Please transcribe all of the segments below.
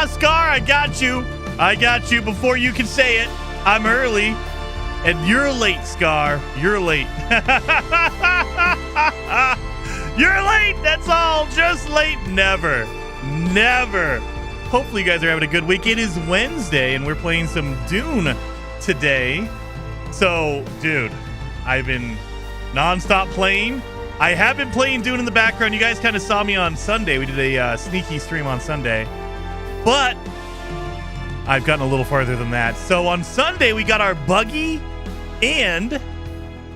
Scar, I got you. I got you before you can say it. I'm early. And you're late, Scar. You're late. You're late. That's all. Just late. Never. Never. Hopefully you guys are having a good week. It is Wednesday, and we're playing some Dune today. So, dude, I've been nonstop playing. I have been playing Dune in the background. You guys kind of saw me on Sunday. We did a sneaky stream on Sunday. But I've gotten a little farther than that. So on Sunday, we got our buggy, and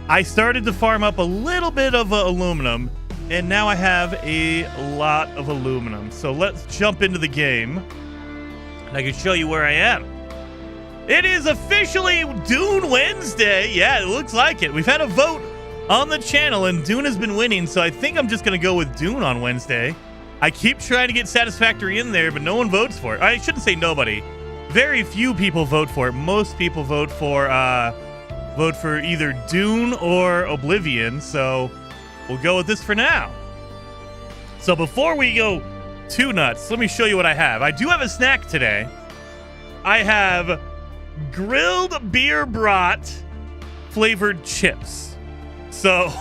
I started to farm up a little bit of aluminum, and now I have a lot of aluminum. So let's jump into the game, and I can show you where I am. It is officially Dune Wednesday. Yeah, it looks like it. We've had a vote on the channel, and Dune has been winning, so I think I'm just going to go with Dune on Wednesday. I keep trying to get Satisfactory in there, but no one votes for it. I shouldn't say nobody. Very few people vote for it. Most people vote for either Dune or Oblivion, so we'll go with this for now. So before we go too nuts, let me show you what I have. I do have a snack today. I have grilled beer brat flavored chips. So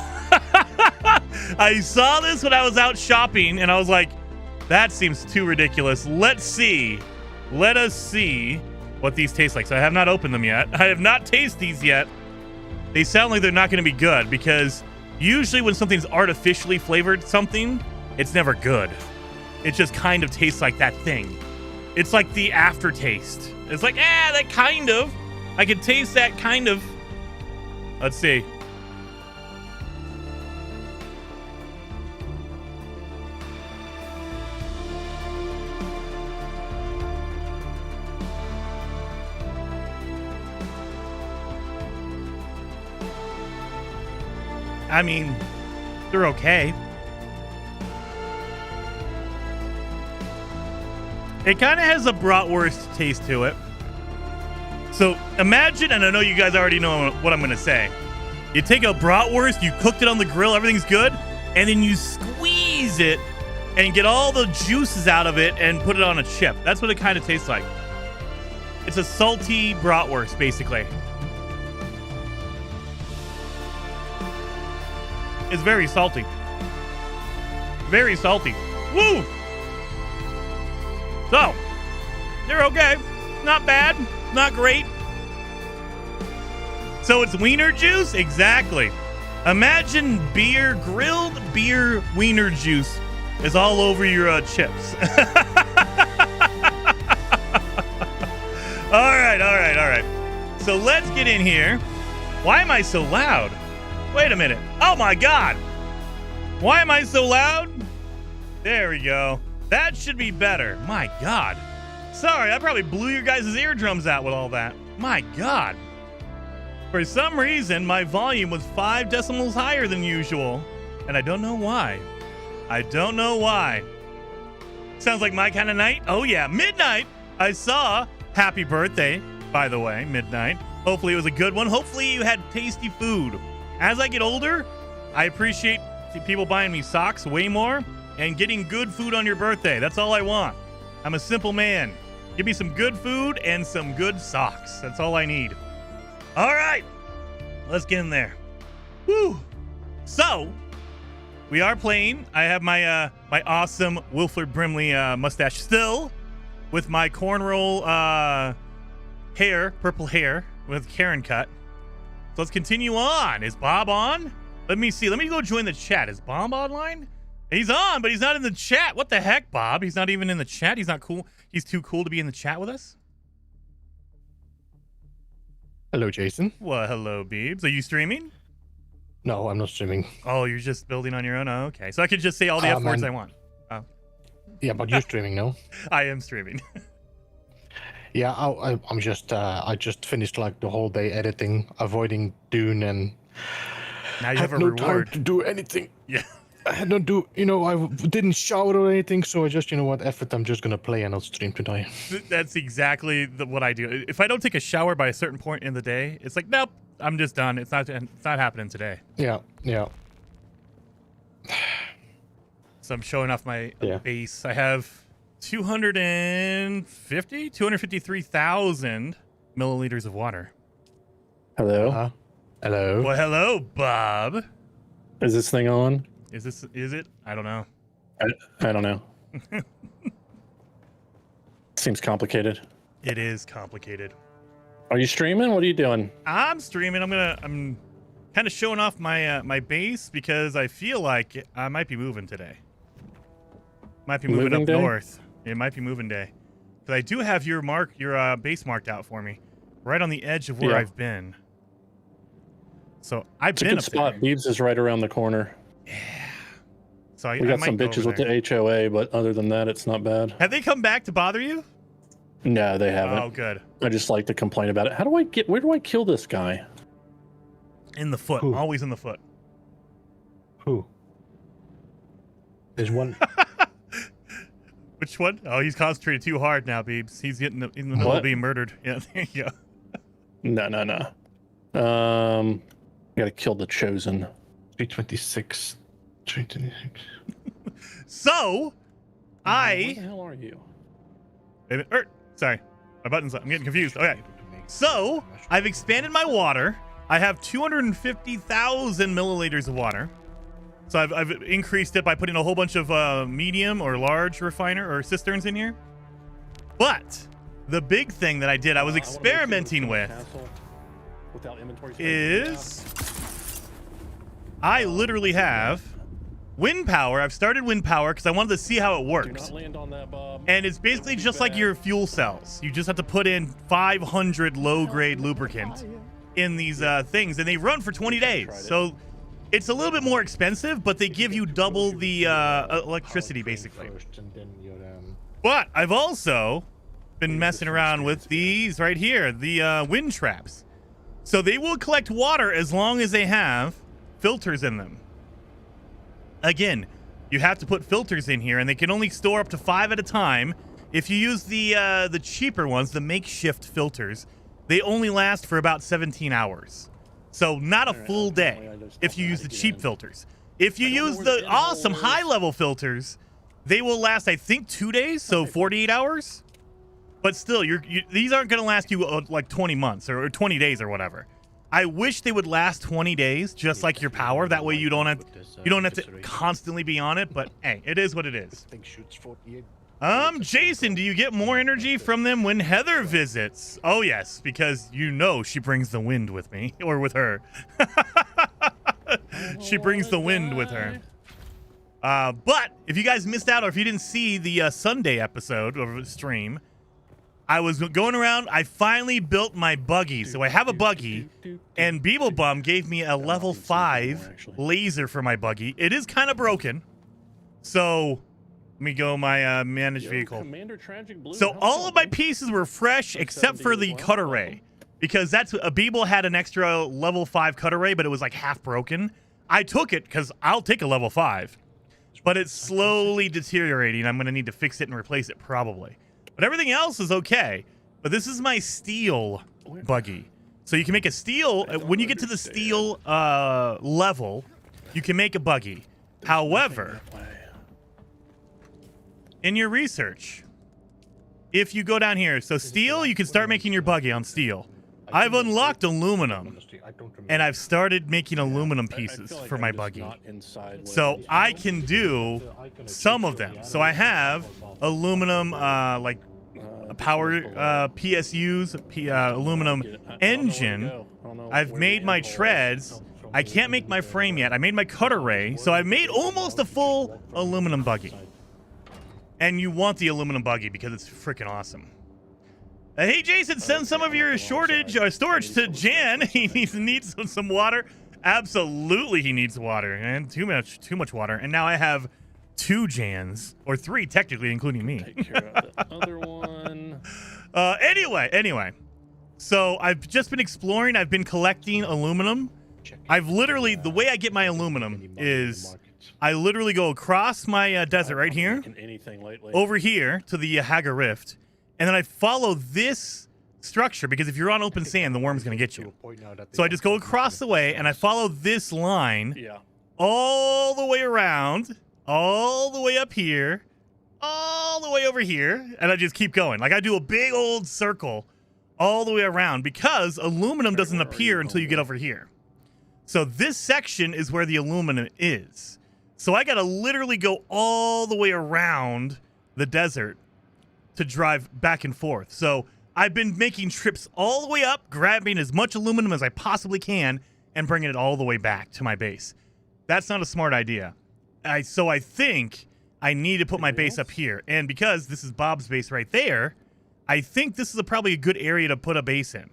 I saw this when I was out shopping, and I was like, that seems too ridiculous. Let us see what these taste like. So I have not opened them yet. I have not tasted these yet. They sound like they're not going to be good, because usually when something's artificially flavored something, it's never good. It just kind of tastes like that thing. It's like the aftertaste. It's like, that kind of. I can taste that kind of. Let's see. I mean, they're okay. It kind of has a bratwurst taste to it. So imagine, and I know you guys already know what I'm going to say. You take a bratwurst, you cooked it on the grill, everything's good, and then you squeeze it and get all the juices out of it and put it on a chip. That's what it kind of tastes like. It's a salty bratwurst, basically. It's very salty. Very salty. Woo! So, they're okay. Not bad. Not great. So it's wiener juice? Exactly. Imagine grilled beer wiener juice is all over your chips. All right. So let's get in here. Why am I so loud? Wait a minute. Oh my God. Why am I so loud? There we go. That should be better. My God. Sorry, I probably blew your guys' eardrums out with all that. My God. For some reason, my volume was 5 decibels higher than usual, and I don't know why. Sounds like my kind of night. Oh yeah, midnight. I saw happy birthday, by the way, midnight. Hopefully it was a good one. Hopefully you had tasty food. As I get older, I appreciate people buying me socks way more and getting good food on your birthday. That's all I want. I'm a simple man. Give me some good food and some good socks. That's all I need. All right, let's get in there. Woo! So, we are playing. I have my my awesome Wilford Brimley mustache still, with my cornrow hair, purple hair with Karen cut. So let's continue on. Is Bob on? Let me see. Let me go join the chat. Is Bob online? He's on, but he's not in the chat. What the heck, Bob? He's not even in the chat. He's not cool. He's too cool to be in the chat with us. Hello, Jason. Well, hello, Beebs. Are you streaming? No, I'm not streaming. Oh, you're just building on your own? Oh, okay. So I could just say all the F words I want. Oh. Yeah, but you're streaming, no? I am streaming. Yeah, I'm just, I just finished like the whole day editing, avoiding Dune, and now you have a no reward. time to do anything. Yeah. I had not do, I didn't shower or anything, so I just, F it, I'm just gonna play and I'll stream tonight. That's exactly what I do. If I don't take a shower by a certain point in the day, it's like, nope, I'm just done. It's not happening today. Yeah. So I'm showing off my base. I have 253,000 milliliters of water. Hello. Hello. Well, hello, Bob. Is this thing on? Is it? I don't know. I don't know. Seems complicated. It is complicated. Are you streaming? What are you doing? I'm streaming. I'm kind of showing off my my base because I feel like I might be moving today. Might be moving up north. It might be moving day. But I do have your base marked out for me, right on the edge of where I've been. So I've It's been a good up spot. there. Beebs is right around the corner. Yeah. So We got some bitches with the HOA, but other than that, it's not bad. Have they come back to bother you? No, they haven't. Oh, good. I just like to complain about it. Where do I kill this guy? In the foot. Who? Always in the foot. Who? There's one. Which one? Oh, he's concentrated too hard now, Beebs. He's getting in the middle of being murdered. Yeah, there you go. No. Gotta kill the chosen. 326. 326. So, Where the hell are you? Sorry. My button's up. I'm getting confused. Okay. So, I've expanded my water. I have 250,000 milliliters of water. So I've increased it by putting a whole bunch of medium or large refiner or cisterns in here. But the big thing that I did, I was experimenting with, is I literally have wind power. I've started wind power because I wanted to see how it works. And it's basically just like your fuel cells. You just have to put in 500 low-grade lubricant in these things, and they run for 20 days. So it's a little bit more expensive, but they give you double the electricity, basically. But I've also been messing around with these right here, the wind traps. So they will collect water as long as they have filters in them. Again, you have to put filters in here, and they can only store up to 5 at a time. If you use the cheaper ones, the makeshift filters, they only last for about 17 hours. So not a full day if you use the cheap filters. If you use the awesome high-level filters, they will last, I think, 2 days, so 48 hours. But still, these aren't going to last you like 20 months or 20 days or whatever. I wish they would last 20 days, just like your power. That way you don't have to constantly be on it. But hey, it is what it is. Jason, do you get more energy from them when Heather visits? Oh yes, because you know she brings the wind with me, or with her. She brings the wind with her. But if you guys missed out, or if you didn't see the Sunday episode of the stream, I was going around. I finally built my buggy. So I have a buggy, and Beeblebum gave me a level 5 laser for my buggy. It is kind of broken. So let me go my managed vehicle. So all of my pieces were fresh except for the cutter ray, because that's a Beeble had an extra level 5 cutter ray, but it was like half broken. I took it because I'll take a level 5, but it's slowly deteriorating. I'm going to need to fix it and replace it probably. But everything else is okay. But this is my steel buggy. So you can make a steel, when you get to the steel level, you can make a buggy. However, in your research, if you go down here, so steel, you can start making your buggy on steel. I've unlocked aluminum, and I've started making aluminum pieces for my buggy. So I can do some of them. So I have aluminum, like power PSUs, aluminum engine. I've made my treads. I can't make my frame yet. I made my cutter ray. So I made almost a full aluminum buggy. And you want the aluminum buggy because it's freaking awesome. Hey, Jason, send some of your storage to Jan. He needs some water. Absolutely, he needs water, and too much water. And now I have 2 Jans, or 3 technically, including me. Take care of the other one. Anyway. So I've just been exploring. I've been collecting aluminum. I've literally, the way I get my aluminum is I literally go across my desert right here, over here to the Haga Rift, and then I follow this structure, because if you're on open sand, the worm's going to get you. So I just go across the way, and I follow this line all the way around, all the way up here, all all the way over here, and I just keep going. Like, I do a big old circle all the way around because aluminum doesn't appear until you get over here. So this section is where the aluminum is. So I got to literally go all the way around the desert to drive back and forth. So I've been making trips all the way up, grabbing as much aluminum as I possibly can, and bringing it all the way back to my base. That's not a smart idea. So I think I need to put my base up here. And because this is Bob's base right there, I think this is probably a good area to put a base in.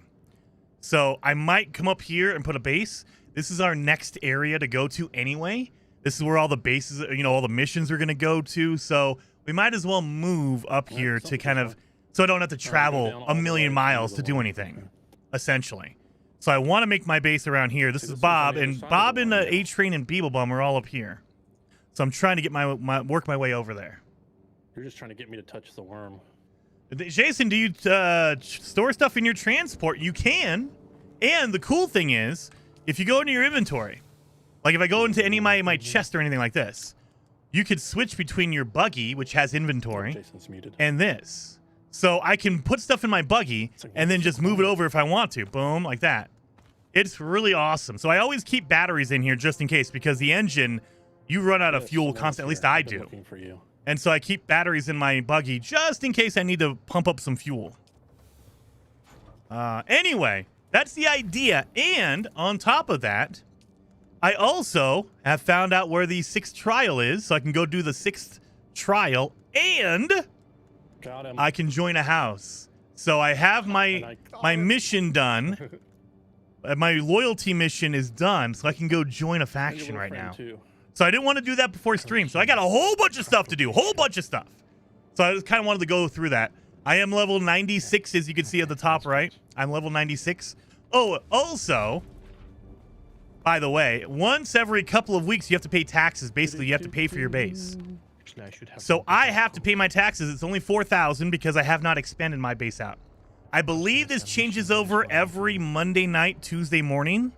So I might come up here and put a base. This is our next area to go to anyway. This is where all the bases, all the missions are going to go to. So we might as well move up here to kind of, so I don't have to travel a million miles to do anything, essentially. So I want to make my base around here. This is Bob, and Bob and A-Train and Beeblebum are all up here. So I'm trying to get work my way over there. You're just trying to get me to touch the worm. Jason, do you store stuff in your transport? You can. And the cool thing is, if you go into your inventory, like if I go into any of my chest or anything like this, you could switch between your buggy, which has inventory, Jason's muted. and this. So I can put stuff in my buggy and then just move it over if I want to. Boom, like that. It's really awesome. So I always keep batteries in here just in case, because the engine, you run out of fuel constantly. At least I do. For you. And so I keep batteries in my buggy just in case I need to pump up some fuel. Anyway, that's the idea. And on top of that, I also have found out where the 6th trial is, so I can go do the 6th trial, and Got him. I can join a house. So I have my mission done. My loyalty mission is done, so I can go join a faction right now. Too. So I didn't want to do that before stream. So I got a whole bunch of stuff to do. Whole bunch of stuff. So I just kind of wanted to go through that. I am level 96, as you can see at the top right. I'm level 96. Oh, also, by the way, once every couple of weeks, you have to pay taxes. Basically, you have to pay for your base. So I have to pay my taxes. It's only 4,000 because I have not expanded my base out. I believe this changes over every Monday night, Tuesday morning,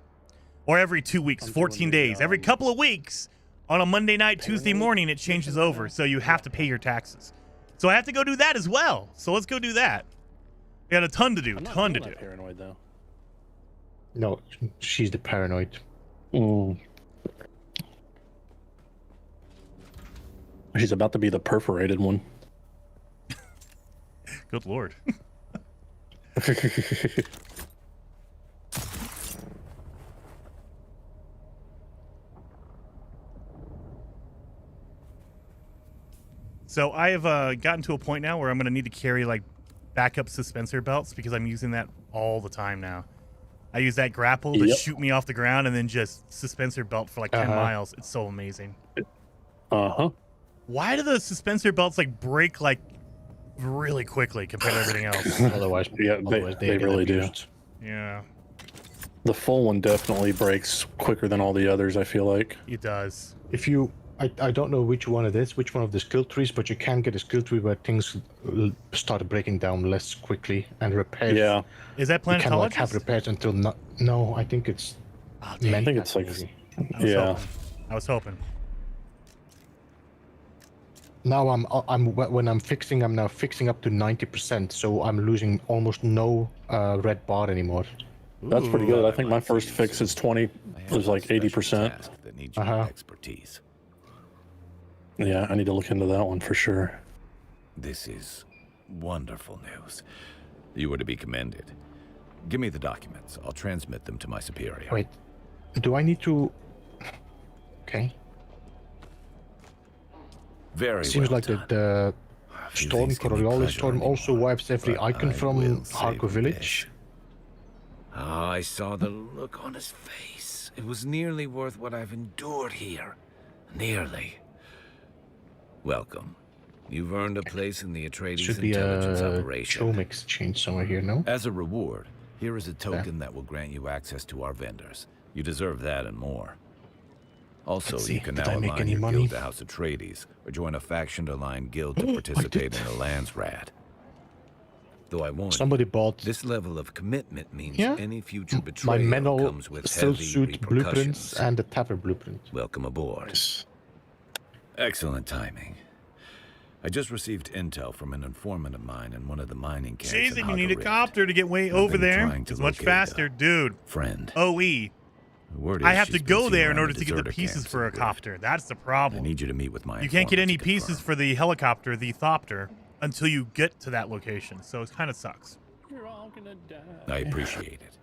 or every 2 weeks, 14 days. Every couple of weeks, on a Monday night, Tuesday morning, it changes over. So you have to pay your taxes. So I have to go do that as well. So let's go do that. We got a ton to do. Ton to do. Paranoid though. No, she's the paranoid. She's about to be the perforated one. Good lord. So I have gotten to a point now where I'm going to need to carry like backup suspensor belts because I'm using that all the time now. I use that grapple to shoot me off the ground and then just suspensor belt for like 10 miles. It's so amazing. Why do the suspensor belts like break like really quickly compared to everything else? Otherwise, they really do. Yeah. The full one definitely breaks quicker than all the others, I feel like. It does. If you, I don't know which one it is, which one of the skill trees, but you can get a skill tree where things start breaking down less quickly and repairs. Yeah. Is that You can like planetologist? have repairs until no, I think it's. Oh, I think it's like, I was hoping. Now when I'm fixing, I'm now fixing up to 90%, so I'm losing almost no red bar anymore. That's pretty good. I think my first fix is 20. There's like 80%. That needs your expertise. Yeah, I need to look into that one for sure. This is wonderful news. You were to be commended. Give me the documents. I'll transmit them to my superior. Wait, do I need to? Okay. Very Seems well like done. the A few storm, things give me Coriolis pleasure storm, also anymore, wipes every but icon I from will save Harko Village. this. Ah, I saw the look on his face. It was nearly worth what I've endured here. Nearly. Welcome. You've earned a place in the Atreides Should be intelligence a operation. show exchange somewhere here, no? As a reward, here is a token that will grant you access to our vendors. You deserve that and more. Also, Let's see, you can did now I make align any your money? guild to House Atreides, or join a faction-aligned guild to participate in the Landsrat. Though I won't. Somebody bought This level of commitment means Yeah. any future my betrayal mental comes with still heavy suit blueprints repercussions. and the Tavern blueprint. Welcome aboard. Excellent timing. I just received intel from an informant of mine in one of the mining camps. Jason, in you need a Hagerich. copter to get way I've over been there. trying to It's much locate faster, a dude. friend. OE. The word I is have to she's been go seen there in around order to get the deserter pieces camps for a in the copter. That's the I problem. need you to meet with my You can't get any informant to pieces confirm. for the helicopter, the Thopter, until you get to that location. So it kind of sucks. You're all gonna die. I appreciate it.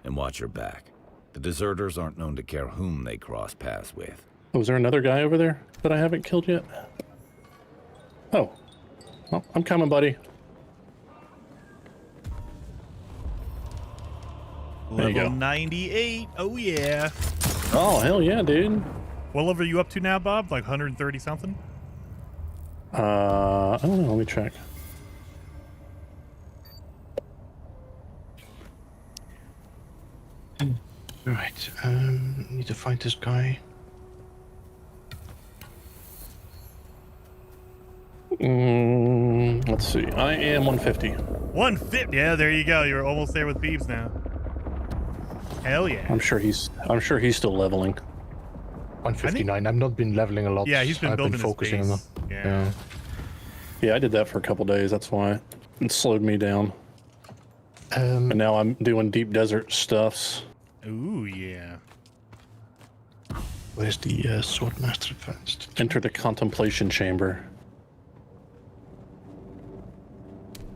And watch your back. The deserters aren't known to care whom they cross paths with. Oh, is there another guy over there that I haven't killed yet? Oh. Well, I'm coming, buddy. There you Level go. 98. Oh, yeah. Oh, hell yeah, dude. What level are you up to now, Bob? Like 130 something? I don't know. Let me check. Right. Need to find this guy. Let's see. I am 150. 150. Yeah, there you go. You're almost there with Beebs now. Hell yeah. I'm sure he's still leveling. 159. I've not been leveling a lot. Yeah, he's been I've building been his focusing on base. the. Yeah. Yeah, I did that for a couple days. That's why it slowed me down. And now I'm doing deep desert stuffs. Ooh, yeah. Where's the Swordmaster Advanced? Enter the contemplation chamber.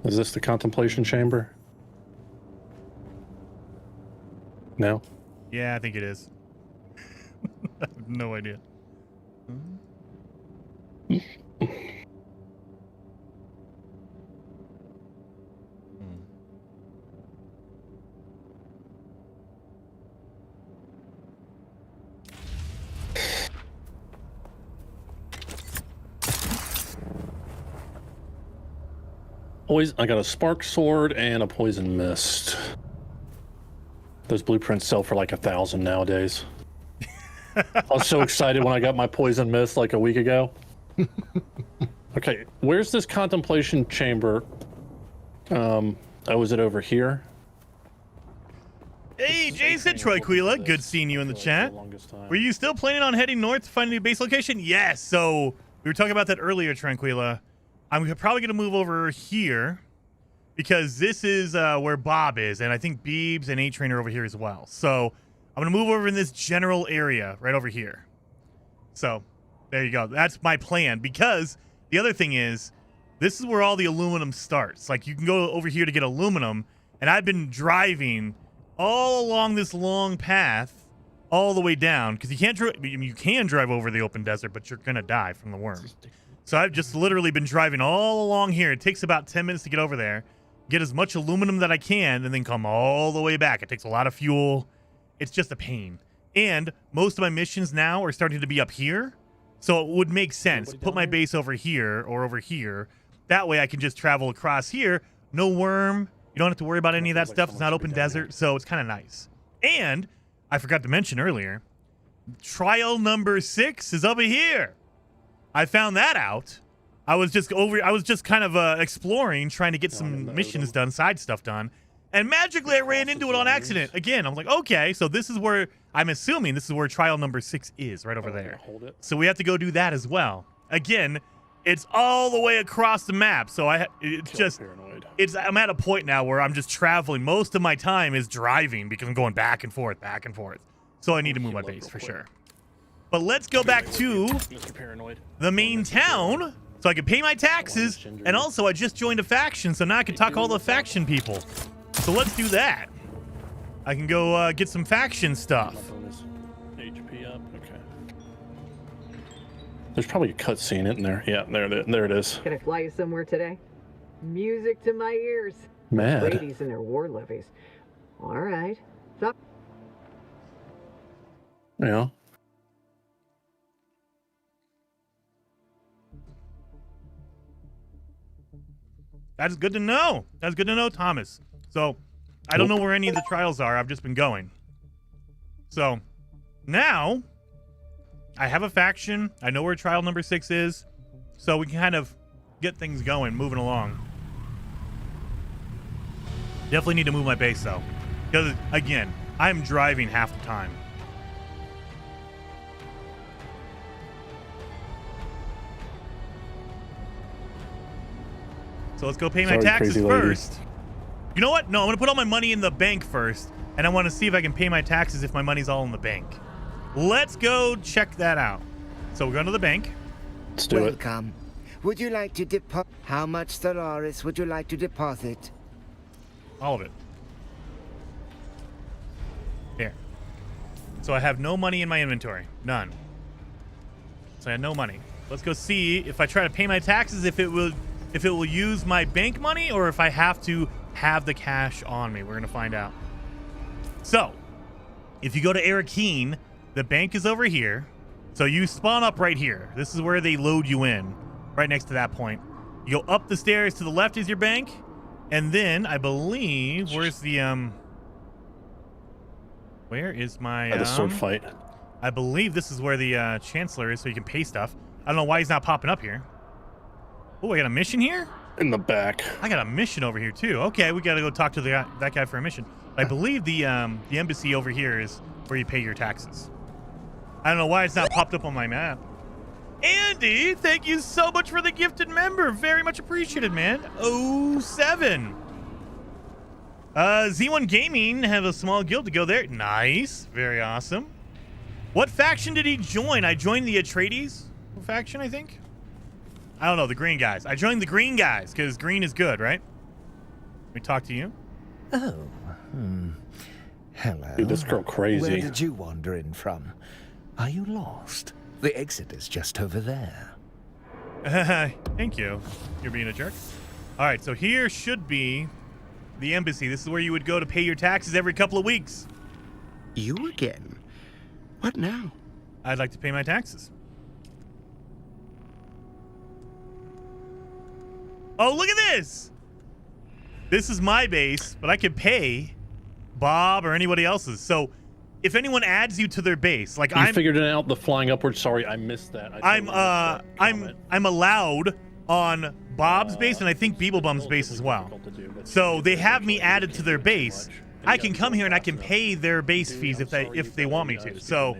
Is this the contemplation chamber? No. Yeah, I think it is. I have no idea. I got a spark sword and a poison mist. Those blueprints sell for like 1,000 nowadays. I was so excited when I got my poison mist like a week ago. Okay, where's this contemplation chamber? Oh, is it over here? Hey, Jason Troyquila. Good seeing you in the chat. Were you still planning on heading north to find a new base location? Yes. So we were talking about that earlier, Tranquila. I'm probably going to move over here because this is where Bob is. And I think Beebs and A-Train are over here as well. So I'm going to move over in this general area right over here. So there you go. That's my plan, because the other thing is this is where all the aluminum starts. Like, you can go over here to get aluminum. And I've been driving all along this long path all the way down, because you can drive over the open desert, but you're going to die from the worm. So I've just literally been driving all along here. It takes about 10 minutes to get over there, get as much aluminum that I can, and then come all the way back. It takes a lot of fuel. It's just a pain. And most of my missions now are starting to be up here. So it would make sense. Put my base over here or over here. That way I can just travel across here. No worm. You don't have to worry about any of that stuff. It's not open desert, so it's kind of nice. And I forgot to mention earlier, trial number 6 is over here. I found that out. I was just kind of exploring, trying to get some missions done, side stuff done, and magically I ran into it on accident again. I'm like, okay, so this is where I'm assuming this is where trial number 6 is, right over there. So we have to go do that as well. Again, it's all the way across the map, so I'm at a point now where I'm just traveling. Most of my time is driving because I'm going back and forth. So I need to move my base for sure. But let's go back to the main town so I can pay my taxes. And also, I just joined a faction, so now I can talk to all the faction people. So let's do that. I can go get some faction stuff. HP up. Okay. There's probably a cutscene in there. Yeah, there it is. Gonna fly you somewhere today? Music to my ears. Mad. Ladies and their war levies. All right. Stop. Yeah. That's good to know. That's good to know, Thomas. So I don't know where any of the trials are. I've just been going. So now I have a faction. I know where trial number 6 is. So we can kind of get things going, moving along. Definitely need to move my base, though. Because, again, I'm driving half the time. So let's go pay my Sorry, taxes crazy lady. first. You know what? No, I'm going to put all my money in the bank first, and I want to see if I can pay my taxes if my money's all in the bank. Let's go check that out. So we're going to the bank. Let's do it. Welcome. Would you like to deposit? How much Stellaris would you like to deposit? All of it. Here. So I have no money in my inventory. None. So I had no money. Let's go see if I try to pay my taxes, if it will use my bank money or if I have to have the cash on me. We're going to find out. So, if you go to Arakeen, the bank is over here. So you spawn up right here. This is where they load you in, right next to that point. You go up the stairs to the left is your bank. And then I believe, where's the, where is my, The sword fight. I believe this is where the Chancellor is, so you can pay stuff. I don't know why he's not popping up here. Oh, I got a mission here? In the back. I got a mission over here, too. Okay, we got to go talk to that guy for a mission. I believe the embassy over here is where you pay your taxes. I don't know why it's not popped up on my map. Andy, thank you so much for the gifted member. Very much appreciated, man. 07. Z1 Gaming have a small guild to go there. Nice. Very awesome. What faction did he join? I joined the Atreides faction, I think. I don't know, the green guys. I joined the green guys because green is good, right? Let me talk to you. Oh, hello. Dude, this girl crazy. Where did you wander in from? Are you lost? The exit is just over there. Thank you. You're being a jerk. All right, so here should be the embassy. This is where you would go to pay your taxes every couple of weeks. You again? What now? I'd like to pay my taxes. Oh, look at this. This is my base, but I could pay Bob or anybody else's. So if anyone adds you to their base, like You figured it out, the flying upwards. Sorry, I missed that. I'm allowed on Bob's base and I think Beeblebum's base as well. So they have me added to their base. I can come here and I can pay their base fees if they want me to. So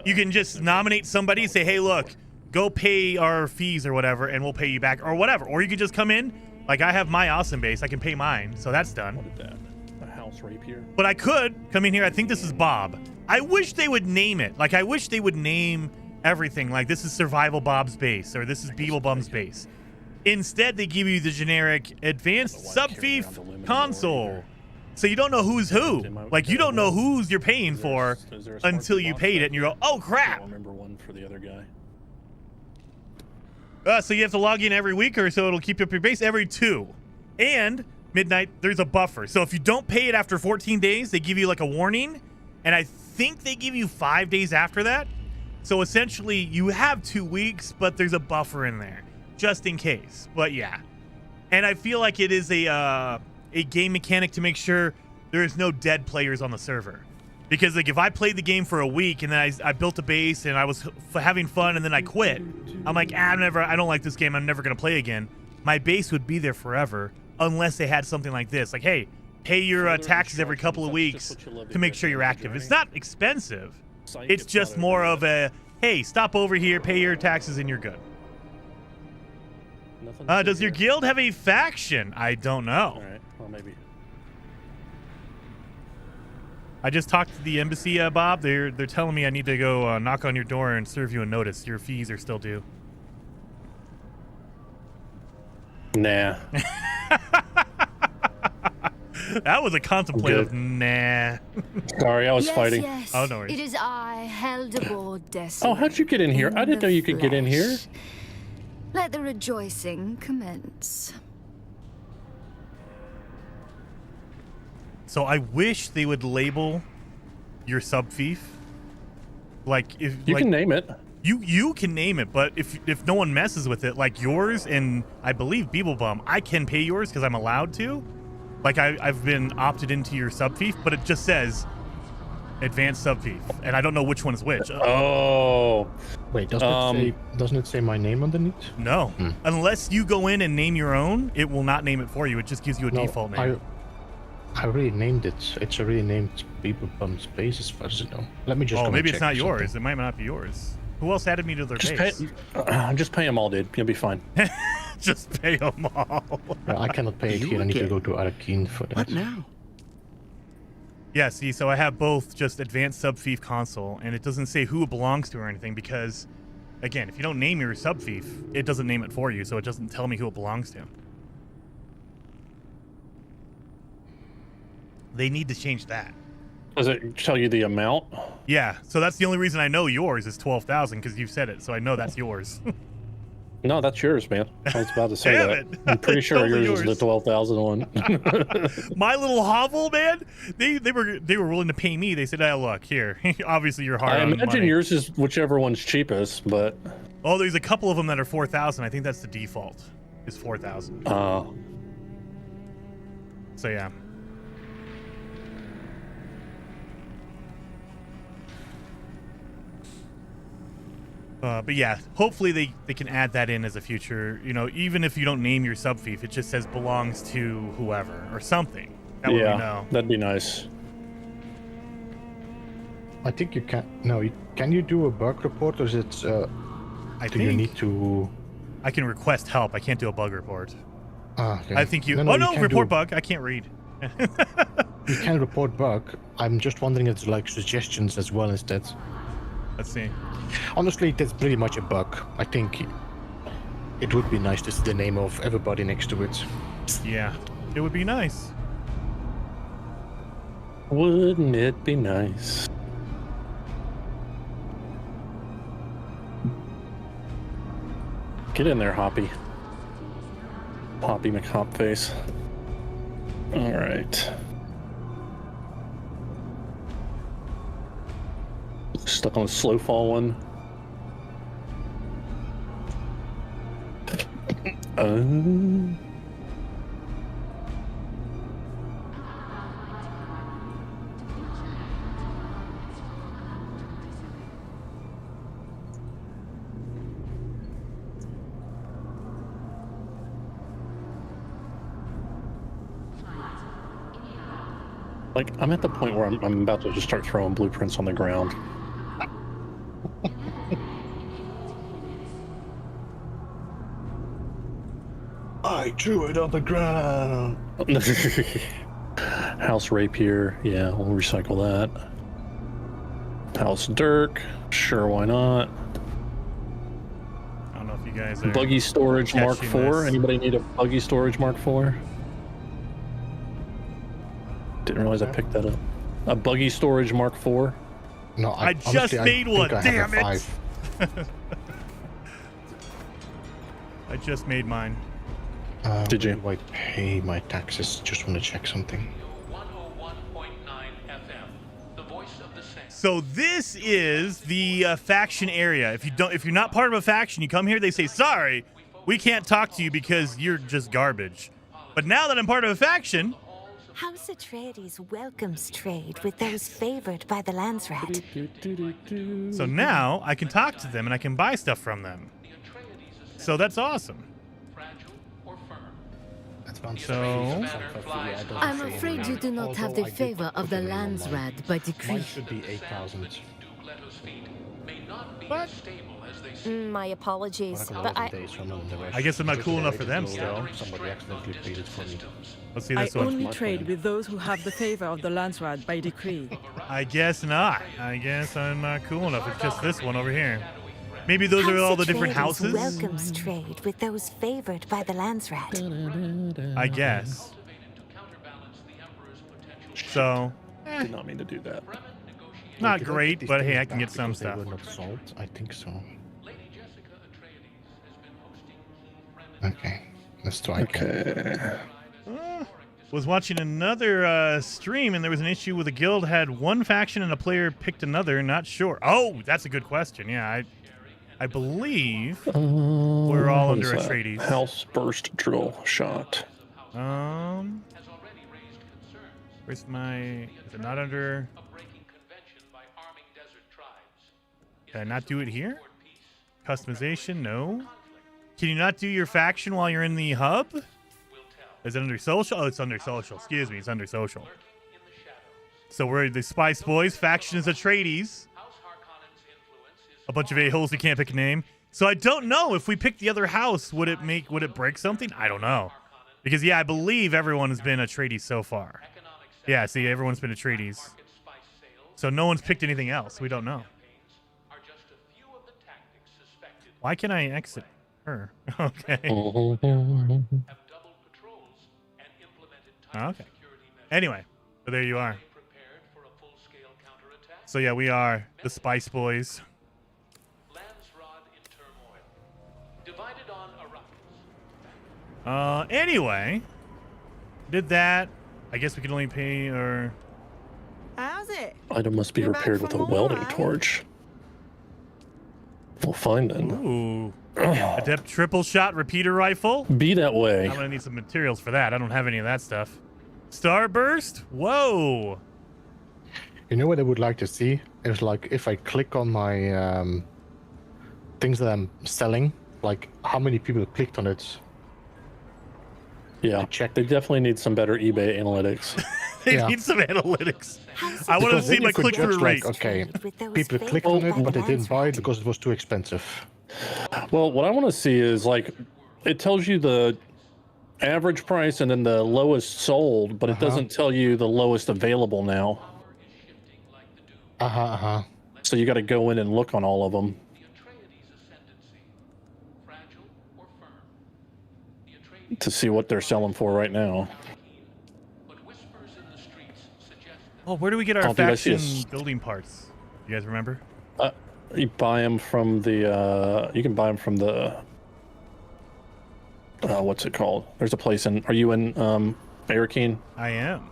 you can just nominate somebody, say, hey, look, go pay our fees or whatever, and we'll pay you back or whatever. Or you could just come in. Like I have my awesome base, I can pay mine, so that's done. What is that? A house rape here? But I could come in here. I think this is Bob. I wish they would name it. Like I wish they would name everything. Like this is Survival Bob's base or this is Beeblebum's base. Instead, they give you the generic Advanced Subfief Console. So you don't know who's who. Like you don't know who's you're paying for until you paid it and you go, oh crap. I don't remember one for the other guy. So you have to log in every week or so it'll keep you up your base every 2. And midnight, there's a buffer. So if you don't pay it after 14 days, they give you like a warning. And I think they give you 5 days after that. So essentially you have 2 weeks, but there's a buffer in there just in case. But yeah. And I feel like it is a game mechanic to make sure there's no dead players on the server. Because like if I played the game for a week and then I built a base and I was having fun and then I quit, I'm like, I don't like this game. I'm never going to play again. My base would be there forever unless they had something like this. Like, hey, pay your taxes every couple of weeks to make sure you're active. It's not expensive. It's just more of a, hey, stop over here, pay your taxes and you're good. Does your guild have a faction? I don't know. All right, well, maybe. I just talked to the embassy, Bob. They're telling me I need to go knock on your door and serve you a notice. Your fees are still due. Nah. That was a contemplative nah. Sorry, I was fighting. Yes, Oh, no worries. it is I, Heldebord Desolate. Oh, how'd you get in here? I didn't know you could get in here. Let the rejoicing commence. So I wish they would label your subfief. Like if You like, can name it. You can name it, but if no one messes with it, like yours and I believe Beeblebum, I can pay yours because I'm allowed to. Like I've been opted into your subfief, but it just says advanced subfief, and I don't know which one is which. Oh. Wait, doesn't it say my name underneath? No, unless you go in and name your own, it will not name it for you. It just gives you a default name. I already named it. It's already named Beeblebum's base as far as I know. Let me just. Oh, maybe it's not something. yours. It might not be yours. Who else added me to their base? Just pay them all, dude. You'll be fine. Just pay them all. Yeah, I cannot pay it You here. I need to again? go to Arakeen for that. What now? Yeah, see, so I have both just advanced sub-fief console, and it doesn't say who it belongs to or anything because, again, if you don't name your sub-fief, it doesn't name it for you, so it doesn't tell me who it belongs to. They need to change that. Does it tell you the amount? Yeah, so that's the only reason I know yours is 12,000 because you've said it, so I know that's yours. No, that's yours, man. I was about to say Damn that. it. I'm pretty sure Totally yours is yours. the 12,000 one. My little hovel, man, they were willing to pay me. They said, "Oh, look here. Obviously, you're hard I on imagine money." yours is whichever one's cheapest, but Oh, there's a couple of them that are 4,000. I think that's the default. Is 4,000. So yeah. But yeah, hopefully they can add that in as a future. You know, even if you don't name your sub-fief, it just says belongs to whoever or something. That way we know. that'd be nice. I think you can. No, can you do a bug report, or is it? I Do you think need to? I can request help. I can't do a bug report. Okay. I think you. No, Oh no, can report do- bug. I can't read. You can report bug. I'm just wondering if it's like suggestions as well instead. Let's see. Honestly, that's pretty much a bug. I think it would be nice to see the name of everybody next to it. Yeah, it would be nice. Wouldn't it be nice? Get in there, Hoppy. Hoppy McHopface. All right. Stuck on a slow fall one. Like, I'm at the point where I'm about to just start throwing blueprints on the ground. I threw it on the ground. House rapier, yeah, we'll recycle that. House dirk, sure, why not? I don't know if you guys are. Buggy storage Mark catching IV. this. Anybody need a buggy storage Mark IV? Didn't realize I picked that up. A buggy storage Mark IV. No, I just made one. think I have Damn a it! 5. I just made mine. Did you? Do I pay my taxes? Just want to check something. 101.9 FM, the voice of the Saints. So this is the faction area. If you're not part of a faction, you come here. They say, "Sorry, we can't talk to you because you're just garbage." But now that I'm part of a faction, House Atreides welcomes trade with those favored by the Landsrat. so now I can talk to them and I can buy stuff from them. So that's awesome. So I'm afraid you do not have the favor of the Landsrat by decree. Mine should be 8,000. what? My apologies, but I guess I'm not cool enough for them still. Somebody accidentally paid it for me. Let's see I this one. only trade with those who have the favor of the Landsrat by decree. I guess not. I guess I'm not cool enough. It's just this one over here. Maybe those are all the different House Atreides houses. welcomes trade with those favored by the Landsrat. I guess. So, Did not mean to do that. not great, but hey, I can get some Because stuff. They were not sold? I think so. Okay, let's try again. Was watching another stream and there was an issue with a guild had one faction and a player picked another. Not sure. Oh, that's a good question. Yeah, I believe we're all What under is that? Atreides. House burst drill shot. Where's my? Is it not under? Can I not do it here? Customization? No. Can you not do your faction while you're in the hub? Is it under social? Oh, it's under social. Excuse me, it's under social. So we're the Spice Boys. Faction is Atreides. A bunch of a-holes who can't pick a name. So I don't know if we picked the other house, would it break something? I don't know. Because yeah, I believe everyone has been Atreides so far. Yeah, see, everyone's been Atreides. So no one's picked anything else. We don't know. Why can I exit her? Okay. Okay. Anyway, so there you are. So yeah, we are the Spice Boys. Anyway, did that. I guess we can only pay or. How's it? Item must be repaired with a welding torch. We'll find then. Ooh. Adept triple shot repeater rifle. Be that way. I'm gonna need some materials for that. I don't have any of that stuff. Starburst? Whoa. You know what I would like to see? It's like if I click on my things that I'm selling, like how many people clicked on it. Yeah, check. They definitely need some better eBay analytics. They need some analytics. I want to see my click-through rate. Okay, people clicked on it, but they didn't buy it because it was too expensive. Well, what I want to see is like, it tells you the average price and then the lowest sold, but it doesn't tell you the lowest available now. So you got to go in and look on all of them. To see what they're selling for right now. Oh, where do we get our faction building parts? You guys remember? You buy them from the. You can buy them from the. What's it called? There's a place in. Are you in Arakeen? I am.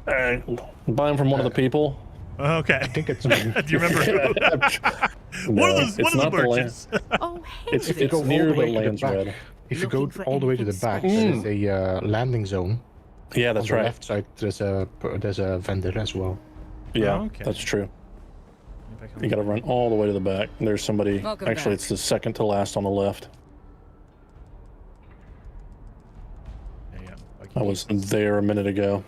Buy them from one of the people. Okay. I think it's. Do you remember? One of the merchants. Oh, hey. It's near the Lands Red. If you go all the way to the back, there's a landing zone. Yeah, that's on the right. left side, there's a vendor as well. Yeah, that's true. You got to run all the way to the back. There's somebody. Actually, it's the second to last on the left. I was there a minute ago.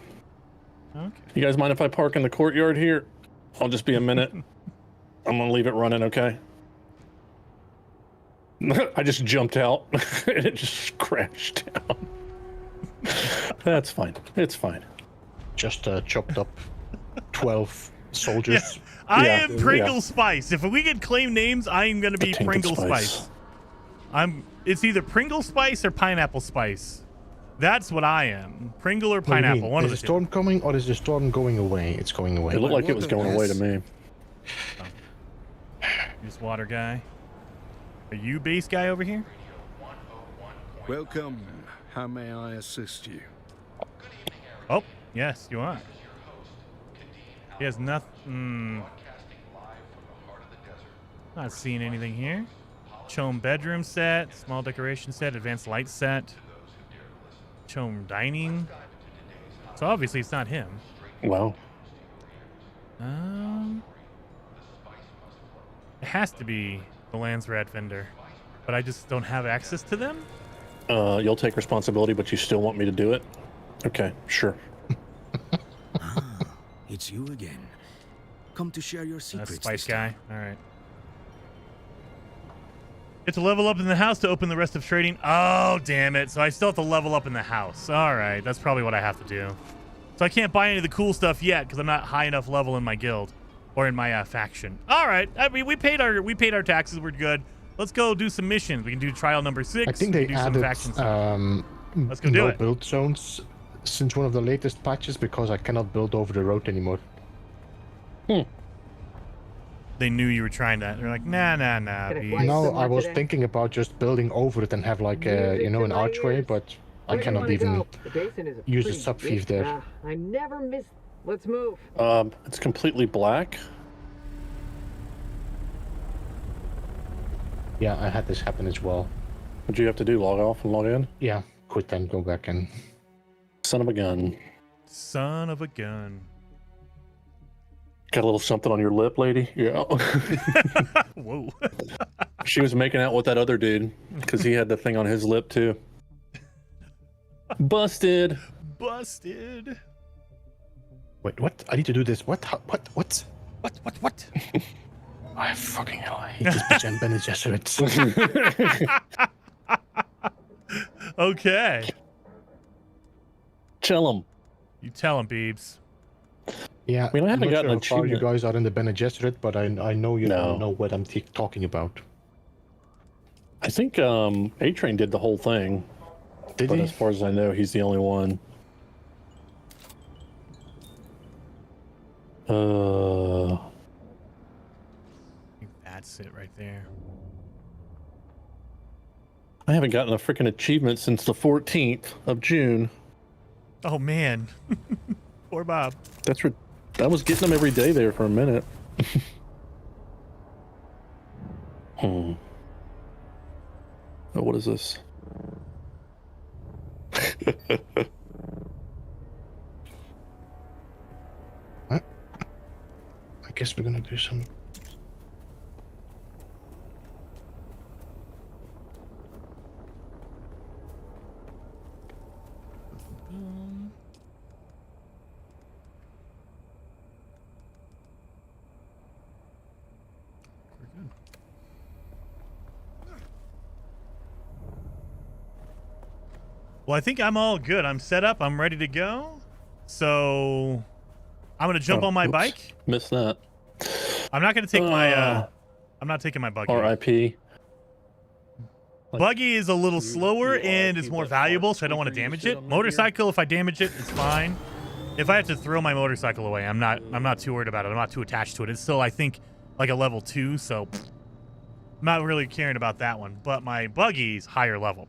Okay. You guys mind if I park in the courtyard here? I'll just be a minute. I'm gonna leave it running, okay? I just jumped out and it just crashed down. That's fine. It's fine. Just chopped up 12 soldiers. Yeah. I am Pringle Spice. If we could claim names, I am going to be Pringle Spice. It's either Pringle Spice or Pineapple Spice. That's what I am. Pringle or Pineapple. One of the two. Is the storm coming or is the storm going away? It's going away. It looked like it was going away to me. This water guy. Are you base guy over here? Welcome. How may I assist you? Oh, yes, you are. He has nothing. Not seeing anything here. Chome bedroom set, small decoration set, advanced light set. Chome dining. So obviously it's not him. Wow. It has to be the Landsrat vendor, but I just don't have access to them. You'll take responsibility, but you still want me to do it? Okay, sure. It's you again. Come to share your secrets. Spice guy. All right. Get to level up in the house to open the rest of trading. Oh, damn it. So I still have to level up in the house. All right. That's probably what I have to do. So I can't buy any of the cool stuff yet because I'm not high enough level in my guild or in my faction. All right. I mean, we paid our taxes. We're good. Let's go do some missions. We can do trial number 6. I think they do added some faction let's go do it. Build zones since one of the latest patches because I cannot build over the road anymore. They knew you were trying that. They're like, nah. No, I was thinking about just building over it and have like an archway, but I cannot even use a subfief there. I never miss. Let's move. It's completely black. Yeah, I had this happen as well. What'd you have to do? Log off and log in? Yeah, quit and go back in. Son of a gun. Son of a gun. Got a little something on your lip, lady? Yeah. Whoa. She was making out with that other dude because he had the thing on his lip too. Busted. Wait, what? I need to do this. What? I fucking hell, I hate this bitch and Bene Gesserits. Okay. Tell him. You tell him, Beebs. Yeah, I mean, I I'm haven't not gotten sure an how far you achievement. guys are in the Bene Gesserit, but I know you No. don't know what I'm talking about. I think A-Train did the whole thing. Did But he? as far as I know, he's the only one. I think that's it right there. I haven't gotten a freaking achievement since the 14th of June. Oh man. Poor Bob. I was getting them every day there for a minute. Oh, what is this? What? I guess we're gonna do some. Well, I think I'm all good. I'm set up. I'm ready to go. So I'm gonna jump on my bike. Missed that. I'm not gonna take my. I'm not taking my buggy. R.I.P. Buggy is a little slower and is more valuable, so I don't want to damage it. Motorcycle, if I damage it, it's fine. If I have to throw my motorcycle away, I'm not too worried about it. I'm not too attached to it. It's still, I think, like a level 2, so I'm not really caring about that one. But my buggy's higher level.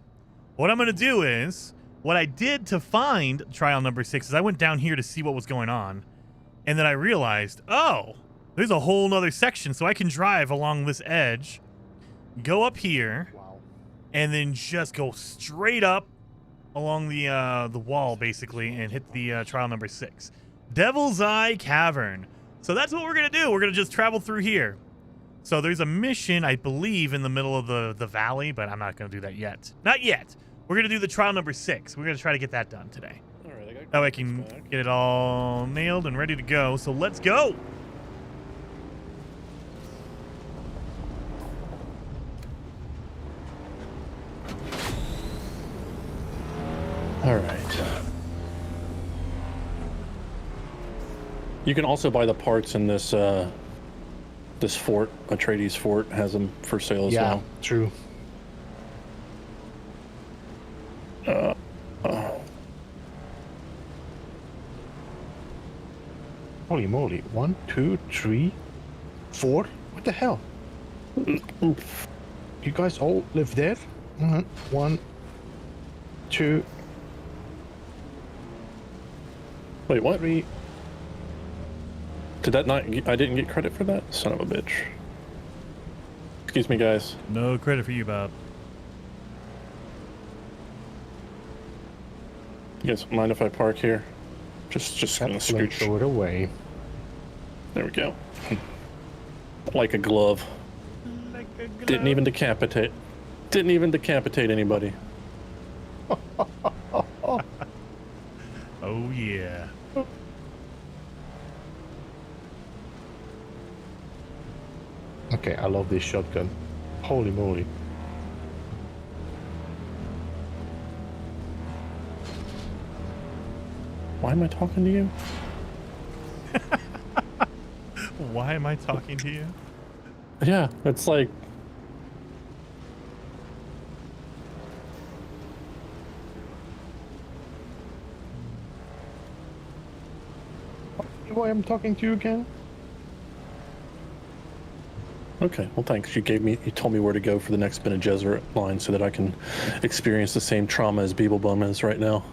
What I'm gonna do is, what I did to find trial number 6 is I went down here to see what was going on, and then I realized, oh, there's a whole nother section, so I can drive along this edge, go up here, and then just go straight up along the wall, basically, and hit the trial number 6. Devil's Eye Cavern. So that's what we're going to do. We're going to just travel through here. So there's a mission, I believe, in the middle of the valley, but I'm not going to do that yet. Not yet. We're going to do the trial number 6. We're going to try to get that done today. All right, I got that way I can get it all nailed and ready to go. So let's go. All right. You can also buy the parts in this this fort. Atreides fort has them for sale as well. Yeah, true. Holy moly. 1, 2, 3, 4? What the hell? You guys all live there? 1, 2. Wait, what? 3. Did that not? I didn't get credit for that? Son of a bitch. Excuse me, guys. No credit for you, Bob. You guys mind if I park here? Just gonna scooch. Throw it away. There we go. Like a glove. Like a glove. Didn't even decapitate. Didn't even decapitate anybody. Oh yeah. Okay, I love this shotgun. Holy moly. Why am I talking to you? Why am I talking to you? Yeah, it's like... Why I'm talking to you again? Okay, well thanks. You told me where to go for the next Bene Gesserit line so that I can experience the same trauma as Beeblebum is right now.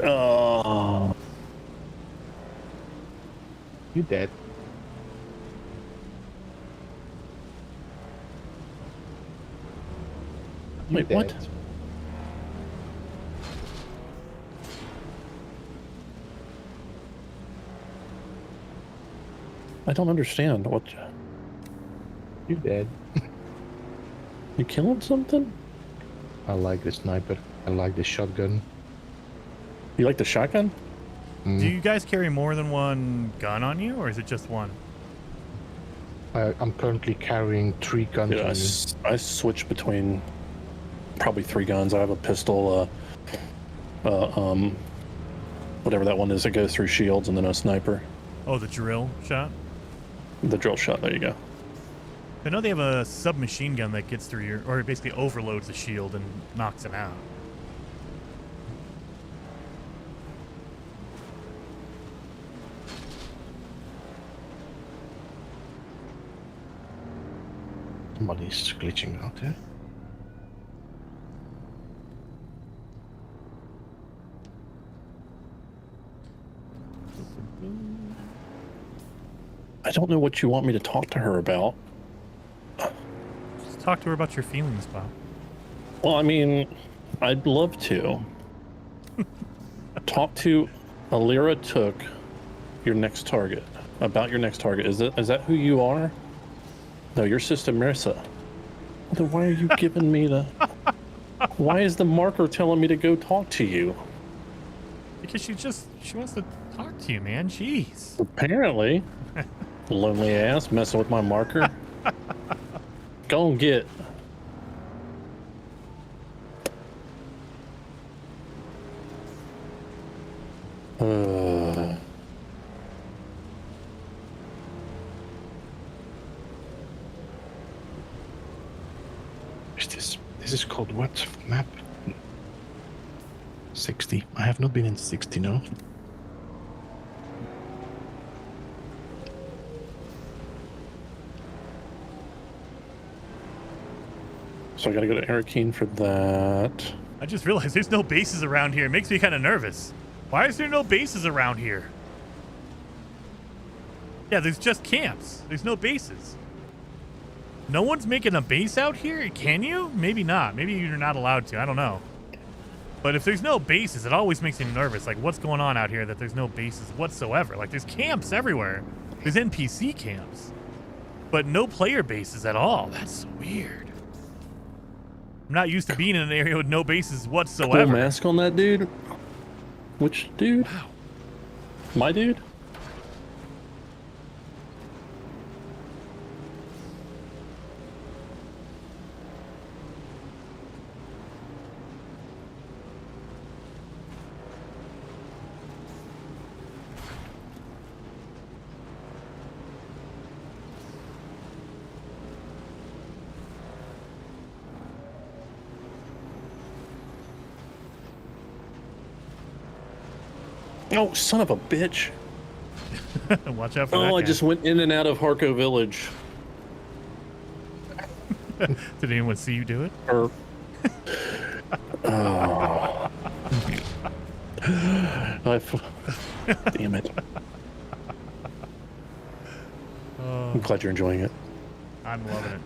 Oh. You dead. You Wait, dead. what? I don't understand. What? You dead. You killing something? I like the sniper. I like the shotgun. You like the shotgun? Do you guys carry more than one gun on you, or is it just one? I'm currently carrying 3 guns Yeah, on me. I switch between probably 3 guns. I have a pistol, whatever that one is that goes through shields, and then a sniper. Oh, the drill shot? The drill shot, there you go. I know they have a submachine gun that gets through your, or it basically overloads the shield and knocks it out. Somebody's glitching out there. I don't know what you want me to talk to her about. Just talk to her about your feelings, Bob. Well, I mean, I'd love to. Talk to Alira Took, your next target. About your next target. Is that who you are? No, your sister Marissa. Well, then why are you giving me the... Why is the marker telling me to go talk to you? Because she wants to talk to you, man. Jeez. Apparently. Lonely ass messing with my marker. Go and get. This is called what map? 60. I have not been in 60, no. So I gotta go to Arakeen for that. I just realized there's no bases around here. It makes me kind of nervous. Why is there no bases around here? Yeah, there's just camps. There's no bases. No one's making a base out here? Can you? Maybe not. Maybe you're not allowed to. I don't know. But if there's no bases, it always makes me nervous. Like, what's going on out here that there's no bases whatsoever? Like, there's camps everywhere. There's NPC camps. But no player bases at all. That's weird. I'm not used to being in an area with no bases whatsoever. Cool mask on that dude? Which dude? Wow. My dude? Oh, son of a bitch. Watch out for that Oh, I guy. just went in and out of Harco Village. Did anyone see you do it? Or... Oh. Damn it. I'm glad you're enjoying it. I'm loving it.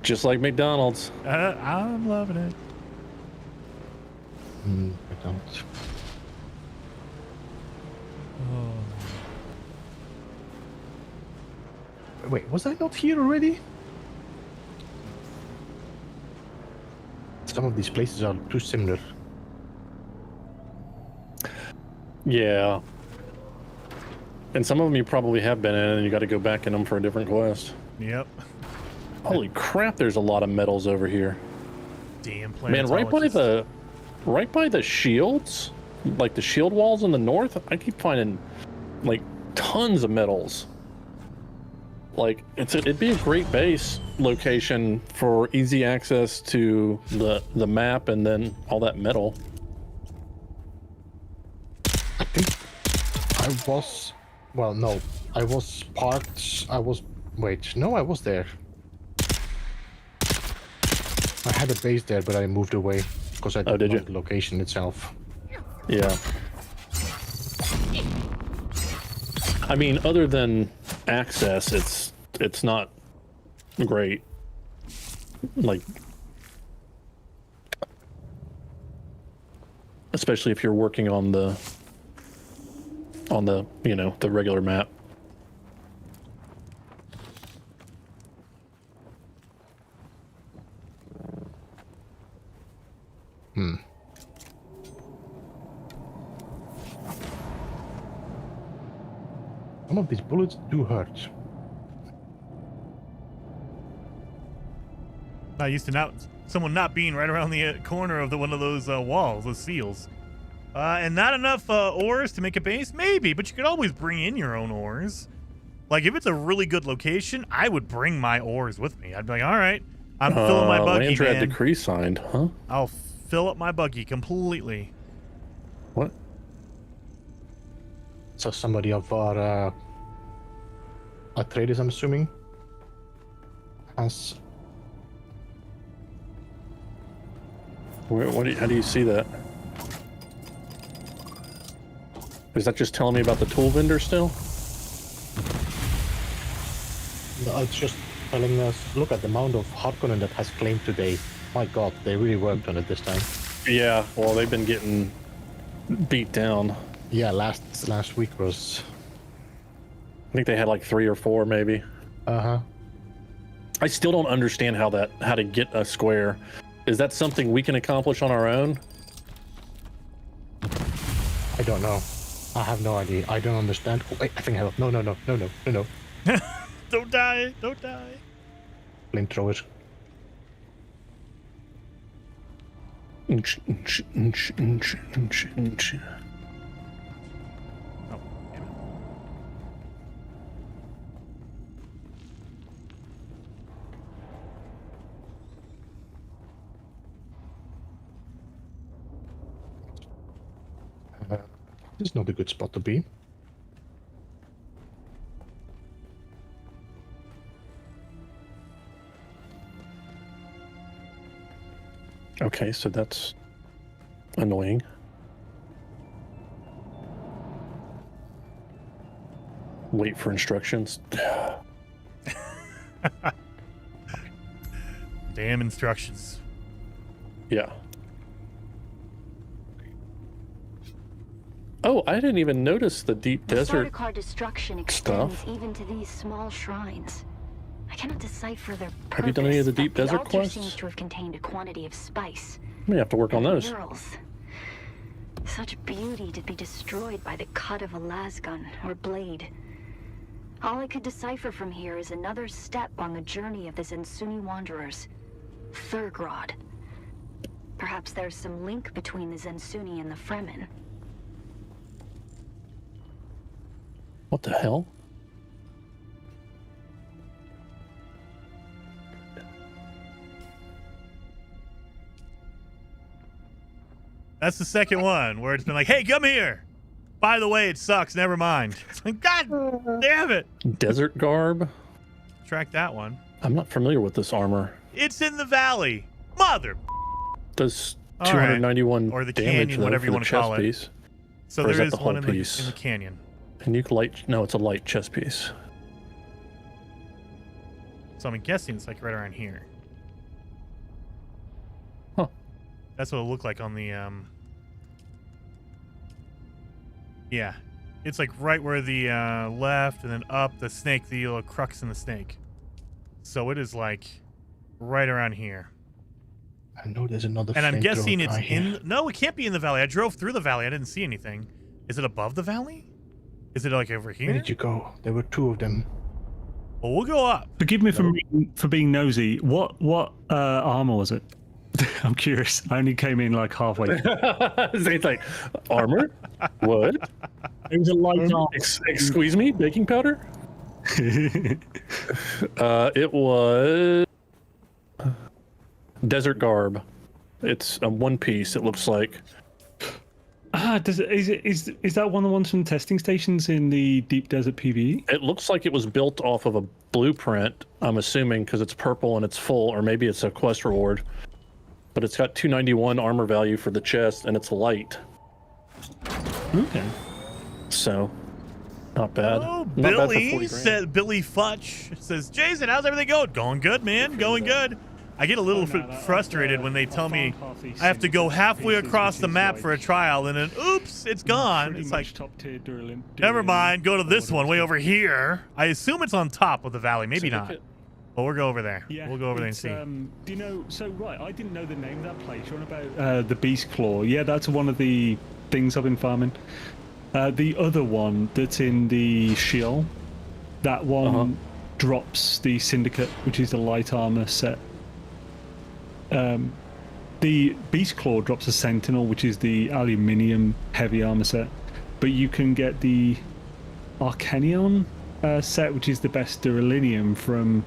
Just like McDonald's. I'm loving it. I don't. Wait, was I not here already? Some of these places are too similar. Yeah. And some of them you probably have been in, and you got to go back in them for a different quest. Yep. Holy crap! There's a lot of metals over here. Damn Man, right by the shields, like the shield walls in the north, I keep finding like tons of metals. Like it'd be a great base location for easy access to the map and then all that metal. I think I was, well, no, I was parked. Wait, no, I was there. I had a base there, but I moved away because I didn't know the location itself. Yeah. I mean, other than access, it's not great. Like, especially if you're working on the the regular map. Some of these bullets do hurt. Not used to someone not being right around the corner of one of those walls, those seals. And not enough ores to make a base? Maybe, but you could always bring in your own ores. Like, if it's a really good location, I would bring my ores with me. I'd be like, all right, I'm filling my buggy, Landsrad man. decree signed, huh? I'll fill up my buggy completely. What? So somebody of our traders, I'm assuming, has... How do you see that? Is that just telling me about the tool vendor still? No, it's just telling us, look at the amount of Harkonnen that has claimed today. My god, they really worked on it this time. Yeah, well, they've been getting beat down. Yeah, last week was... I think they had like 3 or 4, maybe. Uh-huh. I still don't understand how to get a square. Is that something we can accomplish on our own? I don't know. I have no idea. I don't understand. Oh, wait, I think I have... No. Don't die. Don't die. Flamethrowers. Oh, damn it. This is not a good spot to be. Okay, so that's annoying. Wait for instructions. Damn instructions. Yeah. Oh, I didn't even notice the deep desert Sardaukar destruction extends even to these small shrines. I cannot decipher their purpose. Have you done any of the deep desert altar quests? seems to have contained a quantity of spice. We have to work on those. Murals. Such beauty to be destroyed by the cut of a lasgun or blade. All I could decipher from here is another step on the journey of the Zensuni wanderers. Thurgrod. Perhaps there's some link between the Zensuni and the Fremen. What the hell? That's the second one where it's been like, hey, come here. By the way, it sucks. Never mind. It's like, God damn it. Desert garb? Track that one. I'm not familiar with this armor. It's in the valley. Mother. Does All 291 right. Or the damage canyon, though, whatever for you the want to chest call it. piece? So Or is there that is the one whole in piece? the canyon. And you can light. No, it's a light chest piece. So I'm guessing it's like right around here. Huh. That's what it looked like on the yeah. It's like right where the left and then up the snake, the little crux in the snake. So it is like right around here. I know there's another. And I'm guessing it's guy in. here. No, it can't be in the valley. I drove through the valley. I didn't see anything. Is it above the valley? Is it like over Where here? did you go? There were 2 of them. Well, we'll go up. Forgive me for being nosy. What armor was it? I'm curious. I only came in like halfway. It's like armor. What? It was a light armor. Excuse me, baking powder. It was desert garb. It's a one piece. It looks like. Is that one of the ones from testing stations in the Deep Desert PvE? It looks like it was built off of a blueprint. I'm assuming because it's purple and it's full, or maybe it's a quest reward. But it's got 291 armor value for the chest, and it's light. Okay. So, not bad. Oh, Not bad for Billy 40 grand. said. Billy Futch says, "Jason, how's everything going? Going good, man. Going good." I get a little frustrated when they tell me I have to go halfway across the map for a trial, and then oops, it's gone. It's like, never mind. Go to this one way over here. I assume it's on top of the valley. Maybe not. But we'll go over there. Yeah, we'll go over there and see. Do you know? So right, I didn't know the name of that place. You're on about the Beast Claw. Yeah, that's one of the things I've been farming. The other one that's in the Sheol, that one drops the Syndicate, which is the light armor set. The Beast Claw drops a Sentinel, which is the aluminium heavy armor set. But you can get the Arcanion set, which is the best Duralinium from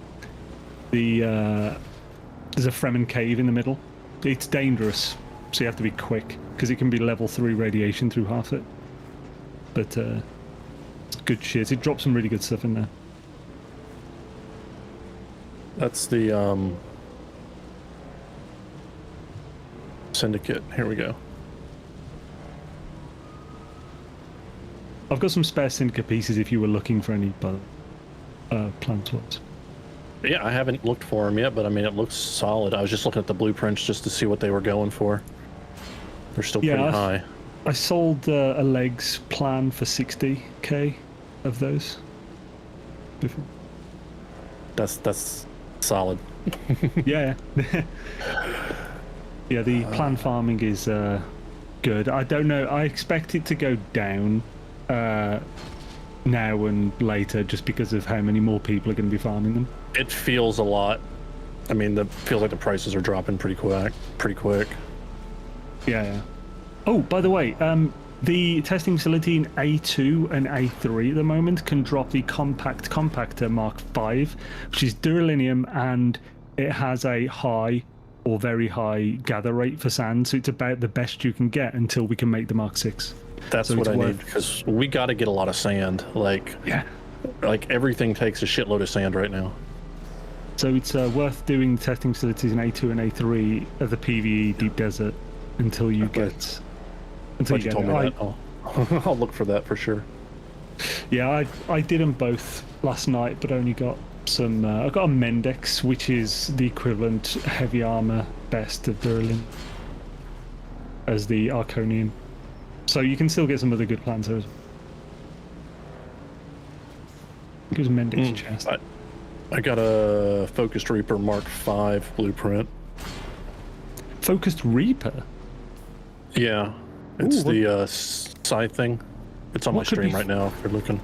the... there's a Fremen cave in the middle. It's dangerous, so you have to be quick, because it can be level 3 radiation through half it. But it's good shit. It drops some really good stuff in there. That's the Syndicate. Here we go. I've got some spare Syndicate pieces if you were looking for any plan swaps. Yeah, I haven't looked for them yet, but I mean, it looks solid. I was just looking at the blueprints just to see what they were going for. They're still pretty high. I sold a legs plan for 60k of those. That's solid. Yeah. Yeah, the plan farming is good. I don't know. I expect it to go down now and later just because of how many more people are going to be farming them. It feels a lot. I mean, it feels like the prices are dropping pretty quick. Yeah. Oh, by the way, the testing facility in A2 and A3 at the moment can drop the compactor Mark V, which is Duralinium, and it has a high or very high gather rate for sand, so it's about the best you can get until we can make the Mark 6. That's what I need, because we got to get a lot of sand. Like everything takes a shitload of sand right now. So it's worth doing testing facilities in A2 and A3 of the PvE Deep Desert until you get... Until you told me that. I'll look for that for sure. Yeah, I did them both last night, but only got some... I got a Mendex, which is the equivalent heavy armor best of Duralin as the Arconian. So you can still get some other good plans there as well. It was Mendex chest. I got a Focused Reaper Mark V blueprint. Focused Reaper? Yeah. It's the scythe thing. It's on my stream right now if you're looking.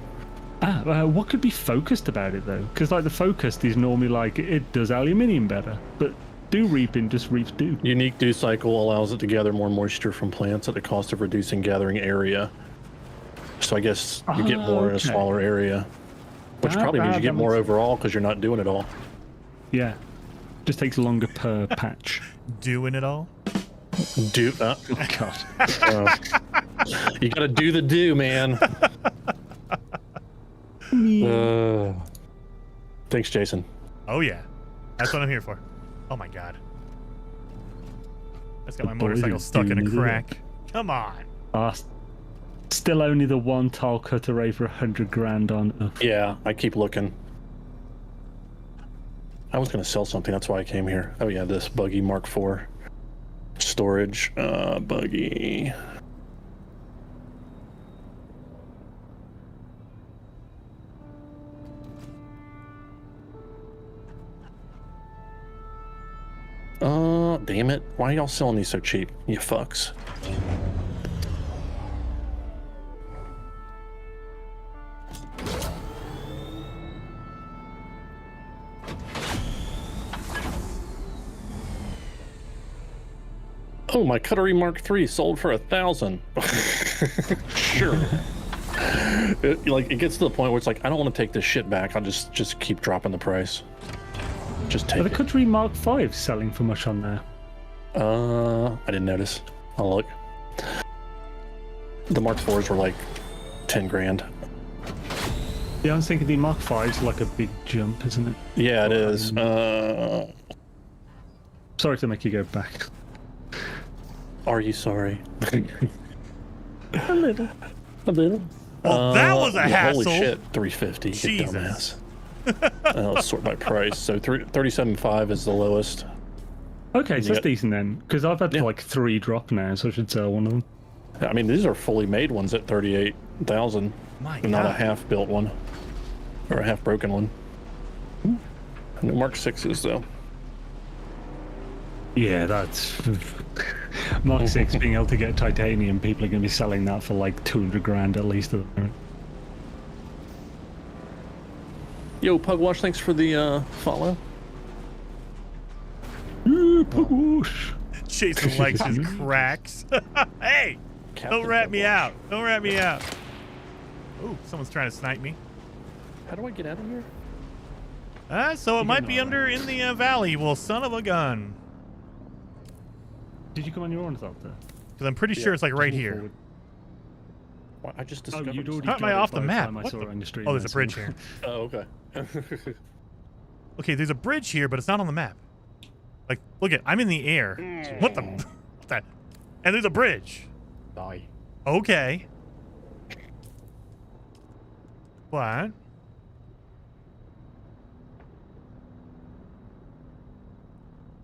What could be focused about it though? Because like the focused is normally like it does aluminium better, but dew reaping just reaps dew. Unique dew cycle allows it to gather more moisture from plants at the cost of reducing gathering area. So I guess you get more in a smaller area, which probably means you get more overall because you're not doing it all. Yeah, just takes longer per patch. Doing it all. Oh God. You gotta do the do, man. Thanks, Jason. Oh yeah, that's what I'm here for. Oh my God, that's got my motorcycle stuck in a crack. Come on. Still only the one tile cut array for 100 grand on. Yeah, I keep looking. I was gonna sell something, that's why I came here. Oh yeah, this buggy Mark IV. Storage, buggy. Damn it. Why are y'all selling these so cheap, you fucks? Oh, my Cutlery Mark III sold for 1,000. Sure. It gets to the point where it's like, I don't want to take this shit back. I'll just keep dropping the price. Just take it. Are the Cutlery Mark V selling for much on there? I didn't notice. I'll look. The Mark IVs were like 10 grand. Yeah, I was thinking the Mark V's like a big jump, isn't it? Yeah, it is. Sorry to make you go back. Are you sorry? A little. Well, that was a hassle. Holy shit, 350. Jesus. Let's sort by price. So 37.5 is the lowest. Okay, so that's decent then, because I've had like 3 drop now, so I should sell one of them. I mean, these are fully made ones at 38,000, not a half built one or a half broken one. New Mark 6s though. Yeah, that's Mark 6 being able to get titanium, people are going to be selling that for like 200 grand at least. Yo, Pugwash, thanks for the follow. Pugwash. Jason likes his cracks. Hey, don't rat me out. Don't rat me out. Ooh, someone's trying to snipe me. How do I get out of here? So it might be under in the valley. Well, son of a gun. Did you come on your own thought there? Because I'm pretty sure it's like right here. Well, I just discovered. you'd already How am got I it off by the the map? time I What saw the- it on the stream Oh, there's a there, bridge so- here. Oh, okay. Okay, there's a bridge here, but it's not on the map. Like, look at, I'm in the air. What the? What that? And there's a bridge. Die. Okay. What?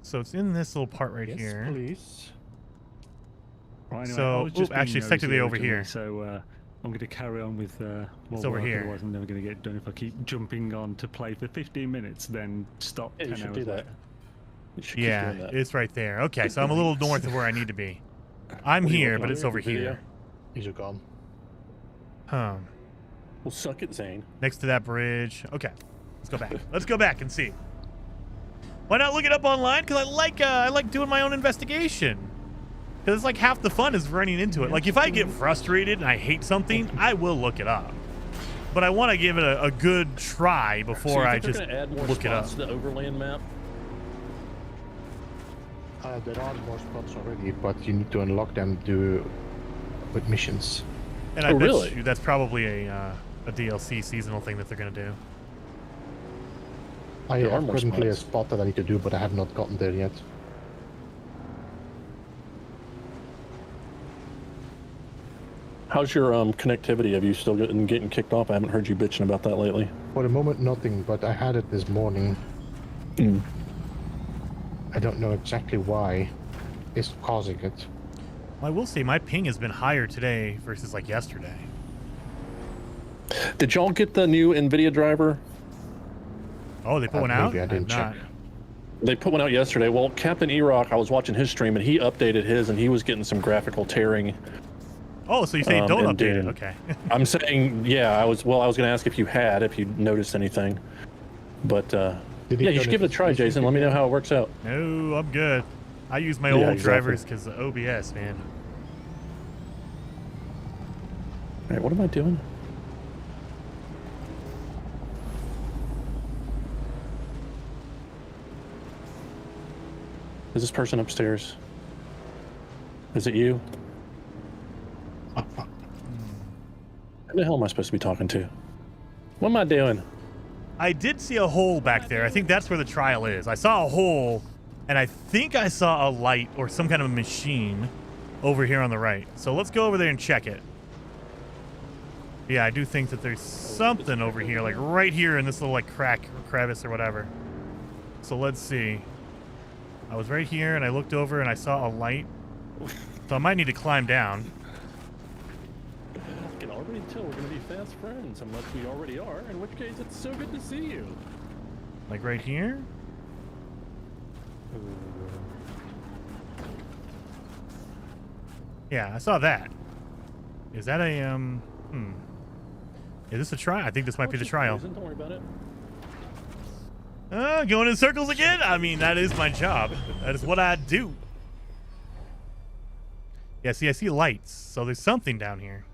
So it's in this little part right here. Please. Right, anyway, So, I was just oop, actually, being it's technically nosy over originally, here. So I'm going to carry on with more It's over work, here. Otherwise, I'm never going to get done if I keep jumping on to play for 15 minutes, then stop Yeah, 10 you should hours do that. later. You should keep Yeah, doing that. it's right there. Okay, so I'm a little north of where I need to be. I'm What are you here, looking but at it's here? over Video? here. These are gone. Huh. Well, suck it, Zane. Next to that bridge. Okay, let's go back. Let's go back and see. Why not look it up online? Because I like doing my own investigation. Because it's like half the fun is running into it. Like if I get frustrated and I hate something, I will look it up. But I want to give it a good try before So you I think they're just gonna add more look it up. spots to the overland map? There are more spots already, but you need to unlock them with missions. And I Oh, bet really? you that's probably a DLC seasonal thing that they're going to do. I There are have more currently a spots. spot that I need to do, but I have not gotten there yet. How's your connectivity? Have you still getting kicked off? I haven't heard you bitching about that lately. For the moment, nothing, but I had it this morning. Mm. I don't know exactly why it's causing it. I will say my ping has been higher today versus like yesterday. Did y'all get the new NVIDIA driver? Oh, they put one out? Maybe I didn't have check. not. They put one out yesterday. Well, Captain E-Rock, I was watching his stream, and he updated his, and he was getting some graphical tearing. Oh, so you're saying don't and update it? Dune. Okay. I'm saying, yeah, I was going to ask if you noticed anything. But, Did he yeah, you should turn give it a it try, this Jason. Let me know how it works out. No, I'm good. I use my Yeah, old exactly. drivers because of OBS, man. All right, what am I doing? Is this person upstairs? Is it you? Who the hell am I supposed to be talking to? What am I doing? I did see a hole back there. I think that's where the trial is. I saw a hole, and I think I saw a light or some kind of machine over here on the right. So let's go over there and check it. Yeah, I do think that there's something over here, like right here in this little like crack or crevice or whatever. So let's see. I was right here, and I looked over, and I saw a light. So I might need to climb down. I can already tell we're going to be fast friends, unless we already are, in which case it's so good to see you. Like right here? Yeah, I saw that. Is that a, Is this a trial? I think this might be the trial. Don't worry about it. Going in circles again? I mean, that is my job. That is what I do. Yeah, see, I see lights. So there's something down here.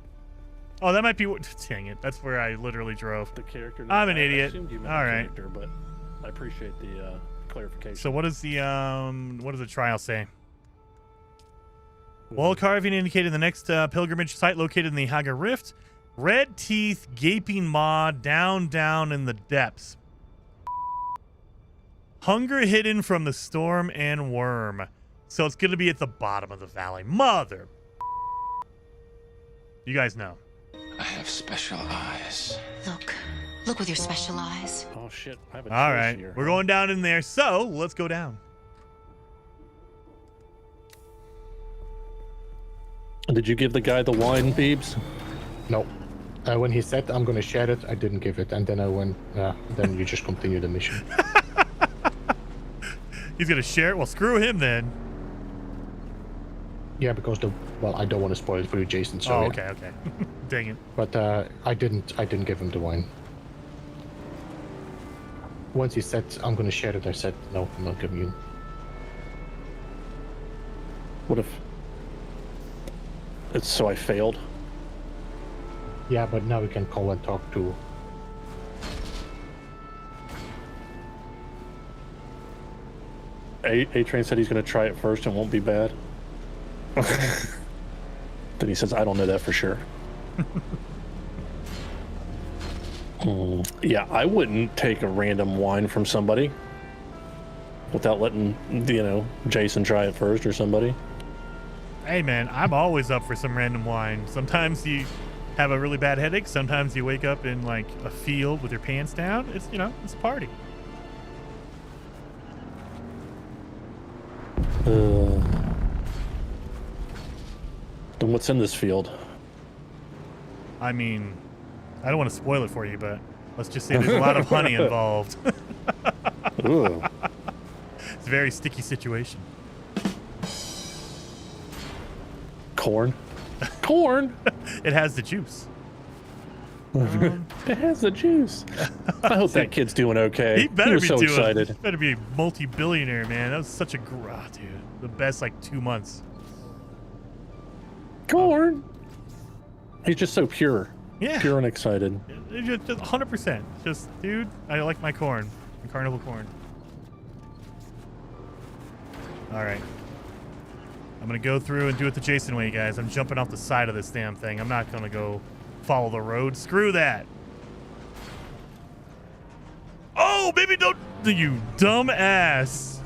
Oh, that might be what... Dang it. That's where I literally drove. The character. I'm an I idiot. assumed you meant All the right. character, but I appreciate the clarification. So what does the trial say? Wall carving indicated the next pilgrimage site located in the Haga Rift. Red teeth, gaping maw, down in the depths. Hunger hidden from the storm and worm. So it's going to be at the bottom of the valley. Mother. You guys know. I have special eyes. Look with your special eyes. Oh shit! I have a All choice right, here. we're going down in there. So let's go down. Did you give the guy the wine, Beebs? No. When he said I'm going to share it, I didn't give it, and then I went. Then you just continue the mission. He's going to share it? Well, screw him then. Yeah, because I don't want to spoil it for you, Jason. So Oh, yeah. okay. Dang it. But I didn't give him the wine. Once he said, I'm going to share it, I said, no, I'm not giving you. What if it's so I failed? Yeah, but now we can call and talk to. A-Train said he's going to try it first and won't be bad. Then he says, I don't know that for sure. Yeah, I wouldn't take a random wine from somebody without letting, Jason try it first or somebody. Hey, man, I'm always up for some random wine. Sometimes you have a really bad headache. Sometimes you wake up in, like, a field with your pants down. It's, it's a party. Then what's in this field? I mean, I don't want to spoil it for you, but let's just say there's a lot of honey involved. Ooh. It's a very sticky situation. Corn? Corn? It has the juice. It has the juice. I hope that kid's doing okay. He better was be so doing. excited. He better be a multi-billionaire, man. That was such a dude. The best 2 months. Corn. He's just so pure. Yeah. Pure and excited. Just 100%. Just, dude, I like my corn. My carnival corn. All right. I'm going to go through and do it the Jason way, guys. I'm jumping off the side of this damn thing. I'm not going to go follow the road. Screw that. Oh, baby, don't. You dumb ass.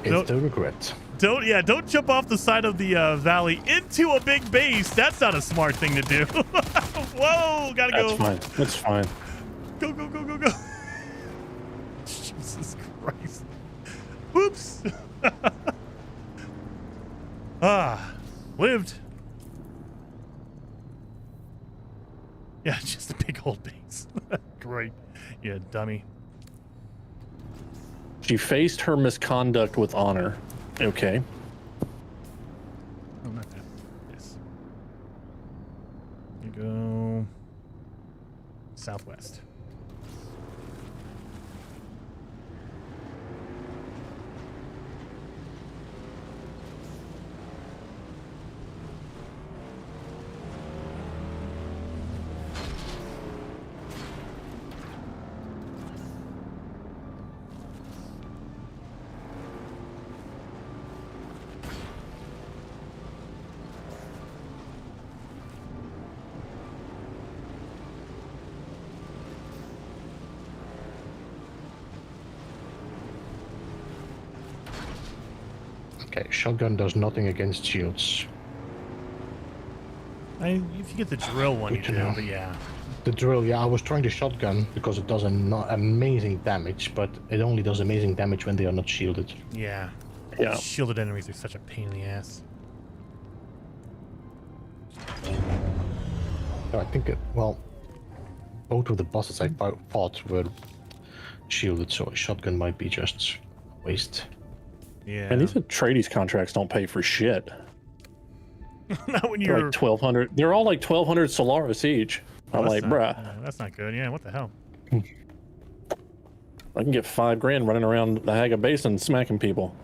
It's the regret. Don't jump off the side of the valley into a big base. That's not a smart thing to do. Whoa, gotta go. That's fine. Go. Jesus Christ. Whoops. Lived. Yeah, just a big old base. Great. Yeah, dummy. She faced her misconduct with honor. Okay. Oh, not that. Yes. You go southwest. Okay, shotgun does nothing against shields. If you get the drill one, Good you to do, know. but yeah. The drill, yeah, I was trying the shotgun because it does amazing damage, but it only does amazing damage when they are not shielded. Yeah. Yeah. Shielded enemies are such a pain in the ass. So I think, both of the bosses I fought were shielded, so a shotgun might be just a waste. Yeah. And these Atreides contracts don't pay for shit. Not when They're you're like 1,200. They're all like 1,200 Solaris each. I'm like, bruh. That's not good. Yeah, what the hell? I can get $5,000 running around the Haga Basin smacking people.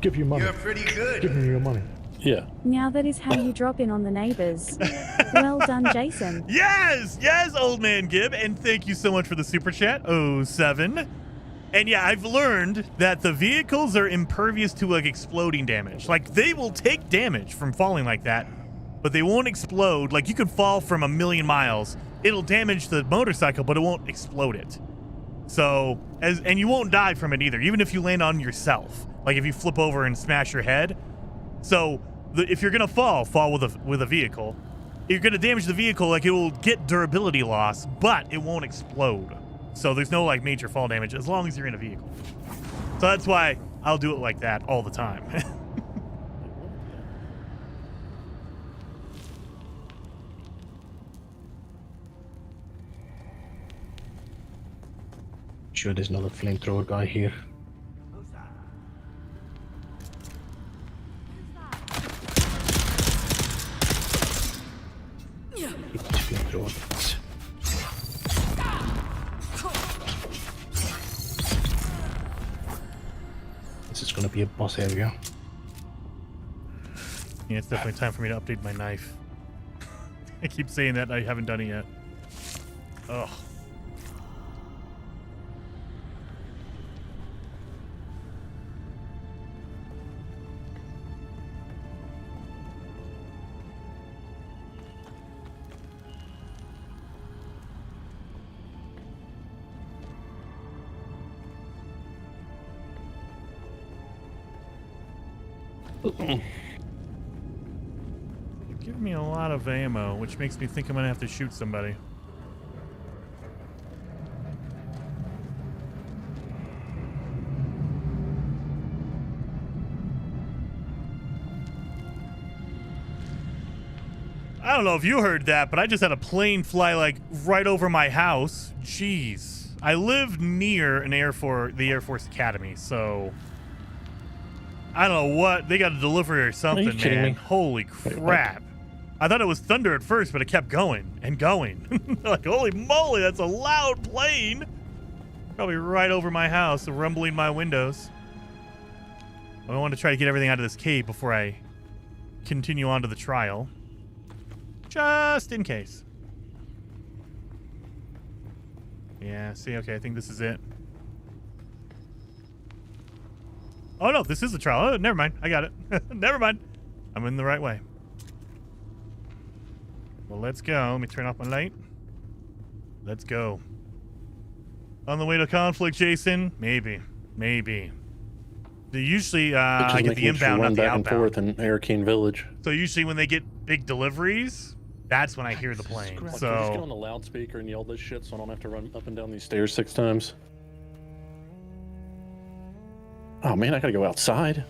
Give you money. You're pretty good. Give me your money. Yeah. Now that is how you drop in on the neighbors. Well done, Jason. Yes, old man Gib, and thank you so much for the super chat, 07. And yeah, I've learned that the vehicles are impervious to exploding damage. Like, they will take damage from falling like that, but they won't explode. Like, you could fall from 1,000,000 miles. It'll damage the motorcycle, but it won't explode it. So, and you won't die from it either, even if you land on yourself. Like, if you flip over and smash your head. So, if you're gonna fall with a vehicle. You're gonna damage the vehicle, it will get durability loss, but it won't explode. So there's no major fall damage as long as you're in a vehicle. So that's why I'll do it like that all the time. Sure, there's another flamethrower guy here. Keep this flamethrower. This is gonna be a boss area. Yeah, it's definitely time for me to update my knife. I keep saying that, I haven't done it yet. Ugh. Give me a lot of ammo, which makes me think I'm gonna have to shoot somebody. I don't know if you heard that, but I just had a plane fly like right over my house. Jeez. I live near the Air Force Academy, so I don't know what they got to deliver or something, man. Me? Holy crap. I thought it was thunder at first, but it kept going and going. Like, holy moly, that's a loud plane. Probably right over my house, rumbling my windows. I want to try to get everything out of this cave before I continue on to the trial. Just in case. Yeah, see, okay, I think this is it. Oh, no, this is the trial. Oh, never mind. I got it. Never mind. I'm in the right way. Well, let's go. Let me turn off my light. Let's go. On the way to conflict, Jason? Maybe. Maybe. Usually, I get the inbound, not the outbound. Back and forth in Arakeen Village. So usually when they get big deliveries, that's when I hear the plane. So So just get on the loudspeaker and yell this shit so I don't have to run up and down these stairs 6 times. Oh man, I gotta go outside.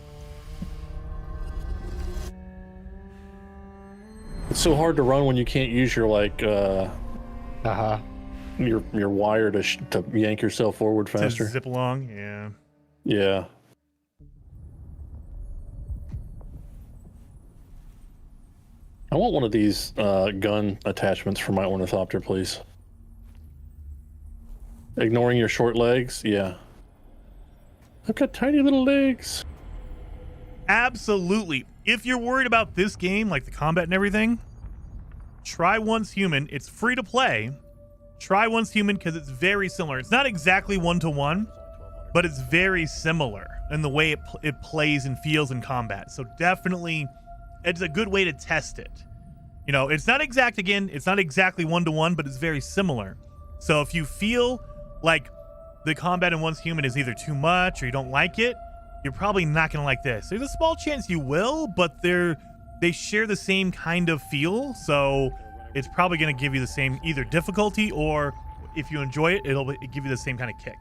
It's so hard to run when you can't use your like your wire to yank yourself forward faster. to zip along, yeah. Yeah. I want one of these gun attachments for my ornithopter, please. Ignoring your short legs? Yeah. I've got tiny little legs. Absolutely. If you're worried about this game, like the combat and everything, try Once Human. It's free to play. Try Once Human because it's very similar. It's not exactly one-to-one, but it's very similar in the way it plays and feels in combat. So definitely, it's a good way to test it. You know, it's not exact again. It's not exactly one-to-one, but it's very similar. So if you feel like the combat in Once Human is either too much or you don't like it, you're probably not going to like this. There's a small chance you will, but they share the same kind of feel, so it's probably going to give you the same either difficulty, or if you enjoy it, it'll give you the same kind of kick.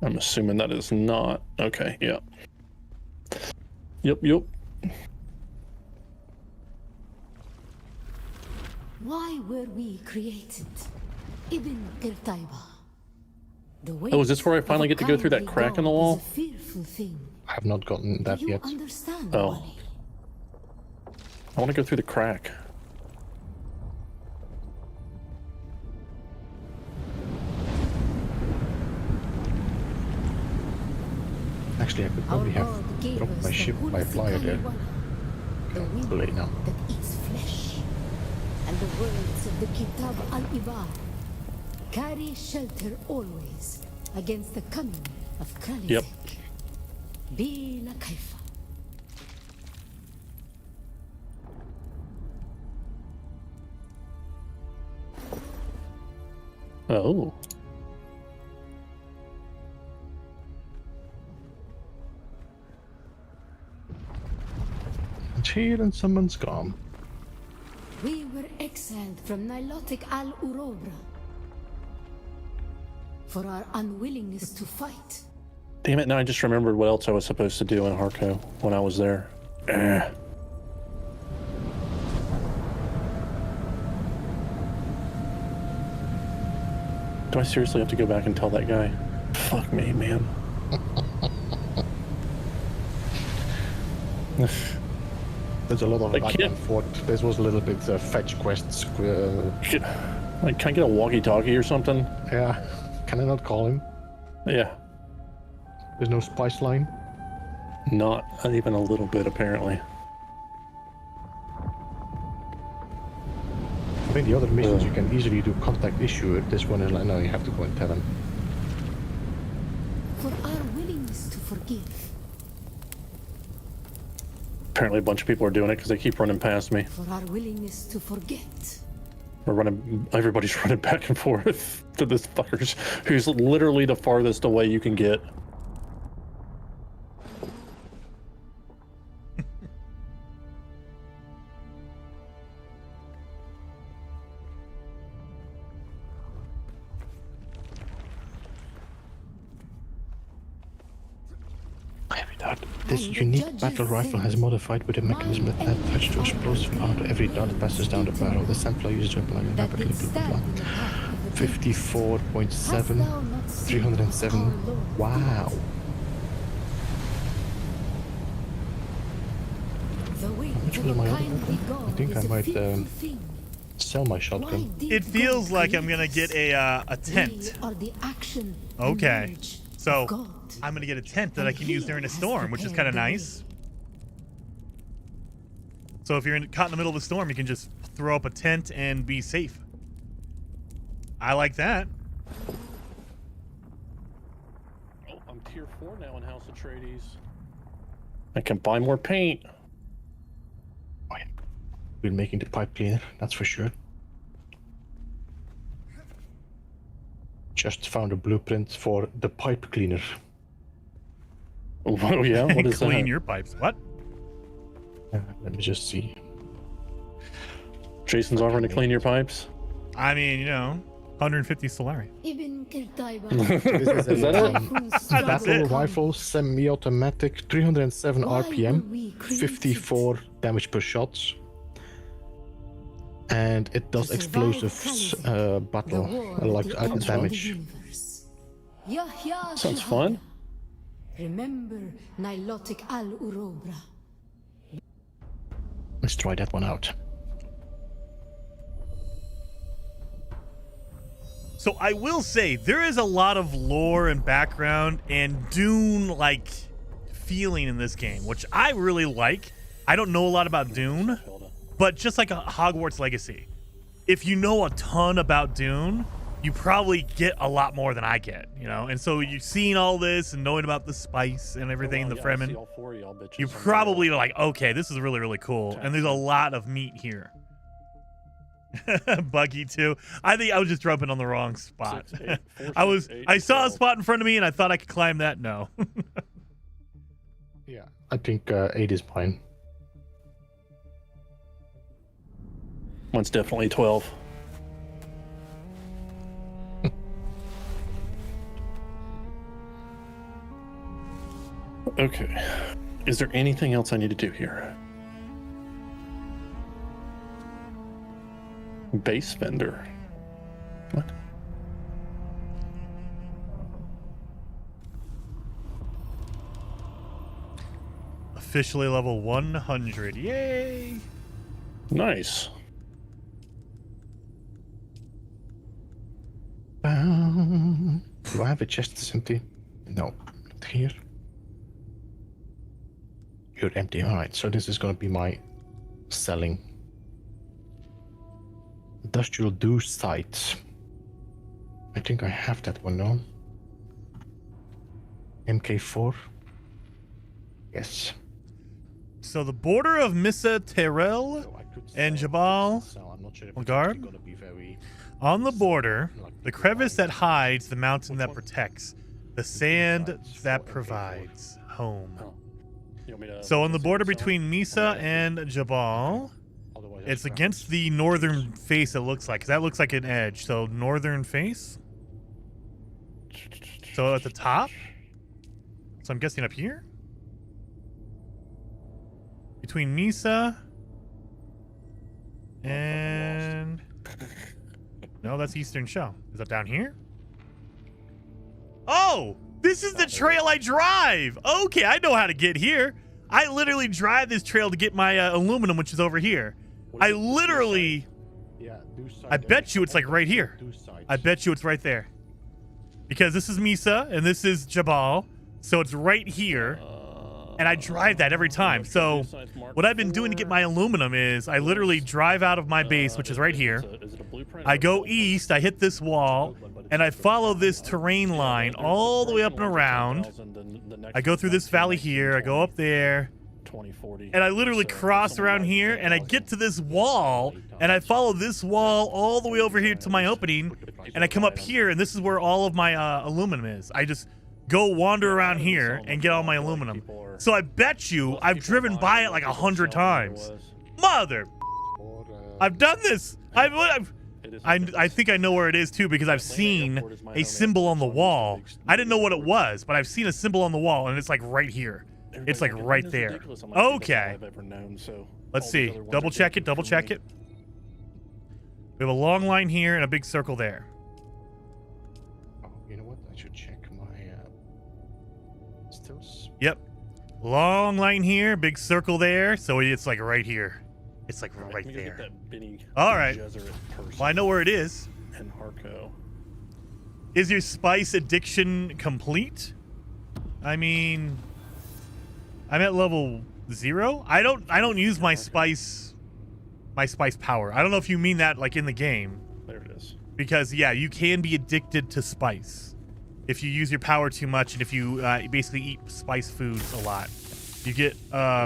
I'm assuming that is not. Okay, yeah. Yep. Why were we created? Ibn Qirtaiba. Oh, is this where I finally get to go through that crack in the wall? I have not gotten that yet. Oh. I want to go through the crack. Actually, I could probably have dropped my ship by flyer there. Too late now. That eats flesh. And the words of the Kitab al-Ibar carry shelter always against the coming of Khalizek. Yep. Bila kaifa. Oh. It's here and someone's gone. We were exiled from Nilotic al-Urobra for our unwillingness to fight. Damn it, now I just remembered what else I was supposed to do in Harko when I was there. Do I seriously have to go back and tell that guy? Fuck me, man. There's a lot of back and forth. This was a little bit fetch quests. Can I get a walkie-talkie or something? Yeah. Can I not call him? Yeah. There's no spice line? Not even a little bit, apparently. I think the other missions you can easily do contact issue. This one is like, no, you have to go and tell him. For our willingness to forgive. Apparently a bunch of people are doing it because they keep running past me. For our willingness to forget. Everybody's running back and forth to this fuckers who's literally the farthest away you can get. This unique battle rifle has modified with a mechanism that attaches to explosive armor. Every dart that passes down the barrel. The Sampler uses weapon like rapidly. 54.7, 307. Wow. How much was my other weapon? I think I might sell my shotgun. It feels like I'm gonna get a tent. Okay, so I'm gonna get a tent that I can use during a storm, which is kind of nice. So if you're caught in the middle of a storm, you can just throw up a tent and be safe. I like that. Oh, I'm tier 4 now in House Atreides. I can buy more paint. Oh, yeah. We're making the pipe cleaner, that's for sure. Just found a blueprint for the pipe cleaner. Oh yeah, what is Clean that? your pipes. What? Let me just see. Jason's offering to clean your pipes? I mean, you know, 150 Solari. This is a battle rifle, semi-automatic, 307 RPM, 54 damage per shot. And it does explosives battle, like damage. Sounds fun. Remember Nilotic al-Urobra. Let's try that one out. So I will say there is a lot of lore and background and Dune-like feeling in this game, which I really like. I don't know a lot about Dune, but just like a Hogwarts Legacy, if you know a ton about Dune, you probably get a lot more than I get, you know? And so you've seen all this and knowing about the spice and everything in the Fremen, you probably are like, okay, this is really, really cool. And there's a lot of meat here. Buggy too. I think I was just jumping on the wrong spot. 6, 8, 4, 6, 8, I saw 12. a spot in front of me and I thought I could climb that. No. Yeah, I think 8 is fine. Mine's definitely 12. Okay. Is there anything else I need to do here? Base vendor. What? Officially level 100. Yay! Nice. Do I have a chest that's empty? No, not here. You're empty. Alright, so this is going to be my selling. Industrial do sites. I think I have that one now. MK4. Yes. So the border of Missa Terrell and Jabal Garb. On the border, the crevice that hides, the mountain that protects, the sand that provides home. So on the border between Misa and Jabal, it's against the northern face, it looks like. 'Cause that looks like an edge. So northern face. So at the top. So I'm guessing up here. Between Misa and... No, that's Eastern Shell. Is that down here? Oh, this is the trail I drive. Okay, I know how to get here. I literally drive this trail to get my aluminum, which is over here. I literally... I bet you it's like right here. I bet you it's right there. Because this is Misa and this is Jabal. So it's right here. And I drive that every time. So what I've been doing to get my aluminum is I literally drive out of my base, which is right here. I go east, I hit this wall, and I follow this terrain line all the way up and around. I go through this valley here, I go up there, and I literally cross around here, and I get to this wall, and I follow this wall all the way over here to my opening, and I come up here, and this is where all of my aluminum is. I just go wander around here and get all my aluminum. So I bet you I've driven by it like 100 times. Mother, I've done this. I think I know where it is too because I've seen a symbol on the wall. I didn't know what it was, but I've seen a symbol on the wall and it's like right here. It's like right there. Okay. Let's see. Double check it. Double check it. We have a long line here and a big circle there. Oh, you know what? I should check my stills. Yep. Long line here, big circle there. So it's like right here. It's like right there. All right. Well, I know where it is. And Harco. Is your spice addiction complete? I mean, I'm at level 0. I don't use my spice power. I don't know if you mean that like in the game. There it is. Because yeah, you can be addicted to spice if you use your power too much and if you basically eat spice foods a lot. You get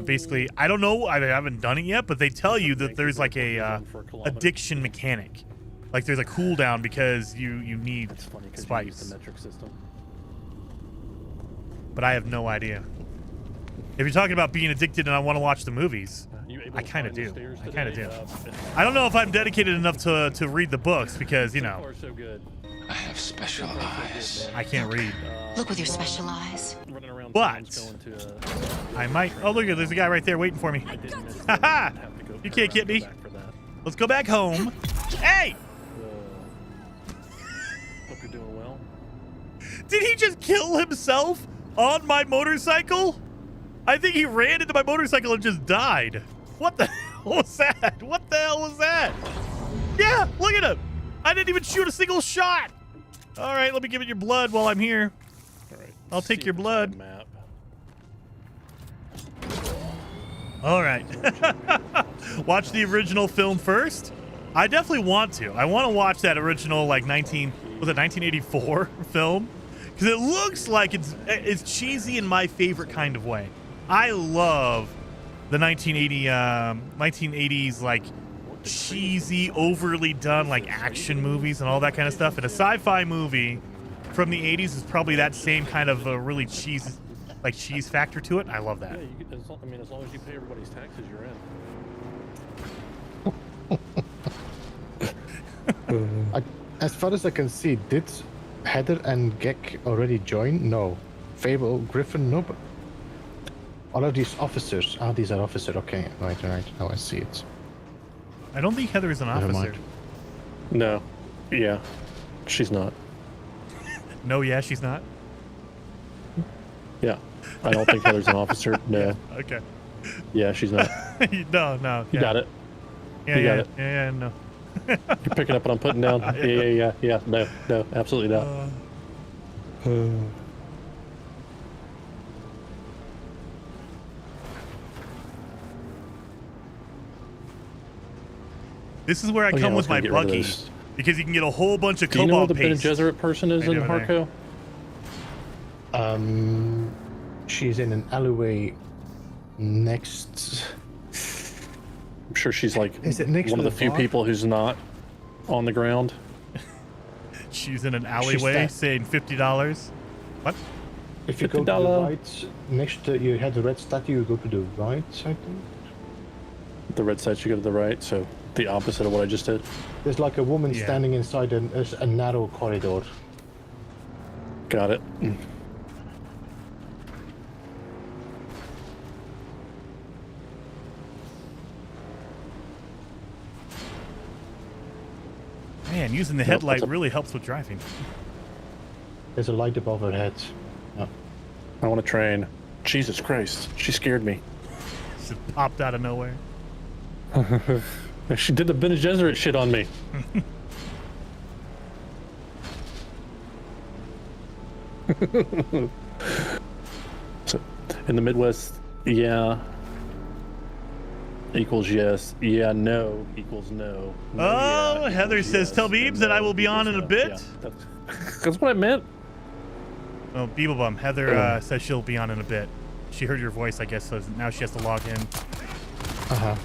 basically, I don't know, I haven't done it yet, but they tell you that there's like a addiction mechanic. Like there's a cooldown because you need spice. The metric system. But I have no idea. If you're talking about being addicted and I want to watch the movies, I kind of do. I kind of do. I don't know if I'm dedicated enough to read the books because, you know, I have special eyes. I can't read. Look with your special eyes. But I might. Oh, look, there's a guy right there waiting for me. Haha! You can't get me. Let's go back home. Hey! Hope you're doing well. Did he just kill himself on my motorcycle? I think he ran into my motorcycle and just died. What the hell was that? What the hell was that? Yeah, look at him. I didn't even shoot a single shot. All right, let me give it your blood while I'm here. All right. I'll take your blood. Map. All right. Watch the original film first. I definitely want to. I want to watch that original like 1984 film because it looks like it's cheesy in my favorite kind of way. I love the 1980s like cheesy, overly done like action movies and all that kind of stuff. And a sci-fi movie from the 80s is probably that same kind of really cheese factor to it. I love that. Yeah, as long as you pay everybody's taxes, you're in. As far as I can see, did Heather and Gek already join? No. Fable, Griffin, no. But all of these officers. Ah, these are officers. Okay, right. Now I see it. I don't think Heather is an officer. No. Yeah. She's not. No, yeah, she's not. Yeah. I don't think Heather's an officer. No. Okay. Yeah, she's not. No. You got it. Yeah, you got it. Yeah, no. You're picking up what I'm putting down. Yeah. No, absolutely not. This is where I come with my buggy because you can get a whole bunch of cobalt paste. Do you know what the Bene Gesserit person is in Harco? She's in an alleyway next. I'm sure she's like is it next one of the few people who's not on the ground. She's in an alleyway saying $50. What? If you go to the right, next to you had the red statue, you go to the right, I think. The red side should go to the right, so the opposite of what I just did. There's like a woman standing inside a narrow corridor. Got it. Man, using the headlight really helps with driving. There's a light above our heads. Oh. I want to train. Jesus Christ, she scared me. Just popped out of nowhere. She did the Bene Gesserit shit on me. So, in the Midwest, yeah equals yes. Yeah, no equals no. No, Oh, yeah Heather equals says, yes, tell Beebs and that I no will be on in a equals bit. no. Yeah, that's what I meant. Oh, Beeblebum. Heather says she'll be on in a bit. She heard your voice, I guess, so now she has to log in. Uh-huh.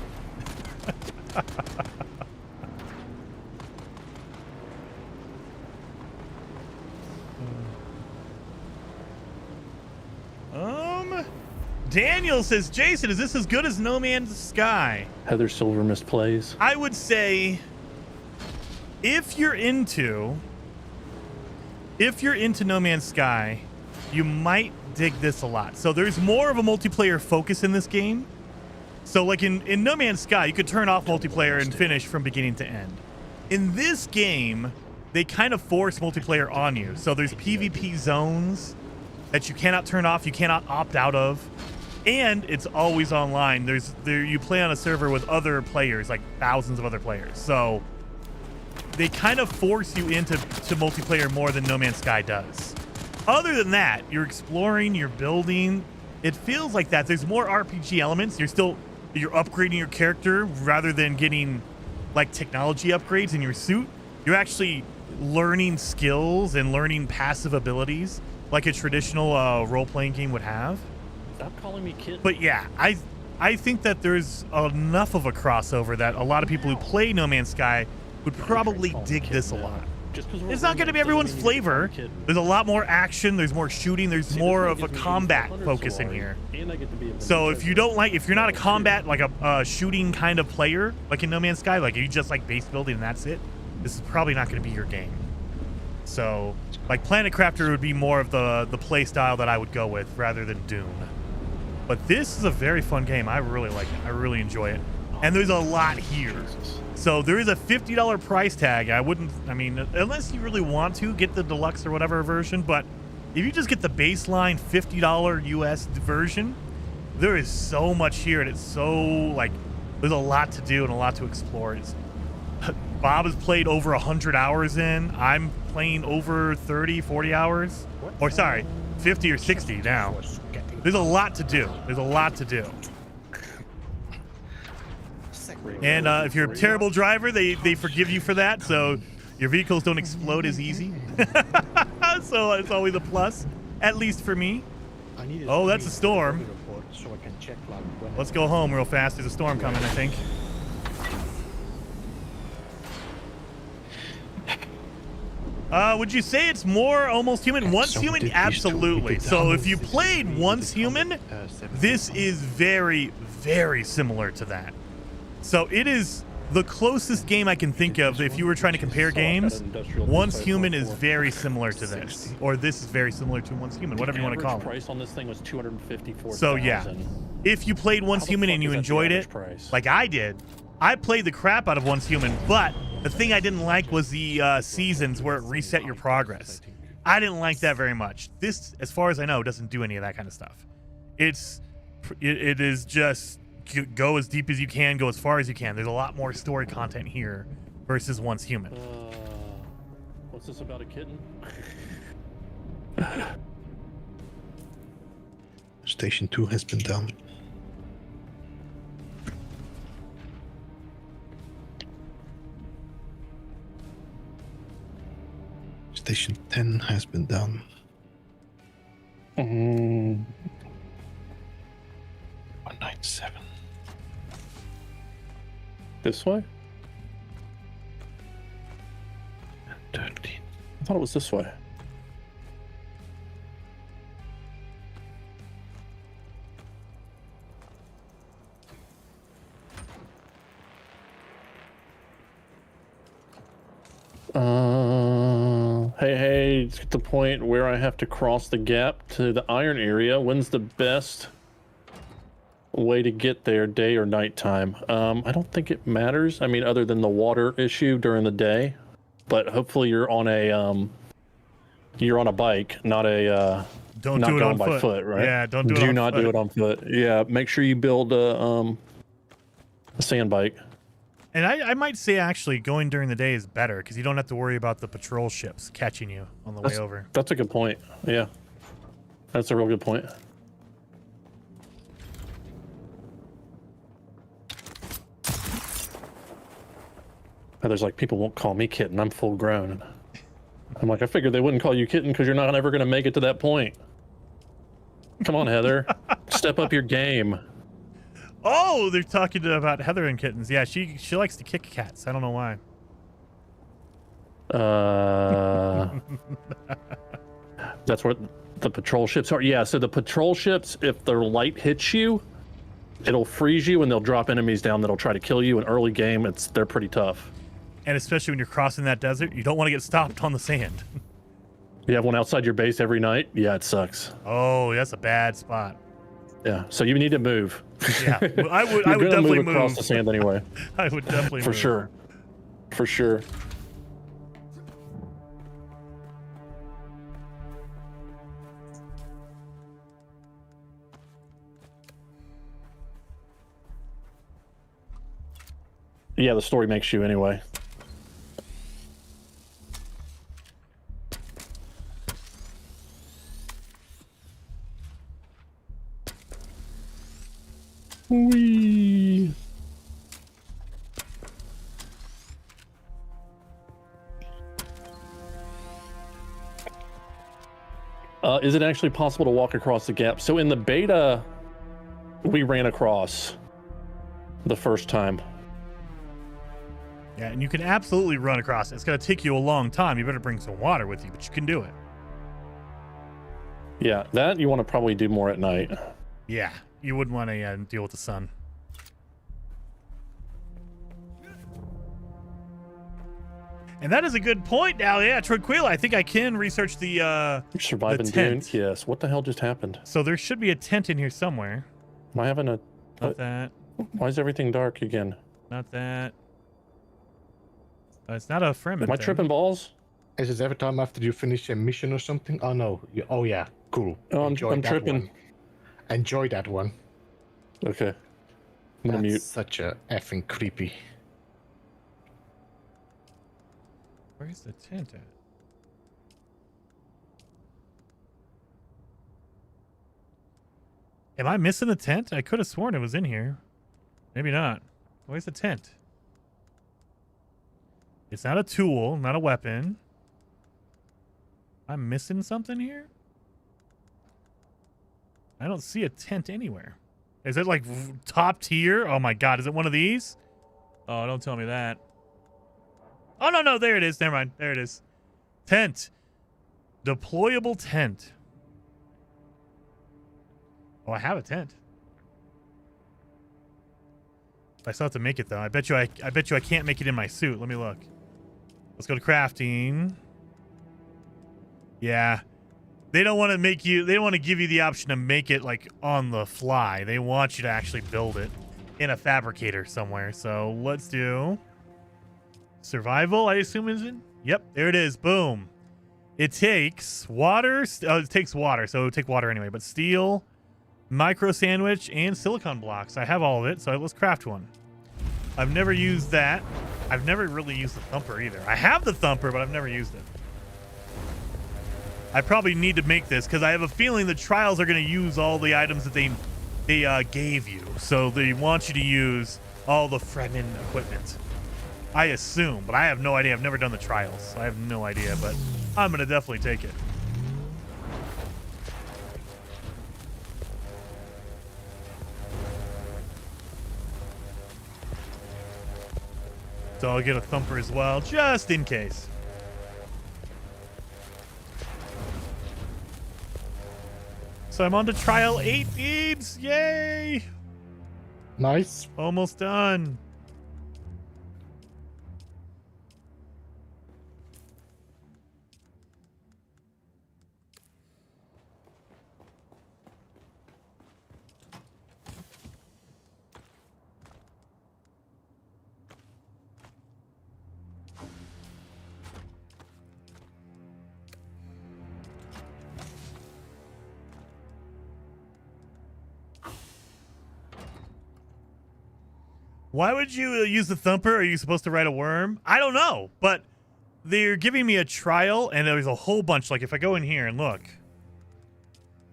Daniel says, Jason, is this as good as No Man's Sky? Heather Silvermist plays. I would say if you're into No Man's Sky, you might dig this a lot. So there's more of a multiplayer focus in this game. So like in No Man's Sky, you could turn off multiplayer and finish from beginning to end. In this game, they kind of force multiplayer on you. So there's PvP zones that you cannot turn off, you cannot opt out of. And it's always online. You play on a server with other players, like thousands of other players. So they kind of force you into multiplayer more than No Man's Sky does. Other than that, you're exploring, you're building. It feels like that. There's more RPG elements. You're upgrading your character rather than getting like technology upgrades in your suit. You're actually learning skills and learning passive abilities like a traditional role-playing game would have. Stop calling me kid. But yeah, I think that there's enough of a crossover that a lot of people who play No Man's Sky would probably dig this a lot. It's not going to be everyone's flavor. There's a lot more action. There's more shooting. There's more of a combat focus in here. So if you're not a combat, like a shooting kind of player, like in No Man's Sky, like you just like base building and that's it, this is probably not going to be your game. So like Planet Crafter would be more of the play style that I would go with rather than Dune. But this is a very fun game. I really like it. I really enjoy it. And there's a lot here. So there is a $50 price tag. Unless you really want to get the deluxe or whatever version, but if you just get the baseline $50 US version, there is so much here, and it's so, like, there's a lot to do and a lot to explore. Bob has played over 100 hours in. I'm playing over 30, 40 hours. Or, sorry, 50 or 60 now. There's a lot to do. There's a lot to do. And if you're a terrible driver, they forgive you for that, so your vehicles don't explode as easy. So it's always a plus, at least for me. Oh, that's a storm. Let's go home real fast. There's a storm coming, I think. Would you say it's more Almost Human? Once Human? Absolutely. So if you played Once Human, this is very, very similar to that. So it is the closest game I can think of if you were trying to compare games. Once Human is very similar to this, or this is very similar to Once Human, whatever you want to call it. The price on this thing was $254,000. So yeah, if you played Once Human and you enjoyed it, like I did, I played the crap out of Once Human, but the thing I didn't like was the seasons where it reset your progress. I didn't like that very much. This, as far as I know, doesn't do any of that kind of stuff. It is just go as deep as you can, go as far as you can. There's a lot more story content here versus Once Human. What's this about a kitten? Station 2 has been done. Station 10 has been done. 197. This way? 13. I thought it was this way. Hey, it's at the point where I have to cross the gap to the iron area. When's the best way to get there, day or nighttime? I don't think it matters. I mean, other than the water issue during the day, but hopefully you're on a You're on a bike, not a Don't not do it going on by foot. right? Yeah, don't do it Do on not foot. do it on foot. Yeah, make sure you build a sand bike. And I might say actually going during the day is better because you don't have to worry about the patrol ships catching you on the way over. That's a good point. Yeah, that's a real good point. And there's like, people won't call me kitten. I'm full grown. I'm like, I figured they wouldn't call you kitten because you're not ever going to make it to that point. Come on, Heather. Step up your game. Oh, they're talking about Heather and kittens. Yeah, she likes to kick cats. I don't know why. That's what the patrol ships are. Yeah, so the patrol ships, if their light hits you, it'll freeze you and they'll drop enemies down that'll try to kill you. In early game, they're pretty tough. And especially when you're crossing that desert, you don't want to get stopped on the sand. You have one outside your base every night? Yeah, it sucks. Oh, that's a bad spot. Yeah, so you need to move. Yeah, I would You're gonna definitely move across the sand anyway. I would definitely For move. sure. For sure. Yeah, the story makes you anyway. Whee! Is it actually possible to walk across the gap? So in the beta, we ran across the first time. Yeah, and you can absolutely run across it. It's going to take you a long time. You better bring some water with you, but you can do it. Yeah, that you want to probably do more at night. Yeah, you wouldn't want to deal with the sun. And that is a good point now. Yeah, Tranquila, I think I can research the Surviving Dune? Yes. What the hell just happened? So there should be a tent in here somewhere. Am I having a... Not that. Why is everything dark again? Not that. It's not a Fremen. Am I tripping balls? Is it every time after you finish a mission or something? Oh no. Oh yeah. Cool. Oh, I'm tripping. One. Enjoy that one. Okay. I'm gonna mute. Such a effing creepy. Where's the tent at? Am I missing the tent? I could have sworn it was in here. Maybe not. Where's the tent? It's not a tool, not a weapon. I'm missing something here? I don't see a tent anywhere. Is it like top tier? Oh my god, is it one of these? Oh, don't tell me that. Oh, no, there it is. Never mind. There it is. Tent. Deployable tent. Oh, I have a tent. I still have to make it though. I bet you I can't make it in my suit. Let me look. Let's go to crafting. Yeah. They don't want to give you the option to make it like on the fly. They want you to actually build it in a fabricator somewhere. So let's do survival, I assume is it? Yep, there it is. Boom. It takes water. Oh, it takes water, so it would take water anyway. But steel, micro sandwich, and silicon blocks. I have all of it, so let's craft one. I've never used that. I've never really used the thumper either. I have the thumper, but I've never used it. I probably need to make this because I have a feeling the trials are going to use all the items that they gave you. So they want you to use all the Fremen equipment. I assume, but I have no idea. I've never done the trials. So I have no idea, but I'm going to definitely take it. So I'll get a thumper as well, just in case. So I'm on to trial 8, Beebs. Yay! Nice. Almost done. Why would you use the thumper? Are you supposed to ride a worm? I don't know, but they're giving me a trial, and there's a whole bunch. Like, if I go in here and look,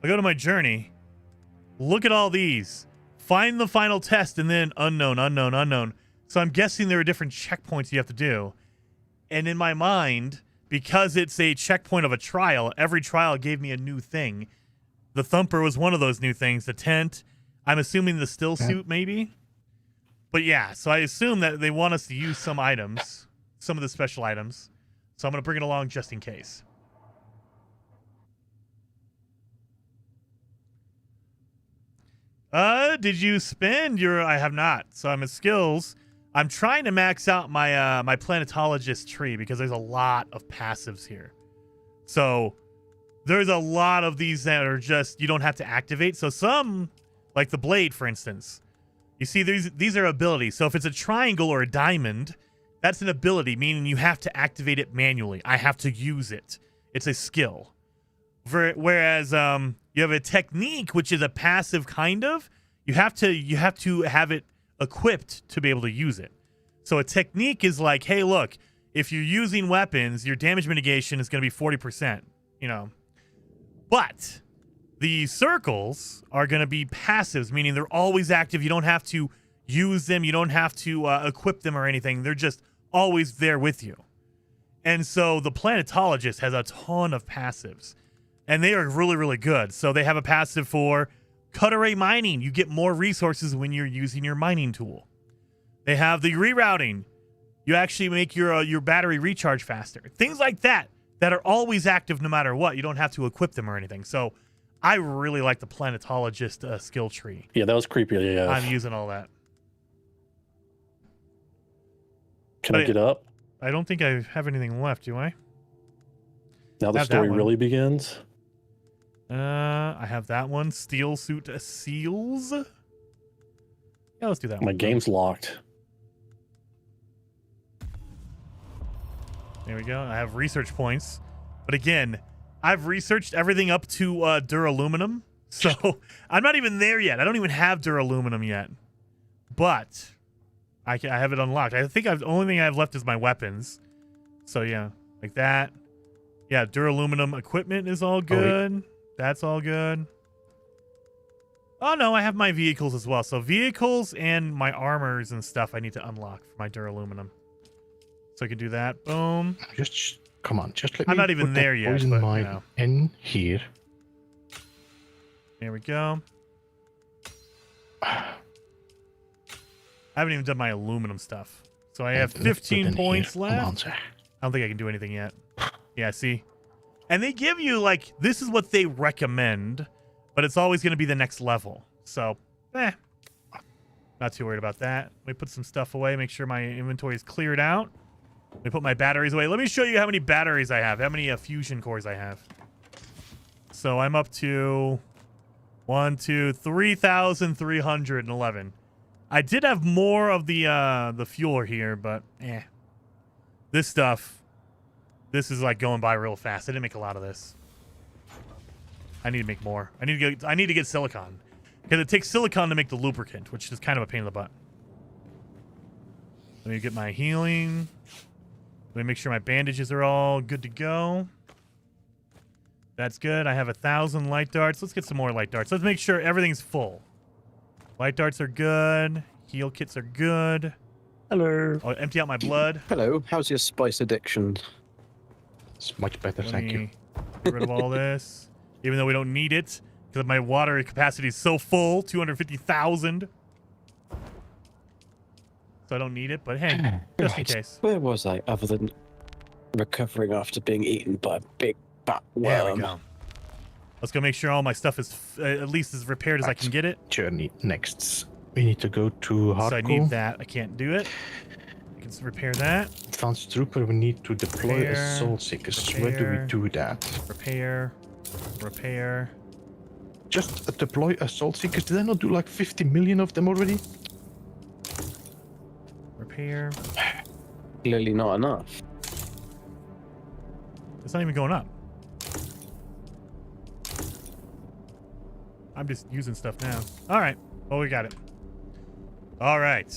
I go to my journey, look at all these, find the final test, and then unknown, unknown, unknown. So I'm guessing there are different checkpoints you have to do. And in my mind, because it's a checkpoint of a trial, every trial gave me a new thing. The thumper was one of those new things. The tent, I'm assuming the still suit, maybe. But yeah, so I assume that they want us to use some items, some of the special items. So I'm going to bring it along just in case. Did you spend your... I have not. So I'm at skills. I'm trying to max out my my planetologist tree because there's a lot of passives here. So there's a lot of these that are just... You don't have to activate. So some, like the blade, for instance... You see, these are abilities. So if it's a triangle or a diamond, that's an ability, meaning you have to activate it manually. I have to use it. It's a skill. Whereas you have a technique, which is a passive kind of. You have to have it equipped to be able to use it. So a technique is like, hey, look, if you're using weapons, your damage mitigation is going to be 40%. You know, but the circles are going to be passives, meaning they're always active. You don't have to use them. You don't have to equip them or anything. They're just always there with you. And so the planetologist has a ton of passives, and they are really, really good. So they have a passive for cut array mining. You get more resources when you're using your mining tool. They have the rerouting. You actually make your battery recharge faster. Things like that are always active no matter what. You don't have to equip them or anything. So I really like the planetologist skill tree. Yeah, that was creepy. Yeah, I'm using all that. Can I get up? I don't think I have anything left, do I? Now the story really begins. I have that one. Steel suit seals. Yeah, let's do that one. My game's locked. There we go. I have research points. But again, I've researched everything up to duraluminum. So I'm not even there yet. I don't even have duraluminum yet. But I have it unlocked. I think the only thing I have left is my weapons. So yeah, like that. Yeah, duraluminum equipment is all good. That's all good. Oh no, I have my vehicles as well. So vehicles and my armors and stuff I need to unlock for my duraluminum. So I can do that. Boom. Just come on, just let me. I'm not even there yet. Poison But, mine you know. in here. There we go. I haven't even done my aluminum stuff. So I have 15 points left. I don't think I can do anything yet. Yeah, see? And they give you, like, this is what they recommend, but it's always going to be the next level. So, not too worried about that. Let me put some stuff away, make sure my inventory is cleared out. Let me put my batteries away. Let me show you how many batteries I have, how many fusion cores I have. So I'm up to 3,311. I did have more of the fuel here, but this stuff, this is like going by real fast. I didn't make a lot of this. I need to make more. I need to get silicon because it takes silicon to make the lubricant, which is kind of a pain in the butt. Let me get my healing. Let me make sure my bandages are all good to go. That's good. I have 1,000 light darts. Let's get some more light darts. Let's make sure everything's full. Light darts are good. Heal kits are good. Hello. I'll empty out my blood. Hello. How's your spice addiction? It's much better, thank you. Get rid of all this, even though we don't need it because my water capacity is so full, 250,000. So I don't need it, but hey, just in case. Where was I other than recovering after being eaten by a big fat worm? There we go. Let's go make sure all my stuff is at least as repaired as I can get it. Journey next. We need to go to hardcore. So I need that. I can't do it. I can repair that. Advanced Trooper, we need to deploy assault seekers. Where do we do that? Repair. Just deploy assault seekers. Did I not do like 50 million of them already? Repair. Clearly not enough. It's not even going up. I'm just using stuff now. All right. Well, we got it. All right.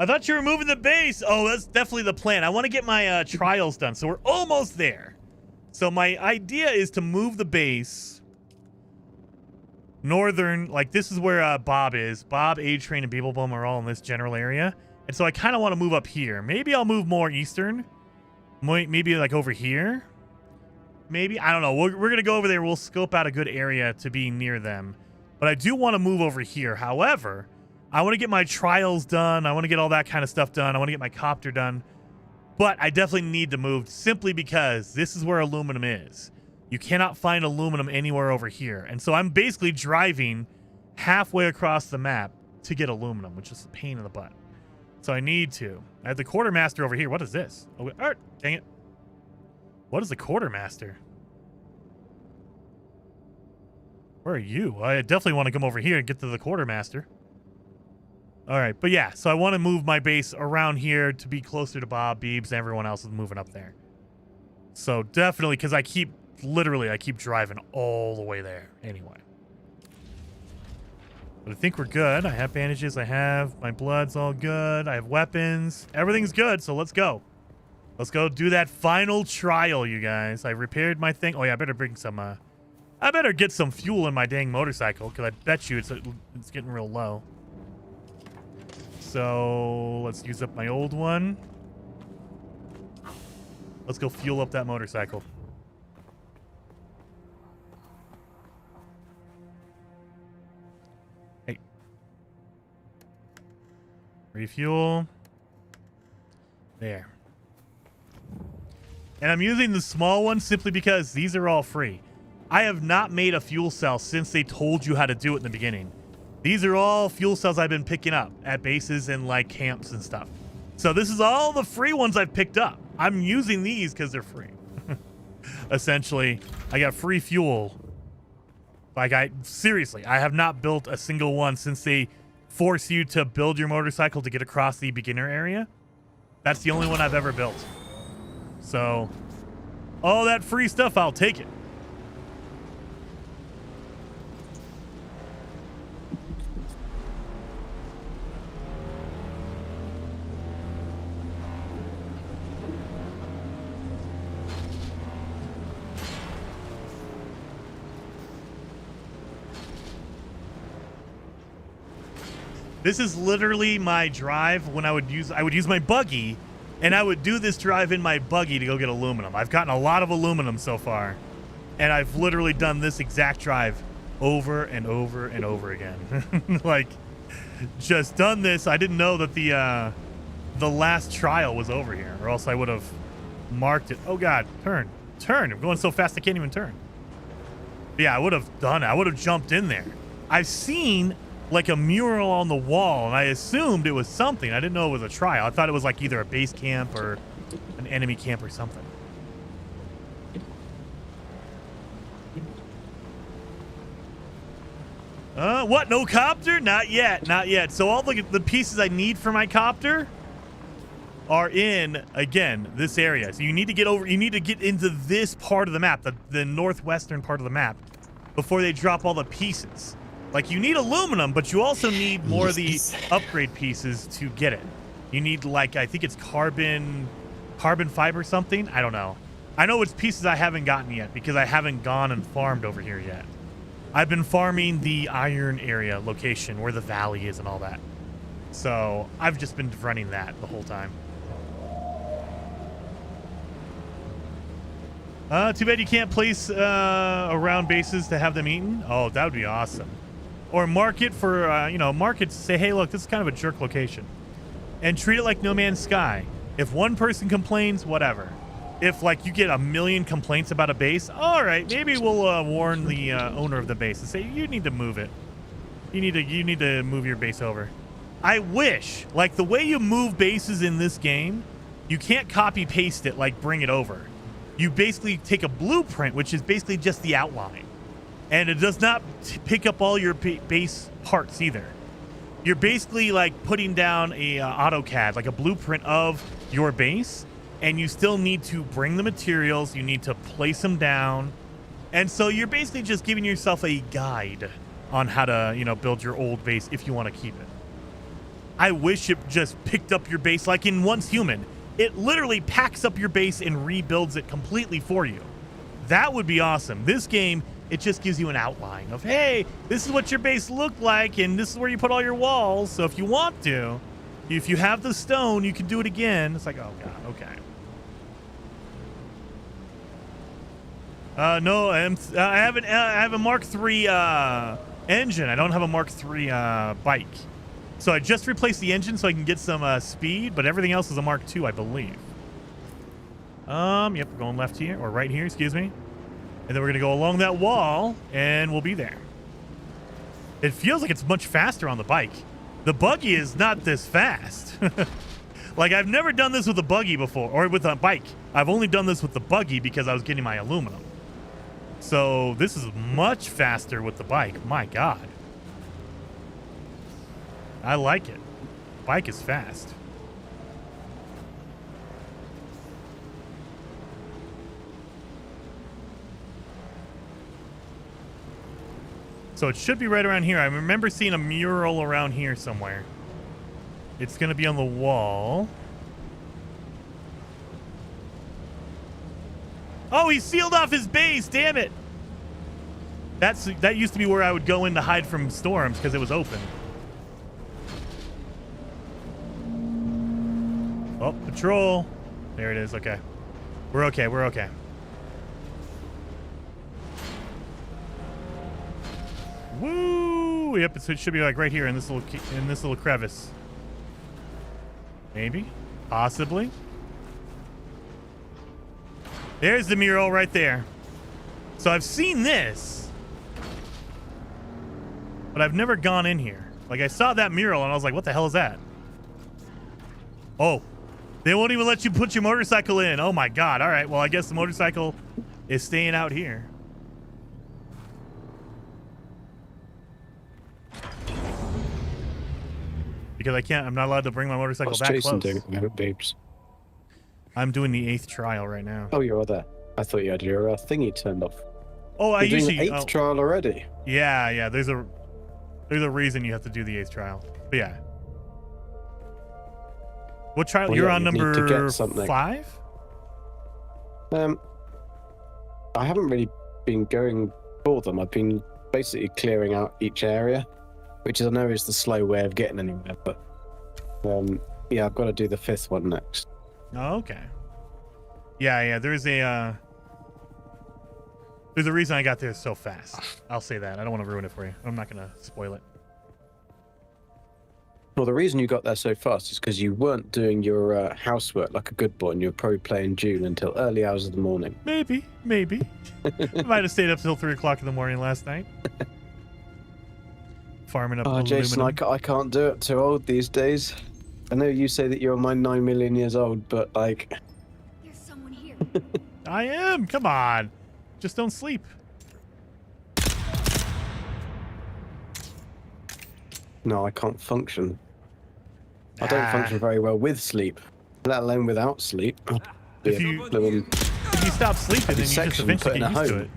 I thought you were moving the base. Oh, that's definitely the plan. I want to get my trials done. So we're almost there. So my idea is to move the base northern, like this is where Bob is. Bob, A-Train, and Beeblebum are all in this general area. And so I kind of want to move up here. Maybe I'll move more eastern. Maybe like over here. Maybe. I don't know. We're going to go over there. We'll scope out a good area to be near them. But I do want to move over here. However, I want to get my trials done. I want to get all that kind of stuff done. I want to get my copter done. But I definitely need to move simply because this is where aluminum is. You cannot find aluminum anywhere over here. And so I'm basically driving halfway across the map to get aluminum, which is a pain in the butt. So I need to. I have the quartermaster over here. What is this? Oh, dang it. What is the quartermaster? Where are you? I definitely want to come over here and get to the quartermaster. All right, but yeah, so I want to move my base around here to be closer to Bob, Beebs, and everyone else is moving up there. So definitely, because I keep driving all the way there anyway. But I think we're good. I have bandages. I have my blood's all good. I have weapons. Everything's good, so let's go. Let's go do that final trial, you guys. I repaired my thing. Oh, yeah, I better bring some... I better get some fuel in my dang motorcycle, because I bet you it's getting real low. So let's use up my old one. Let's go fuel up that motorcycle. Hey. Refuel. There. And I'm using the small one simply because these are all free. I have not made a fuel cell since they told you how to do it in the beginning. These are all fuel cells I've been picking up at bases and like camps and stuff. So this is all the free ones I've picked up. I'm using these because they're free. Essentially, I got free fuel. Like seriously, I have not built a single one since they force you to build your motorcycle to get across the beginner area. That's the only one I've ever built. So all that free stuff, I'll take it. This is literally my drive when I would use my buggy, and I would do this drive in my buggy to go get aluminum. I've gotten a lot of aluminum so far, and I've literally done this exact drive over and over and over again. Like, just done this. I didn't know that the last trial was over here, or else I would have marked it. Oh God, turn. I'm going so fast I can't even turn. But yeah, I would have done it. I would have jumped in there. I've seen like a mural on the wall, and I assumed it was something. I didn't know it was a trial. I thought it was like either a base camp or an enemy camp or something. What? No copter? Not yet. Not yet. So all the pieces I need for my copter are in, again, this area. So you need to get over, you need to get into this part of the map, the northwestern part of the map, before they drop all the pieces. Like, you need aluminum, but you also need more of the upgrade pieces to get it. You need, like, I think it's carbon fiber something. I don't know. I know it's pieces I haven't gotten yet because I haven't gone and farmed over here yet. I've been farming the iron area location where the valley is and all that. So I've just been running that the whole time. Too bad you can't place around bases to have them eaten. Oh, that would be awesome. Or market for, markets say, hey, look, this is kind of a jerk location. And treat it like No Man's Sky. If one person complains, whatever. If, like, you get 1 million complaints about a base, all right, maybe we'll warn the owner of the base and say, you need to move it. You need to move your base over. I wish, like, the way you move bases in this game, you can't copy-paste it, like, bring it over. You basically take a blueprint, which is basically just the outline. And it does not pick up all your base parts either. You're basically like putting down a AutoCAD, like a blueprint of your base, and you still need to bring the materials. You need to place them down. And so you're basically just giving yourself a guide on how to, build your old base if you want to keep it. I wish it just picked up your base like in Once Human. It literally packs up your base and rebuilds it completely for you. That would be awesome. This game, it just gives you an outline of, hey, this is what your base looked like, and this is where you put all your walls. So if you want to, if you have the stone, you can do it again. It's like, oh god, okay. No, I have a Mark III engine. I don't have a Mark III bike. So I just replaced the engine so I can get some speed, but everything else is a Mark II, I believe. Yep, we're going left here, or right here, excuse me. And then we're gonna go along that wall, and we'll be there. It feels like it's much faster on the bike. The buggy is not this fast. Like, I've never done this with a buggy before, or with a bike. I've only done this with the buggy because I was getting my aluminum. So this is much faster with the bike. My god. I like it. Bike is fast. So it should be right around here. I remember seeing a mural around here somewhere. It's going to be on the wall. Oh, he sealed off his base. Damn it. That used to be where I would go in to hide from storms because it was open. Oh, patrol. There it is. Okay. We're okay. We're okay. Woo! Yep, it should be like right here in this little crevice. Maybe. Possibly. There's the mural right there. So I've seen this, but I've never gone in here. Like, I saw that mural and I was like, what the hell is that? Oh, they won't even let you put your motorcycle in. Oh my god. All right, well, I guess the motorcycle is staying out here. Because I'm not allowed to bring my motorcycle back Jason close. doing, babes? I'm doing the 8th trial right now. Oh, you're there. I thought you had your thingy turned off. Oh, I You're usually doing the 8th trial already. Yeah. There's a reason you have to do the 8th trial. But yeah. What trial? Well, You're yeah, on you need number to get something. 5? I haven't really been going for them. I've been basically clearing out each area, which I know is the slow way of getting anywhere. But yeah, I've got to do the 5th one next. Oh, okay. Yeah. There's a reason I got there so fast. I'll say that. I don't want to ruin it for you. I'm not gonna spoil it. Well, the reason you got there so fast is because you weren't doing your housework like a good boy, and you were probably playing Dune until early hours of the morning. Maybe. I might have stayed up till 3 o'clock in the morning last night. Farming up aluminum. Jason, I can't do it. Too old these days. I know you say that you're 9 million years old, but like... There's someone here. I am. Come on. Just don't sleep. No, I can't function. I don't function very well with sleep, let alone without sleep. If you stop sleeping, then you just eventually get used to it.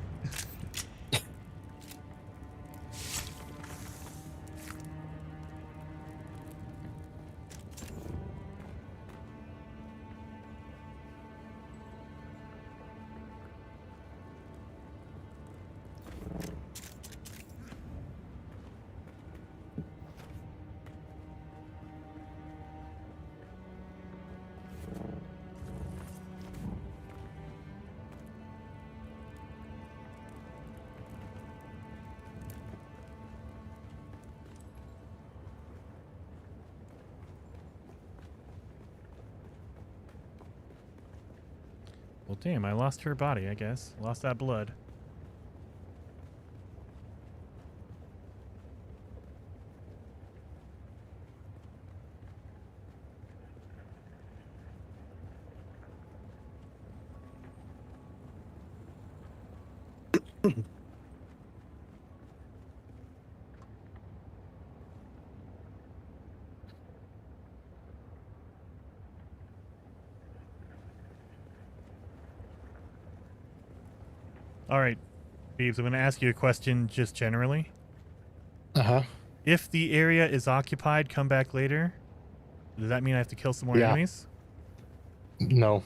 Well, damn, I lost her body, I guess. Lost that blood. All right, Beebs, I'm going to ask you a question just generally. Uh-huh. If the area is occupied, come back later. Does that mean I have to kill some more Yeah. enemies? No.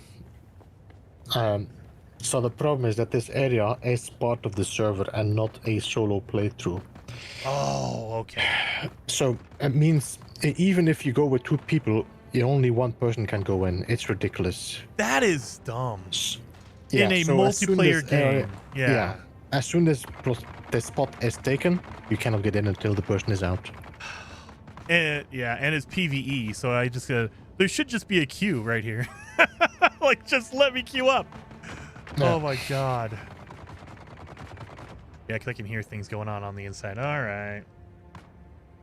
So the problem is that this area is part of the server and not a solo playthrough. Oh, okay. So it means even if you go with 2 people, only 1 person can go in. It's ridiculous. That is dumb. Yeah, In a so as soon multiplayer as area- game. Yeah. As soon as the spot is taken, you cannot get in until the person is out. And it's PvE, so I just there should just be a queue right here. Like, just let me queue up. Yeah. Oh my god. Yeah, because I can hear things going on the inside. All right.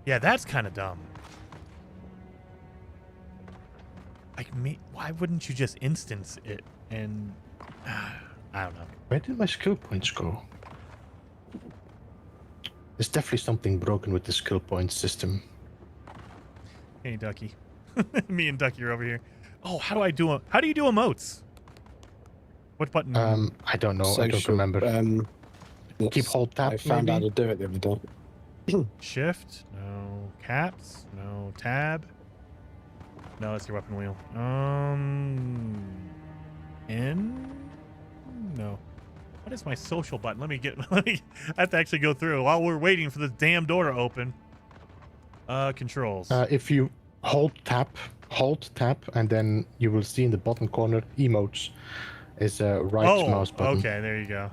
Yeah, that's kind of dumb. Like, why wouldn't you just instance it? And I don't know. Where did my skill points go? There's definitely something broken with the skill point system. Hey, Ducky. Me and Ducky are over here. Oh, how do you do emotes? What button? I don't know. I don't Social, remember. Keep hold tab. I found maybe? out how to do it the other day. Shift? No. Caps? No. Tab? No, that's your weapon wheel. N? No. What is my social button? Let me I have to actually go through while we're waiting for this damn door to open. Controls. If you hold tab, and then you will see in the bottom corner emotes is a right mouse button. Okay, there you go.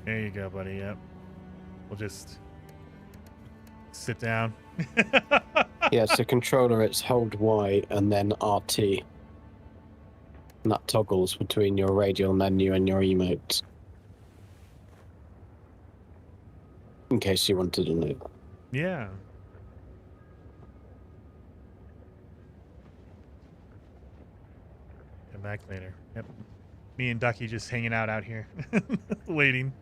There you go, buddy. Yep. We'll just sit down. Yeah, so controller, it's hold Y and then RT. And that toggles between your radial menu and your emotes. In case you wanted to know. Yeah. Come back later. Yep. Me and Ducky just hanging out here. Waiting.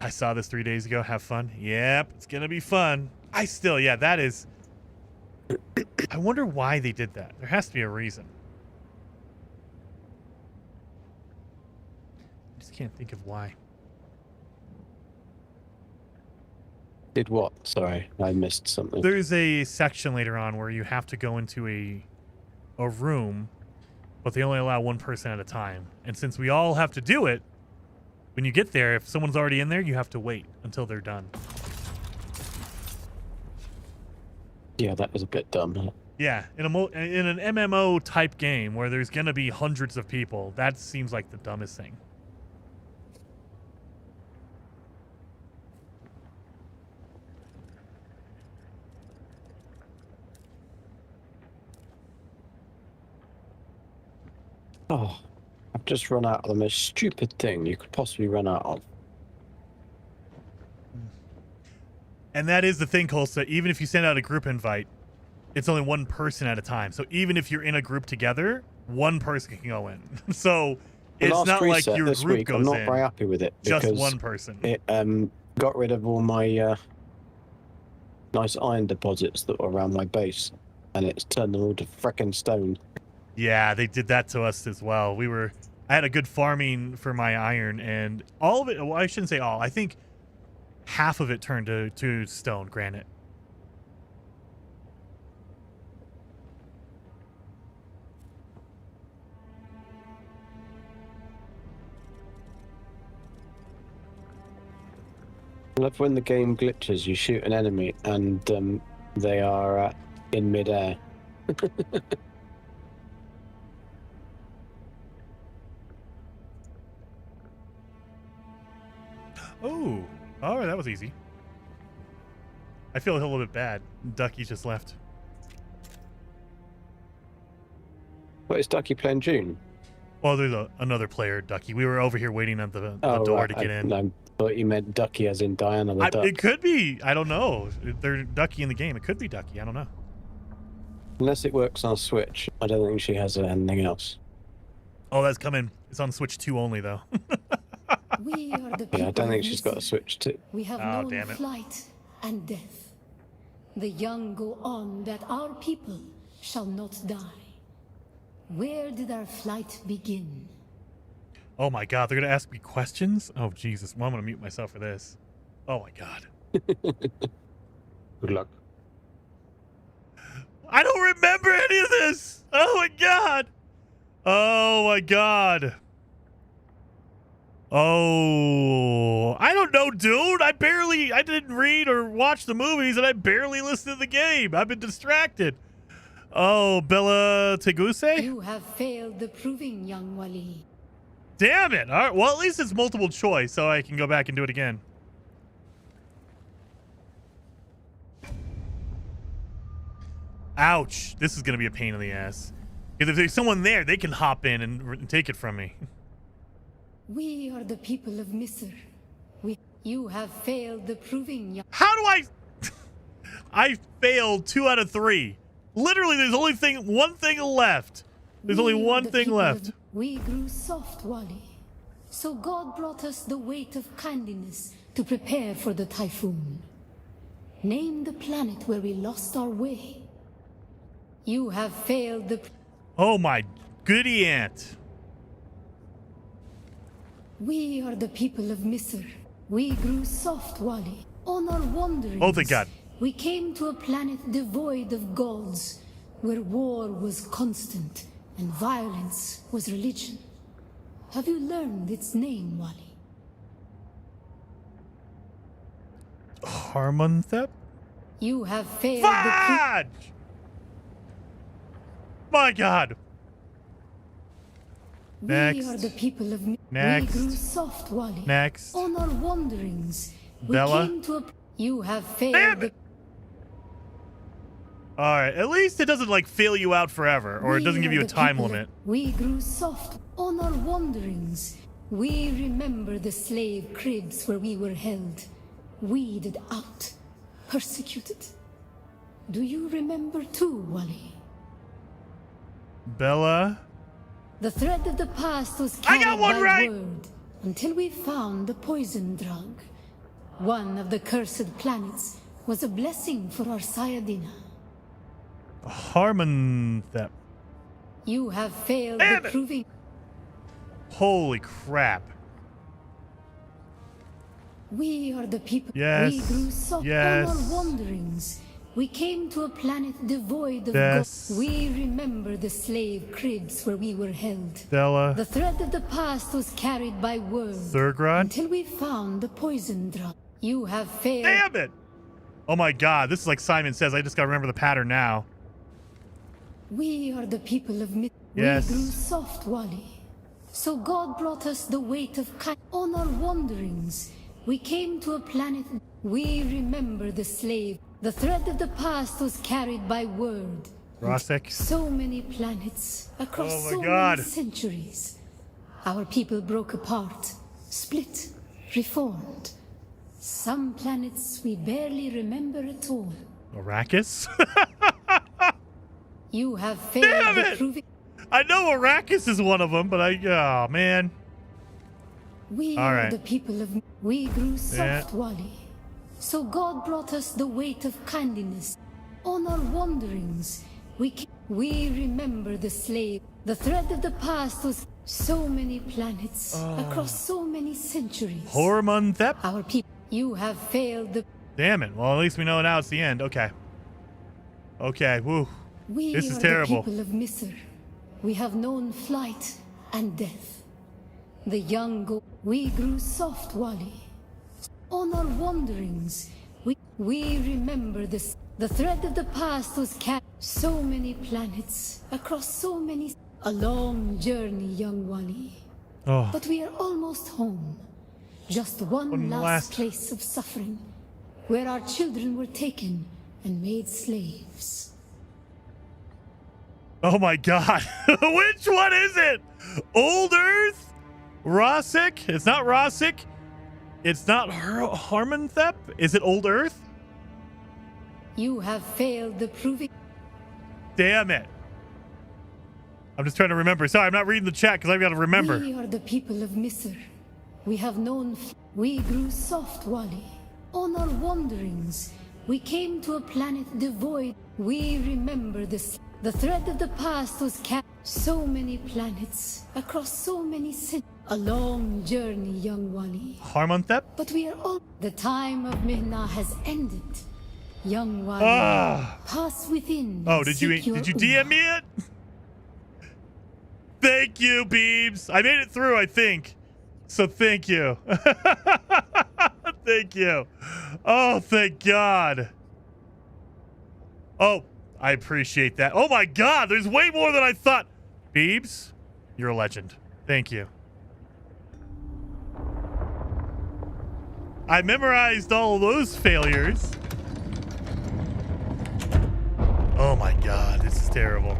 I saw this 3 days ago. Have fun. Yep, it's gonna be fun. That is. I wonder why they did that. There has to be a reason. I just can't think of why. Did what? Sorry, I missed something. There's a section later on where you have to go into a room, but they only allow 1 person at a time. And since we all have to do it, when you get there, if someone's already in there, you have to wait until they're done. Yeah, that was a bit dumb. Huh? Yeah, in an MMO type game where there's gonna be hundreds of people, that seems like the dumbest thing. Oh, I've just run out of the most stupid thing you could possibly run out of. And that is the thing, Colsta. Even if you send out a group invite, it's only 1 person at a time. So even if you're in a group together, 1 person can go in. So The it's last not like reset your this group week, goes I'm not in. very happy with it. Just because 1 person. It got rid of all my nice iron deposits that were around my base, and it's turned them all to frickin' stone. Yeah, they did that to us as well. I had a good farming for my iron, and all of it, well, I shouldn't say all, I think half of it turned to stone, granite. I love when the game glitches, you shoot an enemy, and they are in midair. Oh, all right, that was easy. I feel a little bit bad. Ducky just left. What, is Ducky playing Dune? Well, there's another player, Ducky. We were over here waiting at the door right. to get in. I thought you meant Ducky as in Diana the Duck. It could be. I don't know. They're Ducky in the game. It could be Ducky. I don't know. Unless it works on Switch. I don't think she has anything else. Oh, that's coming. It's on Switch 2 only, though. We are the Yeah, I don't people think she's got a missing. Switch too. We have Oh, known damn it. flight and death. The young go on that our people shall not die. Where did our flight begin? Oh my god, they're gonna ask me questions? Oh Jesus. Well, I'm gonna mute myself for this. Oh my god. Good luck. I don't remember any of this. Oh my god. Oh my god. Oh, I don't know, dude. I didn't read or watch the movies, and I barely listened to the game. I've been distracted. Oh, Bella Teguse? You have failed the proving, young Wali. Damn it. All right. Well, at least it's multiple choice, so I can go back and do it again. Ouch. This is going to be a pain in the ass. Because if there's someone there, they can hop in and take it from me. We are the people of Misr. You have failed the proving, young... How do I... I failed 2 out of 3. Literally, there's only one thing left. There's only one thing left. We grew soft, Wali. So God brought us the weight of kindness to prepare for the typhoon. Name the planet where we lost our way. You have failed the... Oh my goody aunt. We are the people of Misr. We grew soft, Wali. On our wanderings, Oh, thank God. we came to a planet devoid of gods, where war was constant and violence was religion. Have you learned its name, Wali? Harmonthep? You have failed Fudge! My God. Next. We are the people of Next. We grew soft, Wali. Next. On our wanderings, Bella. we came to a... You have failed Damn it. All right. At least it doesn't like fail you out forever, or it doesn't give you a time limit. We grew soft on our wanderings. We remember the slave cribs where we were held, weeded out, persecuted. Do you remember too, Wali? Bella. The thread of the past was I carried got one by right. word until we found the poison drug. One of the cursed planets was a blessing for our Sayadina. Harmonthep. You have failed Damn the it. proving. Holy crap. We are the people. Yes. We grew soft Yes. on our wanderings. We came to a planet devoid of Yes. gods. We remember the slave cribs where we were held. Stella. The thread of the past was carried by word Thurgrod. until we found the poison drug. You have failed. Damn it. Oh my God. This is like Simon Says. I just got to remember the pattern now. We are the people of Yes. We grew soft, Wali. So God brought us the weight of on our wanderings. We came to a planet. We remember the slave. The thread of the past was carried by word. Rosek. So many planets across Oh my so God. many centuries. Our people broke apart, split, reformed. Some planets we barely remember at all. Arrakis? You have failed Damn the it! proving. I know Arrakis is one of them, but oh man. We All are right. the people of... We grew soft, Yeah. Wali. So God brought us the weight of kindness. On our wanderings, we remember the slave. The thread of the past was so many planets across so many centuries. Harmonthep? Our people, you have failed the... Damn it. Well, at least we know now it's the end. Okay. Okay. Woo. We This is are terrible. the people of Misr. We have known flight and death. The young we grew soft, Wali. On our wanderings, we remember this. The thread of the past was so many planets across so many. A long journey, young Wali. Oh. But we are almost home. Just one last place of suffering, where our children were taken and made slaves. Oh my God. Which one is it? Old Earth? Rosik? It's not Rosik. It's not Harmonthep. Is it Old Earth? You have failed the proving. Damn it. I'm just trying to remember. Sorry, I'm not reading the chat because I've got to remember. We are the people of Misr. We have known. We grew soft, Wali. On our wanderings, we came to a planet devoid. We remember this. The thread of the past was so many planets across so many cities. A long journey, young Wali. Harmontep? But we are all... The time of Mihna has ended. Young Wali, pass within. Oh, did you DM me it? Thank you, Beebs. I made it through, I think. So thank you. Thank you. Oh, thank God. Oh, I appreciate that. Oh my God, there's way more than I thought. Beebs, you're a legend. Thank you. I memorized all of those failures. Oh my God, this is terrible.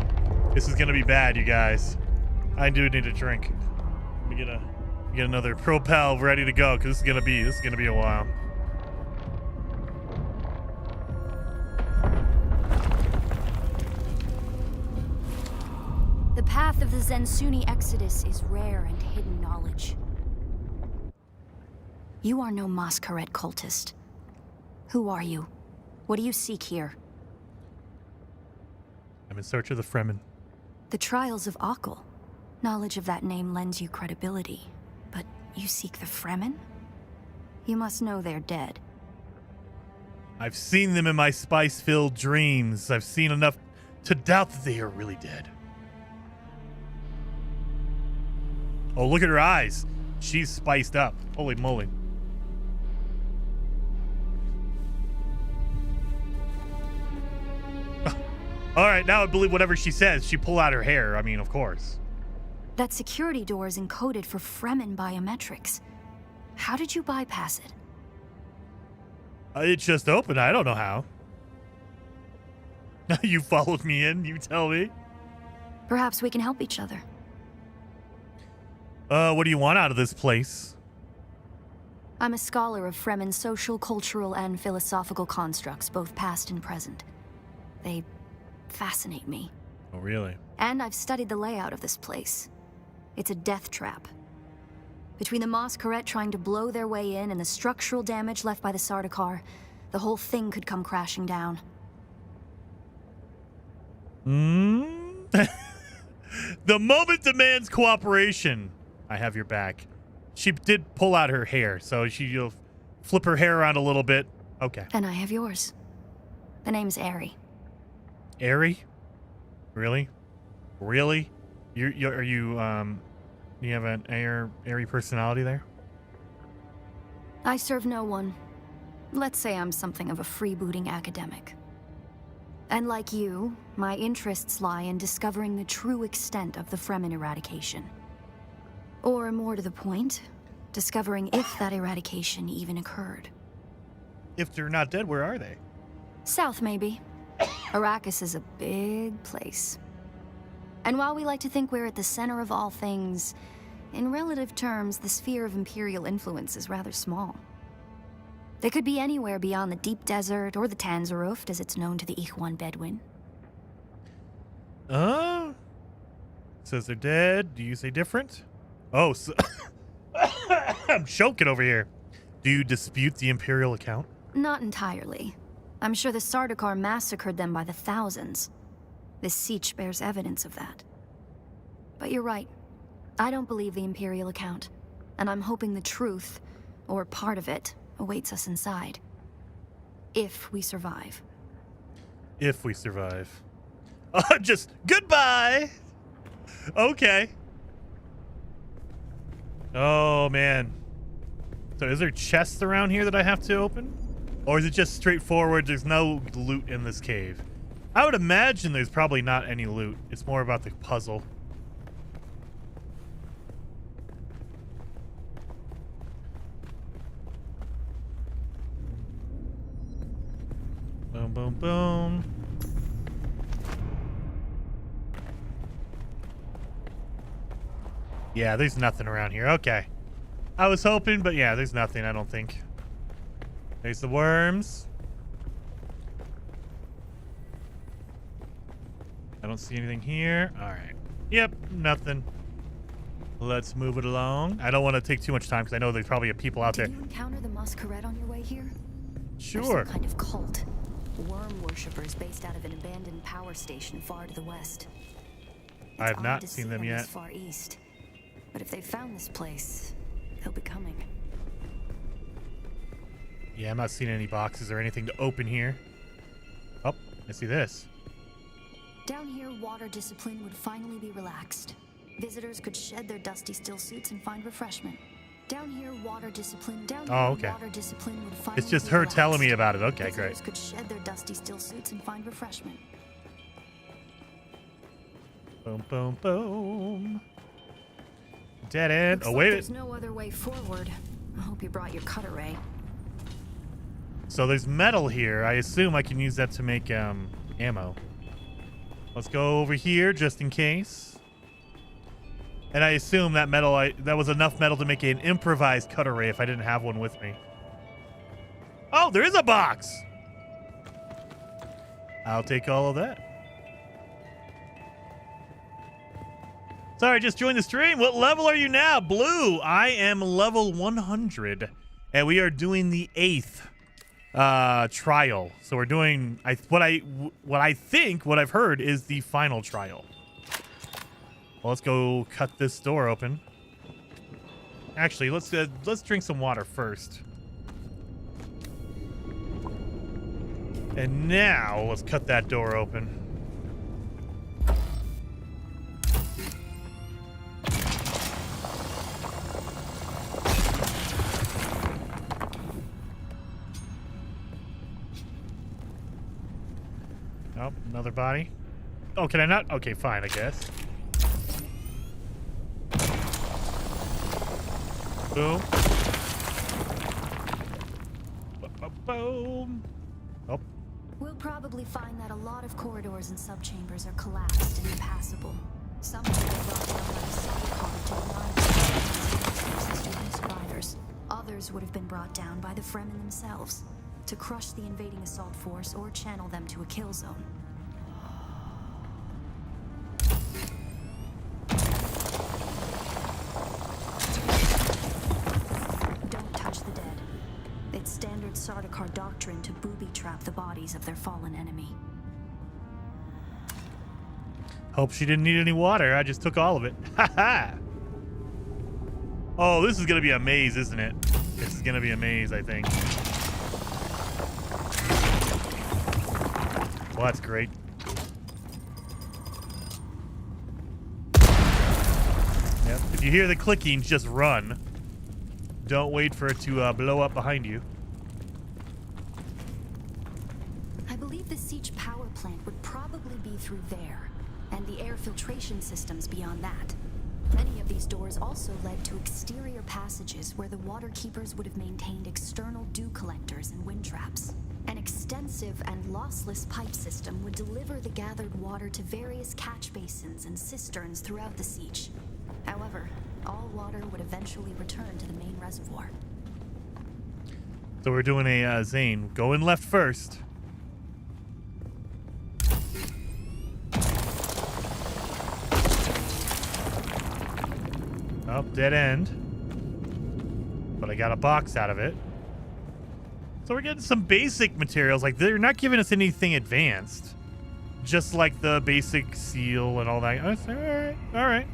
This is gonna be bad, you guys. I do need a drink. Let me get another Propel ready to go, because this is gonna be a while. The path of the Zensuni Exodus is rare and hidden knowledge. You are no Masquerade cultist. Who are you? What do you seek here? I'm in search of the Fremen. The trials of Ecological. Knowledge of that name lends you credibility. But you seek the Fremen? You must know they're dead. I've seen them in my spice-filled dreams. I've seen enough to doubt that they are really dead. Oh, look at her eyes. She's spiced up. Holy moly. All right, now I believe whatever she says. She pull out her hair. I mean, of course. That security door is encoded for Fremen biometrics. How did you bypass it? It just opened. I don't know how. You followed me in. You tell me. Perhaps we can help each other. What do you want out of this place? I'm a scholar of Fremen social, cultural, and philosophical constructs, both past and present. They fascinate me. Oh, really? And I've studied the layout of this place. It's a death trap. Between the Masquerade trying to blow their way in and the structural damage left by the Sardaukar, the whole thing could come crashing down. The moment demands cooperation. I have your back. She did pull out her hair, so she'll flip her hair around a little bit. Okay. And I have yours. The name's Ari. Ari? Really? Really? You have an airy personality there? I serve no one. Let's say I'm something of a freebooting academic. And like you, my interests lie in discovering the true extent of the Fremen eradication. Or more to the point, discovering if that eradication even occurred. If they're not dead, where are they? South, maybe. Arrakis is a big place. And while we like to think we're at the center of all things, in relative terms, the sphere of Imperial influence is rather small. They could be anywhere beyond the deep desert or the Tanzaruft, as it's known to the Ikhwan Bedouin. Says they're dead. Do you say different? Oh, so I'm choking over here. Do you dispute the Imperial account? Not entirely. I'm sure the Sardaukar massacred them by the thousands. This siege bears evidence of that. But you're right. I don't believe the Imperial account. And I'm hoping the truth, or part of it, awaits us inside. If we survive. If we survive. Just goodbye! Okay. Oh, man. So is there chests around here that I have to open? Or is it just straightforward, there's no loot in this cave? I would imagine there's probably not any loot. It's more about the puzzle. Boom, boom, boom. Yeah, there's nothing around here. Okay. I was hoping, but yeah, there's nothing, I don't think. There's the worms. I don't see anything here. All right. Yep, nothing. Let's move it along. I don't want to take too much time because I know there's probably people out there. Did you encounter the Masquerade on your way here? Sure. They're some kind of cult. Worm worshippers based out of an abandoned power station far to the west. I have not seen them yet. Far east. But if they found this place, they'll be coming. Yeah, I'm not seeing any boxes or anything to open here. Oh, I see this. Down here, water discipline would finally be relaxed. Visitors could shed their dusty still suits and find refreshment. Down here, water discipline. Water discipline would finally It's just be her relaxed. telling me about it. Okay, Visitors great. could shed their dusty still suits and find refreshment. Boom, boom, boom. Dead end. Looks Oh, like wait. there's no other way forward. I hope you brought your cutter ray. So there's metal here. I assume I can use that to make ammo. Let's go over here just in case. And I assume that metal, that was enough metal to make an improvised cutter ray if I didn't have one with me. Oh, there is a box. I'll take all of that. Sorry, just joined the stream. What level are you now? Blue. I am level 100. And we are doing the 8th trial. So we're doing what I've heard is the final trial. Well, let's go cut this door open. Actually, let's drink some water first. And now let's cut that door open. Oh, another body. Oh, can I not? Okay, fine, I guess. Boom. Boom. Oh. We'll probably find that a lot of corridors and subchambers are collapsed and impassable. Some will be brought down by a sidecar to align with student survivors. Others would have been brought down by the Fremen themselves to crush the invading assault force or channel them to a kill zone. Don't touch the dead. It's standard Sardaukar doctrine to booby-trap the bodies of their fallen enemy. Hope she didn't need any water. I just took all of it. Ha ha! Oh, this is going to be a maze, isn't it? This is going to be a maze, I think. Well, that's great. Yep. If you hear the clicking, just run. Don't wait for it to blow up behind you. I believe the siege power plant would probably be through there, and the air filtration systems beyond that. Many of these doors also led to exterior passages where the water keepers would have maintained external dew collectors and wind traps. An extensive and lossless pipe system would deliver the gathered water to various catch basins and cisterns throughout the siege. However, all water would eventually return to the main reservoir. So we're doing a Zane. Going left first. Oh, dead end. But I got a box out of it. So we're getting some basic materials. Like, they're not giving us anything advanced. Just like the basic seal and all that. Oh, all right, all right.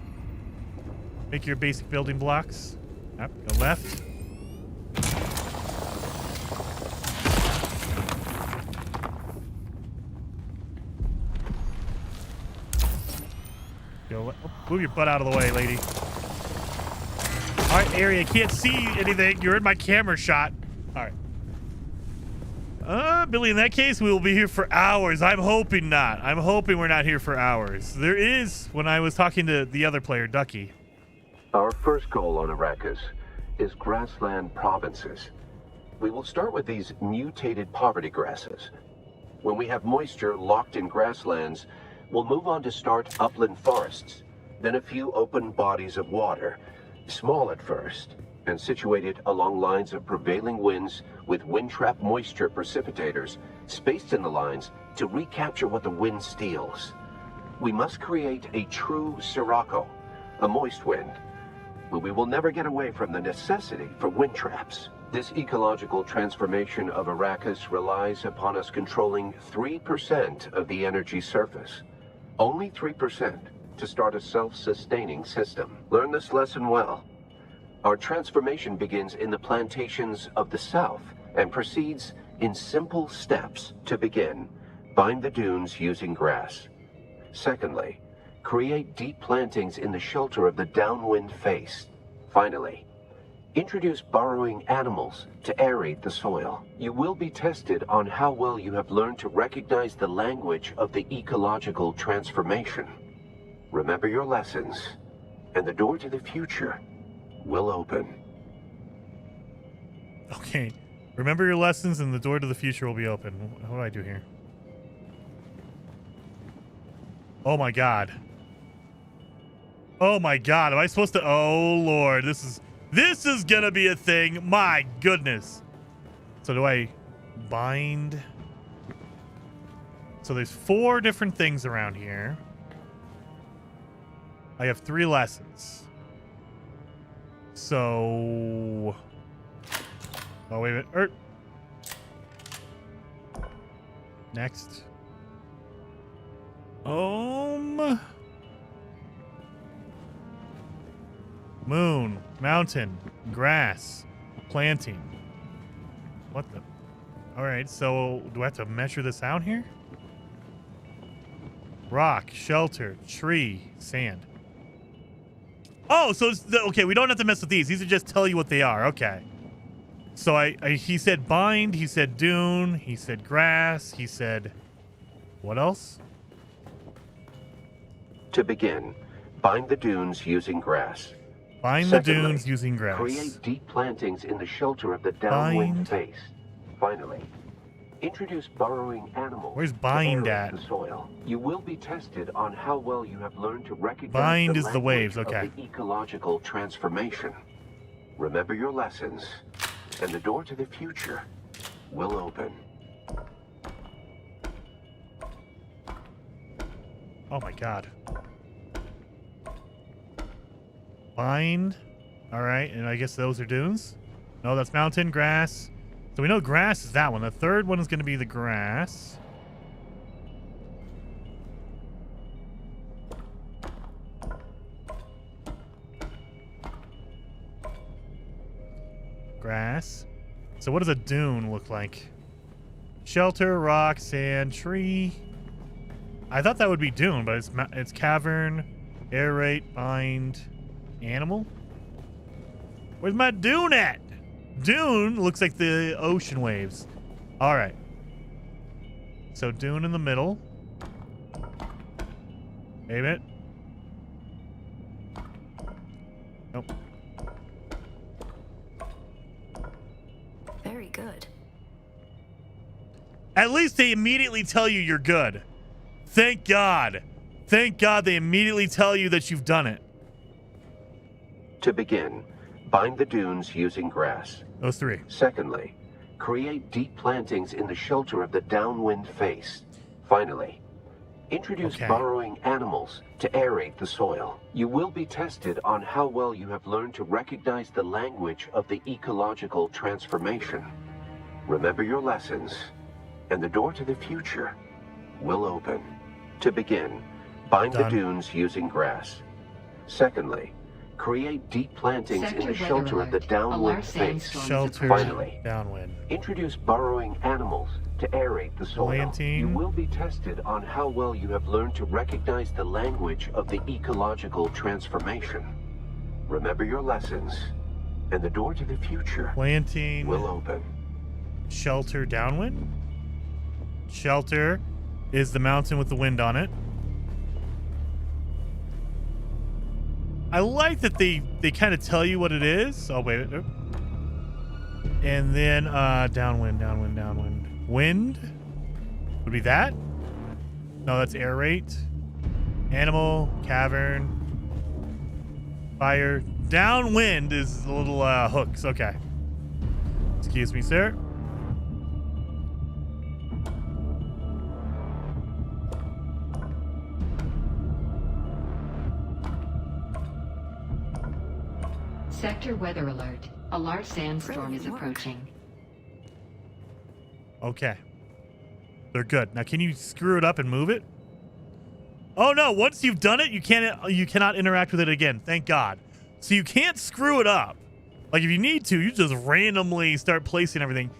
Make your basic building blocks. Yep, go left. Go move your butt out of the way, lady. All right, Ari, I can't see anything. You're in my camera shot. All right. Billy, in that case, we will be here for hours. I'm hoping not. I'm hoping we're not here for hours. There is, when I was talking to the other player, Ducky. Our first goal on Arrakis is grassland provinces. We will start with these mutated poverty grasses. When we have moisture locked in grasslands, we'll move on to start upland forests, then a few open bodies of water, small at first, and situated along lines of prevailing winds with wind-trap moisture precipitators spaced in the lines to recapture what the wind steals. We must create a true sirocco, a moist wind, but we will never get away from the necessity for wind traps. This ecological transformation of Arrakis relies upon us controlling 3% of the energy surface. Only 3%. to start a self-sustaining system. Learn this lesson well. Our transformation begins in the plantations of the south and proceeds in simple steps. To begin, bind the dunes using grass. Secondly, create deep plantings in the shelter of the downwind face. Finally, introduce burrowing animals to aerate the soil. You will be tested on how well you have learned to recognize the language of the ecological transformation. Remember your lessons, and the door to the future will open. Okay. Remember your lessons and the door to the future will be open. What do I do here? Oh my god. Oh my god. Am I supposed to... Oh lord. This is gonna be a thing. My goodness. So do I bind? So there's 4 different things around here. I have 3 lessons. So... Oh, wait a minute. Next. Moon, mountain, grass, planting. What the? All right, so do I have to measure this out here? Rock, shelter, tree, sand. Oh, so it's okay, we don't have to mess with these. These are just tell you what they are. Okay. So he said bind, he said dune, he said grass, he said what else? To begin, bind the dunes using grass. Bind Secondly, the dunes using grass. Create deep plantings in the shelter of the downwind face. Finally, introduce burrowing animals. Where's bind to at? the soil. You will be tested on how well you have learned to recognize bind the is the waves, language okay. of the ecological transformation. Remember your lessons, and the door to the future will open. Oh my god. Bind. All right, and I guess those are dunes. No, that's mountain, grass. So we know grass is that one. The third one is going to be the grass. Grass. So what does a dune look like? Shelter, rock, sand, tree. I thought that would be dune, but it's cavern, aerate, bind, animal. Where's my dune at? Dune looks like the ocean waves. All right. So dune in the middle. Wait a minute. Nope. Very good. At least they immediately tell you you're good. Thank God. Thank God they immediately tell you that you've done it. To begin, bind the dunes using grass. Those 3. Secondly, create deep plantings in the shelter of the downwind face. Finally, introduce burrowing animals to aerate the soil. You will be tested on how well you have learned to recognize the language of the ecological transformation. Remember your lessons, and the door to the future will open. To begin, bind the dunes using grass. Secondly, create deep plantings in the shelter of the downwind face. Shelter, finally, downwind. Introduce burrowing animals to aerate the soil. Planting. You will be tested on how well you have learned to recognize the language of the ecological transformation. Remember your lessons, and the door to the future Planting. will open. Shelter, downwind. Shelter is the mountain with the wind on it. I like that they kind of tell you what it is. Oh, wait. Nope. And then downwind, downwind, downwind. Wind would be that. No, that's aerate. Animal, cavern, fire. Downwind is the little hooks. Okay. Excuse me, sir. Sector weather alert. A large sandstorm is approaching. Okay. They're good. Now, can you screw it up and move it? Oh no, once you've done it, you cannot interact with it again. Thank God. So you can't screw it up. Like if you need to, you just randomly start placing everything.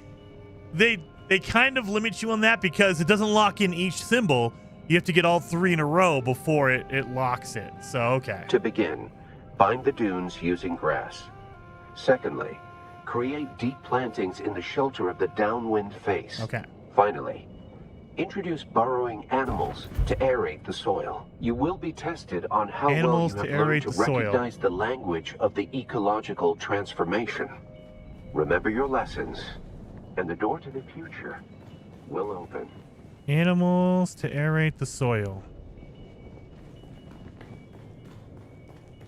They kind of limit you on that because it doesn't lock in each symbol. You have to get all 3 in a row before it locks it. So, okay. To begin, bind the dunes using grass. Secondly, create deep plantings in the shelter of the downwind face. Okay. Finally, introduce burrowing animals to aerate the soil. You will be tested on how Animals well you to have learned aerate to the soil. recognize the language of the ecological transformation. Remember your lessons, and the door to the future will open. Animals to aerate the soil.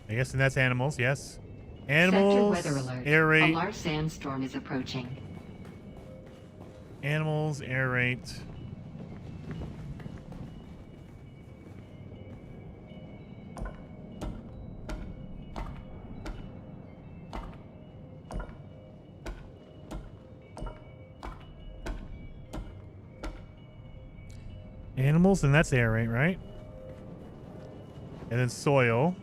I guess that's animals, yes. Animals Sector weather alert. aerate. A large sandstorm is approaching. Animals aerate. Animals, and that's aerate, right? And then soil.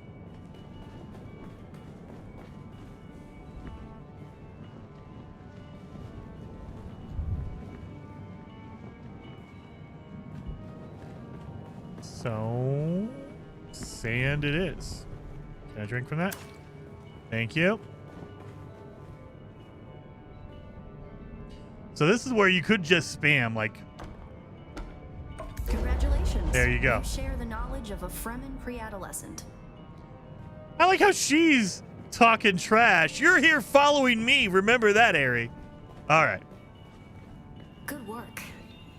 So, sand it is. Can I drink from that? Thank you. So this is where you could just spam, like... Congratulations. There you go. You share the knowledge of a Fremen pre-adolescent. I like how she's talking trash. You're here following me. Remember that, Ari. All right. Good work.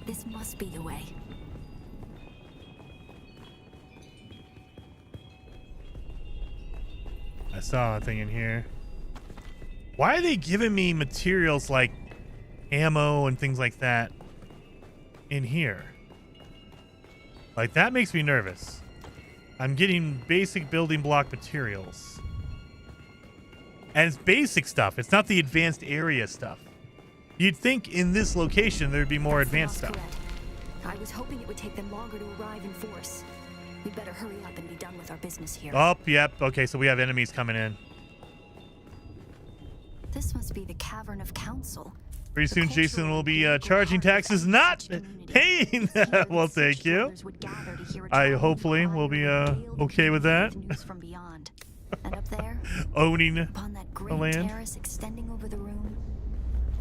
This must be the way. I saw a thing in here. Why are they giving me materials like ammo and things like that in here? Like, that makes me nervous. I'm getting basic building block materials. And it's basic stuff. It's not the advanced area stuff. You'd think in this location there'd be more advanced stuff. I was hoping it would take them longer to arrive in force. We better hurry up and be done with our business here. Oh, yep. Okay, so we have enemies coming in. This must be the Cavern of Council. Pretty soon Jason will be charging taxes, not paying them. Well, thank you. I hopefully will be okay with that. From beyond. And up there, owning upon that the great land. terrace extending over the room,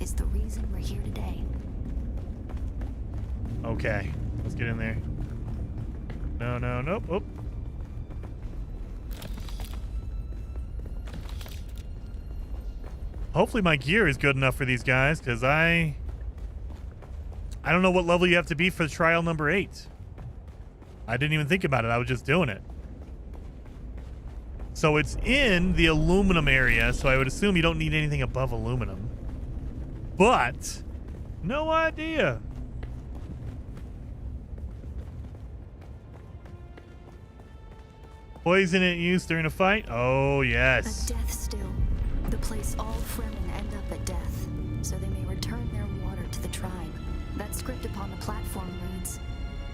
is the reason we're here today. Okay, let's get in there. No, nope. Oh. Hopefully my gear is good enough for these guys, because I don't know what level you have to be for trial number 8. I didn't even think about it. I was just doing it. So it's in the aluminum area, so I would assume you don't need anything above aluminum. But, no idea. Poison it used during a fight? Oh, yes. A death still. The place all Fremen end up at death, so they may return their water to the tribe. That script upon the platform reads,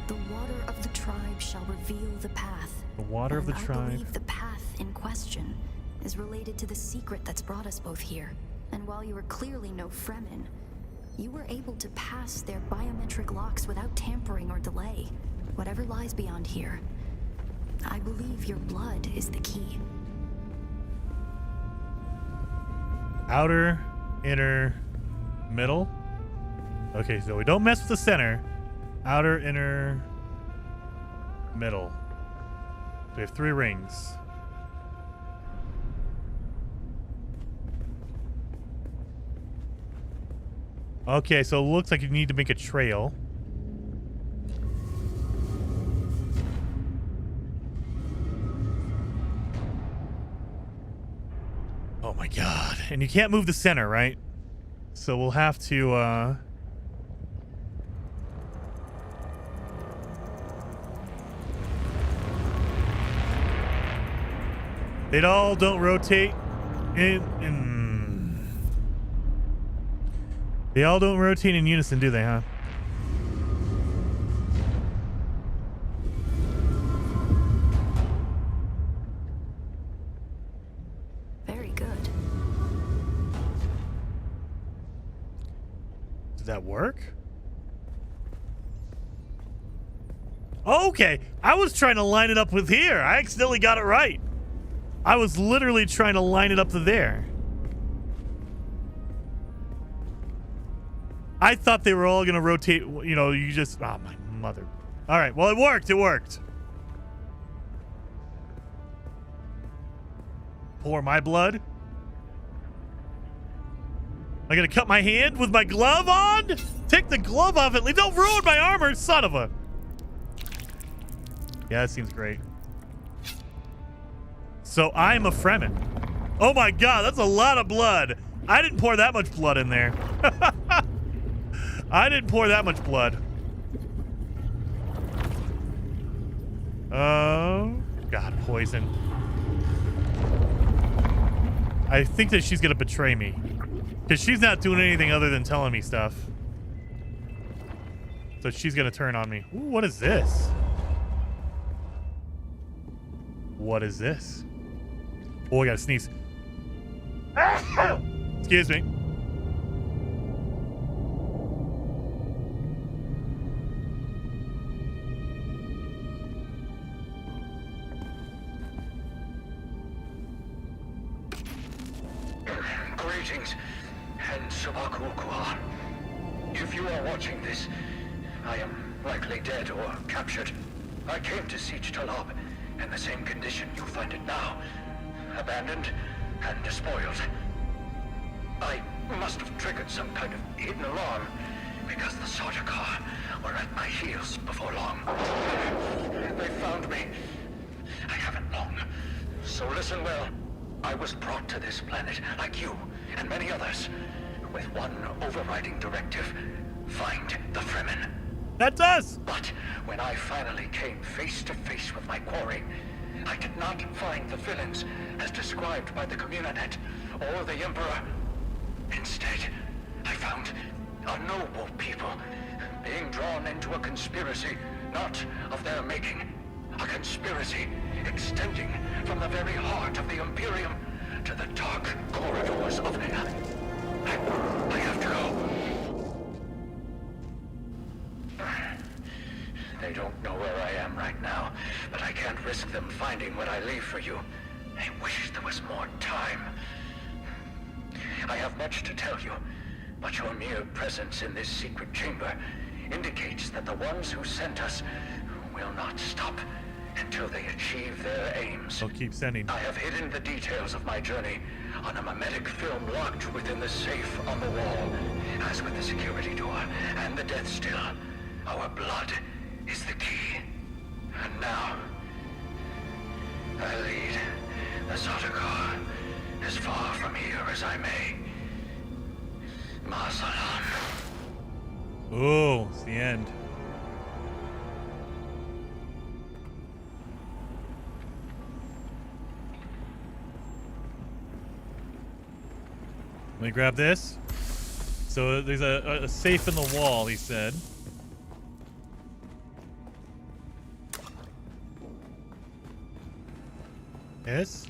"The water of the tribe shall reveal the path." The water of the I tribe. believe the path in question is related to the secret that's brought us both here. And while you are clearly no Fremen, you were able to pass their biometric locks without tampering or delay. Whatever lies beyond here, I believe your blood is the key. Outer, inner, middle. Okay, so we don't mess with the center. Outer, inner, middle. We have 3 rings. Okay, so it looks like you need to make a trail. Oh my god. And you can't move the center, right? So we'll have to, They all don't rotate They all don't rotate in unison, do they, huh? Did that work? Okay, I was trying to line it up with here. I accidentally got it right. I was literally trying to line it up to there. I thought they were all going to rotate, you know, you just... Oh, my mother. All right, well, it worked. It worked. Pour my blood. I'm going to cut my hand with my glove on? Take the glove off at least. Don't ruin my armor, son of a... Yeah, that seems great. So I'm a Fremen. Oh my god, that's a lot of blood. I didn't pour that much blood in there. I didn't pour that much blood. Oh, god, poison. I think that she's gonna betray me. Because she's not doing anything other than telling me stuff. So she's gonna turn on me. Ooh, what is this? What is this? Oh, I gotta sneeze. Excuse me. Greetings, and Sabakukua. If you are watching this, I am likely dead or captured. I came to Siege Talab in the same condition you find it now. Abandoned and despoiled. I must have triggered some kind of hidden alarm, because the Sardaukar were at my heels before long. They found me. I haven't long. So listen well. I was brought to this planet, like you and many others, with one overriding directive. Find the Fremen. That's us! But when I finally came face to face with my quarry, I did not find the villains as described by the Communanet or the Emperor. Instead, I found a noble people being drawn into a conspiracy not of their making. A conspiracy extending from the very heart of the Imperium to the dark corridors of... I have to go. They don't know where I am right now, but I can't risk them finding what I leave for you. I wish there was more time. I have much to tell you, but your mere presence in this secret chamber indicates that the ones who sent us will not stop until they achieve their aims. They'll keep sending. I have hidden the details of my journey on a mimetic film locked within the safe on the wall. As with the security door and the death still, our blood is the key. And now, I lead the Sardaukar as far from here as I may. Ma salam. Ooh, it's the end. Let me grab this. So there's a safe in the wall, he said. Yes.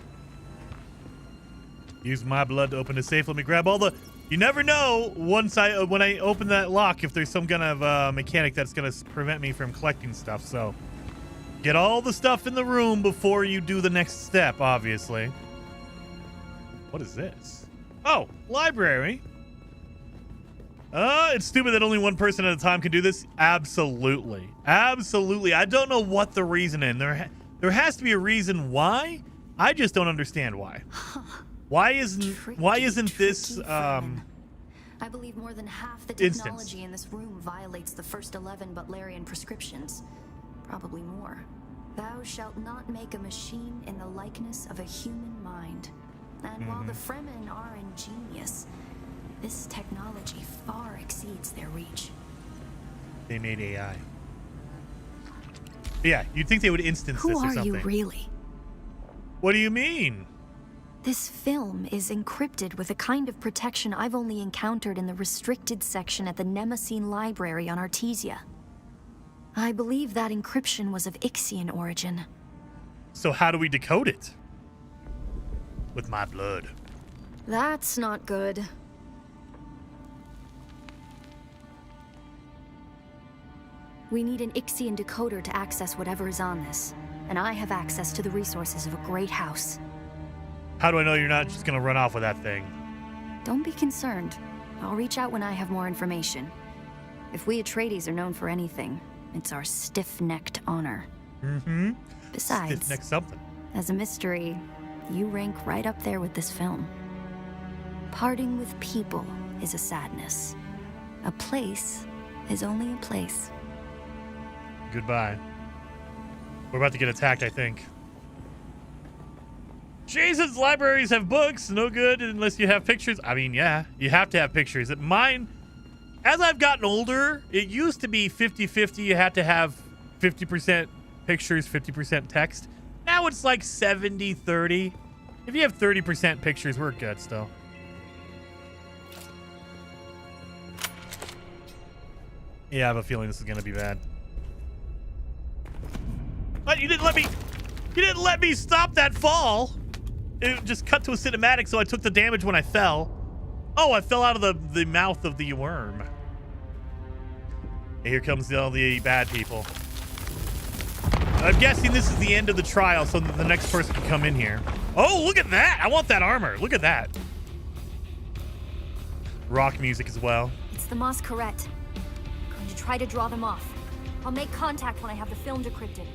Use my blood to open the safe. Let me grab all the... You never know when I open that lock if there's some kind of mechanic that's going to prevent me from collecting stuff. So get all the stuff in the room before you do the next step, obviously. What is this? Oh, library. It's stupid that only one person at a time can do this. Absolutely. Absolutely. I don't know what the reason is. There has to be a reason why. I just don't understand why. Why isn't this I believe more than half the technology in this room violates the first 11 Butlerian prescriptions. Probably more. Thou shalt not make a machine in the likeness of a human mind. And while the Fremen are ingenious, this technology far exceeds their reach. They made AI. Yeah, you'd think they would instance this or something. Who are you really? What do you mean? This film is encrypted with a kind of protection I've only encountered in the restricted section at the Nemesine Library on Artesia. I believe that encryption was of Ixian origin. So how do we decode it? With my blood. That's not good. We need an Ixian decoder to access whatever is on this. And I have access to the resources of a great house. How do I know you're not just gonna run off with that thing? Don't be concerned. I'll reach out when I have more information. If we Atreides are known for anything, it's our stiff-necked honor. Mm-hmm. Besides, Stiff-necked something. as a mystery, you rank right up there with this film. Parting with people is a sadness. A place is only a place. Goodbye. We're about to get attacked, I think. Jason's libraries have books. No good unless you have pictures. I mean, yeah, you have to have pictures. Mine, as I've gotten older, it used to be 50-50. You had to have 50% pictures, 50% text. Now it's like 70-30. If you have 30% pictures, we're good still. Yeah, I have a feeling this is going to be bad. But you didn't let me stop that fall. It just cut to a cinematic, so I took the damage when I fell. Oh, I fell out of the mouth of the worm. And here comes all the bad people. I'm guessing this is the end of the trial, so that the next person can come in here. Oh, look at that. I want that armor. Look at that. Rock music as well. It's the Masquerette. I'm going to try to draw them off. I'll make contact when I have the film decrypted.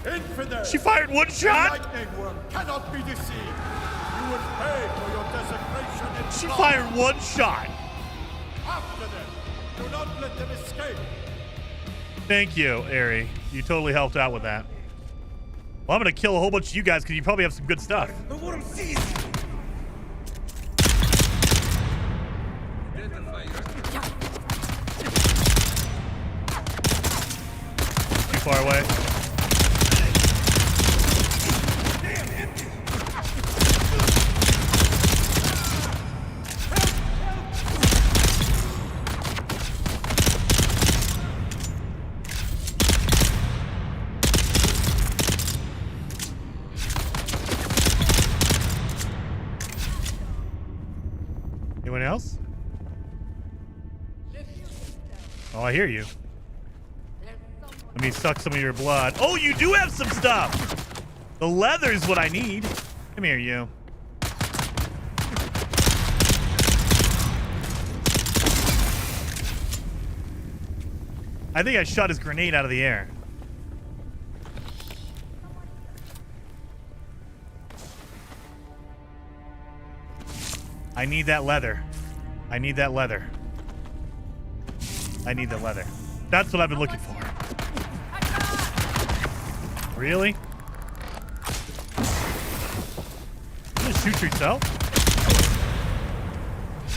Infidel! She fired one shot? The lightning worm cannot be deceived. You will pay for your desecration in She blood. fired one shot. After them. Do not let them escape. Thank you, Ari. You totally helped out with that. Well, I'm going to kill a whole bunch of you guys because you probably have some good stuff. The worm sees. Too far away. Anyone else? Oh, I hear you. Let me suck some of your blood. Oh, you do have some stuff. The leather's what I need. Come here, you. I think I shot his grenade out of the air. I need that leather. I need that leather. I need the leather. That's what I've been looking for. Really? You just shoot yourself?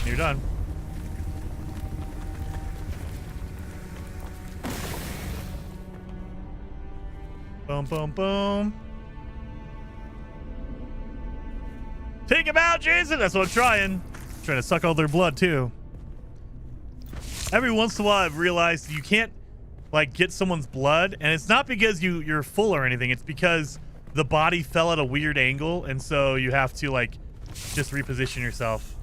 You're done. Boom, boom, boom. Take him out, Jason! That's what I'm trying. Trying to suck all their blood, too. Every once in a while, I've realized you can't, like, get someone's blood, and it's not because you're full or anything. It's because the body fell at a weird angle, and so you have to, like, just reposition yourself.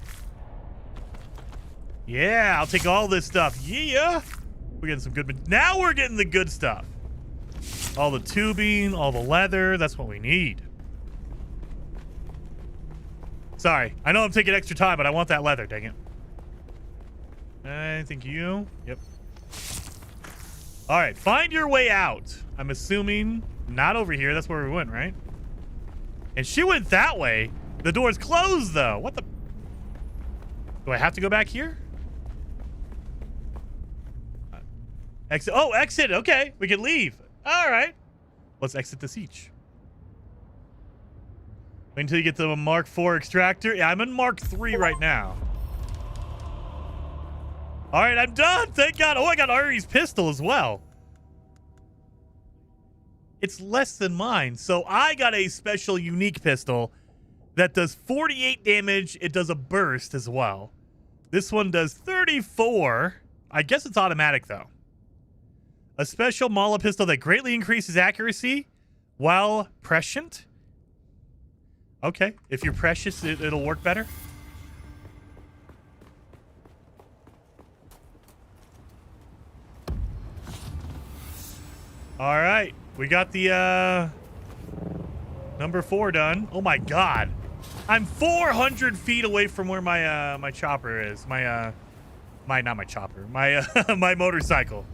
Yeah, I'll take all this stuff. Yeah! We're getting some good... Now we're getting the good stuff. All the tubing, all the leather. That's what we need. Sorry. I know I'm taking extra time, but I want that leather, dang it. I think you... Yep. All right, find your way out. I'm assuming not over here. That's where we went, right? And she went that way. The door's closed, though. What the... Do I have to go back here? Exit. Oh, exit. Okay, we can leave. All right. Let's exit the siege. Wait until you get to a Mark IV extractor. Yeah, I'm in Mark III right now. All right, I'm done. Thank God. Oh, I got Ari's pistol as well. It's less than mine. So I got a special unique pistol that does 48 damage. It does a burst as well. This one does 34. I guess it's automatic, though. A special Mala pistol that greatly increases accuracy while prescient. Okay, if you're precious, it'll work better. All right, we got the number 4 done. Oh my God, I'm 400 feet away from where my my chopper is. My not my chopper. My my motorcycle.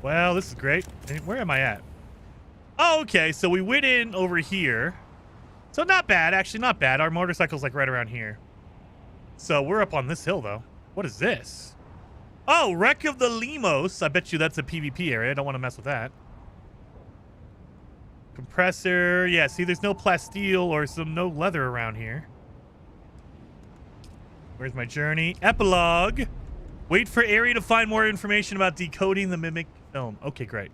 Well, this is great. Where am I at? Oh, okay. So we went in over here. So not bad, actually, not bad. Our motorcycle's like right around here. So we're up on this hill, though. What is this? Oh, Wreck of the Limos. I bet you that's a PvP area. I don't want to mess with that. Compressor. Yeah, see, there's no plasteel or no leather around here. Where's my journey? Epilogue. Wait for area to find more information about decoding the Mimic film. Okay, great.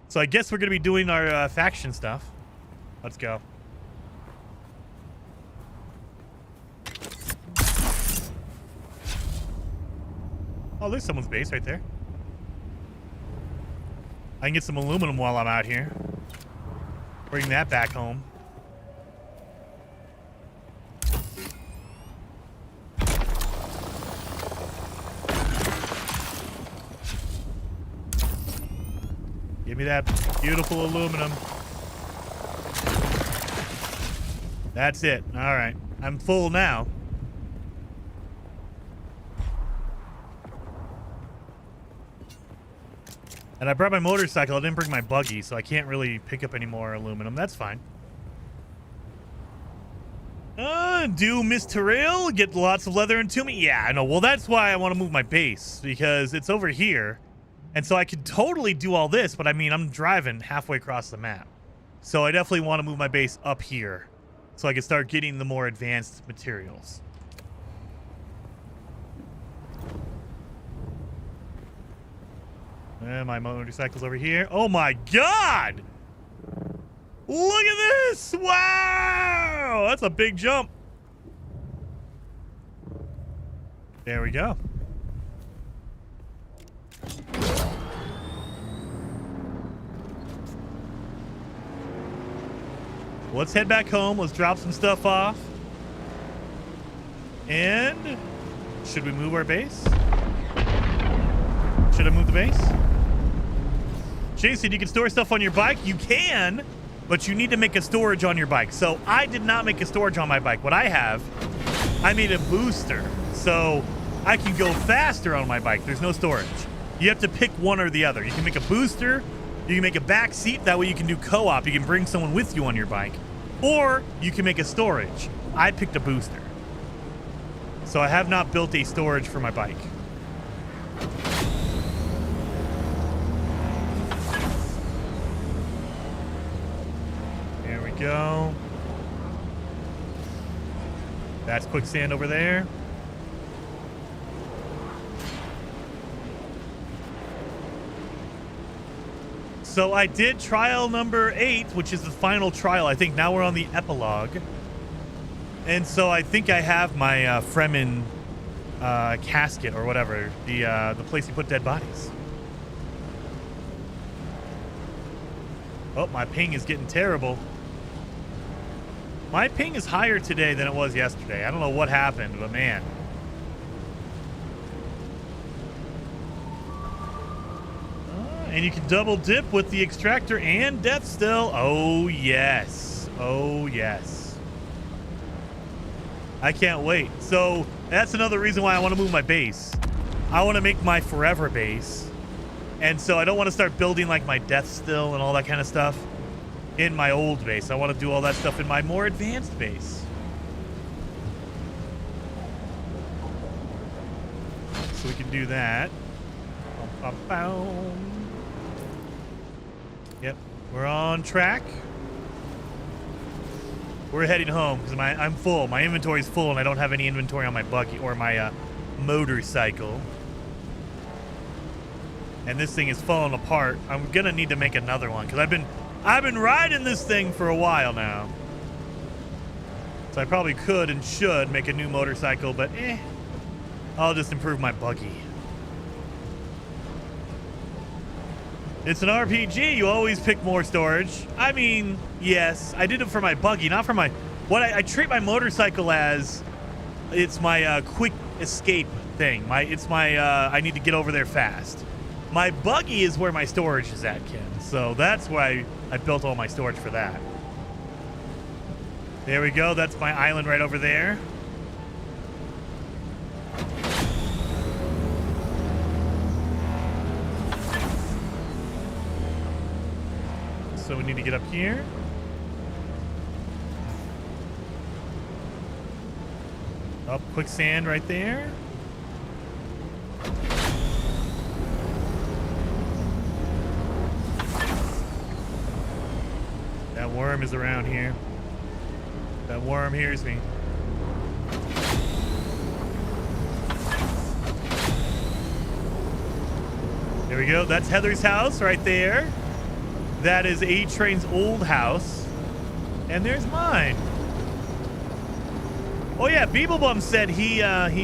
So I guess we're going to be doing our faction stuff. Let's go. Oh, there's someone's base right there. I can get some aluminum while I'm out here. Bring that back home. Give me that beautiful aluminum. That's it. All right. I'm full now. And I brought my motorcycle. I didn't bring my buggy, so I can't really pick up any more aluminum. That's fine. Do Miss Terrell get lots of leather into me? Yeah, I know. Well, that's why I want to move my base, because it's over here. And so I could totally do all this, but I mean, I'm driving halfway across the map. So I definitely want to move my base up here so I can start getting the more advanced materials. And my motorcycle's over here. Oh my God! Look at this! Wow! That's a big jump. There we go. Let's head back home. Let's drop some stuff off. And should we move our base? Should I move the base? Jason, you can store stuff on your bike. You can, but you need to make a storage on your bike. So I did not make a storage on my bike. What I have, I made a booster. So I can go faster on my bike. There's no storage. You have to pick one or the other. You can make a booster. You can make a back seat. That way you can do co-op. You can bring someone with you on your bike. Or you can make a storage. I picked a booster. So I have not built a storage for my bike. There we go. That's quicksand over there. So I did trial number 8, which is the final trial. I think now we're on the epilogue. And so I think I have my Fremen casket or whatever, the place you put dead bodies. Oh, my ping is getting terrible. My ping is higher today than it was yesterday. I don't know what happened, but man. And you can double dip with the extractor and death still. Oh, yes. Oh, yes. I can't wait. So that's another reason why I want to move my base. I want to make my forever base. And so I don't want to start building like my death still and all that kind of stuff in my old base. I want to do all that stuff in my more advanced base. So we can do that. Yep, we're on track. We're heading home because I'm full. My inventory's full and I don't have any inventory on my buggy or my motorcycle. And this thing is falling apart. I'm gonna need to make another one because I've been riding this thing for a while now. So I probably could and should make a new motorcycle, but I'll just improve my buggy. It's an RPG. You always pick more storage. I mean, yes, I did it for my buggy, not for my... What I treat my motorcycle as it's my quick escape thing. It's my I need to get over there fast. My buggy is where my storage is at, Ken. So that's why I built all my storage for that. There we go. That's my island right over there. So we need to get up here. Up, quicksand right there. That worm is around here. That worm hears me. There we go. That's Heather's house right there. That is A-Train's old house. And there's mine. Oh yeah, Beeblebum said he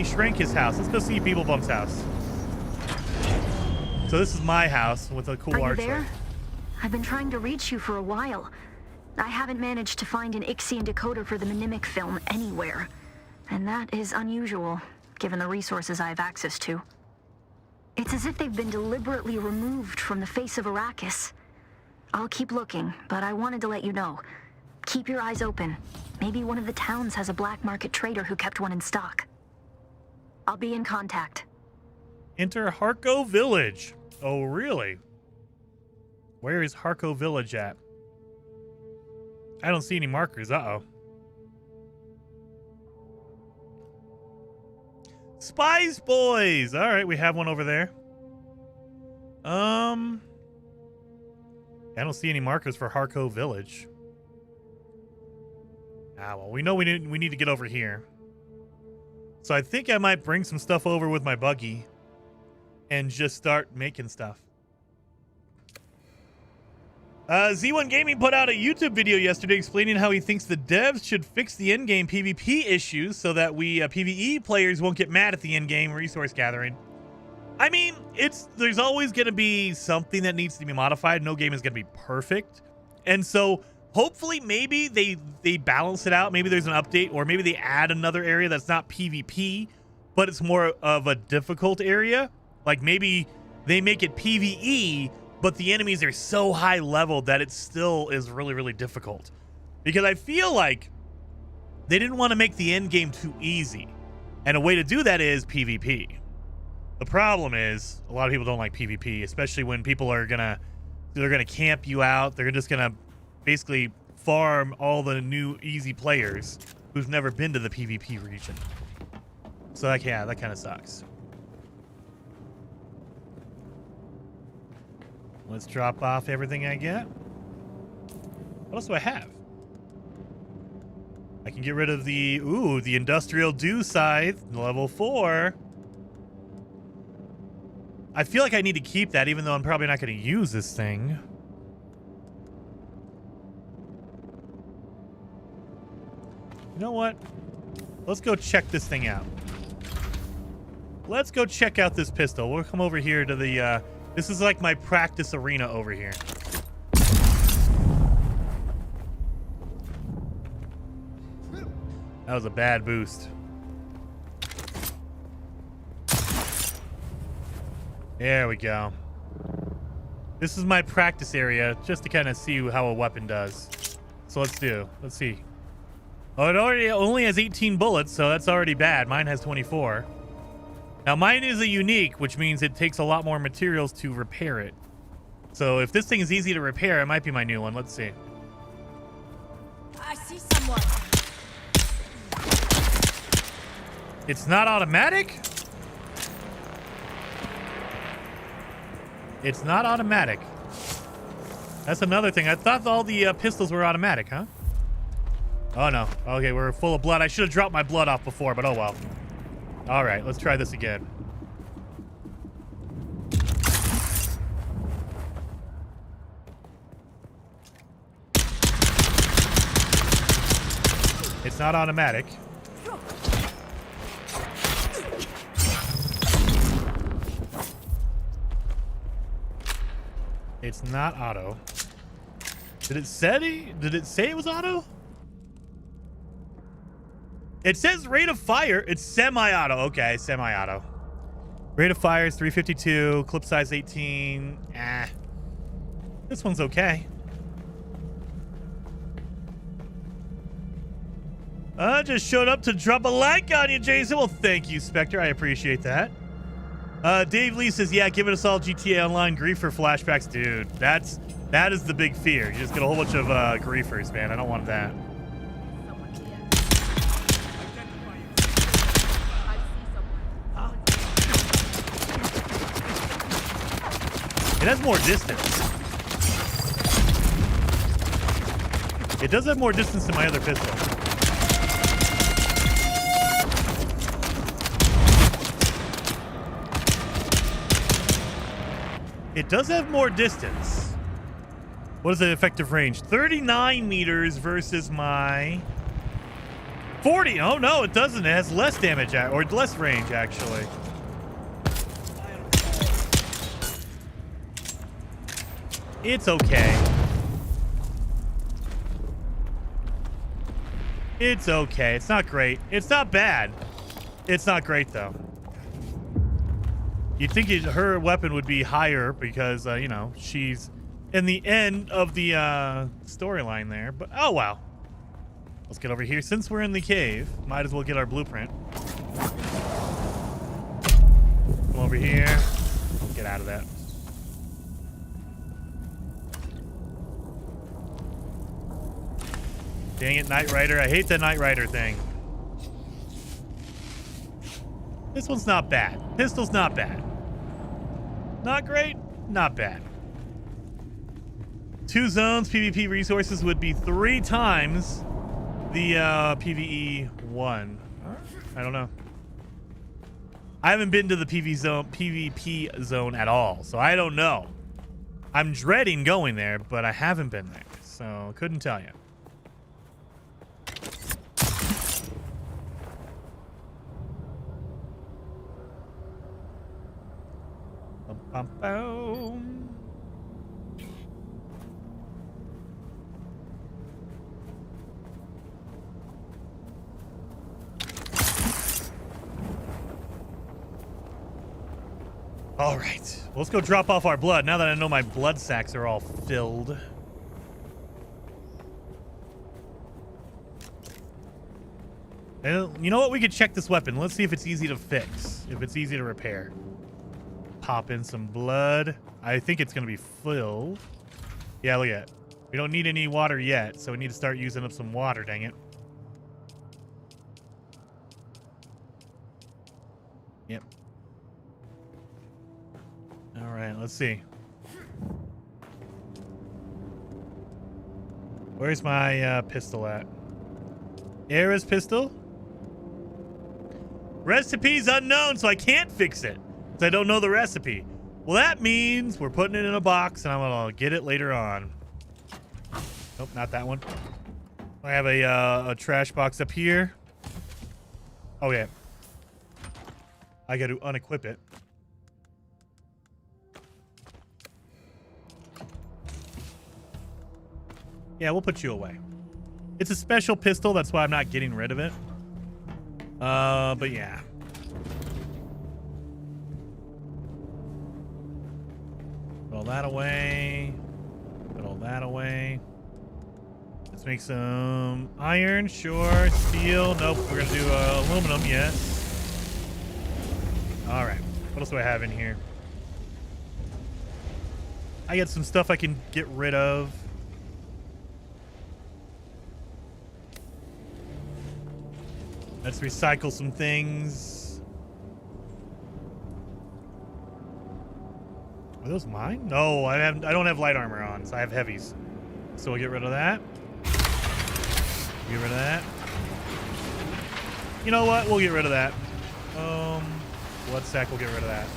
shrank his house. Let's go see Beeblebum's house. So this is my house with a cool archway. Are you there? I've been trying to reach you for a while. I haven't managed to find an Ixian decoder for the Mnemic film anywhere. And that is unusual, given the resources I have access to. It's as if they've been deliberately removed from the face of Arrakis. I'll keep looking, but I wanted to let you know. Keep your eyes open. Maybe one of the towns has a black market trader who kept one in stock. I'll be in contact. Enter Harco Village. Oh, really? Where is Harco Village at? I don't see any markers. Uh-oh. Spice Boys! All right, we have one over there. I don't see any markers for Harco Village. Ah, well, we know we need to get over here. So I think I might bring some stuff over with my buggy and just start making stuff. Z1 Gaming put out a YouTube video yesterday explaining how he thinks the devs should fix the endgame PvP issues so that we PvE players won't get mad at the endgame resource gathering. I mean, there's always going to be something that needs to be modified. No game is going to be perfect. And so hopefully maybe they balance it out. Maybe there's an update, or maybe they add another area that's not PvP, but it's more of a difficult area. Like maybe they make it PvE, but the enemies are so high level that it still is really, really difficult. Because I feel like they didn't want to make the end game too easy. And a way to do that is PvP. The problem is a lot of people don't like PvP, especially when people are they're gonna camp you out. They're just gonna basically farm all the new easy players who've never been to the PvP region. So that kind of sucks. Let's drop off everything I get. What else do I have? I can get rid of the industrial dew scythe, level 4. I feel like I need to keep that, even though I'm probably not going to use this thing. You know what? Let's go check this thing out. Let's go check out this pistol. We'll come over here to the, this is like my practice arena over here. That was a bad boost. There we go. This is my practice area, just to kind of see how a weapon does. So let's see. Oh, it only has 18 bullets, so that's already bad. Mine has 24. Now mine is a unique, which means it takes a lot more materials to repair it. So if this thing is easy to repair, it might be my new one. Let's see. I see someone. It's not automatic? It's not automatic. That's another thing. I thought all the pistols were automatic, huh? Oh, no. Okay, we're full of blood. I should have dropped my blood off before, but oh well. All right, let's try this again. It's not automatic. It's not auto. Did it say it was auto? It says rate of fire. It's semi-auto. Okay, semi-auto. Rate of fire is 352. Clip size 18. This one's okay. I just showed up to drop a like on you, Jason. Well, thank you, Spectre. I appreciate that. Dave Lee says, yeah, giving us all GTA Online griefer flashbacks. Dude, that is the big fear. You just get a whole bunch of griefers, man. I don't want that. It has more distance. It does have more distance than my other pistol. It does have more distance. What is the effective range? 39 meters versus my 40. Oh, no, it doesn't. It has less damage, or less range, actually. It's okay. It's okay. It's not great. It's not bad. It's not great, though. You'd think her weapon would be higher because, you know, she's in the end of the storyline there. But, oh, wow. Let's get over here. Since we're in the cave, might as well get our blueprint. Come over here. Get out of that. Dang it, Knight Rider. I hate the Knight Rider thing. This one's not bad. Pistol's not bad. Not great, not bad. 2 zones, PvP resources would be 3 times the PvE 1. I don't know. I haven't been to the PvP zone at all, so I don't know. I'm dreading going there, but I haven't been there, so couldn't tell you. Bum, bum. All right, well, let's go drop off our blood now that I know my blood sacks are all filled. And you know what? We could check this weapon. Let's see if it's easy to fix, if it's easy to repair. Pop in some blood. I think it's going to be filled. Yeah, look at it. We don't need any water yet, so we need to start using up some water, dang it. Yep. All right, let's see. Where's my pistol at? Era's pistol? Recipe's unknown, so I can't fix it. I don't know the recipe. Well, that means we're putting it in a box and I'm gonna get it later on. Nope, not that one. I have a trash box up here. Oh yeah. I got to unequip it. Yeah, we'll put you away. It's a special pistol, that's why I'm not getting rid of it. But yeah. Put all that away. Put all that away. Let's make some iron, sure. Steel, nope. We're gonna do aluminum, yes. All right. What else do I have in here? I got some stuff I can get rid of. Let's recycle some things. Are those mine? No, I don't have light armor on, so I have heavies. So we'll get rid of that. Get rid of that. You know what? We'll get rid of that. Blood sack, we'll get rid of that.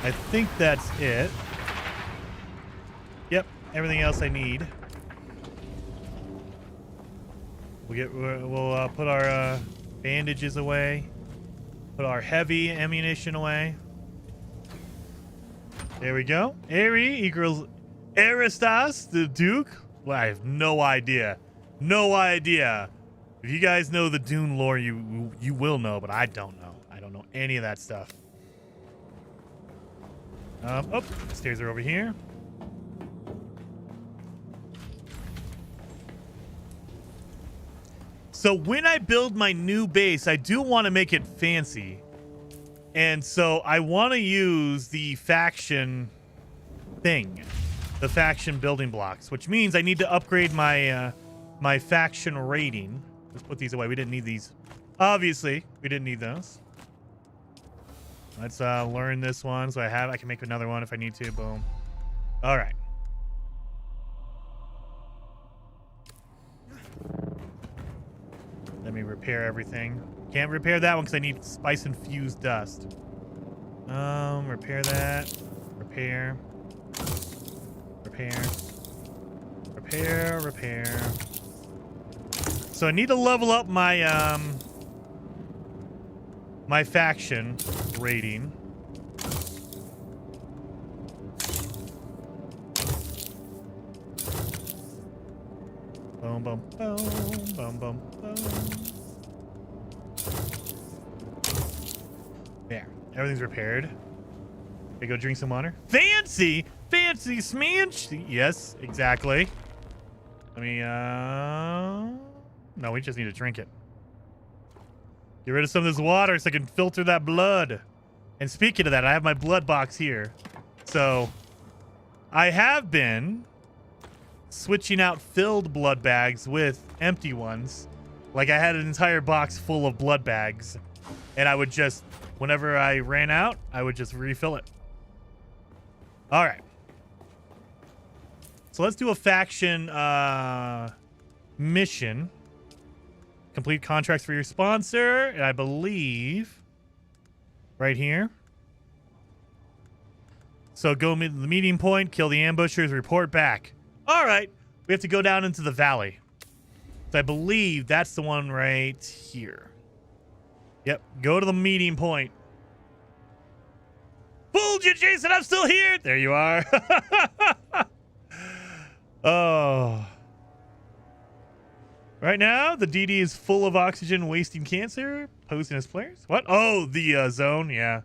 I think that's it. Yep, everything else I need. We'll put our bandages away. Put our heavy ammunition away. There we go. Eri equals Aristas, the Duke. Well, I have no idea. No idea If you guys know the Dune lore, you will know, but I don't know. I don't know any of that stuff. Oh, stairs are over here. So when I build my new base, I do want to make it fancy. And so I want to use the faction thing, the faction building blocks, which means I need to upgrade my my faction rating. Let's put these away. We didn't need these. Obviously, we didn't need those. Let's learn this one so I can make another one if I need to. Boom. All right. Let me repair everything. Can't repair that one because I need spice infused dust. Repair that. Repair. Repair. Repair. Repair. So I need to level up my my faction rating. Boom, boom, boom, boom, boom, boom. There. Everything's repaired. Okay, go drink some water. Fancy! Fancy smanch! Yes, exactly. Let me, no, we just need to drink it. Get rid of some of this water so I can filter that blood. And speaking of that, I have my blood box here. So, I have been switching out filled blood bags with empty ones. Like I had an entire box full of blood bags. And I would just, whenever I ran out, I would just refill it. All right. So let's do a faction mission. Complete contracts for your sponsor. And I believe right here. So go to the meeting point, kill the ambushers, report back. All right. We have to go down into the valley. So I believe that's the one right here. Yep. Go to the meeting point. Fooled you, Jason. I'm still here. There you are. Oh. Right now, the DD is full of oxygen, wasting cancer, posing as players. What? Oh, the zone. Yeah.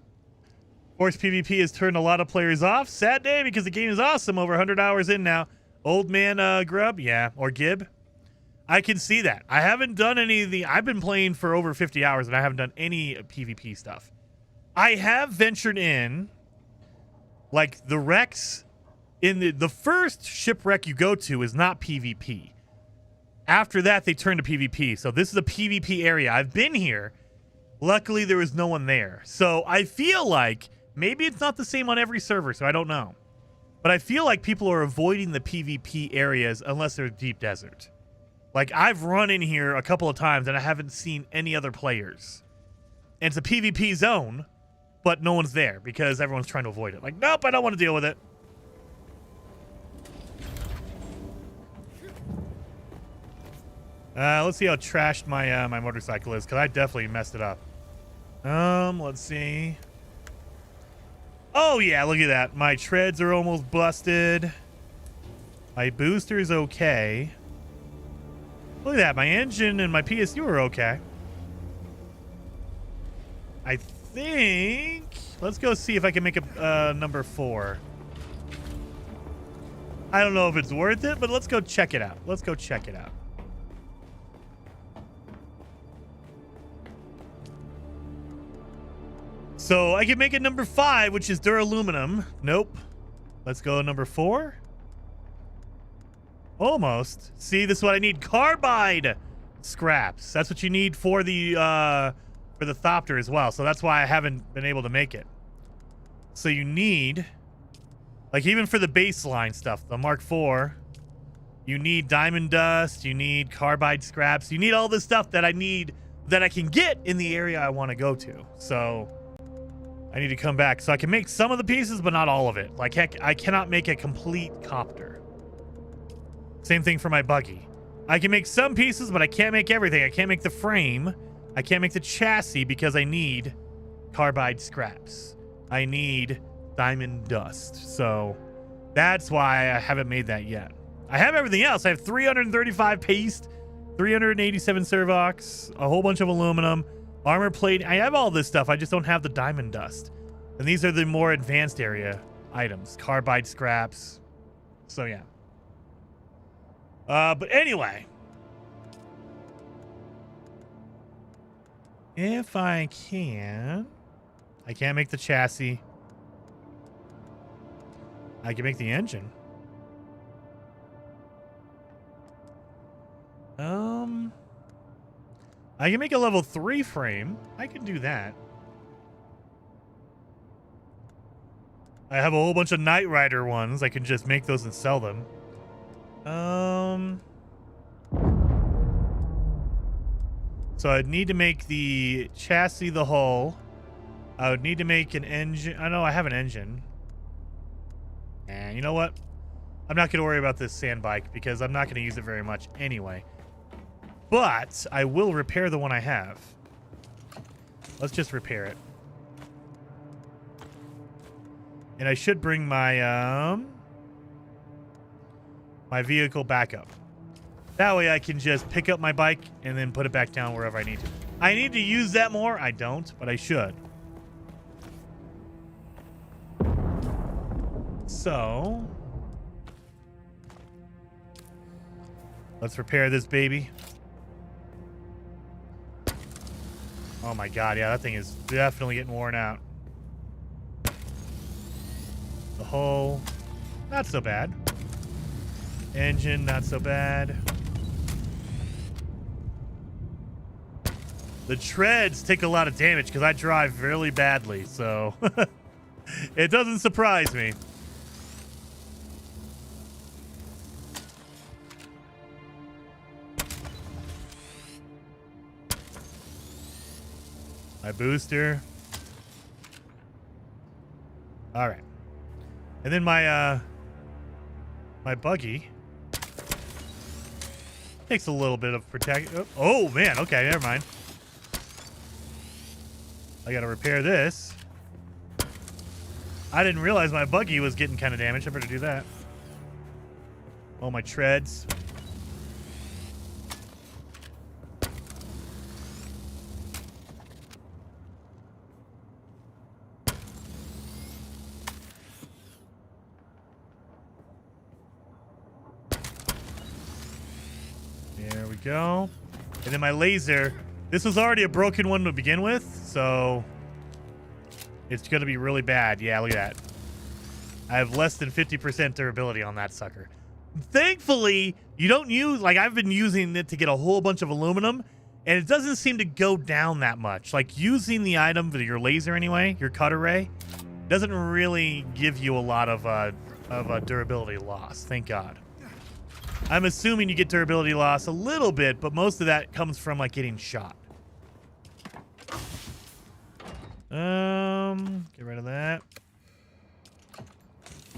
Force PvP has turned a lot of players off. Sad day because the game is awesome. Over 100 hours in now. Old man Grub. Yeah. Or Gib. I can see that. I haven't done any of the... I've been playing for over 50 hours and I haven't done any PvP stuff. I have ventured in, like, the wrecks. In the first shipwreck you go to is not PvP. After that, they turn to PvP. So this is a PvP area. I've been here. Luckily, there was no one there. So I feel like maybe it's not the same on every server, so I don't know. But I feel like people are avoiding the PvP areas unless they're deep desert. Like, I've run in here a couple of times and I haven't seen any other players. And it's a PvP zone, but no one's there because everyone's trying to avoid it. Like, nope, I don't want to deal with it. Let's see how trashed my my motorcycle is, because I definitely messed it up. Let's see. Oh, yeah, look at that. My treads are almost busted. My booster's okay. Look at that. My engine and my PSU are okay. I think... Let's go see if I can make a number 4. I don't know if it's worth it, but let's go check it out. Let's go check it out. So I can make it number 5, which is duraluminum. Nope. Let's go number 4. Almost. See, this is what I need. Carbide scraps. That's what you need for the Thopter as well. So that's why I haven't been able to make it. So you need, like, even for the baseline stuff, the Mark IV, you need diamond dust, you need carbide scraps, you need all this stuff that I need that I can get in the area I want to go to. So I need to come back. So I can make some of the pieces, but not all of it. Like, heck, I cannot make a complete copter. Same thing for my buggy. I can make some pieces, but I can't make everything. I can't make the frame. I can't make the chassis because I need carbide scraps. I need diamond dust. So that's why I haven't made that yet. I have everything else. I have 335 paste, 387 servox, a whole bunch of aluminum, armor plate. I have all this stuff. I just don't have the diamond dust. And these are the more advanced area items. Carbide scraps. So, yeah. But anyway. If I can make the chassis. I can make the engine. I can make a level 3 frame. I can do that. I have a whole bunch of Knight Rider ones. I can just make those and sell them. So I'd need to make the chassis, the hull. I would need to make an engine. I know I have an engine. And you know what? I'm not going to worry about this sand bike because I'm not going to use it very much anyway. But I will repair the one I have. Let's just repair it. And I should bring my my vehicle back up. That way I can just pick up my bike and then put it back down wherever I need to. I need to use that more. I don't, but I should. So let's repair this baby. Oh my god, yeah, that thing is definitely getting worn out. The hull, not so bad. Engine, not so bad. The treads take a lot of damage because I drive really badly, so it doesn't surprise me. My booster. All right. And then my my buggy takes a little bit of protect. Oh man, okay, never mind. I gotta repair this. I didn't realize my buggy was getting kind of damaged. I better do that. Oh, my treads. There we go. And then my laser. This was already a broken one to begin with, so it's going to be really bad. Yeah, look at that. I have less than 50% durability on that sucker. Thankfully, you don't use, like, I've been using it to get a whole bunch of aluminum, and it doesn't seem to go down that much. Like, using the item, your laser anyway, your cutter ray, doesn't really give you a lot of durability loss. Thank God. I'm assuming you get durability loss a little bit, but most of that comes from, like, getting shot. Get rid of that.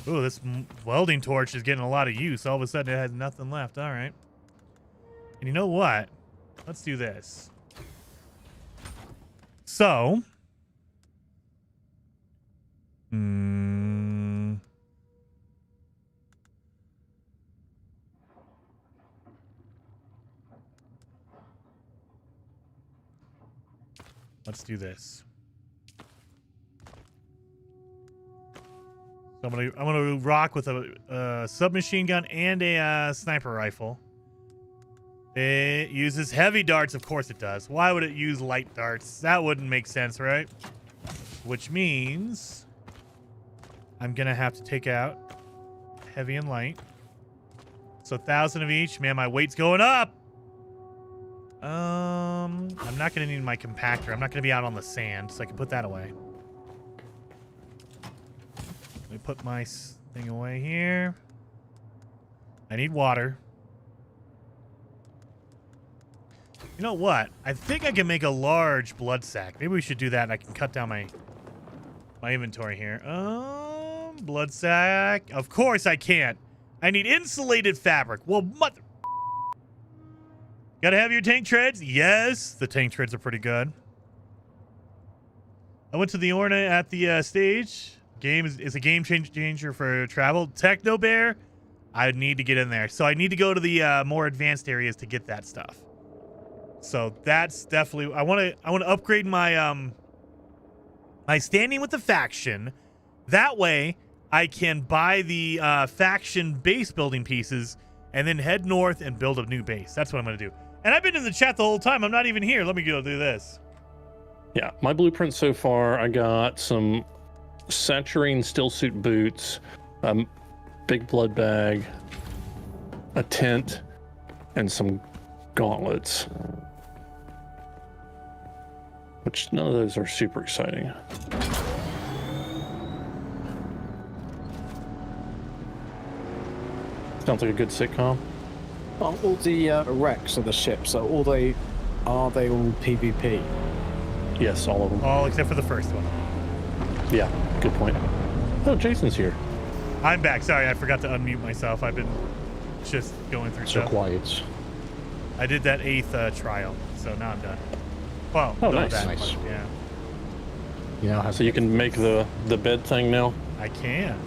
Ooh, this welding torch is getting a lot of use. All of a sudden, it has nothing left. All right. And you know what? Let's do this. So. Let's do this. So I'm gonna rock with a submachine gun and a sniper rifle. It uses heavy darts, of course it does. Why would it use light darts? That wouldn't make sense, right? Which means I'm gonna have to take out heavy and light. So 1,000 of each. Man, my weight's going up. I'm not gonna need my compactor. I'm not gonna be out on the sand, so I can put that away. Let me put my thing away here. I need water. You know what? I think I can make a large blood sack. Maybe we should do that and I can cut down my inventory here. Blood sack. Of course I can't. I need insulated fabric. Well, mother... Gotta have your tank treads? Yes. The tank treads are pretty good. I went to the Orna at the stage. Game is a game changer for travel. Techno Bear, I need to get in there. So I need to go to the more advanced areas to get that stuff. So that's definitely I want to upgrade my my standing with the faction. That way I can buy the faction base building pieces and then head north and build a new base. That's what I'm going to do. And I've been in the chat the whole time. I'm not even here. Let me go do this. Yeah, my blueprint so far, I got some saturating still suit boots, big blood bag, a tent, and some gauntlets. Which none of those are super exciting. Sounds like a good sitcom. All the wrecks of the ships, are they all PvP? Yes, all of them. All except for the first one. Yeah, good point. Oh, Jason's here. I'm back. Sorry, I forgot to unmute myself. I've been just going through stuff. So quiet. I did that 8th trial, so now I'm done. Well, oh, nice. Nice. Yeah. Yeah. So you can make the bed thing now? I can.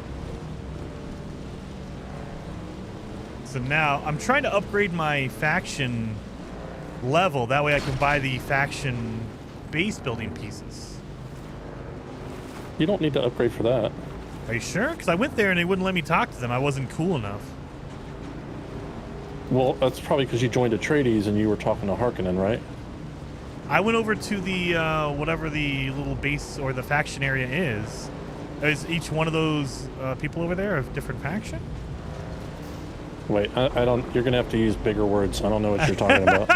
So now I'm trying to upgrade my faction level. That way I can buy the faction base building pieces. You don't need to upgrade for that. Are you sure? Because I went there and they wouldn't let me talk to them. I wasn't cool enough. Well, that's probably because you joined Atreides and you were talking to Harkonnen, right? I went over to the whatever the little base or the faction area is. Is each one of those people over there a different faction? Wait, I don't. You're gonna have to use bigger words. I don't know what you're talking about.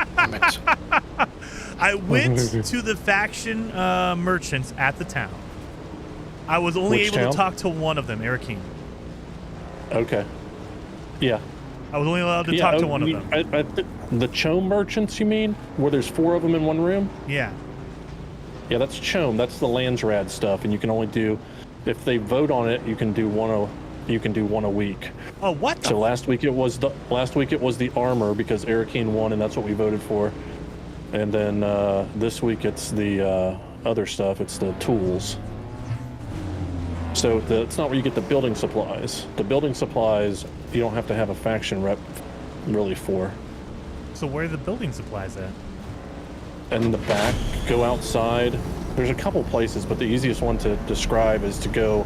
I went to the faction merchants at the town. I was only able to talk to one of them, Arakeen. Okay. Yeah. I was only allowed to talk to one of them. The Chome merchants, you mean? Where there's 4 of them in one room? Yeah. Yeah, that's Chome. That's the Landsrad stuff, and you can only do, if they vote on it, you can do one a week. Oh, what? So last week it was the armor because Arakeen won, and that's what we voted for. And then this week it's the other stuff. It's the tools. So it's not where you get the building supplies. The building supplies you don't have to have a faction rep really for. So where are the building supplies at? In the back, go outside. There's a couple places, but the easiest one to describe is to go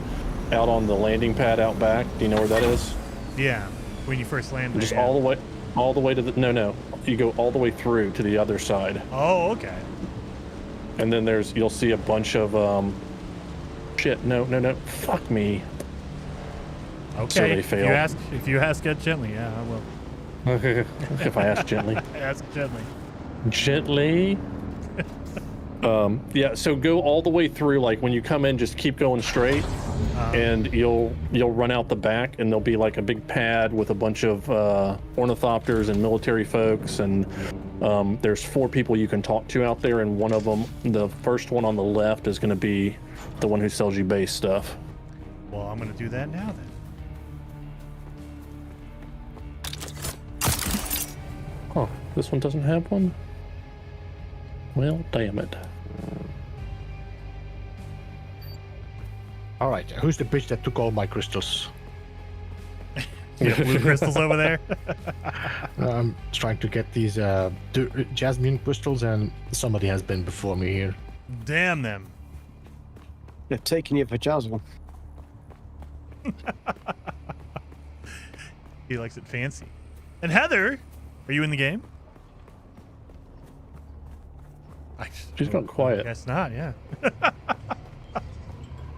out on the landing pad out back. Do you know where that is? Yeah, when you first land there. Just all the way to the, no. You go all the way through to the other side. Oh, okay. And then you'll see a bunch of, shit, no, fuck me. Okay, so they fail. If you ask it gently, yeah, I will. If I ask gently. Ask gently. Gently? Yeah, so go all the way through, like when you come in, just keep going straight, and you'll run out the back, and there'll be like a big pad with a bunch of ornithopters and military folks, and there's 4 people you can talk to out there, and one of them, the first one on the left, is going to be the one who sells you base stuff. Well, I'm going to do that now then. Oh, this one doesn't have one? Well, damn it. All right, who's the bitch that took all my crystals? You got blue crystals over there? I'm trying to get these jasmine crystals, and somebody has been before me here. Damn them. They're taking you for jasmine. He likes it fancy. And Heather, are you in the game? She's gone quiet. I guess not, yeah.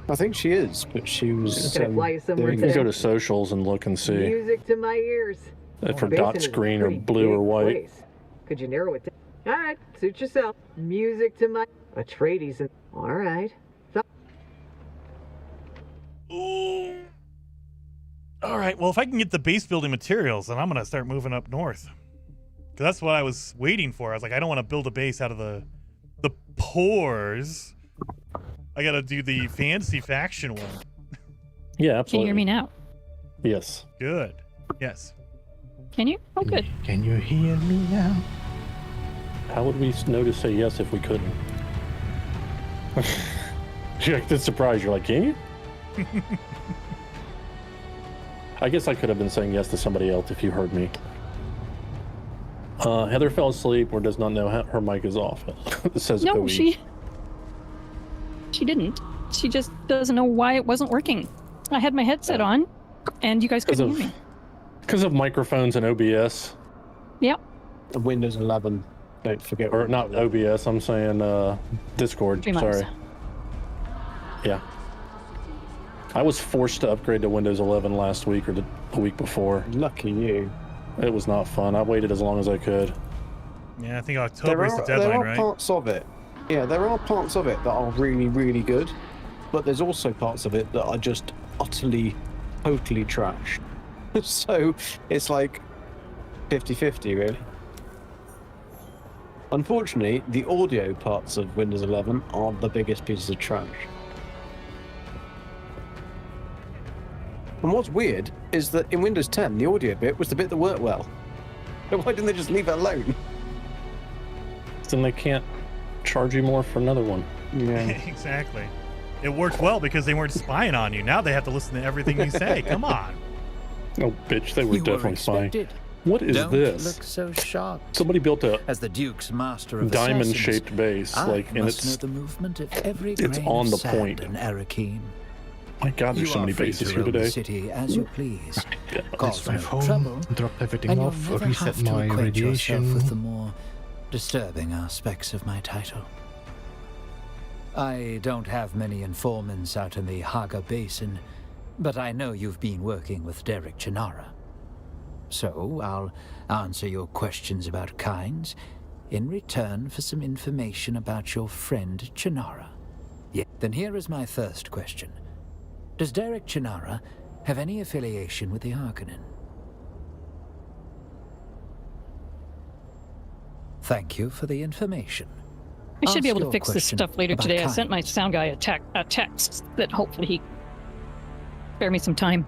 I think she is, but she was. Can I fly you somewhere You can go to socials and look and see Music to my ears. if her Basin dot's is a green or pretty blue or big white. place. Could you narrow it down? All right, suit yourself. Music to my Atreides and all right. Ooh. All right, well, if I can get the base building materials, then I'm going to start moving up north. Because that's what I was waiting for. I was like, I don't want to build a base out of the pores. I got to do the fancy faction one. Yeah, absolutely. Can you hear me now? Yes. Good. Yes. Can you? Oh, good. Can you hear me now? How would we know to say yes if we couldn't? You're like, surprised. You're like, can you? I guess I could have been saying yes to somebody else if you heard me. Heather fell asleep or does not know her mic is off. It says No, OE. she didn't. She just doesn't know why it wasn't working. I had my headset on, and you guys couldn't hear me. Because of microphones and OBS. Yep. Windows 11. Don't forget. Or not OBS, I'm saying Discord. Streamlabs. Sorry. Yeah. I was forced to upgrade to Windows 11 last week or the week before. Lucky you. It was not fun. I waited as long as I could. Yeah, I think October is the deadline, there are right? parts of it. Yeah, there are parts of it that are really, really good, but there's also parts of it that are just utterly, totally trash. So it's like 50-50, really. Unfortunately, the audio parts of Windows 11 are the biggest pieces of trash. And what's weird is that in Windows 10, the audio bit was the bit that worked well. So why didn't they just leave it alone? Then they can't charge you more for another one. Yeah. Exactly. It worked well because they weren't spying on you. Now they have to listen to everything you say. Come on. Oh, bitch, they were definitely spying. What is Don't this? Look so shocked. Somebody built a As the Duke's master of diamond-shaped base, I like, and must know it's the movement of every it's grain on of the sand point. in Arakeen. My God, there's so many bases here The today. city as you please. Let's drive home, trouble, drop everything and you'll off, never reset have to my acquaint yourself radiation. with the more disturbing aspects of my title. I don't have many informants out in the Haga Basin, but I know you've been working with Derek Chinara. So I'll answer your questions about Kynes in return for some information about your friend Chinara. Yeah. Then here is my first question. Does Derek Chinara have any affiliation with the Harkonnen? Thank you for the information. I should be Ask able to your fix this question stuff later about today. I Kynes. sent my sound guy a text that hopefully he spare me some time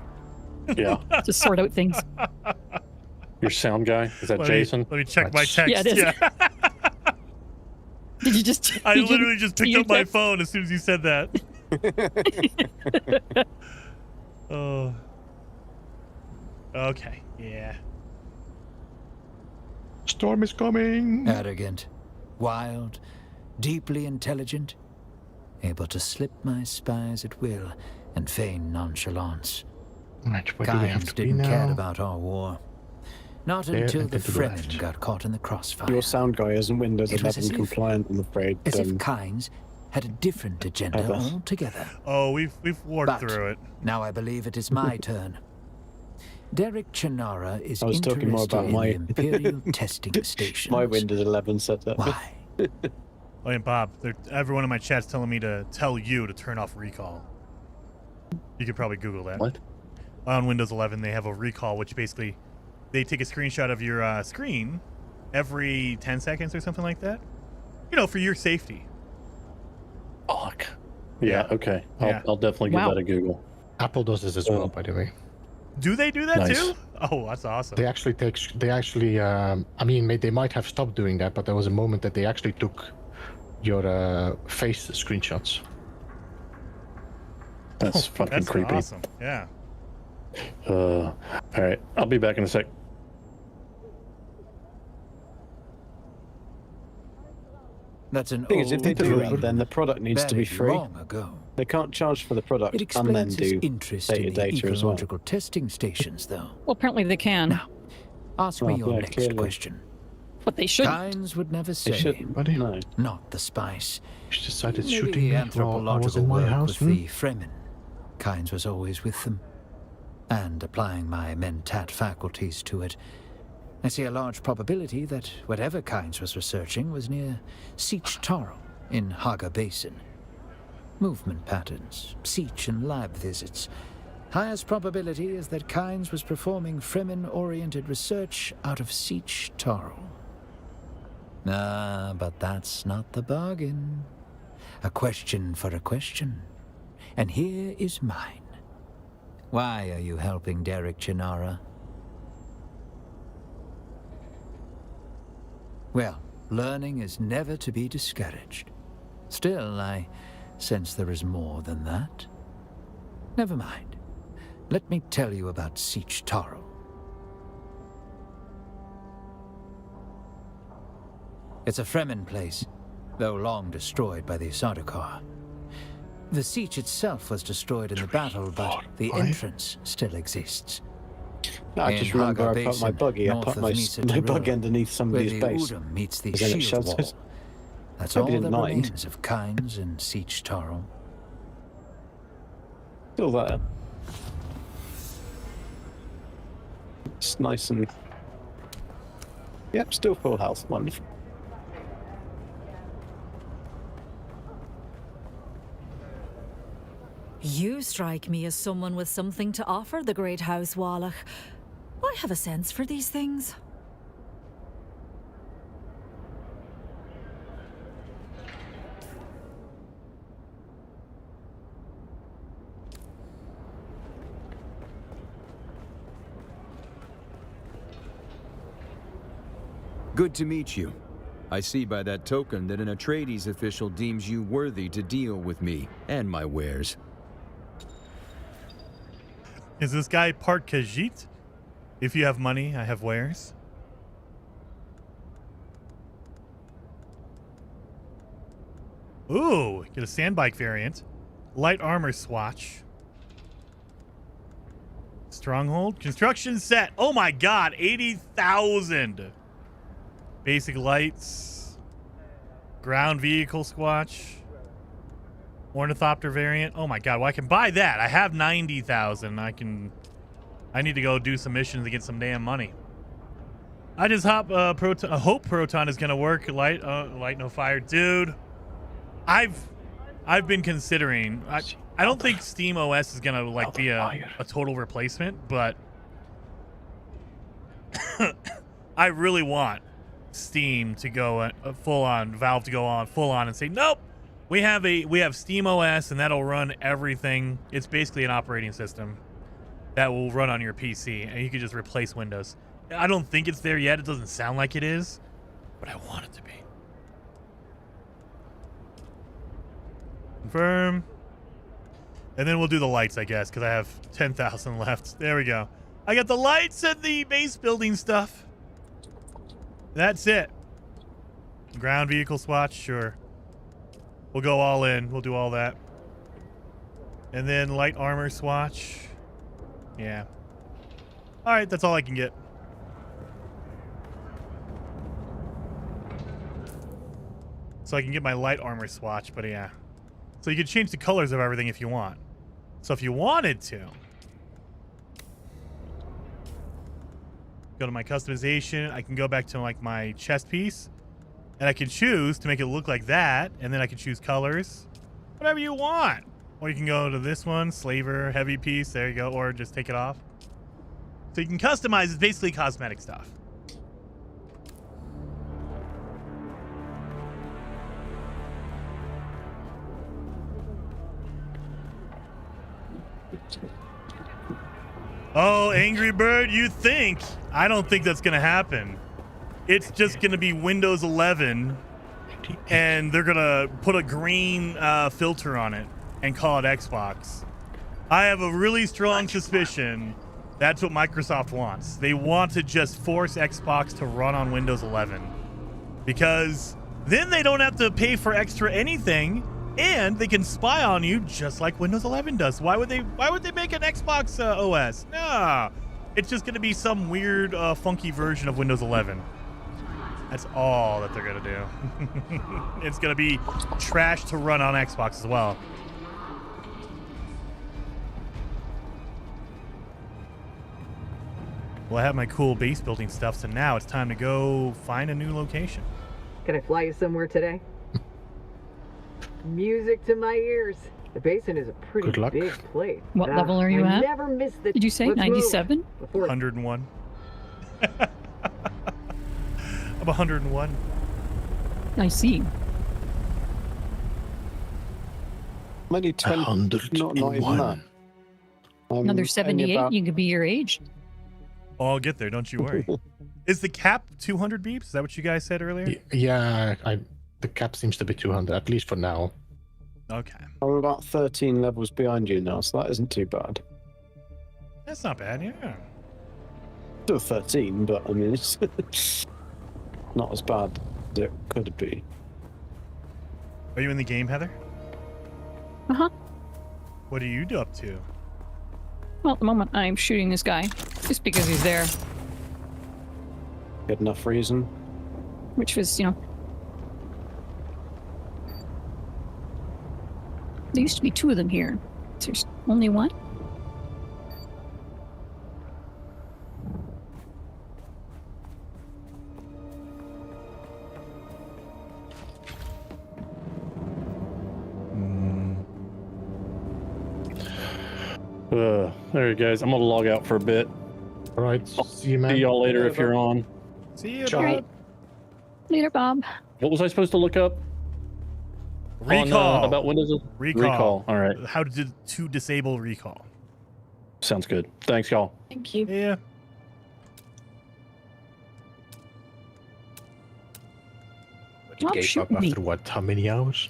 Yeah. to sort out things. Your sound guy? Is that Jason? Let me check my text. Yeah, it is. Did you just? I did you- literally just picked you up my text? phone as soon as you said that. Oh. Okay. Yeah. Storm is coming. Arrogant, wild, deeply intelligent, able to slip my spies at will and feign nonchalance. Right, where do we have Kynes to be didn't care now? about our war. Not There until and the to the Fremen left. got caught in the crossfire. Your sound guy isn't Windows It was 11 as if- compliant, I'm afraid. As if Kynes had a different agenda Heather. altogether. Oh, we've worked But through it. now I believe it is my turn. Derek Chinara is I was talking more interested about in my the Imperial testing stations. my Windows 11 setup. Why? Oh, and Bob, everyone in my chat's telling me to tell you to turn off recall. You could probably Google that. What? On Windows 11, they have a recall, which basically they take a screenshot of your screen every 10 seconds or something like that. You know, for your safety. Fuck. Yeah, okay. Yeah. I'll definitely give Wow. that a Google. Apple does this as well, by the way. Do they do that Nice. too? Oh, that's awesome. They actually, I mean, they might have stopped doing that, but there was a moment that they actually took your face screenshots. That's fucking That's creepy. awesome. Yeah. All right, I'll be back in a sec. That's an The thing is, if they old do dream, that, then the product needs to be buried free. long ago. They can't charge for the product It and then explains his do interest data in the data as well. ecological testing stations, though. Well, apparently they can. Now, ask me Oh, your yeah, next clearly. question. But they shouldn't. Kynes would never They say, shouldn't. Buddy. No. not the spice. She decided Maybe shooting the me while I was anthropological in my work house. with the Fremen. Kynes was always with them. And applying my mentat faculties to it, I see a large probability that whatever Kynes was researching was near Sietch Taro in Haga Basin. Movement patterns, Sietch and lab visits. Highest probability is that Kynes was performing Fremen-oriented research out of Sietch Taro. Ah, but that's not the bargain. A question for a question. And here is mine. Why are you helping Derek Chinara? Well, learning is never to be discouraged. Still, I sense there is more than that. Never mind. Let me tell you about Sietch Taro. It's a Fremen place, though long destroyed by the Sardaukar. The siege itself was destroyed in the battle, but the entrance still exists. No, I just remember I put my buggy. I north put of my Misa buggy Tirur, underneath somebody's where the base. Udum meets the 'Cause then it shield shelters. wall. That's Hope all you that didn't mind. remains of Kynes and Siege Tarl. Still there. It's nice and... Yep, still full health. Wonderful. You strike me as someone with something to offer the great house Wallach. I have a sense for these things. Good to meet you. I see by that token that an Atreides official deems you worthy to deal with me and my wares. Is this guy part Khajiit? If you have money, I have wares. Ooh, get a sandbike variant. Light armor swatch. Stronghold. Construction set. Oh my god, 80,000. Basic lights. Ground vehicle squatch. Ornithopter variant. Oh my god, well I can buy that. I have 90,000. I need to go do some missions to get some damn money. I just hope Proton is gonna work. Light no fire. Dude. I've been considering I don't think Steam OS is gonna like be a total replacement, but I really want Steam to go full on, Valve to go on full on and say, nope, we have Steam OS and that'll run everything. It's basically an operating system that will run on your PC and you can just replace Windows. I don't think it's there yet. It doesn't sound like it is, but I want it to be. Confirm. And then we'll do the lights, I guess, because I have 10,000 left. There we go. I got the lights and the base building stuff. That's it. Ground vehicle swatch, sure. We'll go all in. We'll do all that. And then light armor swatch. Yeah. All right, that's all I can get. So I can get my light armor swatch, but yeah. So you can change the colors of everything if you want. So if you wanted to, go to my customization, I can go back to like my chest piece and I can choose to make it look like that. And then I can choose colors, whatever you want. Or you can go to this one, slaver, heavy piece. There you go. Or just take it off. So you can customize. It's basically cosmetic stuff. Oh, Angry Bird, you think? I don't think that's going to happen. It's just going to be Windows 11, and they're going to put a green filter on it and call it Xbox. I have a really strong suspicion that's what Microsoft wants. They want to just force Xbox to run on Windows 11, because then they don't have to pay for extra anything. And they can spy on you just like Windows 11 does. Why would they make an Xbox OS? No. It's just going to be some weird, funky version of Windows 11. That's all that they're going to do. It's going to be trash to run on Xbox as well. Well, I have my cool base building stuff, so now it's time to go find a new location. Can I fly you somewhere today? Music to my ears. The basin is a pretty big place. What level are you I at? never miss the... Did you say 97? 101. I'm 101. I see. I'm only 20. Not even that. Another 78, you could be your age. Oh, I'll get there, don't you worry. Is the cap 200 beeps? Is that what you guys said earlier? Yeah, the cap seems to be 200, at least for now. Okay. I'm about 13 levels behind you now, so that isn't too bad. That's not bad, yeah. Still 13, but I mean, it's not as bad. it could be. Are you in the game, Heather? Uh-huh. What are you up to? Well, at the moment, I'm shooting this guy. Just because he's there. Good enough reason. Which was, you know... There used to be 2 of them here. There's only 1? There you guys. I'm gonna log out for a bit. All right. See you, man. See y'all later if you're on. See you, Bob. Later, Bob. What was I supposed to look up? Recall. About Windows? Recall. All right. How to disable recall. Sounds good. Thanks, y'all. Thank you. Yeah. But he gave up after what? How many hours?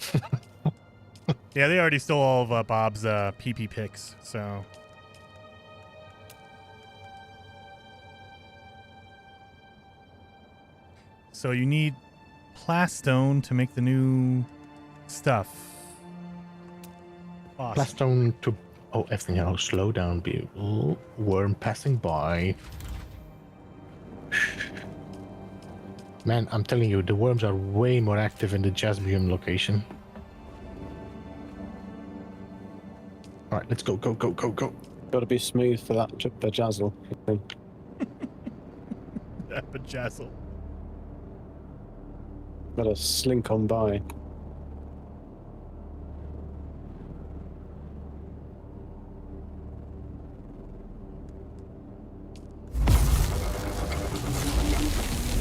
Yeah, they already stole all of Bob's PP picks, so. So you need plastone to make the new stuff. Awesome. Plastone to... Oh, everything else. Slow down, be... Oh, worm passing by. Man, I'm telling you, the worms are way more active in the Jasmium location. Alright, let's go, go, go, go, go. Got to be smooth for that bejazzle. That bejazzle. Got to slink on by.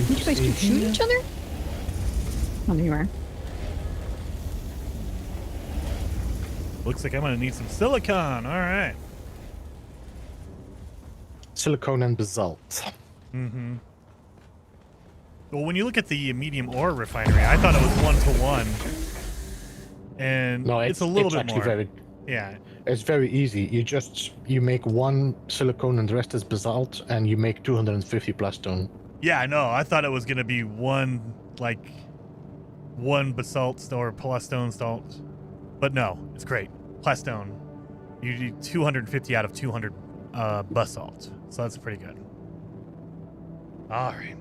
You guys can shoot each other? Oh, there you are. Looks like I'm gonna need some silicon. All right. Silicone and basalt. Mm-hmm. Well, when you look at the medium ore refinery, I thought it was 1-to-1, and No, it's a little bit actually more. Very, yeah, it's very easy. You make 1 silicone and the rest is basalt, and you make 250 plastone. yeah, I know. I thought it was gonna be one basalt or plastone salt, but no, it's great. Plastone, you do 250 out of 200 basalt, so that's pretty good. All right.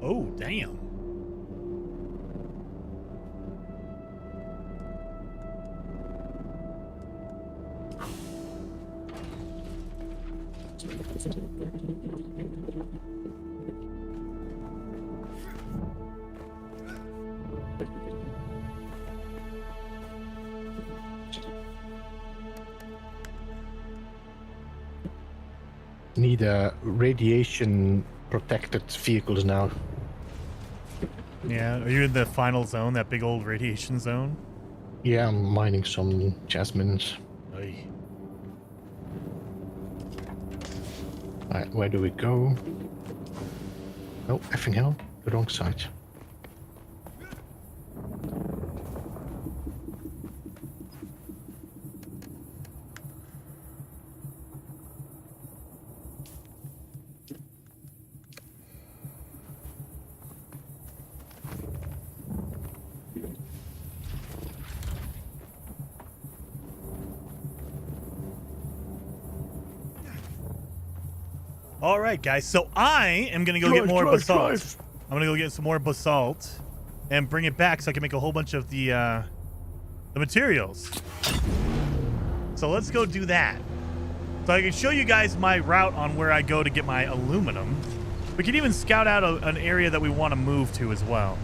Oh, damn. Need radiation protected vehicles now. Yeah, are you in the final zone, that big old radiation zone? Yeah, I'm mining some jasmines. Oy. Alright, where do we go? Oh, effing hell, the wrong side. All right, guys. So I am gonna go get more basalt. I'm gonna go get some more basalt and bring it back so I can make a whole bunch of the materials. So let's go do that. So I can show you guys my route on where I go to get my aluminum. We can even scout out an area that we want to move to as well.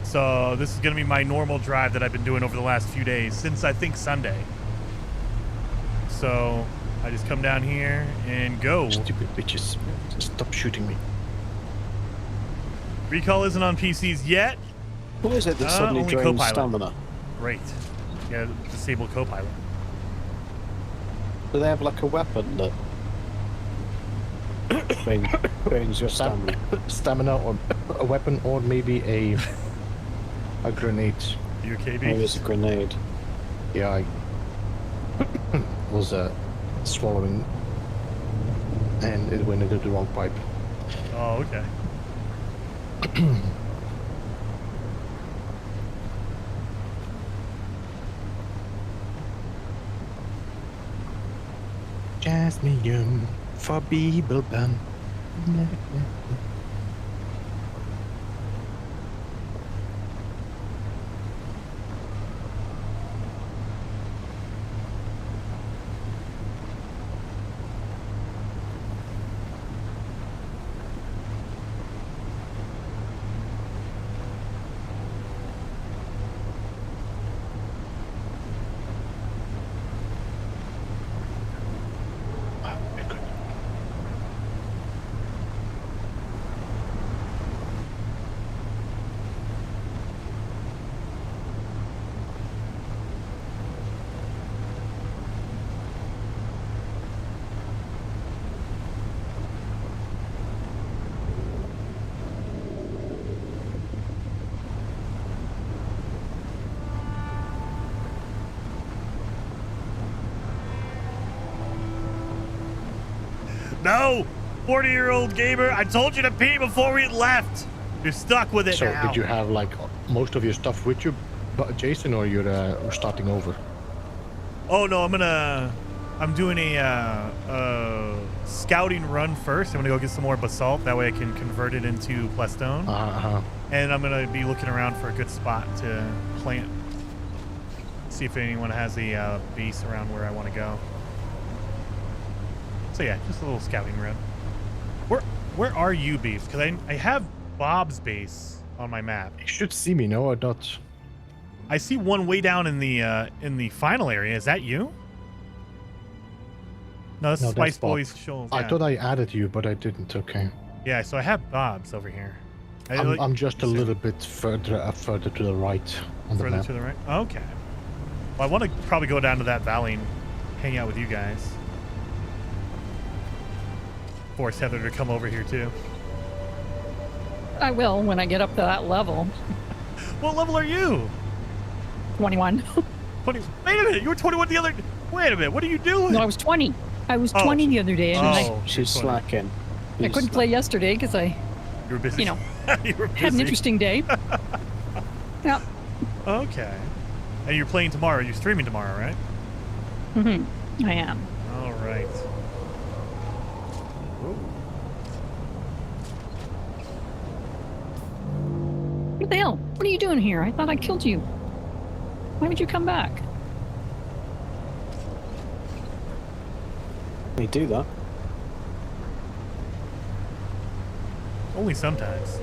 So this is gonna be my normal drive that I've been doing over the last few days since I think Sunday. So I just come down here and go. Stupid bitches. Stop shooting me. Recall isn't on PCs yet. What is it that suddenly only drains Copilot. stamina? Great. Yeah, disable Copilot. Do they have like a weapon that... Burns your stamina. Stamina, or a weapon, or maybe a grenade. You okay, Maybe B? it's a grenade. Yeah, I was swallowing, and it went into the wrong pipe. Oh, okay. Jasmine for Bibelband. No! 40-year-old gamer, I told you to pee before we left. You're stuck with it So now. did you have like most of your stuff with you, Jason, or you're starting over? Oh no, I'm doing a scouting run first. I'm gonna go get some more basalt. That way I can convert it into plastone. And I'm gonna be looking around for a good spot to plant. See if anyone has a base around where I want to go. So yeah, just a little scouting run. Where are you, Beef? Because I have Bob's base on my map. You should see me, no or not? I see one way down in the final area. Is that you? No, this is Spice Boys Shoals. I thought I added you, but I didn't. Okay. Yeah, so I have Bob's over here. I'm just a little bit further to the right on the map. Further to the right? Okay. Well, I want to probably go down to that valley and hang out with you guys. Force Heather to come over here too. I will when I get up to that level. What level are you? 21. 20. Wait a minute, you were 21 the other. Wait a minute, what are you doing? No, I was 20. I was 20 the other day, and she's slacking. I couldn't play yesterday because I, you were busy. You know, you were busy. had an interesting day. Yeah. Okay. And you're playing tomorrow. You're streaming tomorrow, right? Mm-hmm. I am. All right. What the hell? What are you doing here? I thought I killed you. Why would you come back? They do that. Only sometimes.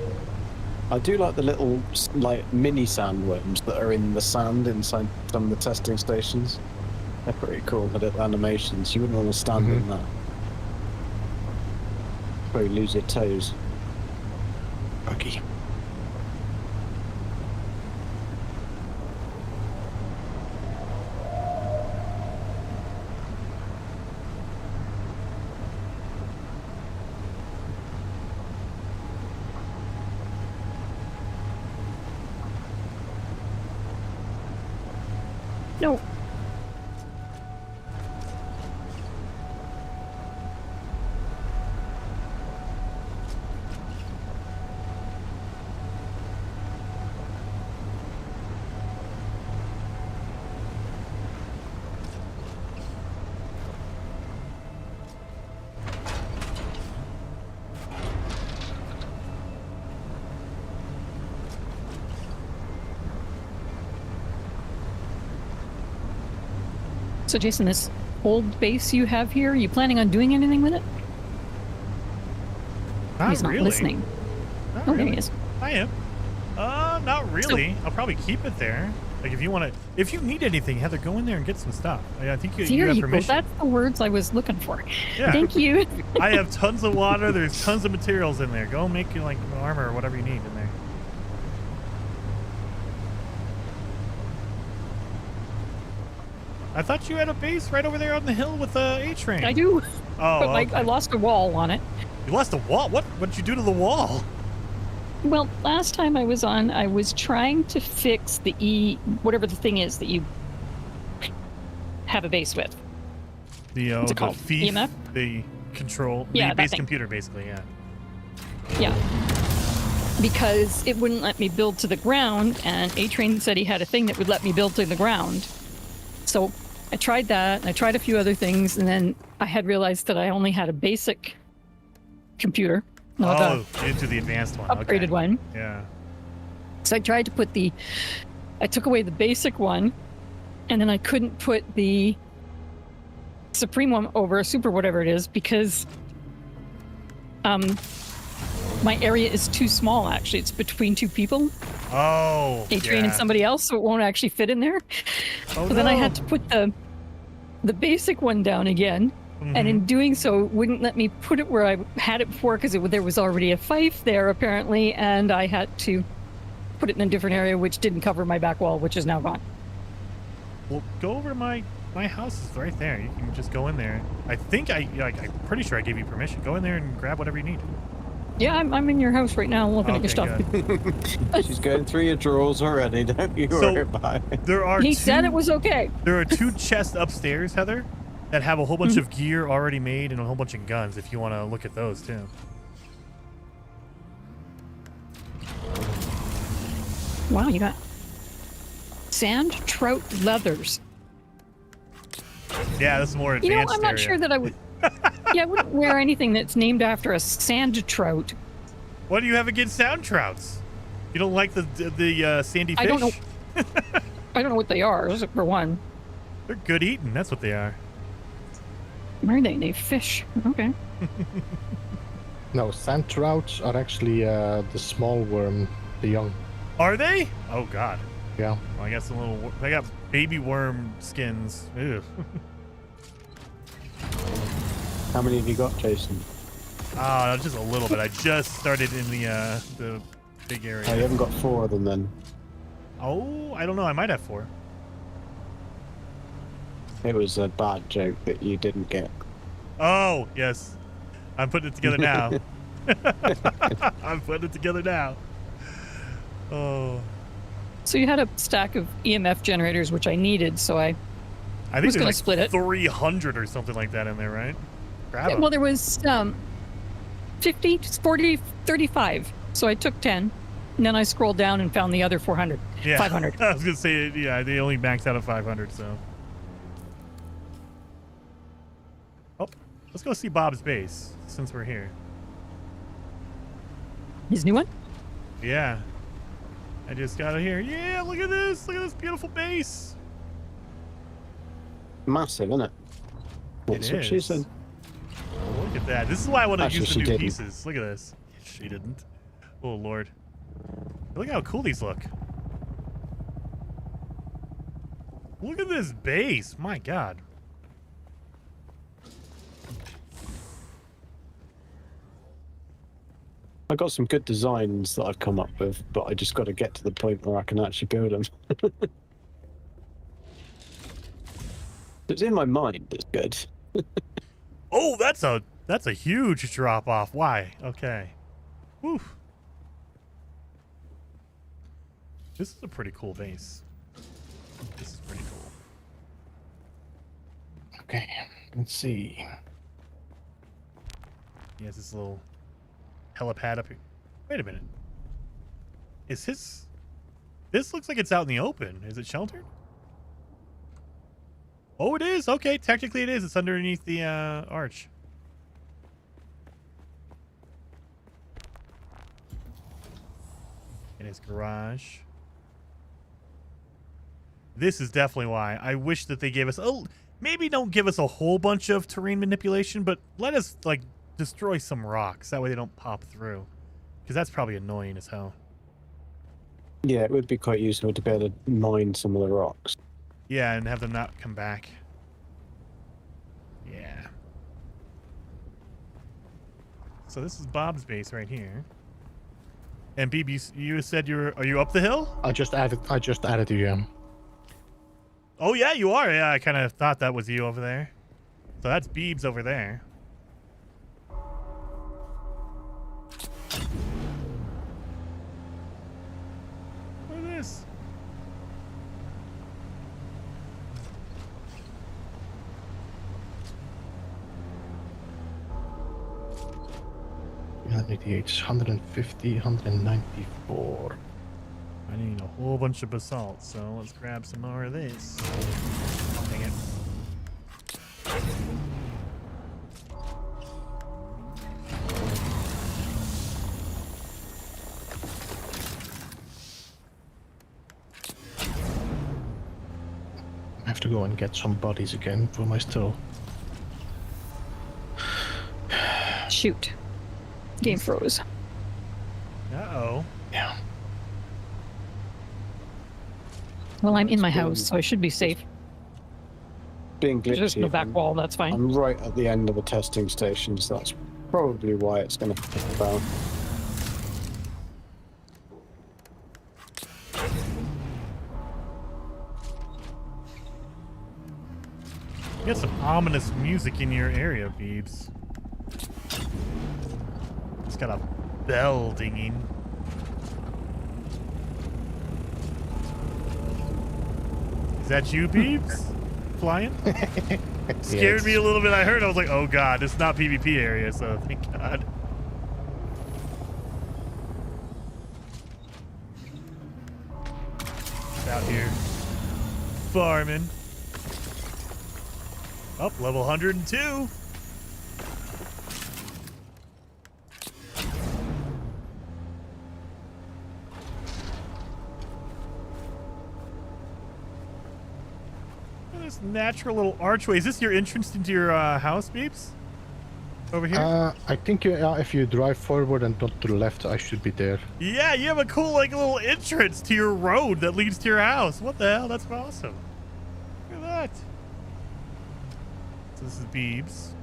I do like the little, like, mini sandworms that are in the sand inside some of the testing stations. They're pretty cool, the little animations. You wouldn't want to stand in that. Probably lose your toes. Buggy. No. So, Jason, this old base you have here, are you planning on doing anything with it? He's not really. Listening. Not Oh, really. there he is. I am. Not really. I'll probably keep it there. Like, if you want to, if you need anything, Heather, go in there and get some stuff. I think you have permission. That's the words I was looking for. Yeah. Thank you. I have tons of water. There's tons of materials in there. Go make like armor or whatever you need in there. I thought you had a base right over there on the hill with the A-train. I do. Oh, But I lost a wall on it. You lost the wall? What did you do to the wall? Well, last time I was on, I was trying to fix the whatever the thing is that you have a base with. What's it called? FIF, EMF? the control, Yeah, the that base thing. computer, basically, yeah. Yeah. Because it wouldn't let me build to the ground, and A-Train said he had a thing that would let me build to the ground. So I tried that, and I tried a few other things, and then I had realized that I only had a basic computer. Into the advanced one. Upgraded Okay. one. Yeah. So I tried to put I took away the basic one, and then I couldn't put the Supreme one over, Super whatever it is, because my area is too small, actually. It's between two people. Oh, A-Train and somebody else, so it won't actually fit in there. Oh, so then I had to put the basic one down again. And in doing so, it wouldn't let me put it where I had it before because there was already a fife there, apparently, and I had to put it in a different area, which didn't cover my back wall, which is now gone. Well, go over to my house is right there. You can just go in there. I think I'm pretty sure I gave you permission. Go in there and grab whatever you need. Yeah, I'm in your house right now looking at your stuff. She's going through your drawers already, don't you worry about it. There are He said it was okay. There are 2 chests upstairs, Heather, that have a whole bunch of gear already made and a whole bunch of guns if you want to look at those too. Wow, you got sand trout leathers. Yeah, this is more advanced. You know, I'm not sure that I would. Yeah, I wouldn't wear anything that's named after a sand trout. What do you have against sand trouts? You don't like the sandy fish? I don't know. I don't know what they are. For one, they're good eating. That's what they are. Are they? They fish. Okay. No, sand trouts are actually the small worm, the young. Are they? Oh God. Yeah. Well, I guess they got baby worm skins. Ew. How many have you got, Jason? Just a little bit. I just started in the big area. Oh, you haven't got 4 of them then? Oh, I don't know. I might have 4. It was a bad joke that you didn't get. Oh, yes. I'm putting it together now. I'm putting it together now. Oh. So you had a stack of EMF generators, which I needed, so I think was there's going to split it. 300 or something like that in there, right? Grab 'em. Well, there was 50, 40, 35. So I took 10, and then I scrolled down and found the other 400. Yeah. 500. I was going to say, yeah, they only maxed out at 500, so. Oh, let's go see Bob's base, since we're here. His new one? Yeah. I just got it here. Yeah, look at this. Look at this beautiful base. Massive, isn't it? That's what she said. Look at that. This is why I want to Actually, use the she new didn't. pieces. Look at this. She didn't. Oh, Lord. Look how cool these look. Look at this base. My God. I got some good designs that I've come up with, but I just got to get to the point where I can actually build them. It's in my mind. It's good. Oh, that's a huge drop off. Why? Okay. Whew. This is a pretty cool base. This is pretty cool. Okay, let's see. He has this little helipad up here. Wait a minute. Is his... This looks like it's out in the open. Is it sheltered? Oh, it is. Okay, technically it is. It's underneath the arch. In his garage. This is definitely why. I wish that they gave us... Oh, maybe don't give us a whole bunch of terrain manipulation, but let us, like, destroy some rocks. That way they don't pop through. Because that's probably annoying as hell. Yeah, it would be quite useful to be able to mine some of the rocks. Yeah, and have them not come back. Yeah. So this is Bob's base right here. And Beeb, you said are you up the hill? I just added you. Oh yeah, you are. Yeah, I kind of thought that was you over there. So that's Beeb's over there. is. Yeah, 150, 194. I need a whole bunch of basalt, so let's grab some more of this. Dang it. I have to go and get some bodies again for my still. Shoot. Game froze. Uh-oh. Yeah. Well, I'm in my house, so I should be safe. Being glitchy. There's no back wall, that's fine. I'm right at the end of the testing station, so that's probably why it's going to flip about. You got some ominous music in your area, Beebs. It's got a bell dinging. Is that you, Beebs? Flying? Scared me a little bit. I heard. I was like, oh god, it's not PvP area, so thank god. Out here farming. Up, level 102. This natural little archway. Is this your entrance into your house, Beeps? Over here? I think if you drive forward and not to the left, I should be there. Yeah, you have a cool like little entrance to your road that leads to your house. What the hell? That's awesome. Look at that. So this is Beebs.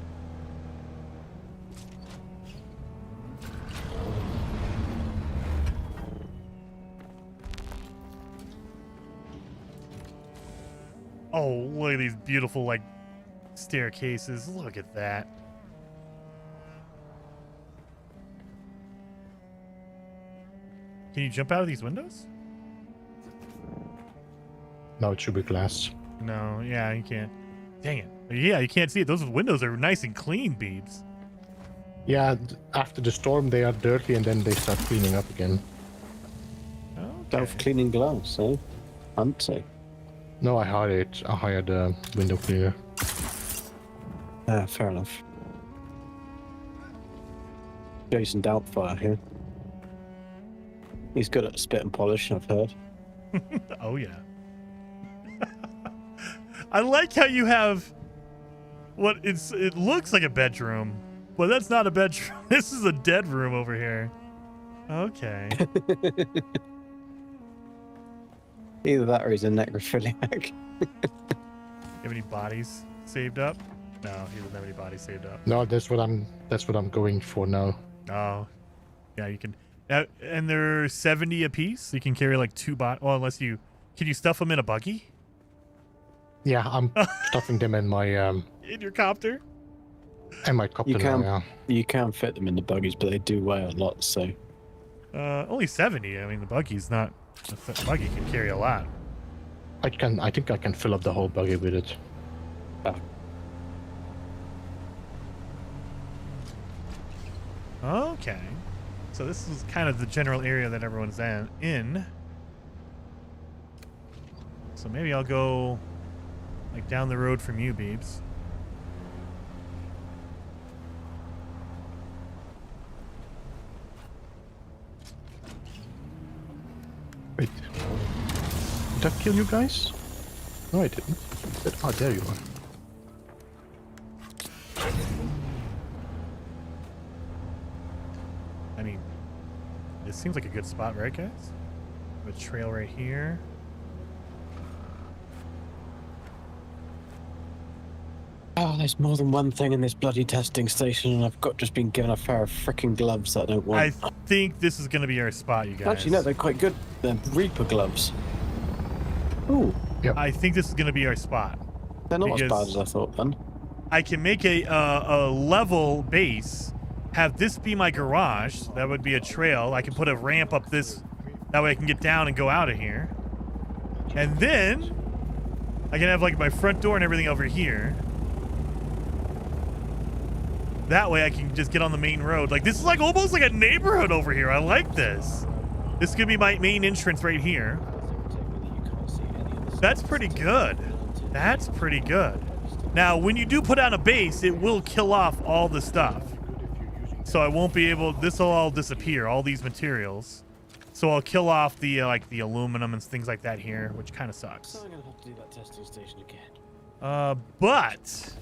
Oh, look at these beautiful like staircases. Look at that. Can you jump out of these windows? No, it should be glass. No, yeah, you can't. Dang it. Yeah, you can't see it. Those windows are nice and clean, Beebs. Yeah, after the storm they are dirty and then they start cleaning up again. Self-cleaning gloves, eh? Fancy. No, I hired a window cleaner. Fair enough. Jason Doubtfire here. He's good at spit and polish, I've heard. Oh, yeah. I like how you have what it looks like a bedroom, but that's not a bedroom. This is a dead room over here. Okay. Either that or he's a necrophiliac. You have any bodies saved up? No, he doesn't have any bodies saved up. No, that's what I'm going for now. Oh, yeah, you can. And they're 70 a piece. So you can carry like 2 bot. Well, unless you can you stuff them in a buggy? Yeah, I'm stuffing them in my in your copter. And my copter. You can fit them in the buggies, but they do weigh a lot. So. Only 70. I mean, the buggy's not. The buggy can carry a lot. I think I can fill up the whole buggy with it. Okay. So this is kind of the general area that everyone's in. So maybe I'll go like down the road from you, Beebs. Wait. Did I kill you guys? No, I didn't. Oh, there you are. I mean, this seems like a good spot, right, guys? A trail right here. Oh, there's more than one thing in this bloody testing station, and I've just been given a pair of freaking gloves that I don't want. I think this is going to be our spot, you guys. Actually, no, they're quite good. They're Reaper gloves. Ooh. Yep. I think this is going to be our spot. They're not as bad as I thought, then. I can make a level base, have this be my garage. That would be a trail. I can put a ramp up this. That way I can get down and go out of here. And then I can have like my front door and everything over here. That way I can just get on the main road. Like, this is like almost like a neighborhood over here. I like this. This could be my main entrance right here. That's pretty good. That's pretty good. Now, when you do put down a base, it will kill off all the stuff. So I won't be able, this will all disappear, all these materials. So I'll kill off the like the aluminum and things like that here, which kind of sucks. So I'm gonna have to do that testing station again. But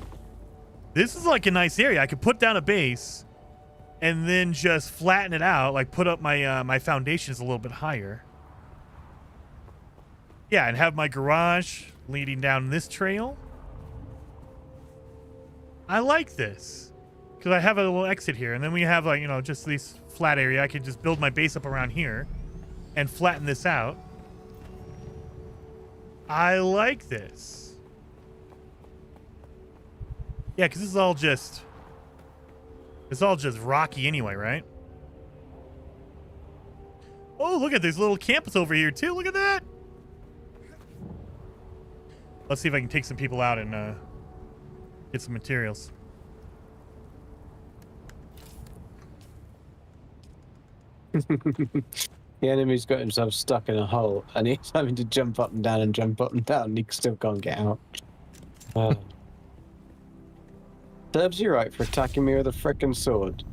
this is like a nice area. I could put down a base and then just flatten it out, like put up my my foundations a little bit higher. Yeah, and have my garage leading down this trail. I like this because I have a little exit here, and then we have like, you know, just this flat area. I could just build my base up around here and flatten this out. I like this. Yeah, because it's all just rocky anyway, right? Oh, look at this little campus over here too. Look at that. Let's see if I can take some people out and get some materials. The enemy's got himself stuck in a hole, and he's having to jump up and down and jump up and down, and he still can't get out. Serves you right for attacking me with a frickin' sword.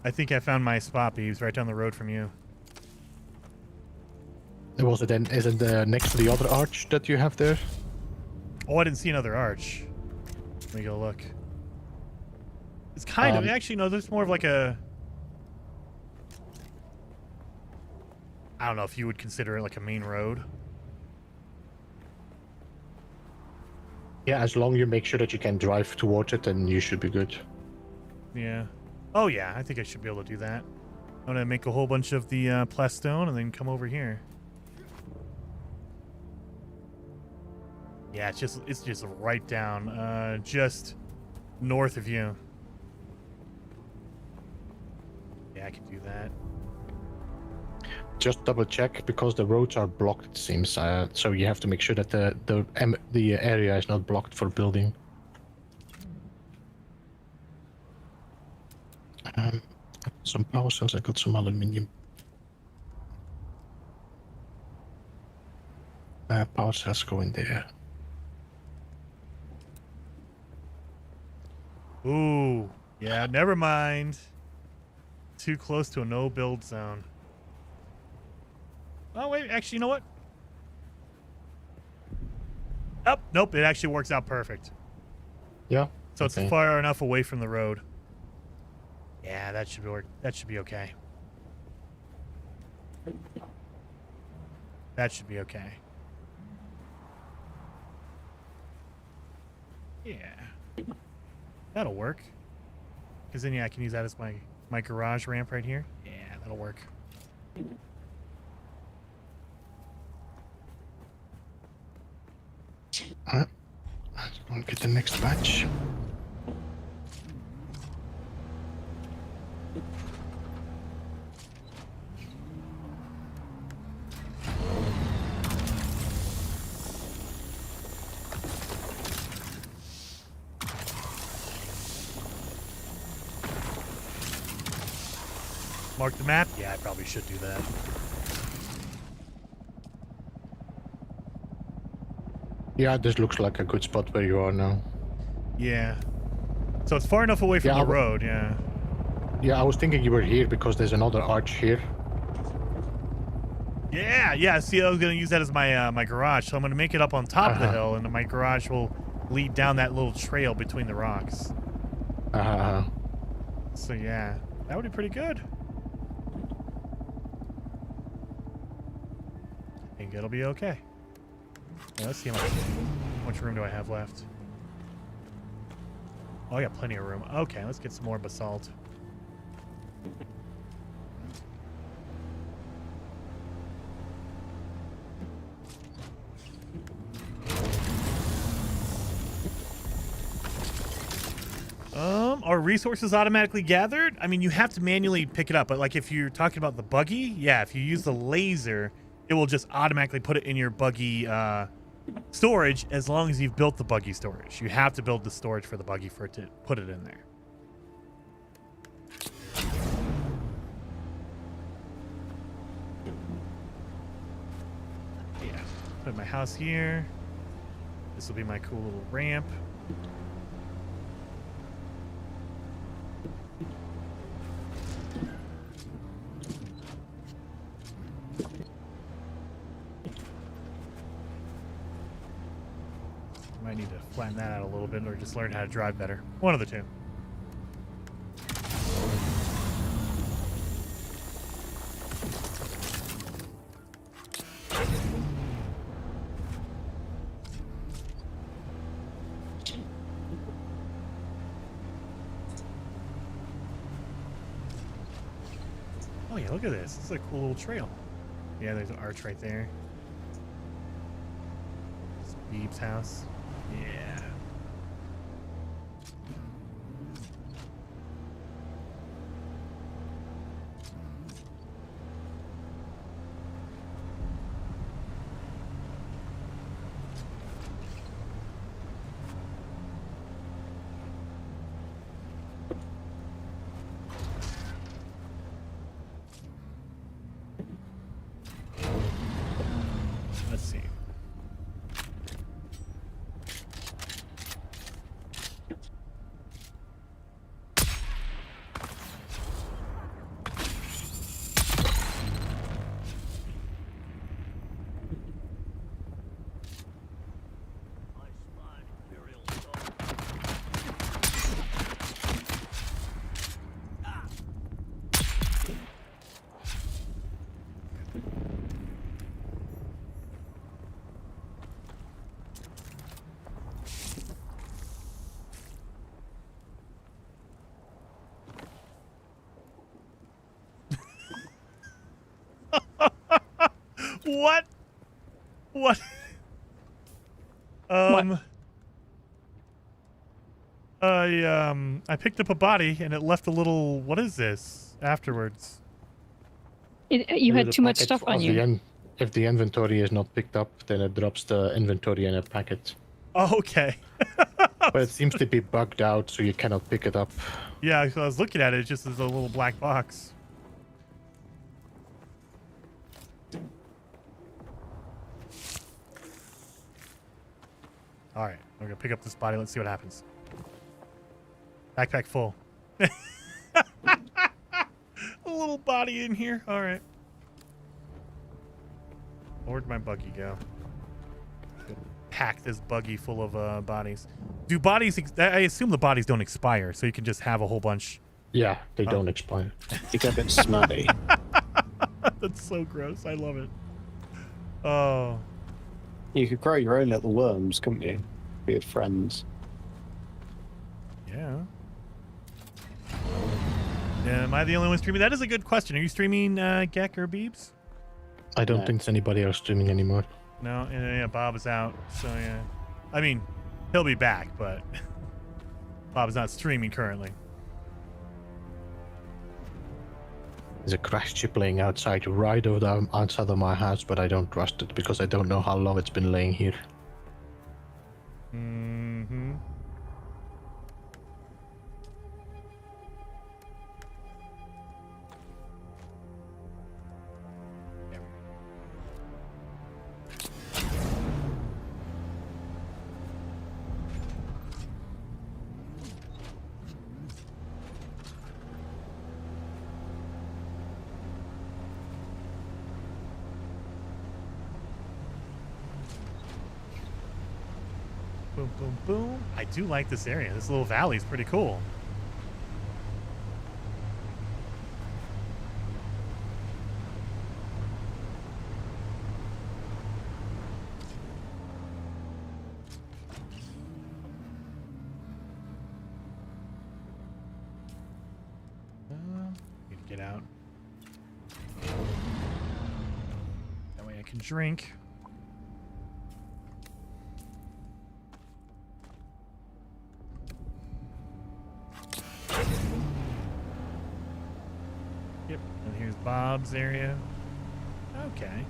I think I found my spot, Beeves, right down the road from you. Was it then? Is it next to the other arch that you have there? Oh, I didn't see another arch. Let me go look. It's kind of actually no. There's more of like a. I don't know if you would consider it like a main road. Yeah, as long as you make sure that you can drive towards it, then you should be good. Yeah. Oh yeah, I think I should be able to do that. I'm gonna make a whole bunch of the plastone and then come over here. Yeah, it's just right down, just north of you. Yeah, I can do that. Just double check because the roads are blocked, it seems. So you have to make sure that the area is not blocked for building. Some power cells. I got some aluminium. Power cells go in there. Ooh, yeah, never mind. Too close to a no-build zone. Oh, wait, actually, you know what? Oh, nope, it actually works out perfect. Yeah. So it's far enough away from the road. Yeah, that should work. That should be okay. That should be okay. Yeah. That'll work. Because then, yeah, I can use that as my garage ramp right here. Yeah, that'll work. Let's go and get the next batch. Mark the map? Yeah, I probably should do that. Yeah, this looks like a good spot where you are now. Yeah. So it's far enough away from the road, yeah. Yeah, I was thinking you were here because there's another arch here. Yeah. See, I was going to use that as my my garage. So I'm going to make it up on top of the hill, and my garage will lead down that little trail between the rocks. So yeah, that would be pretty good. I think it'll be okay. Yeah, let's see how much room do I have left. Oh, I got plenty of room. Okay, let's get some more basalt. Are resources automatically gathered? I mean, you have to manually pick it up, but like if you're talking about the buggy, yeah, if you use the laser, it will just automatically put it in your buggy storage as long as you've built the buggy storage. You have to build the storage for the buggy for it to put it in there. Yeah, put my house here. This will be my cool little ramp. Might need to flatten that out a little bit or just learn how to drive better. One of the two. Oh yeah, look at this. This is a cool little trail. Yeah, there's an arch right there. It's Beeb's house. Yeah. Let's see. What? What? I picked up a body and it left a little, what is this afterwards? You had too much stuff on you. If the inventory is not picked up, then it drops the inventory in a packet. Oh, okay. But it seems to be bugged out, so you cannot pick it up. Yeah, so I was looking at it, it just is a little black box. All right, we're gonna pick up this body. Let's see what happens. Backpack full. A little body in here. All right. Where'd my buggy go? Pack this buggy full of bodies. Do bodies? I assume the bodies don't expire, so you can just have a whole bunch. Yeah, they don't expire. You get a bit smutty. That's so gross. I love it. Oh. You could grow your own little worms, couldn't you? Weird friends. Yeah. Am I the only one streaming? That is a good question. Are you streaming Gek or Beebs? I don't think anybody else streaming anymore. No, yeah, Bob is out. So yeah, I mean, he'll be back, but Bob's not streaming currently. There's a crash chip laying outside outside of my house, but I don't trust it because I don't know how long it's been laying here. Mm-hmm. Boom, boom, boom. I do like this area. This little valley is pretty cool. Need to get out. That way I can drink. clouds area. Okay.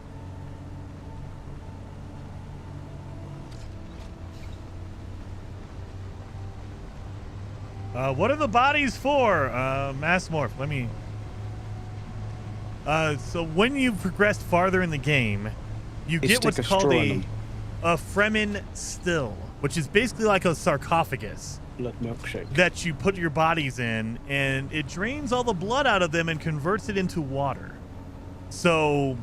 What are the bodies for? Mass morph. Let me. So when you progress farther in the game, you get what's called a Fremen still, which is basically like a sarcophagus. Blood milkshake. That you put your bodies in, and it drains all the blood out of them and converts it into water. So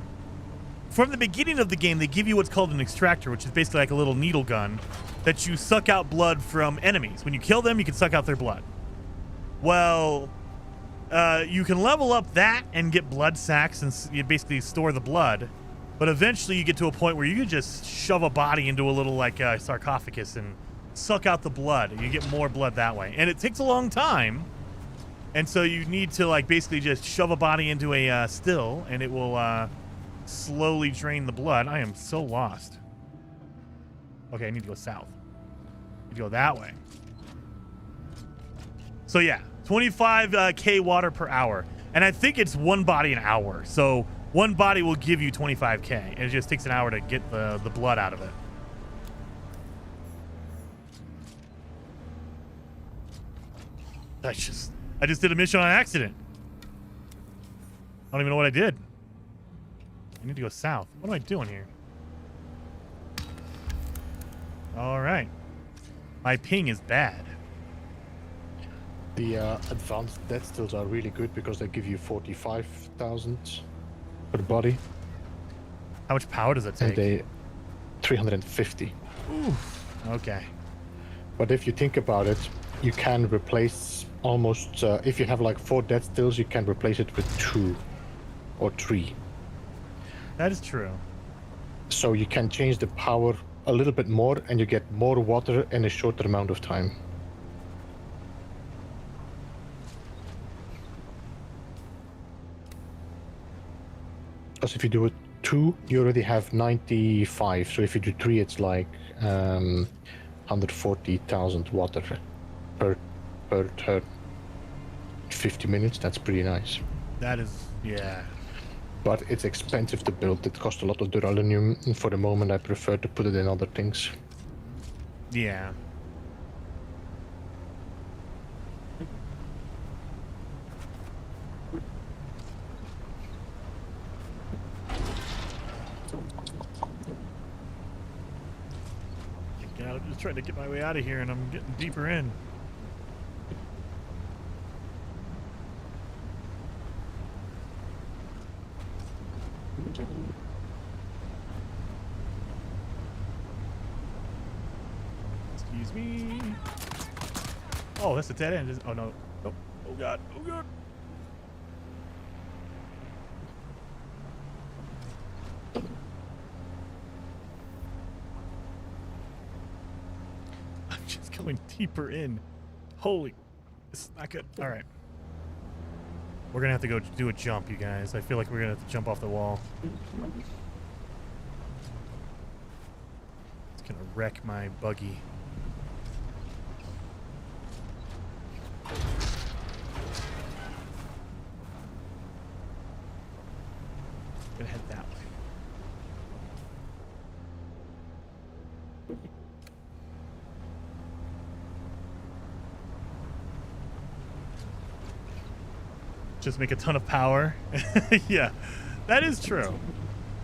from the beginning of the game, they give you what's called an extractor, which is basically like a little needle gun that you suck out blood from enemies. When you kill them, you can suck out their blood. Well, you can level up that and get blood sacks and you basically store the blood. But eventually you get to a point where you can just shove a body into a little like sarcophagus and suck out the blood. You get more blood that way. And it takes a long time. And so you need to like basically just shove a body into a still and it will slowly drain the blood. I am so lost. Okay, I need to go south. I need to go that way. So yeah, 25k water per hour. And I think it's one body an hour. So one body will give you 25k. And it just takes an hour to get the blood out of it. I just did a mission on accident. I don't even know what I did. I need to go south. What am I doing here? All right. My ping is bad. The advanced death stills are really good because they give you 45,000 per body. How much power does it take? And they 350. Oof. Okay. But if you think about it, you can replace almost if you have like 4 death stills, you can replace it with 2 or 3. That is true. So you can change the power a little bit more and you get more water in a shorter amount of time. Because if you do it 2, you already have 95. So if you do 3, it's like 140,000 water per turn. 50 minutes, that's pretty nice. That is, yeah. But it's expensive to build. It costs a lot of duraluminium. And for the moment, I prefer to put it in other things. Yeah. God, I'm just trying to get my way out of here, and I'm getting deeper in. Excuse me. Oh, that's a dead end. Oh no. Nope. Oh god. Oh god. I'm just going deeper in. Holy. This is not good. All right. We're gonna have to go do a jump, you guys. I feel like we're gonna have to jump off the wall. It's gonna wreck my buggy. Gonna head that way. Just make a ton of power. Yeah, that is true.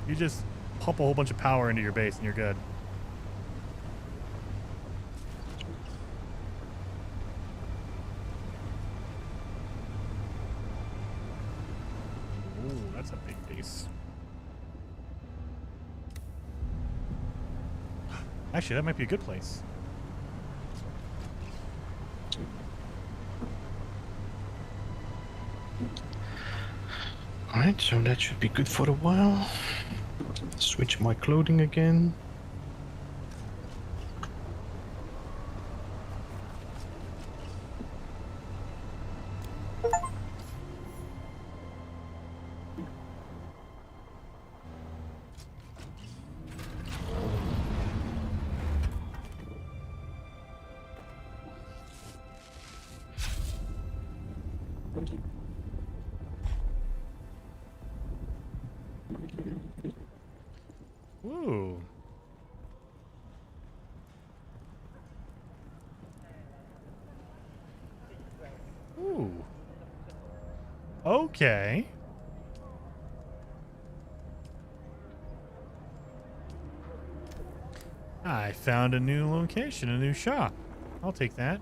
You just pump a whole bunch of power into your base and you're good. Ooh, that's a big base. Actually, that might be a good place. Alright, so that should be good for a while. Switch my clothing again. Ooh. Ooh. Okay. I found a new location, a new shop. I'll take that.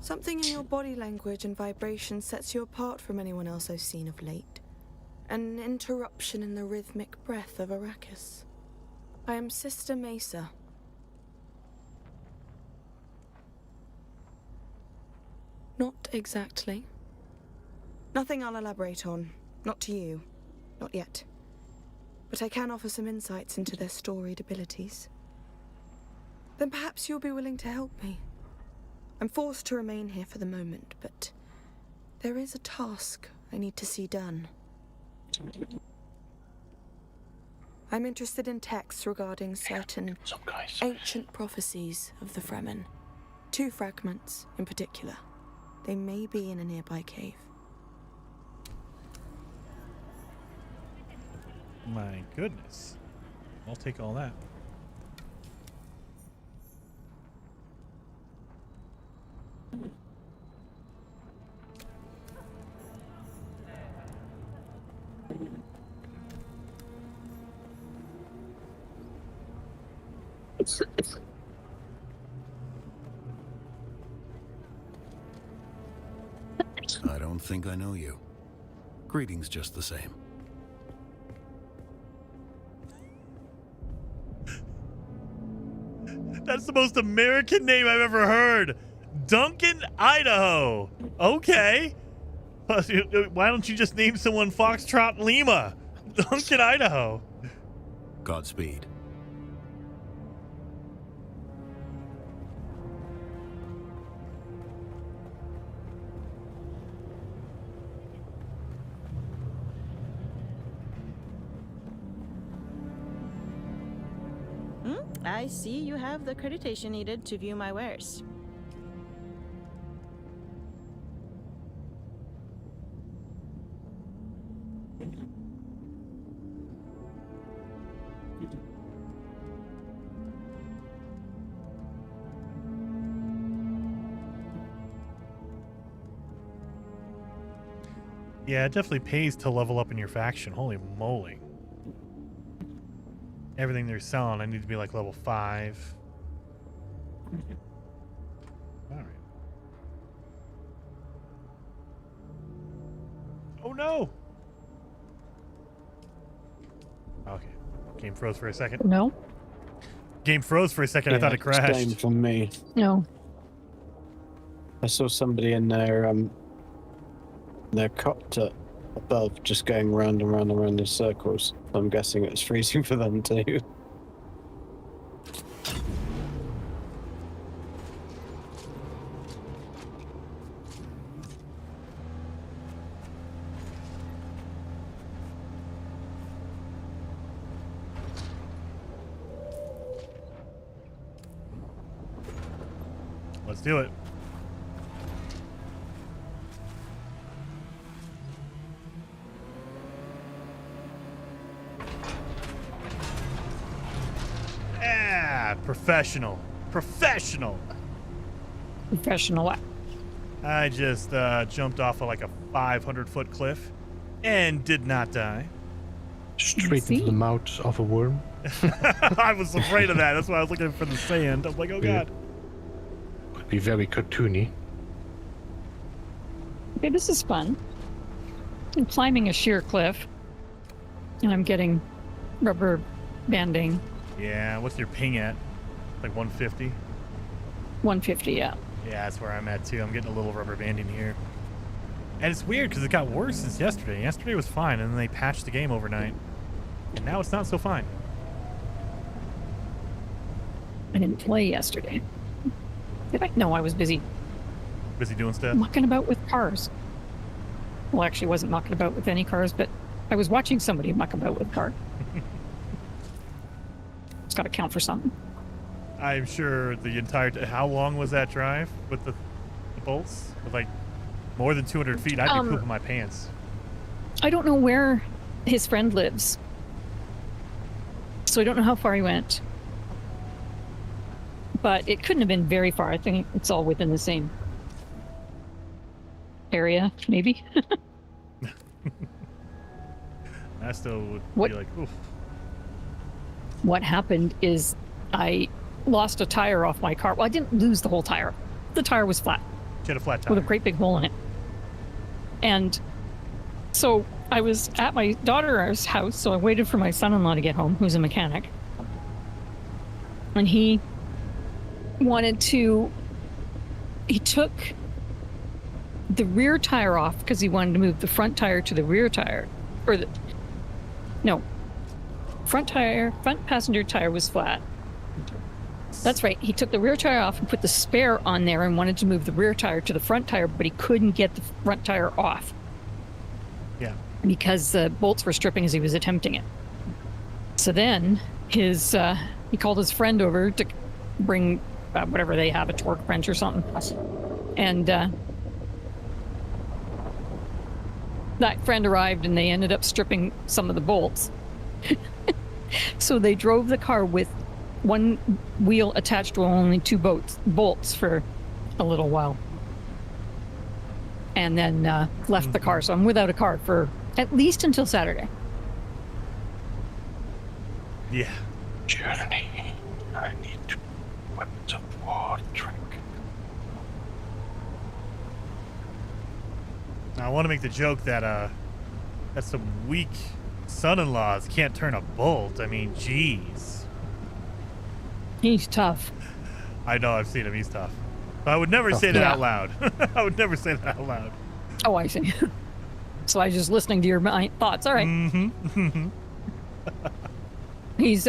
Something in your body language and vibration sets you apart from anyone else I've seen of late. An interruption in the rhythmic breath of Arrakis. I am Sister Mesa. Not exactly. Nothing I'll elaborate on. Not to you. Not yet. But I can offer some insights into their storied abilities. Then perhaps you'll be willing to help me. I'm forced to remain here for the moment, but there is a task I need to see done. I'm interested in texts regarding certain ancient prophecies of the Fremen. 2 fragments in particular. They may be in a nearby cave. My goodness. I'll take all that. I don't think I know you. Greetings just the same. That's the most American name I've ever heard. Duncan, Idaho. Okay. Why don't you just name someone Foxtrot Lima? Duncan, Idaho. Godspeed. I see you have the accreditation needed to view my wares. Yeah, it definitely pays to level up in your faction. Holy moly. Everything they're selling, I need to be like level 5. All right. Oh no! Okay. Game froze for a second. No. Game froze for a second. I thought it crashed. Same for me. No. I saw somebody in their copter above just going round and round and round in circles. I'm guessing it's freezing for them too. Let's do it. Professional. Professional. Professional what? I just jumped off of like a 500-foot cliff and did not die. Straight into the mouth of a worm. I was afraid of that. That's why I was looking for the sand. I'm like, oh god. Would be very cartoony. Okay, this is fun. I'm climbing a sheer cliff, and I'm getting rubber banding. Yeah, what's your ping at? Like 150? 150, yeah. Yeah, that's where I'm at too. I'm getting a little rubber banding here. And it's weird because it got worse since yesterday. Yesterday was fine, and then they patched the game overnight. And now it's not so fine. I didn't play yesterday. Did I? No, I was busy. Busy doing stuff? Mucking about with cars. Well, actually, I wasn't mucking about with any cars, but I was watching somebody muck about with a car. It's got to count for something. I'm sure the entire... how long was that drive with the bolts? With like more than 200 feet, I'd be pooping my pants. I don't know where his friend lives. So I don't know how far he went. But it couldn't have been very far. I think it's all within the same area, maybe. I still would What? be like, oof. What happened is I lost a tire off my car. Well, I didn't lose the whole tire. The tire was flat. She had a flat tire. With a great big hole in it. And so I was at my daughter's house, so I waited for my son-in-law to get home, who's a mechanic. And he took the rear tire off because he wanted to move the front tire to the rear tire. Front passenger tire was flat. That's right. He took the rear tire off and put the spare on there and wanted to move the rear tire to the front tire, but he couldn't get the front tire off. Yeah. Because the bolts were stripping as he was attempting it. So then he called his friend over to bring whatever they have, a torque wrench or something. And that friend arrived and they ended up stripping some of the bolts. So they drove the car with one wheel attached to only two bolts for a little while. And then left the car. So I'm without a car for at least until Saturday. Yeah. Journey. I need weapons of war drink. Now, I want to make the joke that that's some weak son-in-laws can't turn a bolt. I mean, jeez. He's tough. I know, I've seen him. He's tough. But I would never say that out loud. I would never say that out loud. Oh, I see. So I was just listening to your thoughts. All right. Mm-hmm. He's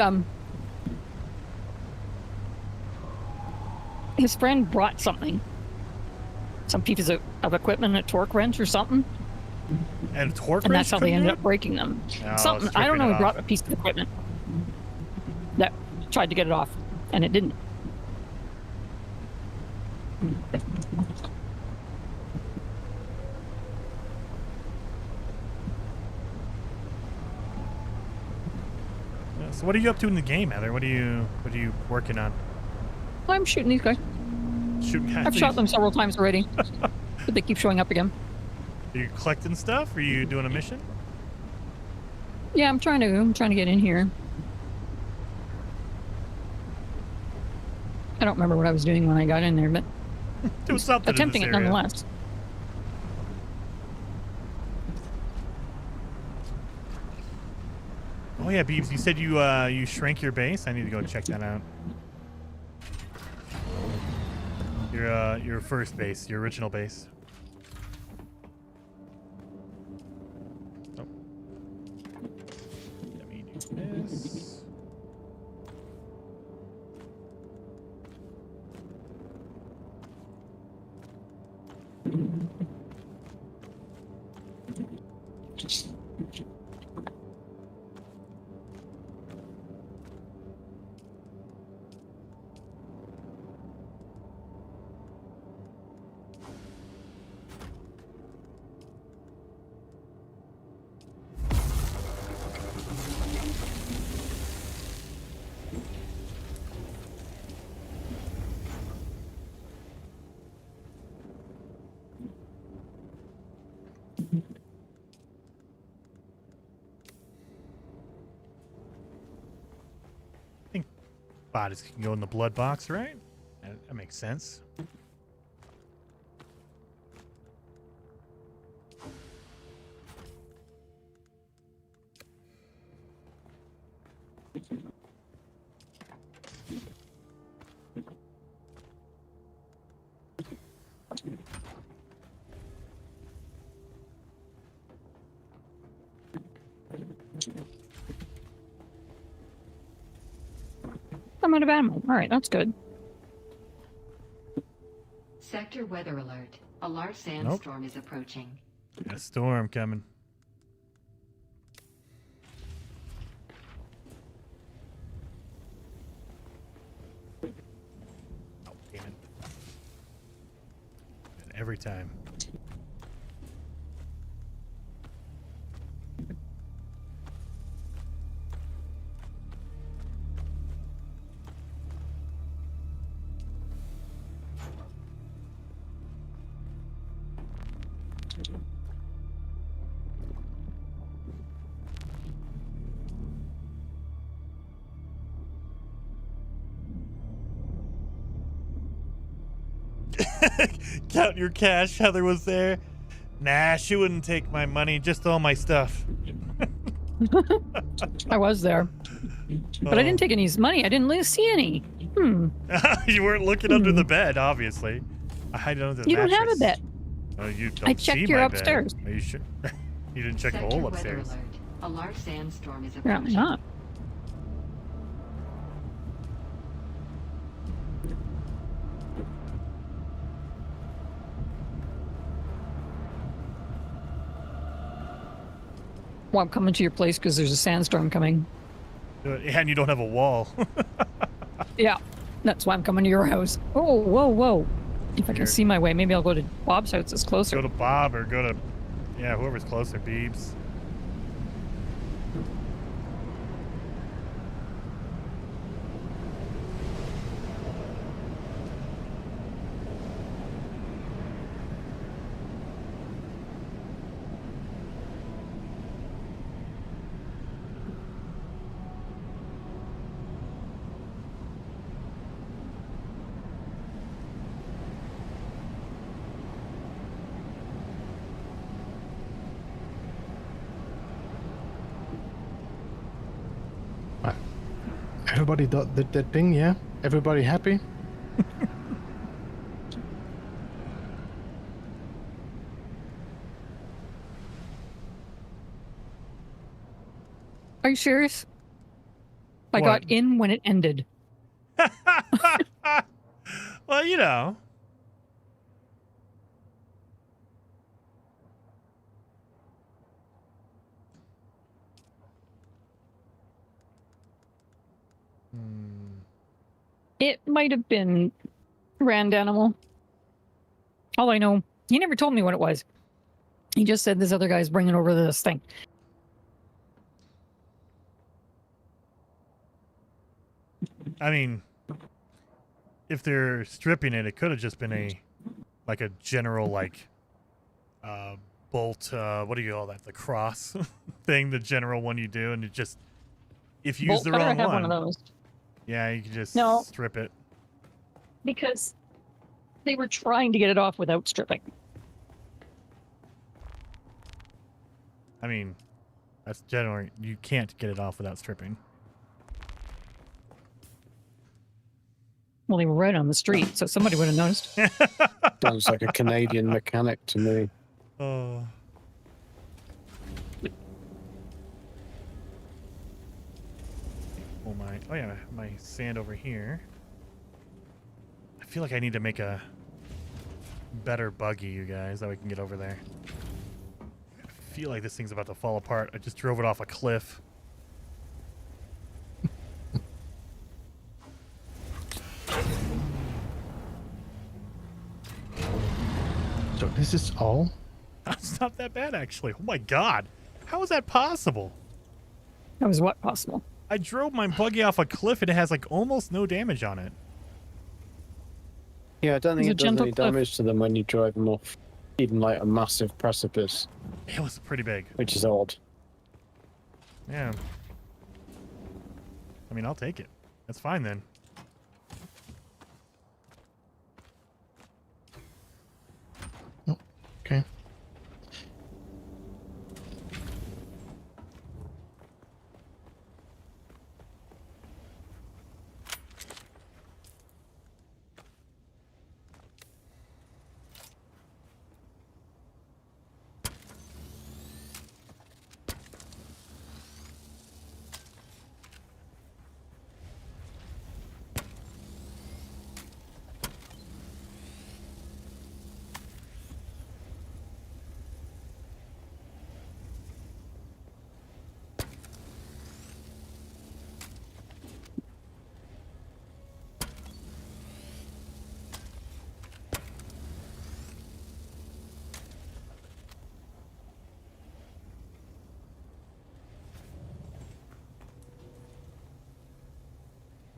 his friend brought something, some pieces of equipment, a torque wrench or something. And torque and wrench. That's how they ended up breaking them. Something I don't know. He brought a piece of equipment that tried to get it off, and it didn't. So what are you up to in the game, Heather? What are you working on? I'm shooting these guys. Shooting guys. I've shot them several times already, but they keep showing up again. Are you collecting stuff? Are you doing a mission? Yeah, I'm trying to get in here. I don't remember what I was doing when I got in there, but do something. Attempting it nonetheless. Oh yeah, Beebs, you said you shrank your base. I need to go check that out. Your first base, your original base. Oh. Let me do this. Bodies can go in the blood box, right? That makes sense. I'm out of ammo. All right, that's good. Sector weather alert. A large sandstorm is approaching. A storm coming. Oh, damn it. And every time. Count your cash. Heather was there. Nah, she wouldn't take my money, just all my stuff. I was there. But I didn't take any money. I didn't see any. You weren't looking under the bed, obviously. I hid under the You don't mattress. have a bed. Oh, you don't I checked see your my upstairs. Bed. Are you sure? You didn't check the Sector whole weather upstairs. alert. A large sandstorm is Apparently approaching. not. Well, I'm coming to your place because there's a sandstorm coming. And you don't have a wall. Yeah, that's why I'm coming to your house. Oh, whoa, whoa. If I can see my way, maybe I'll go to Bob's house. It's closer. Go to Bob or go to, yeah, whoever's closer, Beebs. Everybody did that thing, yeah? Everybody happy? Are you serious? I got in when it ended. Well, you know. It might have been Rand Animal. All I know, he never told me what it was. He just said this other guy's bringing over this thing. I mean, if they're stripping it, it could have just been a general bolt. What do you call that? The cross thing, the general one you do, and it just if you use the Bolt cutter, wrong I have one. one of those. Yeah, you can just No. strip it. Because they were trying to get it off without stripping. I mean, that's generally you can't get it off without stripping. Well, they were right on the street, so somebody would have noticed. Sounds like a Canadian mechanic to me. Oh. Oh yeah, my sand over here. I feel like I need to make a better buggy, you guys, that we can get over there. I feel like this thing's about to fall apart. I just drove it off a cliff. So this is all? That's not that bad, actually. Oh my god. How is that possible? How is what possible? I drove my buggy off a cliff and it has almost no damage on it. Yeah, I don't think It's it a does gentle any damage to them when you drive them off even a massive precipice. It was pretty big. Which is odd. Yeah. I mean, I'll take it. That's fine then. Okay.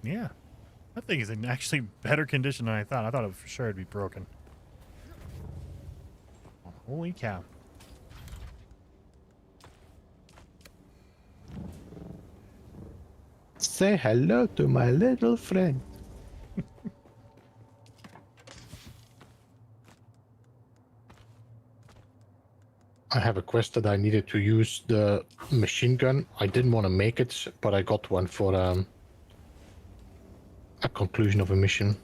Yeah. That thing is in actually better condition than I thought. I thought it for sure it'd be broken. Holy cow. Say hello to my little friend. I have a quest that I needed to use the machine gun. I didn't want to make it, but I got one for a conclusion of a mission.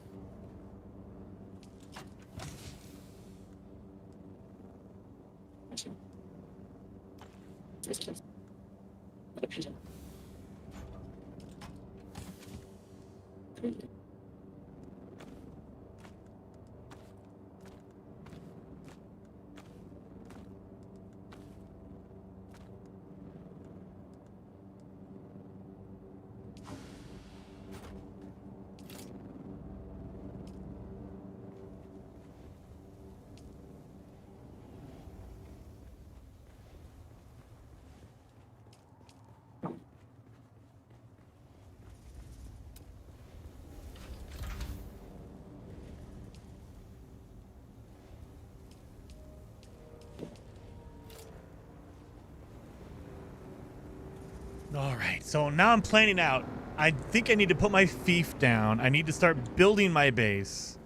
All right, so now I'm planning out. I think I need to put my fief down. I need to start building my base.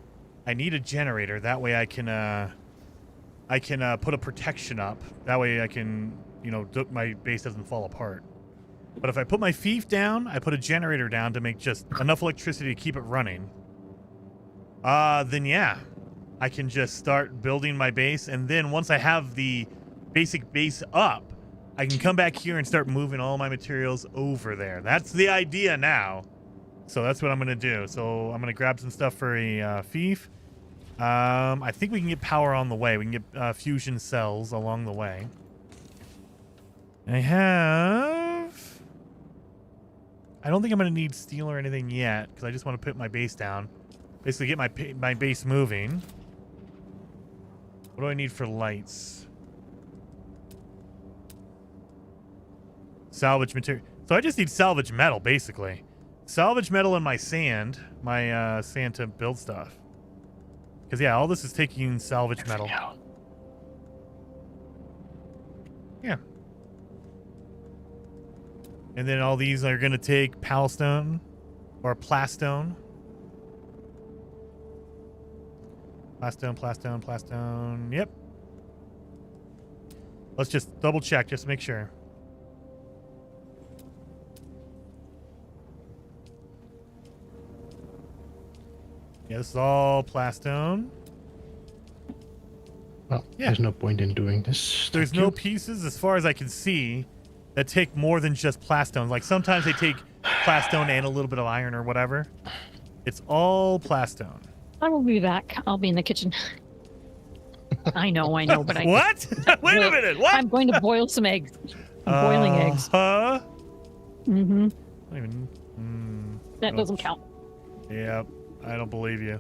I need a generator. That way I can put a protection up. That way I can, you know, my base doesn't fall apart. But if I put my fief down, I put a generator down to make just enough electricity to keep it running. Then yeah, I can just start building my base. And then once I have the basic base up, I can come back here and start moving all my materials over there. That's the idea now. So that's what I'm going to do. So I'm going to grab some stuff for a fief. I think we can get power on the way. We can get fusion cells along the way. I don't think I'm going to need steel or anything yet because I just want to put my base down. Basically get my base moving. What do I need for lights? Salvage material. So I just need salvage metal, basically. Salvage metal and my sand. My sand to build stuff. Because, yeah, all this is taking salvage metal. Yeah. And then all these are going to take palstone or plastone. Plastone. Yep. Let's just double check, just to make sure. Yeah, this is all plastone. Well, there's no point in doing this. There's no pieces, as far as I can see, that take more than just plastone. Like, sometimes they take plastone and a little bit of iron or whatever. It's all plastone. I will be back. I'll be in the kitchen. I know, but I... What? Wait a minute, what? I'm going to boil some eggs. I'm boiling eggs. Huh? Mm-hmm. That Oops. doesn't count. Yep. I don't believe you.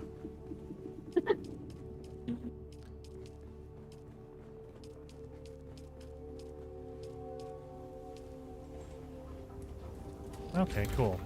Okay, cool.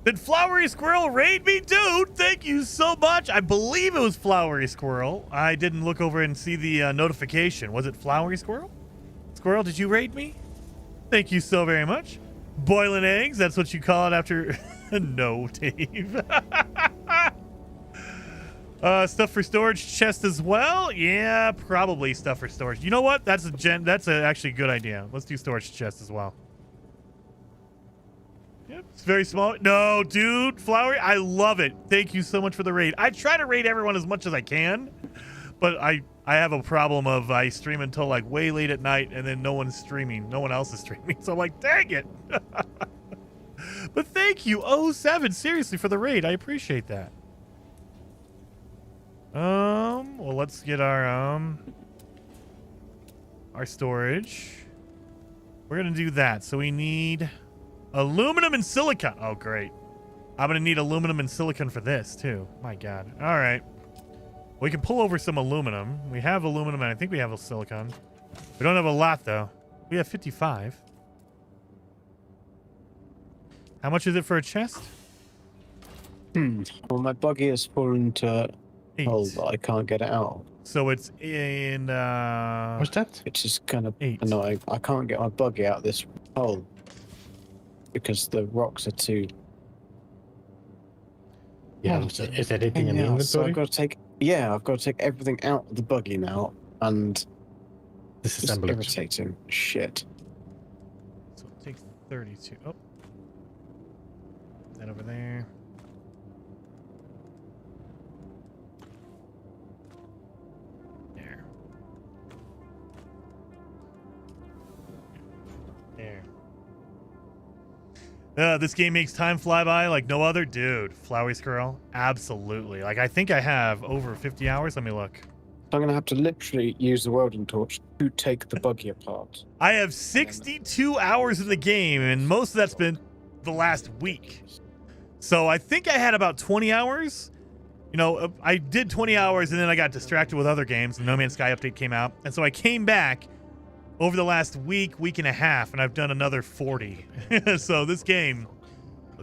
Did Flowery Squirrel raid me? Dude, thank you so much. I believe it was Flowery Squirrel. I didn't look over and see the notification. Was it Flowery Squirrel? Squirrel, did you raid me? Thank you so very much. Boiling eggs, that's what you call it after... No, Dave. Stuff for storage chest as well? Yeah, probably stuff for storage. You know what? That's actually a good idea. Let's do storage chest as well. Yep, it's very small. No, dude, Flowery, I love it. Thank you so much for the raid. I try to raid everyone as much as I can, but I have a problem of I stream until like way late at night and then no one's streaming. No one else is streaming. So I'm like, dang it. But thank you, 07, seriously, for the raid. I appreciate that. Well, let's get our our storage. We're going to do that. So we need aluminum and silicon. Oh, great. I'm going to need aluminum and silicon for this, too. My God. All right. We can pull over some aluminum. We have aluminum, and I think we have a silicon. We don't have a lot, though. We have 55. How much is it for a chest? Well, my buggy has fallen to a hole that I can't get it out. So it's in... What's that? Which is kind of annoying. I can't get my buggy out of this hole because the rocks are too... Yeah, is there anything in the inventory? So I've got to take... Yeah, I've got to take everything out of the buggy now, and this is irritating shit. So it takes 32. Oh. That over there. There. This game makes time fly by like no other. Dude, Flowery Squirrel, absolutely. Like, I think I have over 50 hours. Let me look. I'm going to have to literally use the welding torch to take the buggy apart. I have 62 hours in the game, and most of that's been the last week. So I think I had about 20 hours. You know, I did 20 hours, and then I got distracted with other games. The No Man's Sky update came out, and so I came back over the last week and a half, and I've done another 40. So this game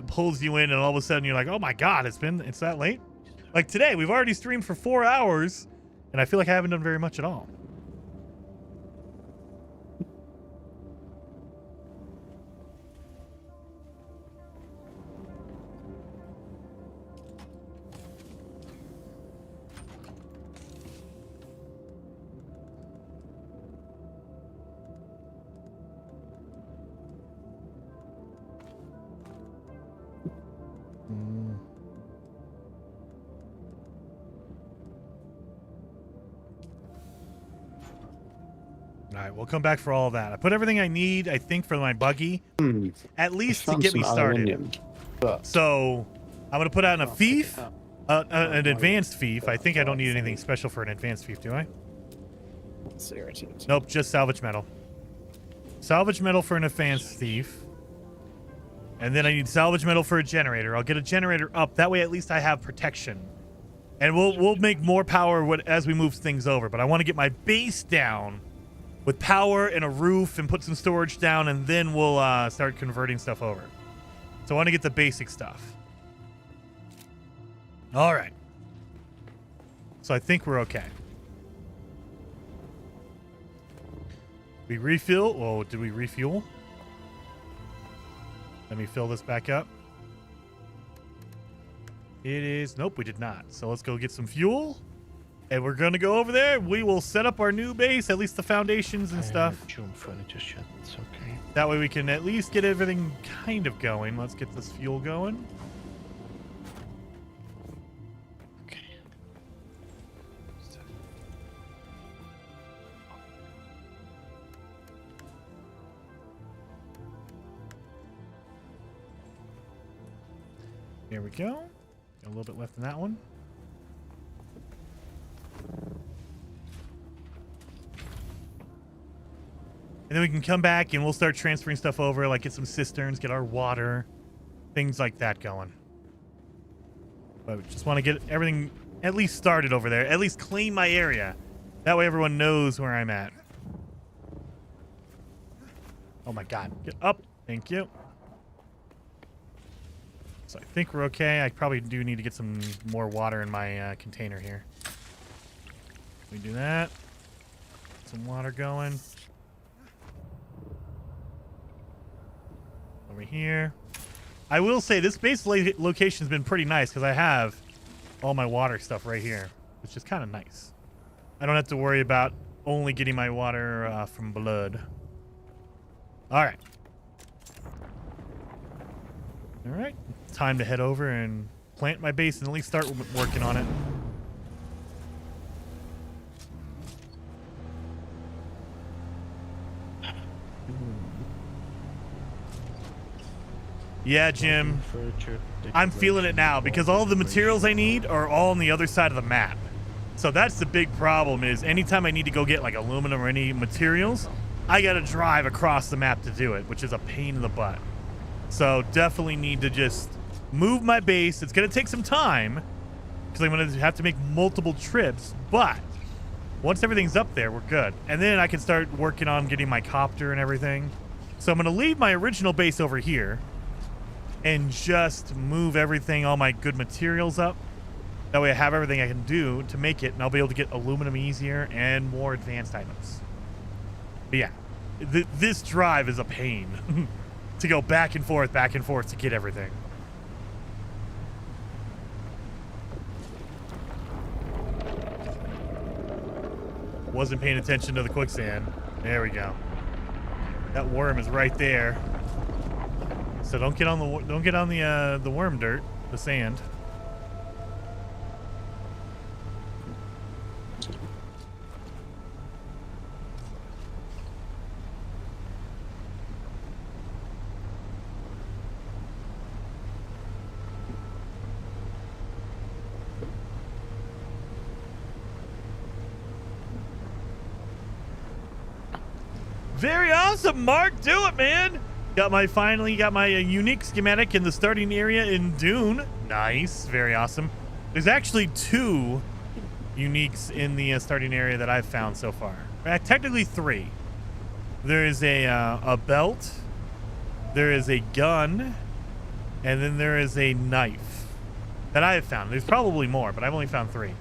pulls you in, and all of a sudden you're like, oh my God, it's that late? Like today, we've already streamed for 4 hours, and I feel like I haven't done very much at all. All right, we'll come back for all of that. I put everything I need, I think, for my buggy, at least to get me started. So I'm going to put out a fief, an advanced fief. I think I don't need anything special for an advanced fief, do I? Nope, just salvage metal. Salvage metal for an advanced thief. And then I need salvage metal for a generator. I'll get a generator up. That way, at least I have protection. And we'll make more power as we move things over. But I want to get my base down with power and a roof and put some storage down, and then we'll start converting stuff over. So I want to get the basic stuff. All right. So I think we're okay. We refill. Oh, did we refuel? Let me fill this back up. It is... Nope, we did not. So let's go get some fuel. And we're going to go over there. We will set up our new base, at least the foundations and stuff. Furniture shed. It's okay. That way we can at least get everything kind of going. Let's get this fuel going. Okay. There we go. Got a little bit left in that one. And then we can come back and we'll start transferring stuff over, like get some cisterns, get our water, things like that going. But we just want to get everything at least started over there, at least clean my area. That way everyone knows where I'm at. Oh my God, get up. Thank you. So I think we're okay. I probably do need to get some more water in my container here. We do that. Get some water going. Over here. I will say this base location has been pretty nice because I have all my water stuff right here, which is kind of nice. I don't have to worry about only getting my water from blood. All right. All right. Time to head over and plant my base and at least start working on it. Yeah, Jim. I'm feeling it now because all the materials I need are all on the other side of the map. So that's the big problem is anytime I need to go get like aluminum or any materials, I got to drive across the map to do it, which is a pain in the butt. So definitely need to just move my base. It's going to take some time because I'm going to have to make multiple trips, but once everything's up there, we're good. And then I can start working on getting my copter and everything. So I'm going to leave my original base over here and just move everything, all my good materials up. That way I have everything I can do to make it, and I'll be able to get aluminum easier and more advanced items. But yeah, this drive is a pain to go back and forth to get everything. Wasn't paying attention to the quicksand. There we go. That worm is right there. So don't get on the worm dirt, the sand. Very awesome, Mark. Do it, man. Finally got my unique schematic in the starting area in Dune. Nice. Very awesome. There's actually 2 uniques in the starting area that I've found so far. Technically 3. There is a belt. There is a gun. And then there is a knife that I have found. There's probably more, but I've only found 3.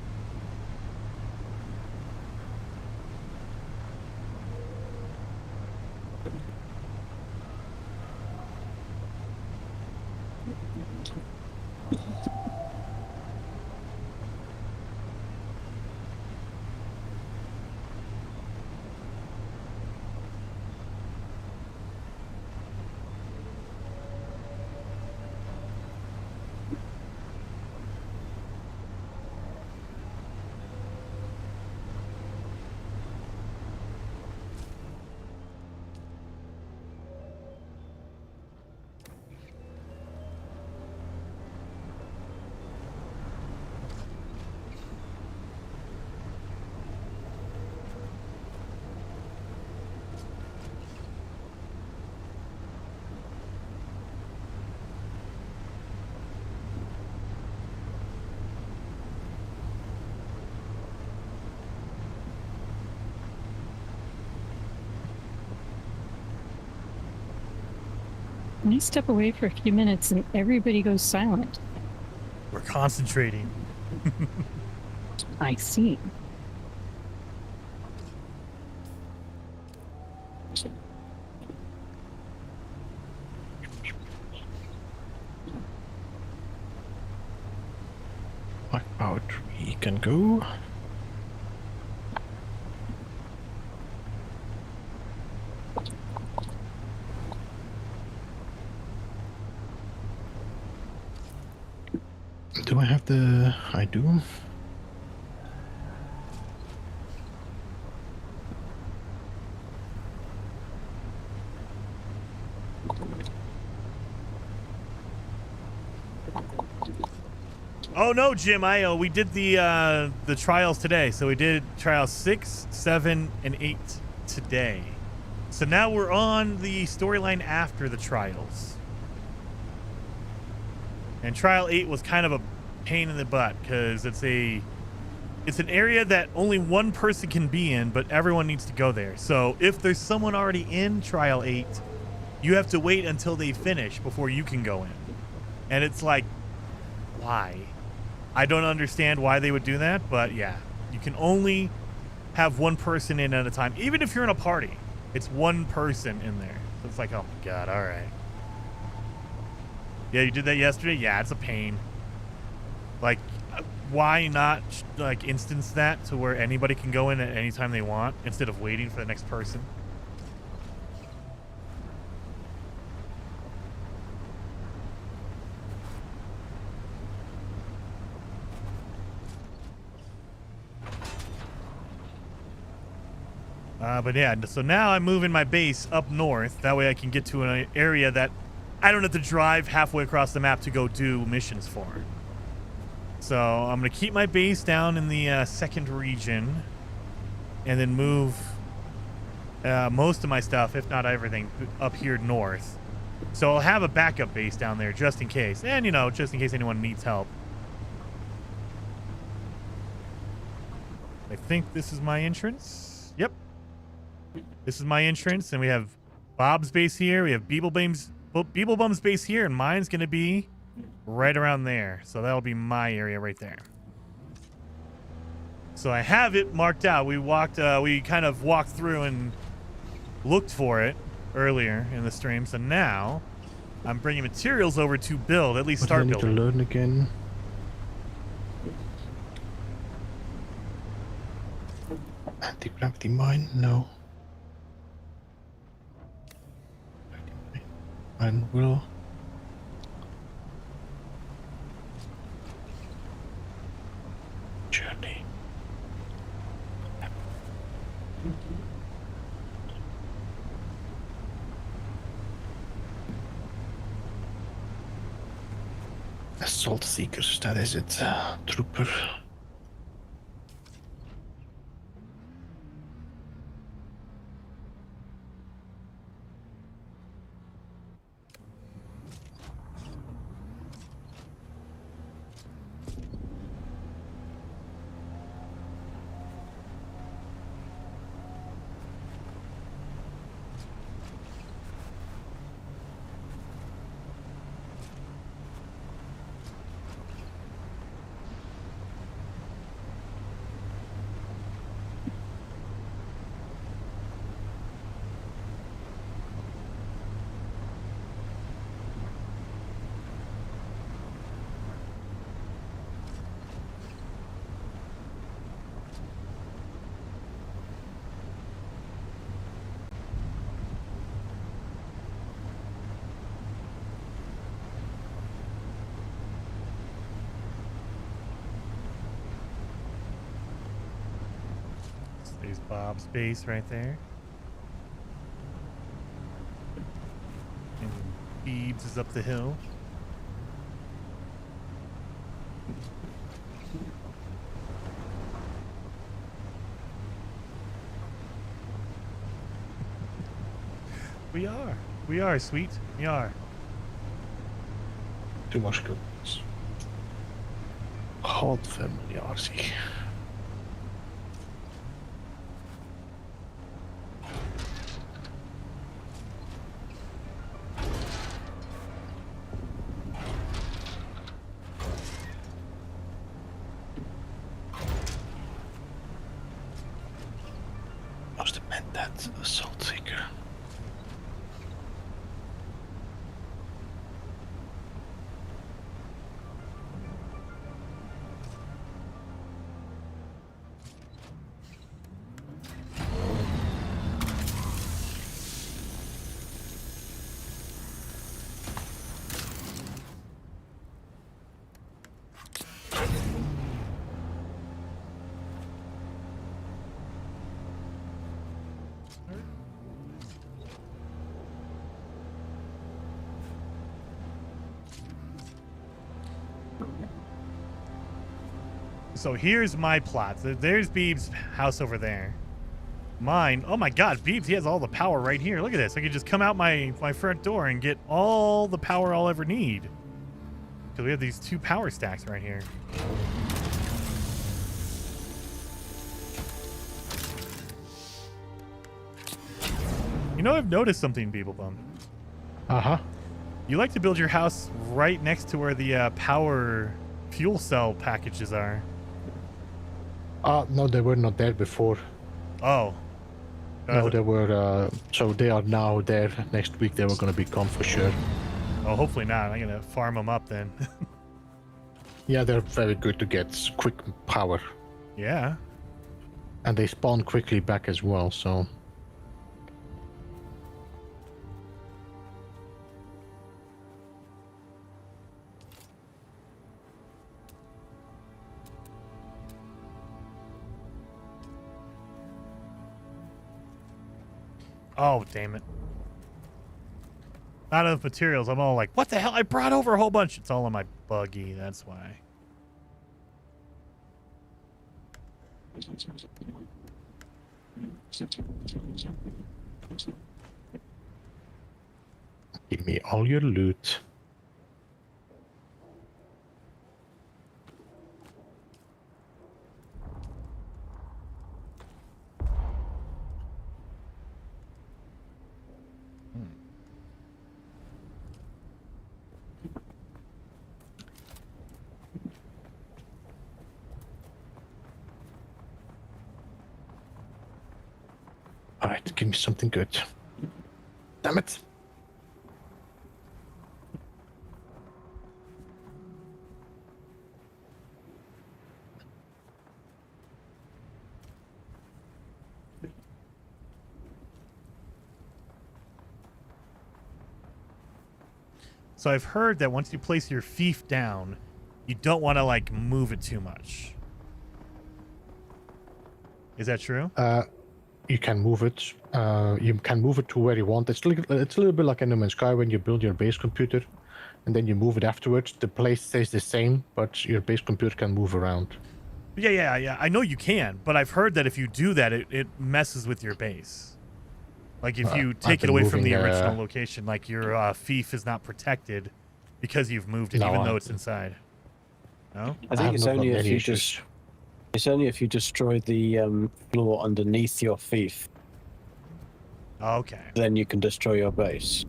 I step away for a few minutes and everybody goes silent. We're concentrating. I see. What about we can go? Do I have the... I do. Oh no, Jim, we did the trials today. So we did trials 6, 7, and 8 today. So now we're on the storyline after the trials. And trial 8 was kind of a pain in the butt because it's an area that only one person can be in, but everyone needs to go there. So if there's someone already in trial 8, you have to wait until they finish before you can go in. And it's like, why? I don't understand why they would do that, but yeah, you can only have one person in at a time. Even if you're in a party, it's one person in there. So it's like, oh my God, all right. Yeah, you did that yesterday? Yeah, it's a pain. Like, why not like instance that to where anybody can go in at any time they want instead of waiting for the next person? But yeah, so now I'm moving my base up north. That way I can get to an area that I don't have to drive halfway across the map to go do missions for. So I'm going to keep my base down in the second region and then move most of my stuff, if not everything, up here north. So I'll have a backup base down there just in case. And, you know, just in case anyone needs help. I think this is my entrance. Yep. This is my entrance, and we have Bob's base here. We have Beeblebum's base here, and mine's going to be right around there. So that'll be my area right there. So I have it marked out. We kind of walked through and looked for it earlier in the stream. So now I'm bringing materials over to build, at least start building. I need to learn again. Anti-gravity mine? No. Mine will. Journey. Assault seekers, that is it. Trooper. There's Bob's base right there. And Beebs is up the hill. We are, sweet. We are. Too much goodness. Hot family, RC. Must have meant that assault seeker. So here's my plot. There's Beeb's house over there. Mine, oh my god, Beebs, he has all the power right here. Look at this. I could just come out my front door and get all the power I'll ever need. Because we have these 2 power stacks right here. You know, I've noticed something, Beeblebum. Uh-huh. You like to build your house right next to where the power fuel cell packages are. No, they were not there before. Oh. No, they were, so they are now there. Next week they were going to be gone for sure. Oh, hopefully not. I'm going to farm them up then. Yeah, they're very good to get quick power. Yeah. And they spawn quickly back as well, so... Oh, damn it. Not enough materials. I'm all like, what the hell? I brought over a whole bunch. It's all on my buggy. That's why. Give me all your loot. All right, give me something good. Damn it. So I've heard that once you place your fief down, you don't want to like move it too much. Is that true? You can move it. You can move it to where you want. It's a little bit like in No Man's Sky when you build your base computer, and then you move it afterwards. The place stays the same, but your base computer can move around. Yeah. I know you can, but I've heard that if you do that, it messes with your base. Like if you take it away from the original location, like your fief is not protected because you've moved it, even though it's inside. No? I think it's only if you just. It's only if you destroy the floor underneath your fief. Okay. Then you can destroy your base.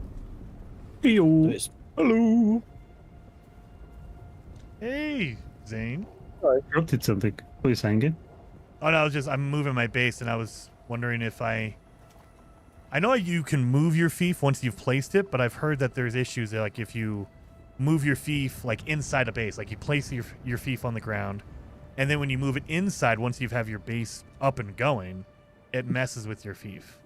Hello. Hey, Zane. I interrupted something. What are you saying again? Oh no, I'm moving my base, and I was wondering if I know you can move your fief once you've placed it, but I've heard that there's issues there, like if you move your fief like inside a base, like you place your fief on the ground, and then when you move it inside, once you have your base up and going, it messes with your fief.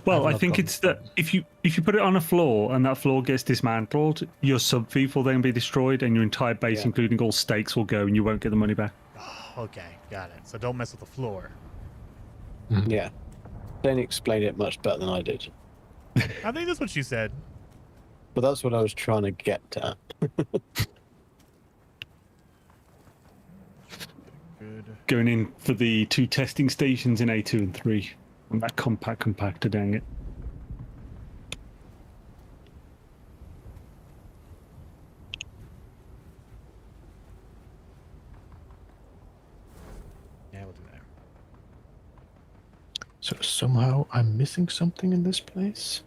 Well, I think it's that if you put it on a floor and that floor gets dismantled, your sub fief will then be destroyed, and your entire base, including all stakes, will go, and you won't get the money back. Oh, okay, got it. So don't mess with the floor. Yeah. Don't explain it much better than I did. I think that's what you said. But that's what I was trying to get at. Good. Going in for the 2 testing stations in A2 and 3. And that compactor, dang it. Yeah, we'll do that. So somehow I'm missing something in this place.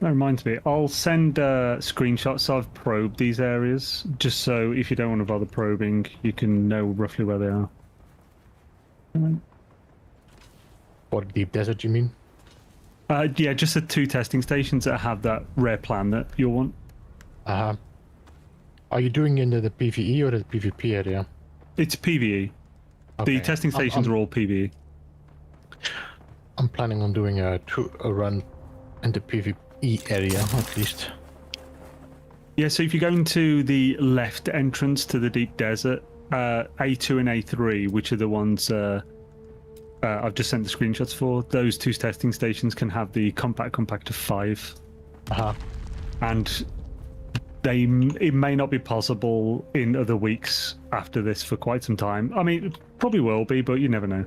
That reminds me, I'll send screenshots of probed these areas, just so if you don't want to bother probing, you can know roughly where they are. For deep desert, you mean? Yeah, just the 2 testing stations that have that rare plan that you'll want. Are you doing into the PvE or the PvP area? It's PvE. Okay. The testing stations are all PvE. I'm planning on doing a run in the PvE area, at least. Yeah, so if you go into the left entrance to the deep desert, A2 and A3, which are the ones I've just sent the screenshots for, those 2 testing stations can have the compactor 5. And it may not be possible in other weeks after this for quite some time. I mean, it probably will be, but you never know.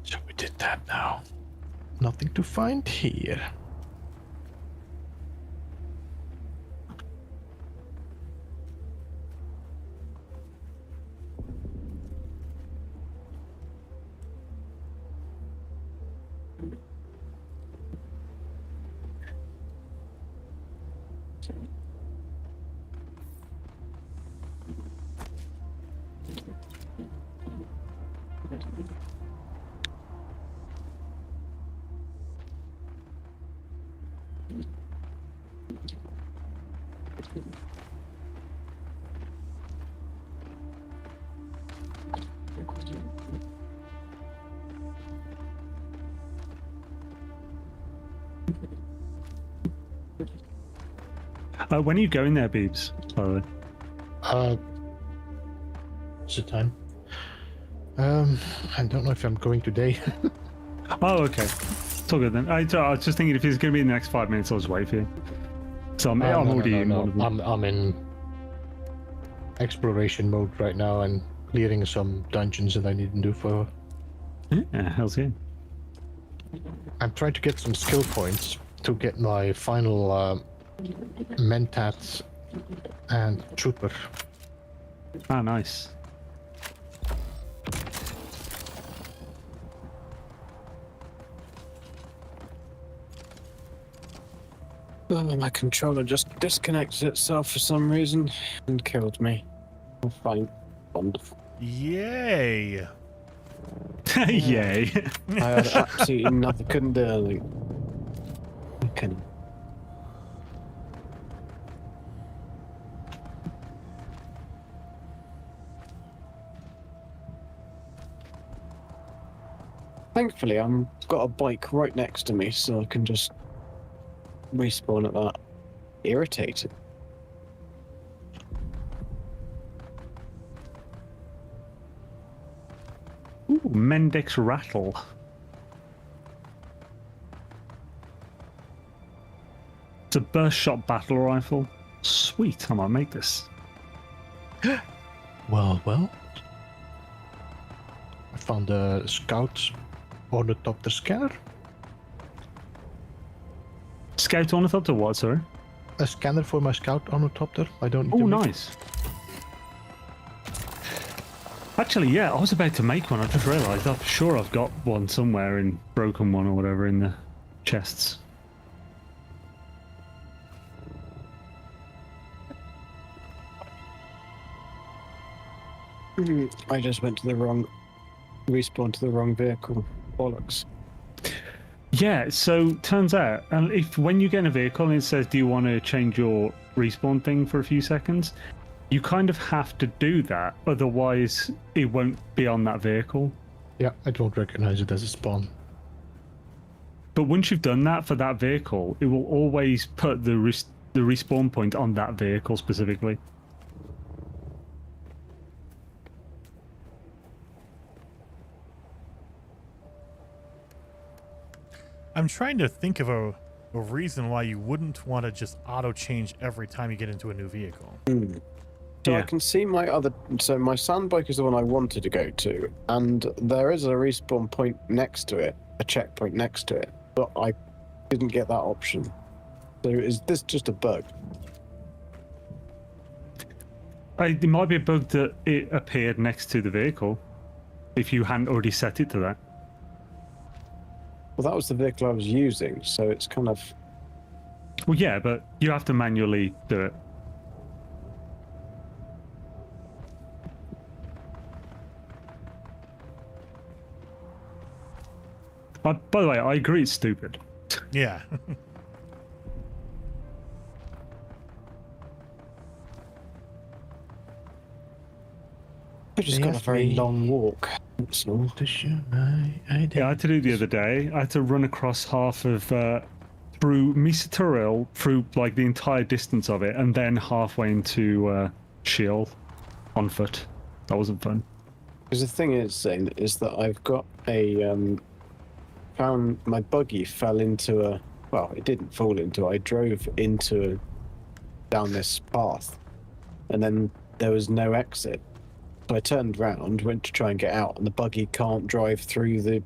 So we did that now. Nothing to find here. When are you going there, Beebs? By the way. What's the time? I don't know if I'm going today. Oh, okay. It's all good then. I was just thinking if it's going to be in the next 5 minutes, I'll just wait for you. So I'm already in one of them. I'm in exploration mode right now and clearing some dungeons that I need to do for. Yeah, hell's yeah. I'm trying to get some skill points to get my final mentat and trooper. Ah, nice. Oh, my controller just disconnected itself for some reason and killed me. Oh, fine. Wonderful. Yay! Yay! I had absolutely nothing. Couldn't do anything. Okay. Thankfully, I've got a bike right next to me, so I can just respawn at that. Irritating. Ooh, Mendix Rattle. It's a burst shot battle rifle. Sweet, I might make this. Well. I found a scout ornithopter scanner. Scout ornithopter what, sorry? A scanner for my scout ornithopter. I don't need Oh, to make nice. Actually, yeah, I was about to make one. I just realised. I'm sure I've got one somewhere in broken one or whatever in the chests. I just went to the wrong... respawn to the wrong vehicle. Bollocks. Yeah, so turns out, if when you get in a vehicle and it says, do you want to change your respawn thing for a few seconds, you kind of have to do that, otherwise it won't be on that vehicle. Yeah, I don't recognize it as a spawn. But once you've done that for that vehicle, it will always put the respawn point on that vehicle specifically. I'm trying to think of a reason why you wouldn't want to just auto change every time you get into a new vehicle. So yeah. I can see my other... So my sandbike is the one I wanted to go to, and there is a respawn point next to it, a checkpoint next to it, but I didn't get that option. So is this just a bug? It might be a bug that it appeared next to the vehicle, if you hadn't already set it to that. Well, that was the vehicle I was using, so it's kind of... Well, yeah, but you have to manually do it. By the way, I agree it's stupid. Yeah. I just got a very long walk. That's all. Yeah, I had to do the other day. I had to run across half of through Misa Turrell, through like the entire distance of it, and then halfway into Shield on foot. That wasn't fun. Because the thing is, Zane, is that I've got a found my buggy fell into a... Well, it didn't fall into. I drove into down this path, and then there was no exit. So I turned round, went to try and get out, and the buggy can't drive through the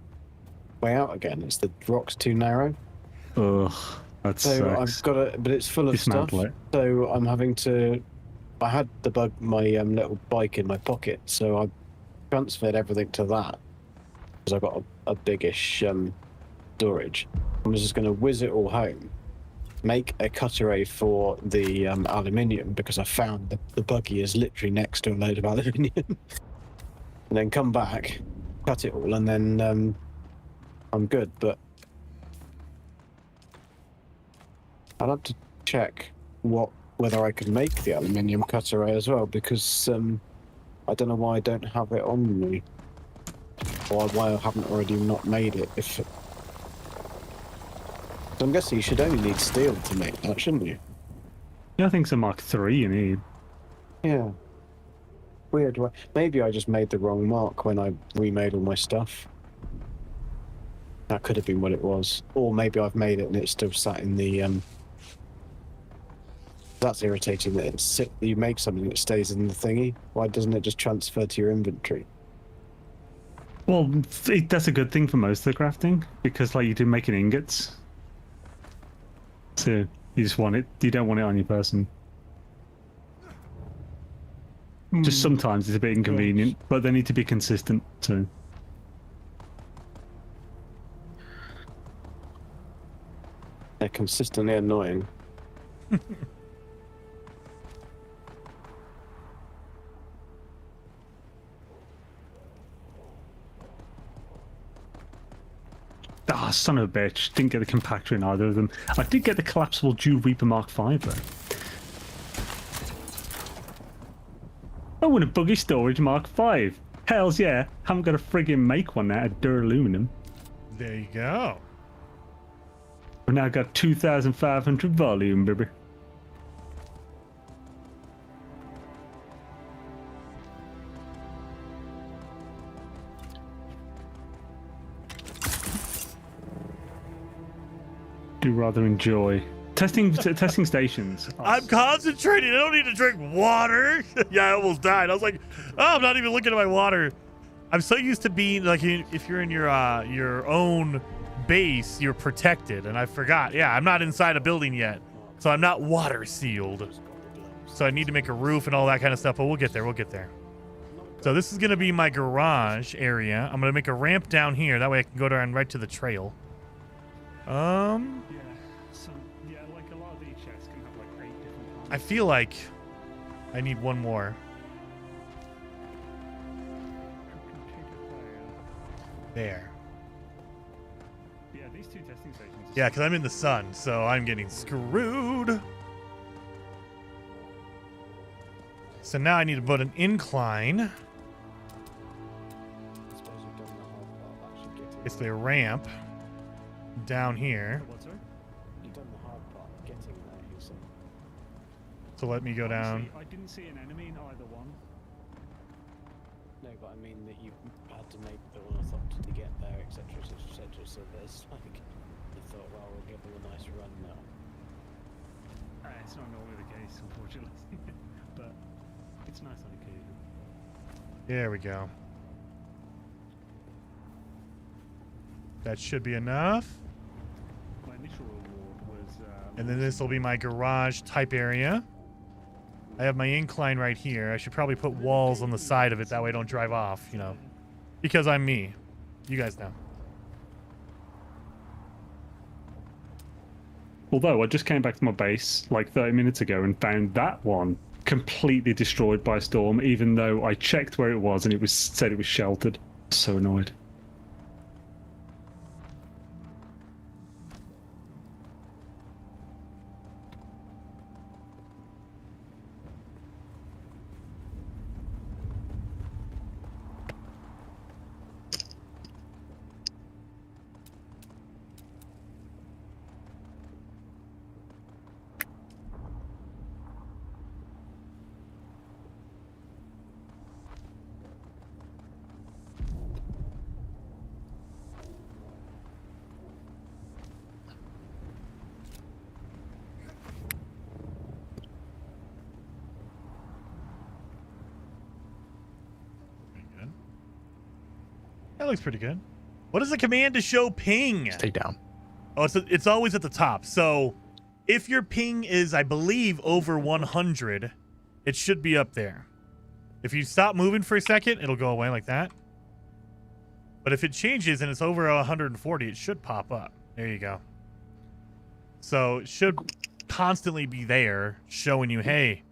way out again. It's the rock's too narrow. Ugh, that so sucks. I've got it, but it's full of stuff. Dismantle it. So I'm having to... I had my little bike in my pocket, so I transferred everything to that because I got a biggish storage. I was just going to whiz it all home, make a cut array for the aluminium because I found the buggy is literally next to a load of aluminium, and then come back, cut it all, and then I'm good. But I'll have to check whether I can make the aluminium cut array as well, because I don't know why I don't have it on me, or why I haven't already not made it. So I'm guessing you should only need steel to make that, shouldn't you? Yeah, I think it's a Mark III you need. Yeah. weird way. Maybe I just made the wrong mark when I remade all my stuff. That could have been what it was. Or maybe I've made it and it's still sat in the... That's irritating that you make something that stays in the thingy. Why doesn't it just transfer to your inventory? Well, that's a good thing for most of the crafting, because like you do making ingots. So you just want it, you don't want it on your person. Just sometimes it's a bit inconvenient, but they need to be consistent, so... They're consistently annoying. Ah, son of a bitch. Didn't get the compactor in either of them. I did get the collapsible Dew Reaper Mark V though. Oh, and a buggy storage Mark V. Hells yeah. Haven't got to friggin' make one now at Duraluminum. There you go. We've now got 2,500 volume, baby. Do rather enjoy testing stations. I'm concentrating. I don't need to drink water. Yeah, I almost died. I was like, oh, I'm not even looking at my water. I'm so used to being like, if you're in your own base, you're protected, and I forgot. Yeah, I'm not inside a building yet, so I'm not water sealed. So I need to make a roof and all that kind of stuff. But we'll get there. We'll get there. So this is gonna be my garage area. I'm gonna make a ramp down here. That way I can go down right to the trail. Yeah, so yeah, like a lot of these chests can have like 8 different parts. I feel like I need one more. There. Yeah, these 2 testing stations. Yeah, because I'm in the sun, so I'm getting screwed. So now I need to put an incline. Basically a ramp down here. You've done the hard part getting there, you see. So let me go down. I didn't see an enemy in either one. No, but I mean that you had to make the ornithopter to get there, etc., etc., etc. So there's like, you thought, well, we'll give them a nice run now. It's not normally the case, unfortunately, but it's nice on occasion. There we go. That should be enough. My initial reward was... And then this will be my garage type area. I have my incline right here. I should probably put walls on the side of it. That way I don't drive off, you know. Because I'm me. You guys know. Although I just came back to my base like 30 minutes ago and found that one completely destroyed by a storm, even though I checked where it was and it was said it was sheltered. So annoyed. That looks pretty good. What is the command to show ping? Stay down. Oh, it's always at the top. So if your ping is, I believe, over 100, it should be up there. If you stop moving for a second, it'll go away like that. But if it changes and it's over 140, it should pop up. There you go. So it should constantly be there showing you, hey,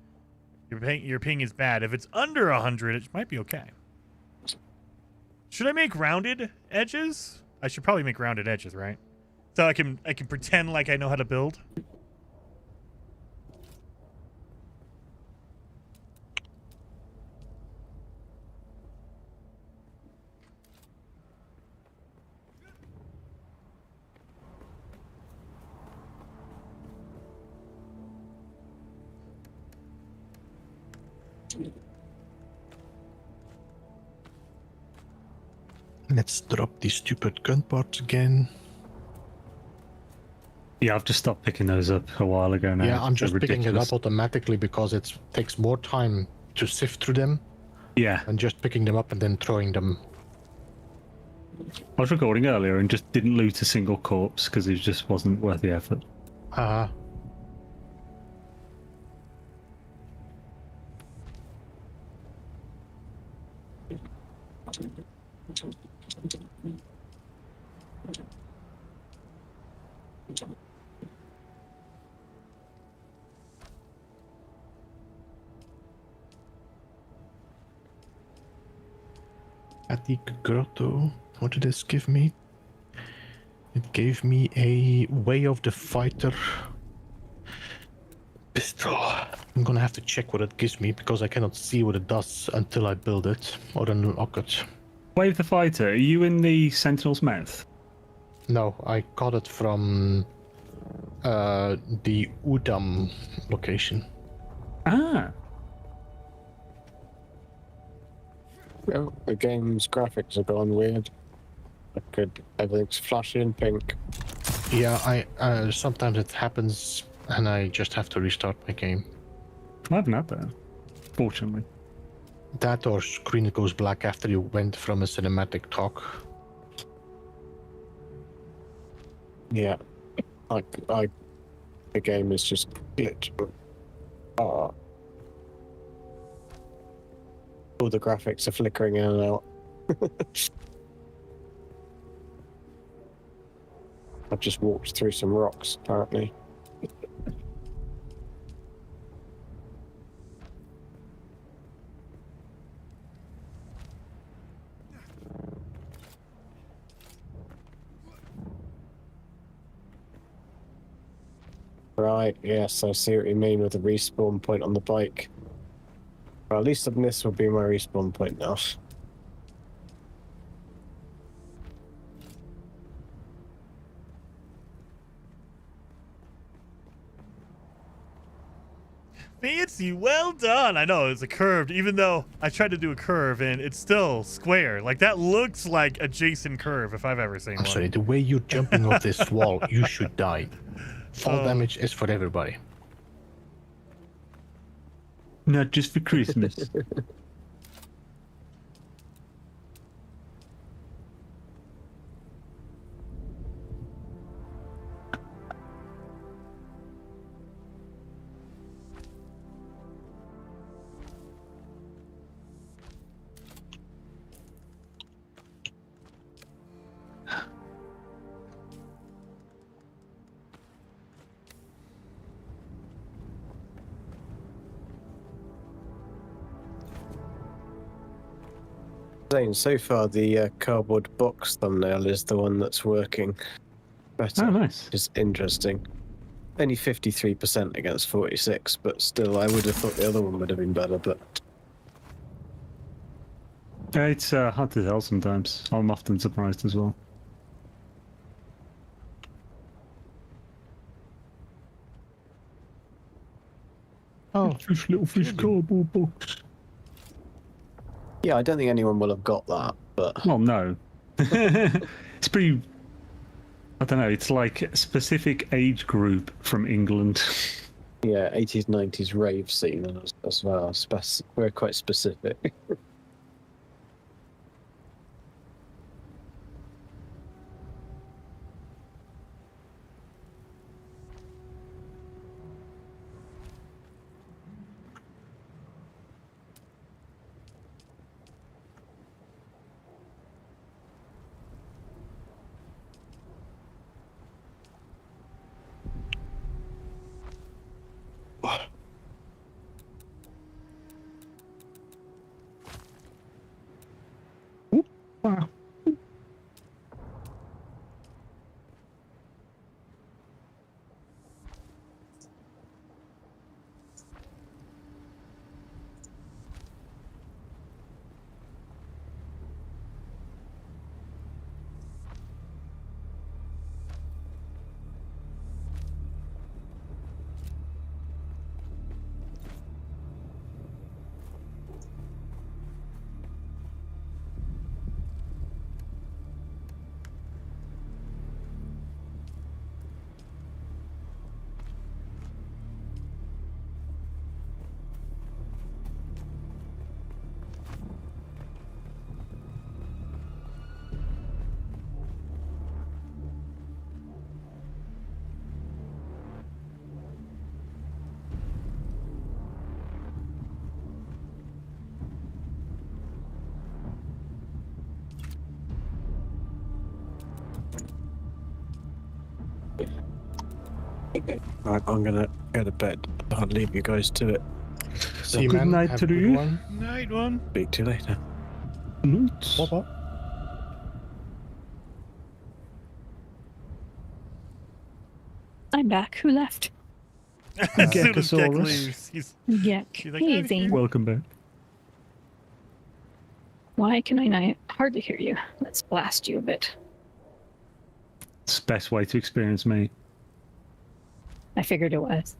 your ping is bad. If it's under 100, it might be okay. Should I make rounded edges? I should probably make rounded edges, right? So I can pretend like I know how to build. Let's drop these stupid gun parts again. Yeah, I've just stopped picking those up a while ago now. Yeah, I'm They're just picking it ridiculous. up automatically because it takes more time to sift through them. Yeah. And just picking them up and then throwing them. I was recording earlier and just didn't loot a single corpse because it just wasn't worth the effort. Attic Grotto. What did this give me? It gave me a Way of the Fighter pistol. I'm gonna have to check what it gives me because I cannot see what it does until I build it or unlock it. Way of the Fighter, are you in the Sentinel's Mouth? No, I got it from the Udam location. Ah. Well, the game's graphics have gone weird. Everything's flashing pink. Yeah, I sometimes it happens and I just have to restart my game. I haven't had that, fortunately. That or screen goes black after you went from a cinematic talk. Yeah, the game is just glitched. All the graphics are flickering in and out. I've just walked through some rocks, apparently. Right, yes, I see what you mean with the respawn point on the bike. Well, at least this will be my respawn point now. Fancy, well done. I know it's a curved, even though I tried to do a curve and it's still square. Like that looks like a Jason curve if I've ever seen one. Sorry, the way you're jumping off this wall, you should die. Fall damage is for everybody. Not just for Christmas. So far, the cardboard box thumbnail is the one that's working better. Oh, nice. It's interesting. Only 53% against 46, but still, I would have thought the other one would have been better, but... It's hard to tell sometimes. I'm often surprised as well. Oh, little fish cardboard box. Yeah, I don't think anyone will have got that, but... Well, no. It's pretty... I don't know, it's like a specific age group from England. Yeah, 80s, 90s rave scene as well. We're quite specific. Wow. Right, I'm gonna go to bed. I'll leave you guys to it. See, Good man. night Have to a good you. one. Night one. Speak to you later. Bye-bye. I'm back. Who left? As soon as Gek Geckosaurus. leaves, he's Gek. like, Hey, "I'm Zane. here." Welcome back. Why can I not hardly hear you? Let's blast you a bit. It's the best way to experience me. I figured it was.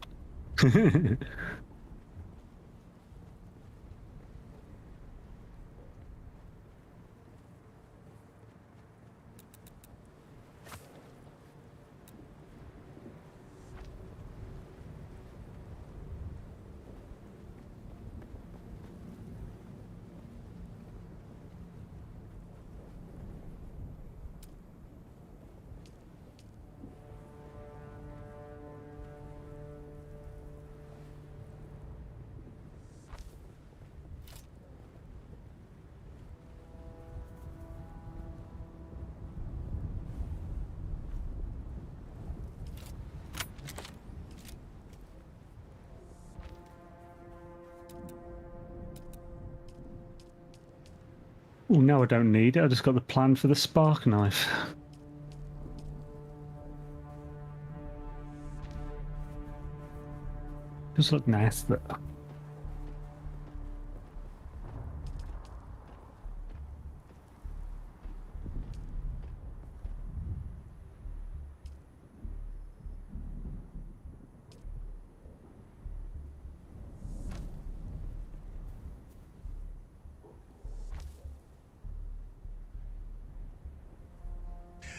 Oh, no, I don't need it. I just got the plan for the spark knife. Just look nice, though.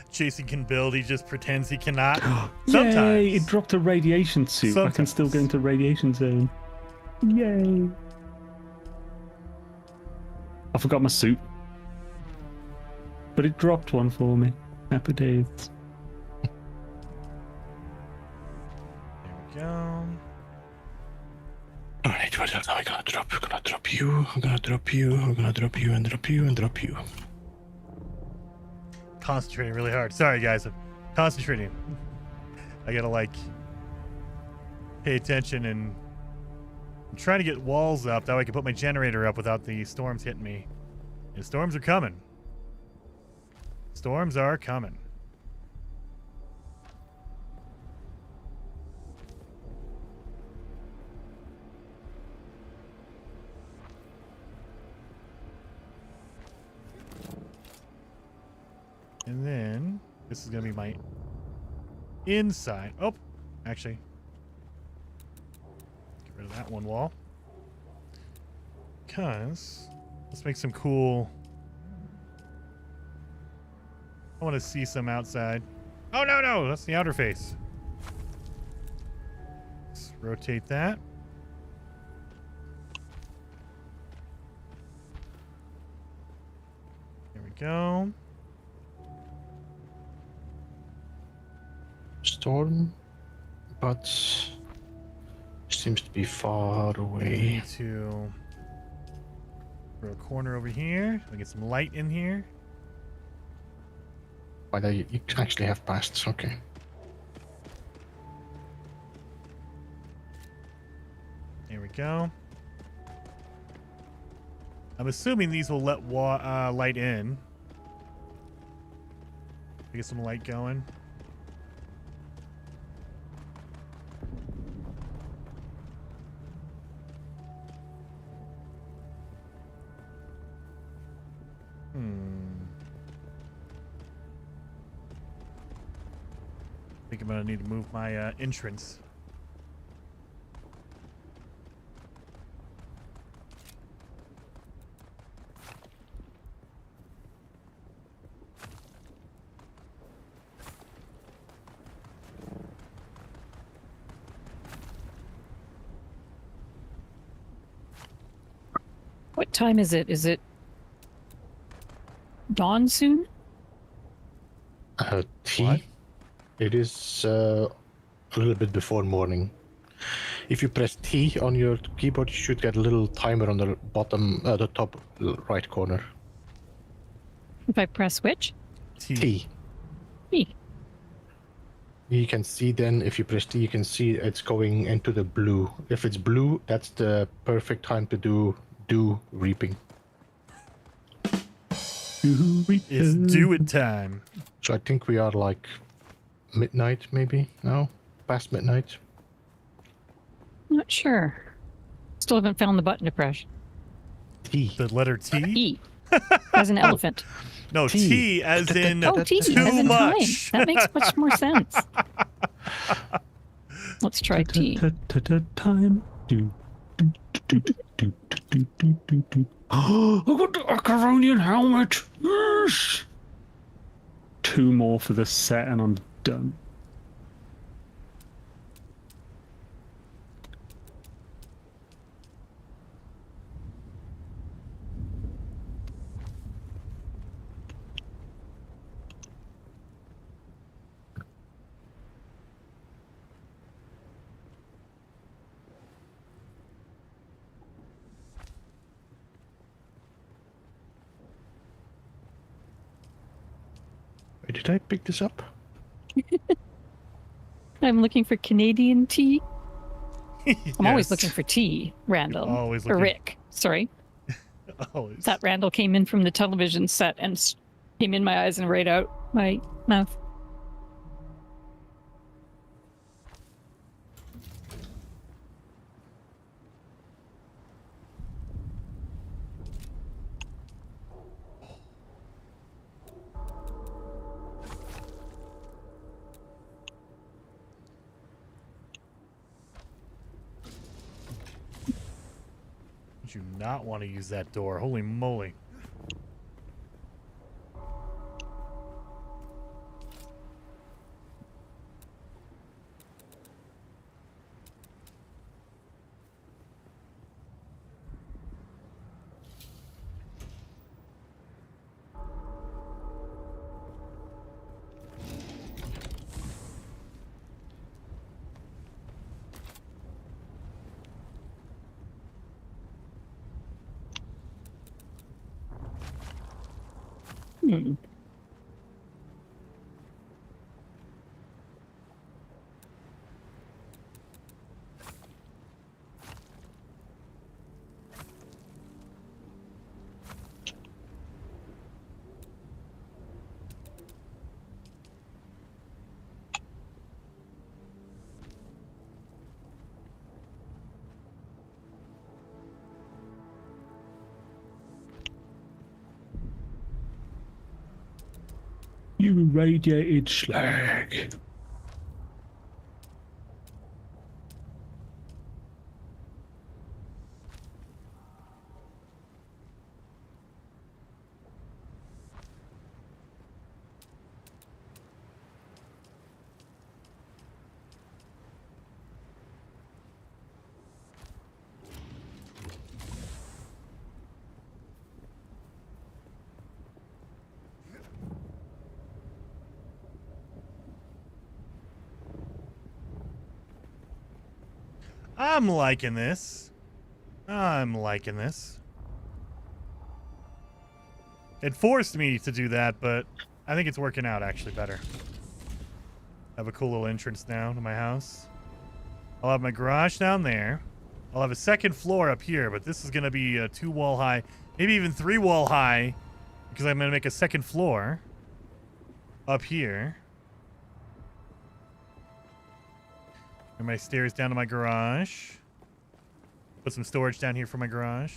Jason can build, he just pretends he cannot. Yay! Sometimes. It dropped a radiation suit. I can still go into radiation zone. Yay! I forgot my suit. But it dropped one for me. Happy days. There we go. Alright, what else am I gonna drop? I'm gonna drop you, I'm gonna drop you, I'm gonna drop you, and drop you, and drop you. Concentrating really hard. Sorry, guys. I'm concentrating. I gotta, like, pay attention and I'm trying to get walls up. That way I can put my generator up without the storms hitting me. And storms are coming. Storms are coming. And then this is going to be my inside. Oh, actually, get rid of that one wall. Because let's make some cool. I want to see some outside. Oh, no, that's the outer face. Let's rotate that. There we go. Storm, but seems to be far We away. need to throw a corner over here. We get some light in here. Why do you actually have pasts? Okay. There we go. I'm assuming these will let light in. Get some light going. I think I'm gonna need to move my entrance. What time is it? Is it dawn soon? T. What? It is a little bit before morning. If you press T on your keyboard, you should get a little timer on the bottom, the top right corner. If I press which? T. E. You can see then, if you press T, you can see it's going into the blue. If it's blue, that's the perfect time to do reaping. It's do it time. So I think we are like midnight, maybe now, past midnight. Not sure. Still haven't found the button to press. T. The letter T? E. As an elephant. No, T as in T too as in much. time. That makes much more sense. Let's try T. Time. Oh, I got the Acaronian helmet. Yes. 2 more for the set, and I'm done. Did I pick this up? I'm looking for Canadian tea. I'm always Yes. looking for tea, Randall. Always Or looking. Rick, sorry. Always. That Randall came in from the television set and came in my eyes and right out my mouth. You do not want to use that door. Holy moly. Hmm. You radiated slag. I'm liking this. I'm liking this. It forced me to do that, but I think it's working out actually better. I have a cool little entrance now to my house. I'll have my garage down there. I'll have a second floor up here, but this is going to be a 2 wall high, maybe even 3 wall high, because I'm going to make a second floor up here. And my stairs down to my garage. Put some storage down here for my garage.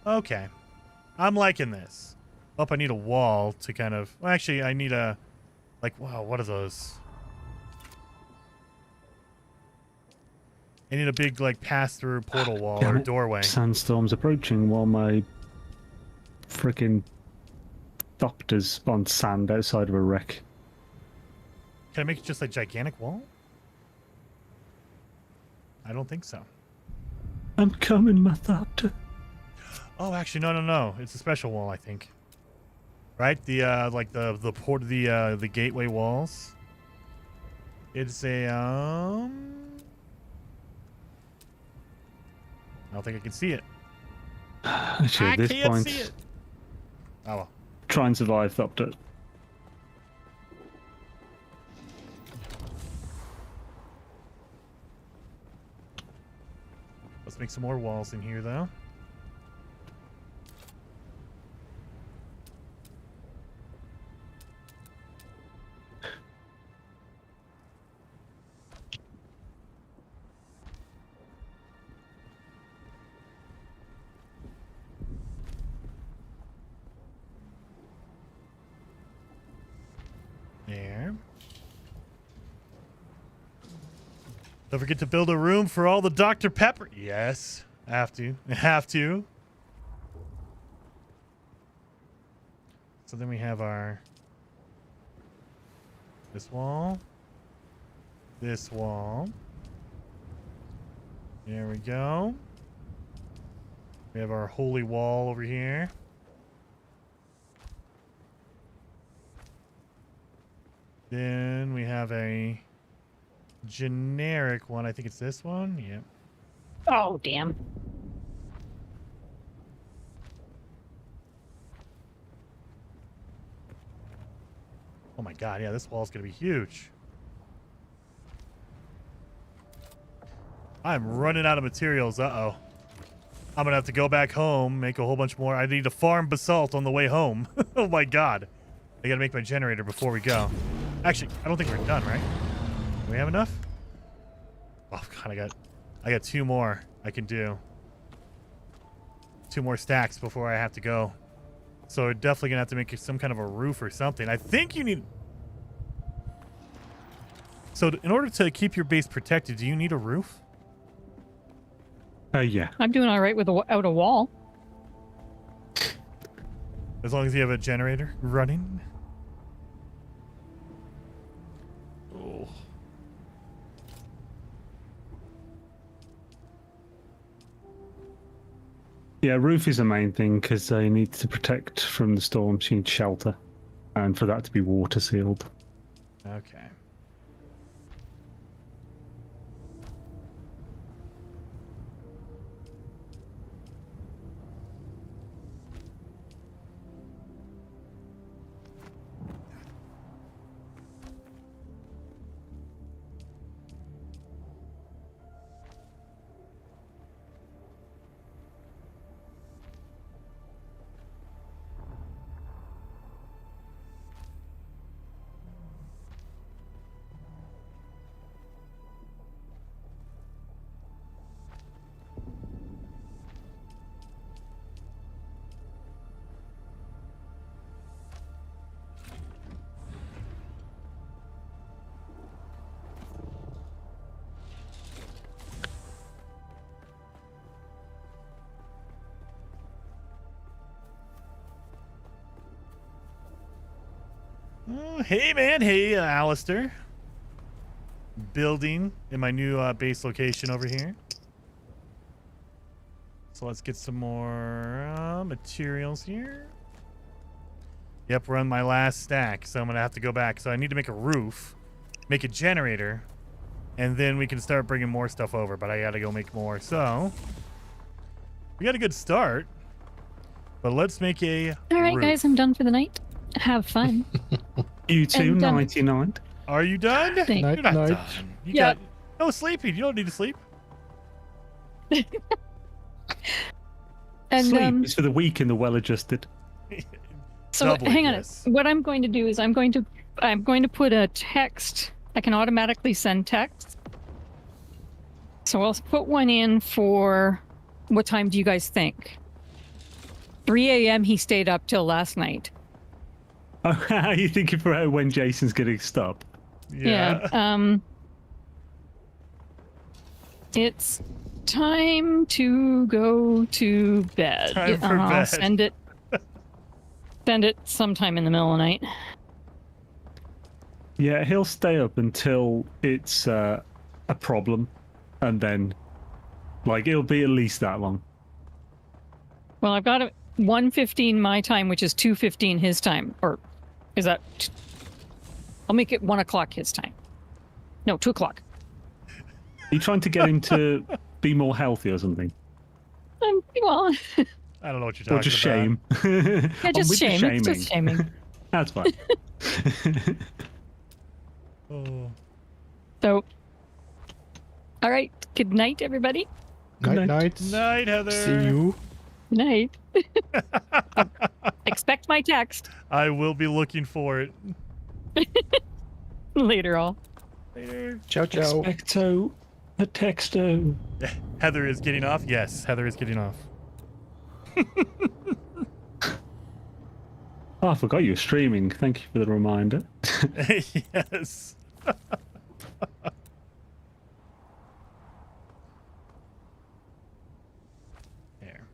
Okay. I'm liking this. Oh, I need a wall to kind of... Well, actually, I need a... Like, wow, what are those? I need a big, like, pass-through portal wall Damn or it. doorway. Sandstorm's approaching while my freaking doctor's on sand outside of a wreck. Can I make it just a gigantic wall? I don't think so. I'm coming, my doctor. Oh, actually, no. It's a special wall, I think. Right? The like the gateway walls. It's a I don't think I can see it. Actually, at this can't point, see it. Oh well. try and survive, doctor. Let's make some more walls in here, though. There. Don't forget to build a room for all the Dr. Pepper. Yes, have to. Have to. So then we have our... this wall. This wall. There we go. We have our holy wall over here. Then we have a generic one. I think it's this one. Yep. Oh, damn. Oh my god, yeah, this wall's gonna be huge. I'm running out of materials. Uh-oh. I'm gonna have to go back home, make a whole bunch more. I need to farm basalt on the way home. Oh my god. I gotta make my generator before we go. Actually, I don't think we're done, right? Do we have enough? Oh god, I got 2 more I can do. 2 more stacks before I have to go. So we're definitely gonna have to make some kind of a roof or something. I think you need... So in order to keep your base protected, do you need a roof? Yeah. I'm doing all right without a wall. As long as you have a generator running. Oh. Yeah, roof is the main thing because they need to protect from the storms. You need shelter, and for that to be water sealed. Okay. Oh, hey, man. Hey, Alistair. Building in my new base location over here. So let's get some more materials here. Yep, we're on my last stack, so I'm going to have to go back. So I need to make a roof, make a generator, and then we can start bringing more stuff over, but I got to go make more. So we got a good start, but let's make a All right, roof. guys, I'm done for the night. Have fun. You too, And, 99. Are you done? Thanks. You're not Night. done. You got no sleeping. You don't need to sleep. And Sleep is for the weak and the well-adjusted. so Doubly hang on. this. What I'm going to do is I'm going to put a text. I can automatically send text. So I'll put one in for what time do you guys think? 3 a.m. He stayed up till last night. Oh, how are you thinking for when Jason's going to stop? Yeah. It's time to go to bed. Time for I'll bed. send it. Send it sometime in the middle of the night. Yeah, he'll stay up until it's a problem, and then, like, it'll be at least that long. Well, I've got 1:15 my time, which is 2:15 his time. Or is that... I'll make it 1 o'clock his time. No, 2 o'clock. Are you trying to get him to be more healthy or something? Well... I don't know what you're talking Or just about. shame? Yeah, just with the shame. It's just shaming. That's fine. Oh. So... All right. Good night, everybody. Night, night. Night, Heather. See you. Night. Expect my text. I will be looking for it. Later, all. Later. Ciao, ciao. Expecto Patexto. Heather is getting off? Yes, Heather is getting off. Oh, I forgot you were streaming. Thank you for the reminder. Yes. There.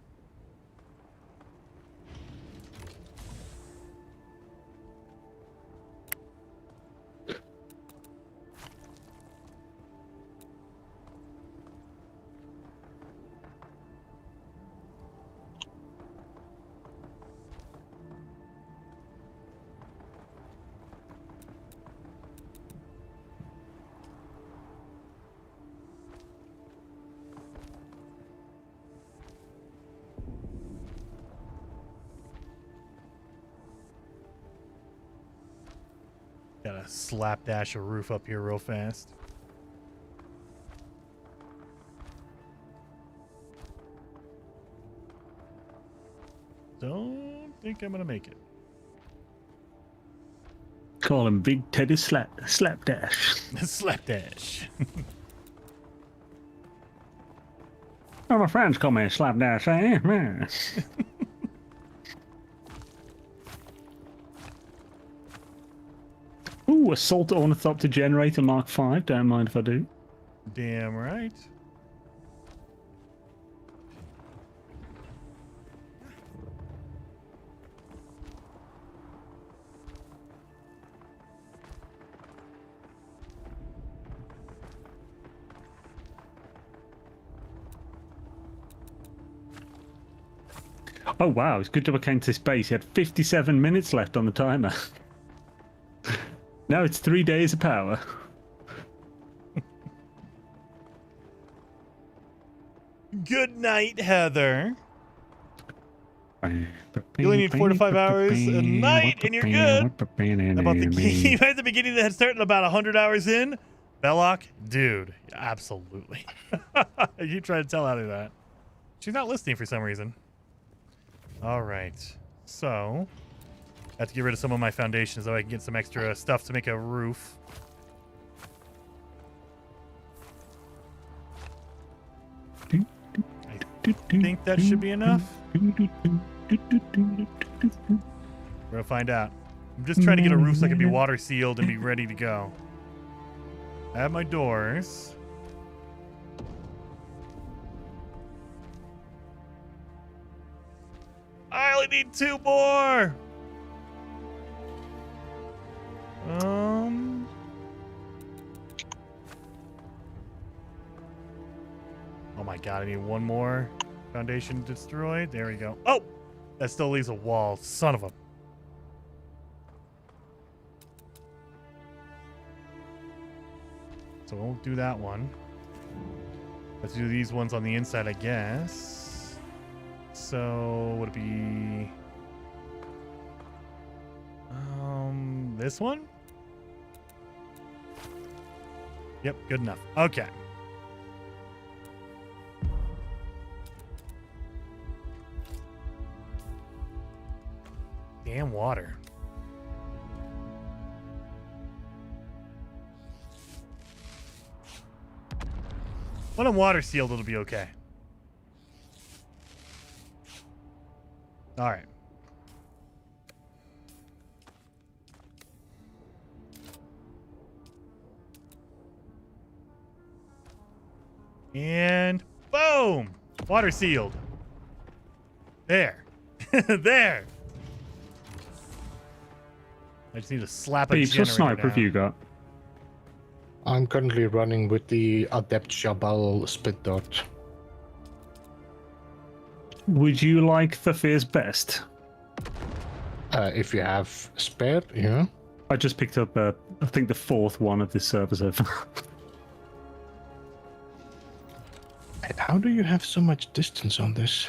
Gotta slapdash a roof up here real fast. Don't think I'm gonna make it. Call him Big Teddy Slapdash. Slapdash. Oh, my friends call me Slapdash, eh? Man. Ooh, Assault Ornithopter Generator Mark 5. Don't mind if I do. Damn right. Oh wow, it's good job I came to this base. He had 57 minutes left on the timer. Now it's 3 days of power. Good night, Heather. You only need 4 to 5 hours a night, and you're good. About the game at the beginning that had started about 100 hours in. Belloc, dude, absolutely. You try to tell Heather that. She's not listening for some reason. All right, so I have to get rid of some of my foundations so I can get some extra stuff to make a roof. I think that should be enough. We're gonna find out. I'm just trying to get a roof so I can be water sealed and be ready to go. I have my doors. I only need 2 more. Oh my god, I need 1 more foundation destroyed. There we go. Oh! That still leaves a wall. Son of a... So we'll do that one. Let's do these ones on the inside, I guess. So, would it be... this one? Yep, good enough. Okay. Damn water. When I'm water sealed, it'll be okay. All right. And boom! Water sealed. There. There. I just need to slap a Beats, what generator sniper down. have you got? I'm currently running with the Adept Jabal Split Dart. Would you like the Fear's Best? If you have spare, yeah. I just picked up, I think, the 4th one of this server so far. And how do you have so much distance on this?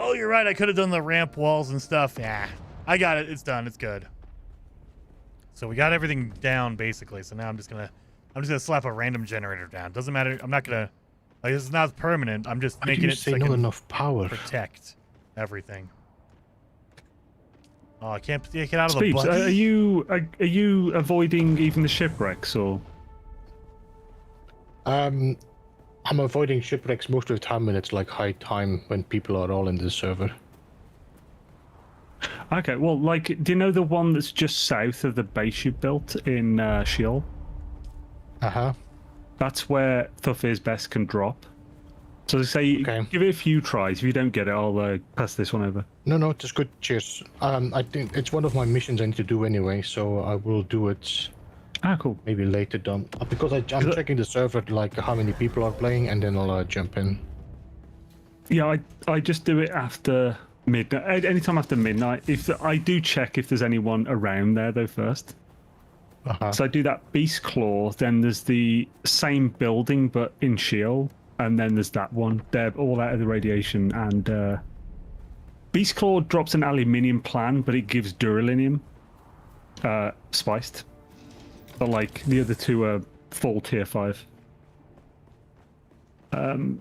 Oh, you're right. I could have done the ramp walls and stuff. Yeah, I got it. It's done. It's good. So we got everything down basically. So now I'm just gonna slap a random generator down. Doesn't matter. I'm not gonna. Like, this is not permanent. I'm just making it so I not can enough power. Protect everything. Oh, I can't get out of the Speeps, buggy. are you avoiding even the shipwrecks or? I'm avoiding shipwrecks most of the time when it's like high time when people are all in the server. Okay, well, like, do you know the one that's just south of the base you built in Sheol? Uh-huh. That's where Thufir's Best can drop. So say, give it a few tries. If you don't get it, I'll pass this one over. No, it's good. Cheers. I think it's one of my missions I need to do anyway, so I will do it. Ah, cool. Maybe later done. Because I'm checking the server, like how many people are playing, and then I'll jump in. Yeah, I just do it after midnight. Anytime after midnight. If I do check if there's anyone around there though first. So I do that Beast Claw. Then there's the same building but in Sheol, and then there's that one. They're all out of the radiation. And Beast Claw drops an aluminium plan, but it gives duralinium, spiced. But like the other two are full tier 5. And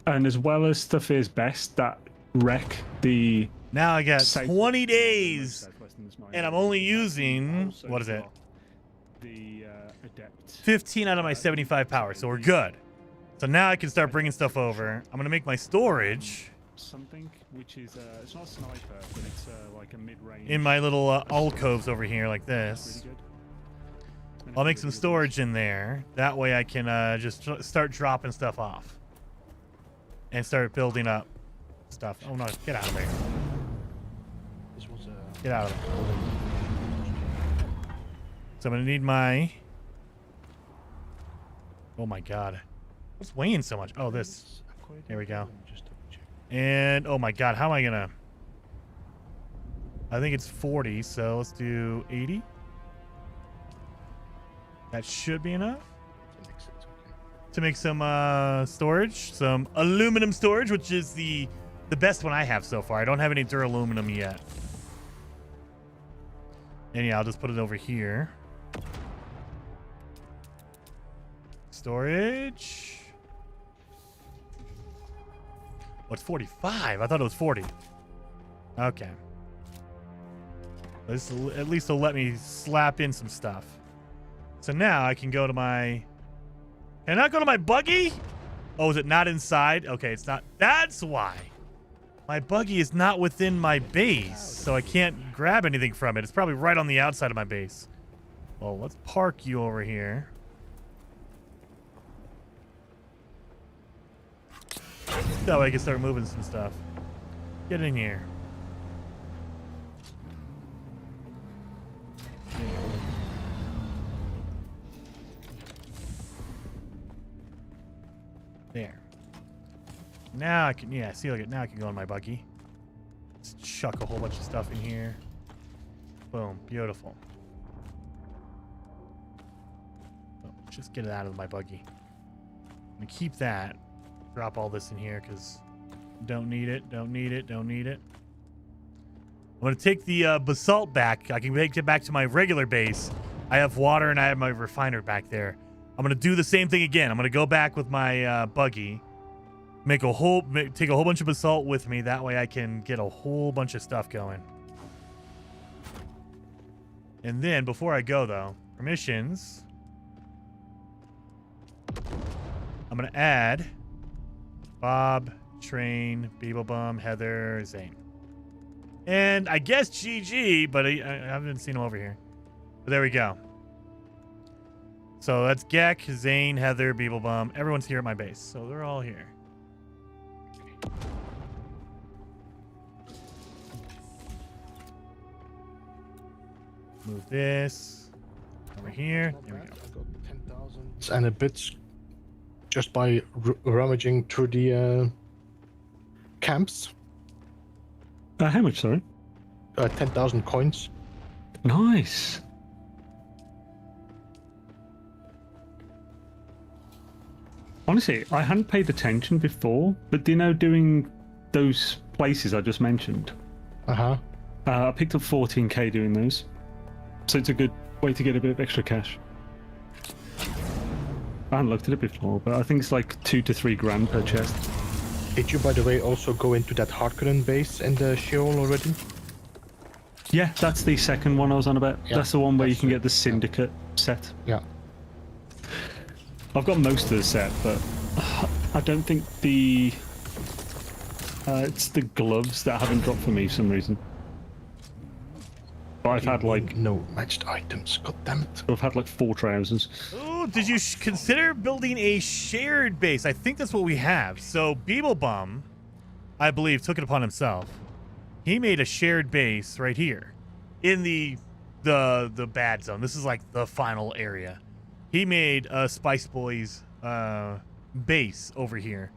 as well as Thufir's Best, that wreck the. Now I got 20 days, and I'm only using what is it? The adept. 15 out of my 75 power, so we're good. So now I can start bringing stuff over. I'm gonna make my storage. Something which is it's not a sniper, but it's like a mid-range. In my little alcoves over here, like this. I'll make some storage in there. That way I can just start dropping stuff off. And start building up stuff. Oh no, get out of there. Get out of there. So I'm gonna need my... Oh my god. What's weighing so much? Oh, this. There we go. And oh my god, how am I gonna... I think it's 40, so let's do 80. That should be enough to make some storage, some aluminum storage, which is the best one I have so far. I don't have any duraluminum yet. And yeah, I'll just put it over here. Storage. What's 45? I thought it was 40. Okay. This at least will let me slap in some stuff. So now I can go to my... Can I not go to my buggy? Oh, is it not inside? Okay, it's not. That's why. My buggy is not within my base, so I can't grab anything from it. It's probably right on the outside of my base. Well, let's park you over here. That way I can start moving some stuff. Get in here. There. Now I can, yeah, see, look at, now I can go in my buggy. Let's chuck a whole bunch of stuff in here. Boom, beautiful. Oh, just get it out of my buggy. I'm gonna keep that. Drop all this in here because don't need it, don't need it, don't need it. I'm gonna take the basalt back. I can take it back to my regular base. I have water and I have my refiner back there. I'm gonna do the same thing again. I'm gonna go back with my buggy, take a whole bunch of basalt with me. That way I can get a whole bunch of stuff going. And then before I go though, permissions. I'm gonna add Bob, Train, Beeblebum, Heather, Zane, and I guess GG, but I haven't seen him over here. But there we go. So that's Gek, Zane, Heather, Beeblebum. Everyone's here at my base, so they're all here. Move this over here. There we go. And a bit just by rummaging through the camps. How much, sorry? 10,000 coins. Nice. Honestly, I hadn't paid attention before, but do you know doing those places I just mentioned. I picked up 14k doing those, so it's a good way to get a bit of extra cash. I hadn't looked at it before, but I think it's like 2 to 3 grand per chest. Did you, by the way, also go into that Harkonnen base in the Sheol already? Yeah, that's the second one I was on about. Yeah, that's the one where you can get the Syndicate set. Yeah. I've got most of the set, but I don't think the... it's the gloves that haven't dropped for me for some reason. But I've had like... No matched items, goddammit. I've had like 4 trousers. Oh, did you consider building a shared base? I think that's what we have. So Beeblebum, I believe, took it upon himself. He made a shared base right here in the bad zone. This is like the final area. He made a Spice Boys base over here.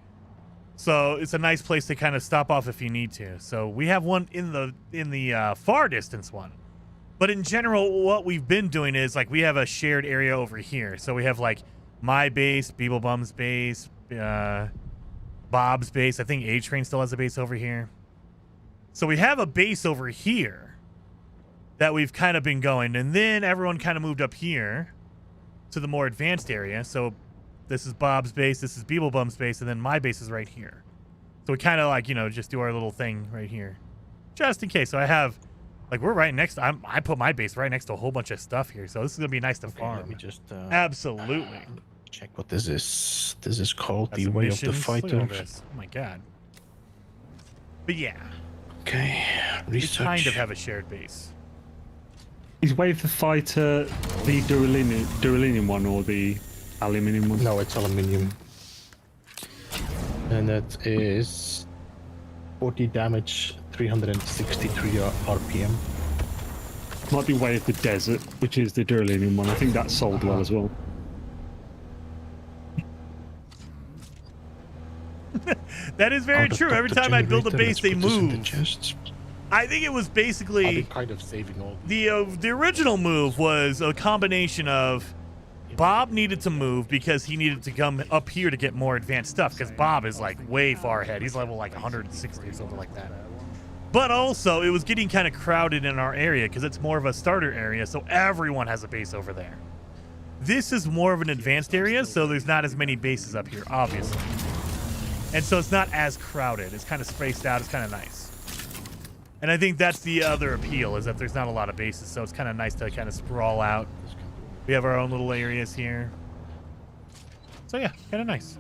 So it's a nice place to kind of stop off if you need to. So we have one in the far distance one. But in general, what we've been doing is like we have a shared area over here. So we have like my base, Beeblebum's base, Bob's base. I think A-Train still has a base over here. So we have a base over here that we've kind of been going. And then everyone kind of moved up here to the more advanced area. So this is Bob's base, this is Beeblebum's base, and then my base is right here. So we kind of like, you know, just do our little thing right here. Just in case. So I have, like, we're right next, I put my base right next to a whole bunch of stuff here. So this is going to be nice to farm. Let me just... Absolutely. Check what this is. This is called That's the Way of the missions. Look at Fighter. all this. Oh my god. But yeah. Okay, research. We kind of have a shared base. Is Way of the Fighter the Duralinium one or the aluminium one? No, it's aluminium. And that is 40 damage, 363 RPM. Might be Way of the Desert, which is the Duralinium one. I think that's sold well as well. That is very true. Every time I build a base, they move. I think it was basically kind of saving all the original move was a combination of Bob needed to move because he needed to come up here to get more advanced stuff because Bob is like way far ahead. He's level like 160 or something like that. But also, it was getting kind of crowded in our area because it's more of a starter area, so everyone has a base over there. This is more of an advanced area, so there's not as many bases up here, obviously. And so it's not as crowded. It's kind of spaced out. It's kind of nice. And I think that's the other appeal, is that there's not a lot of bases, so it's kind of nice to kind of sprawl out. We have our own little areas here. So yeah, kind of nice.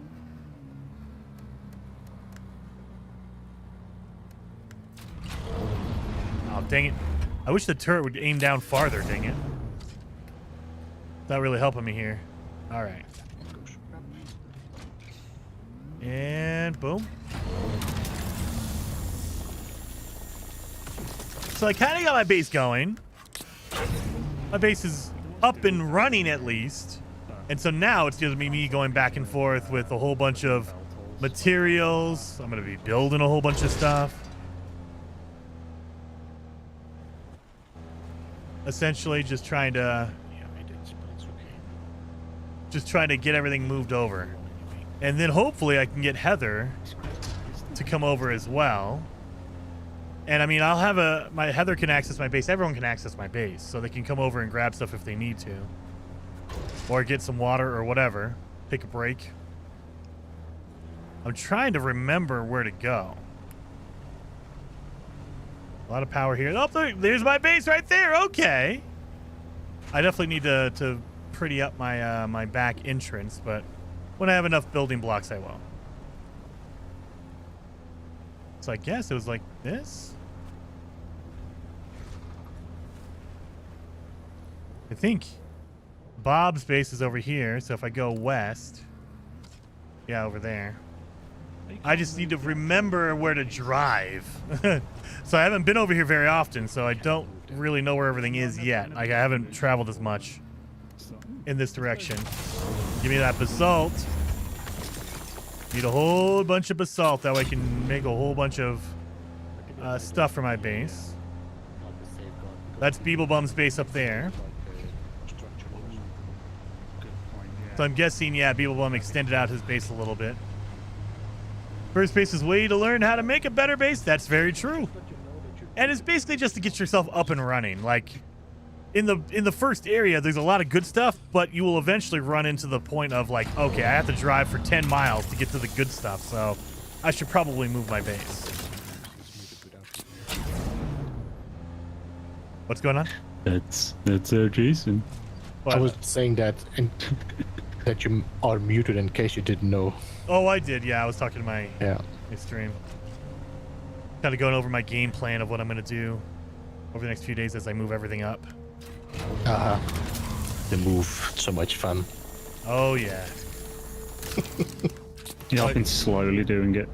Oh, dang it. I wish the turret would aim down farther, dang it. Not really helping me here. All right. And boom. So I kind of got my base going. My base is up and running at least. And so now it's going to be me going back and forth with a whole bunch of materials. I'm going to be building a whole bunch of stuff. Essentially just trying to get everything moved over. And then hopefully I can get Heather to come over as well. And I mean, I'll have my Heather can access my base. Everyone can access my base, so they can come over and grab stuff if they need to, or get some water or whatever. Take a break. I'm trying to remember where to go. A lot of power here. Oh, there's my base right there. Okay. I definitely need to pretty up my my back entrance, but when I have enough building blocks, I will. So I guess it was like this. I think Bob's base is over here, so if I go west, yeah, over there. I just need to remember where to drive. So I haven't been over here very often, so I don't really know where everything is yet. Like, I haven't traveled as much in this direction. Give me that basalt. Need a whole bunch of basalt. That way I can make a whole bunch of stuff for my base. That's Beeblebum's base up there. So I'm guessing, yeah, Beeblebum extended out his base a little bit. First base is way to learn how to make a better base. That's very true. And it's basically just to get yourself up and running. Like in the first area, there's a lot of good stuff, but you will eventually run into the point of like, okay, I have to drive for 10 miles to get to the good stuff. So I should probably move my base. What's going on? That's Jason. I was saying that that you are muted in case you didn't know. Oh, I did. Yeah, I was talking to my stream. Kind of going over my game plan of what I'm going to do over the next few days as I move everything up. The move, so much fun. Oh, yeah. Yeah, I've been slowly doing it.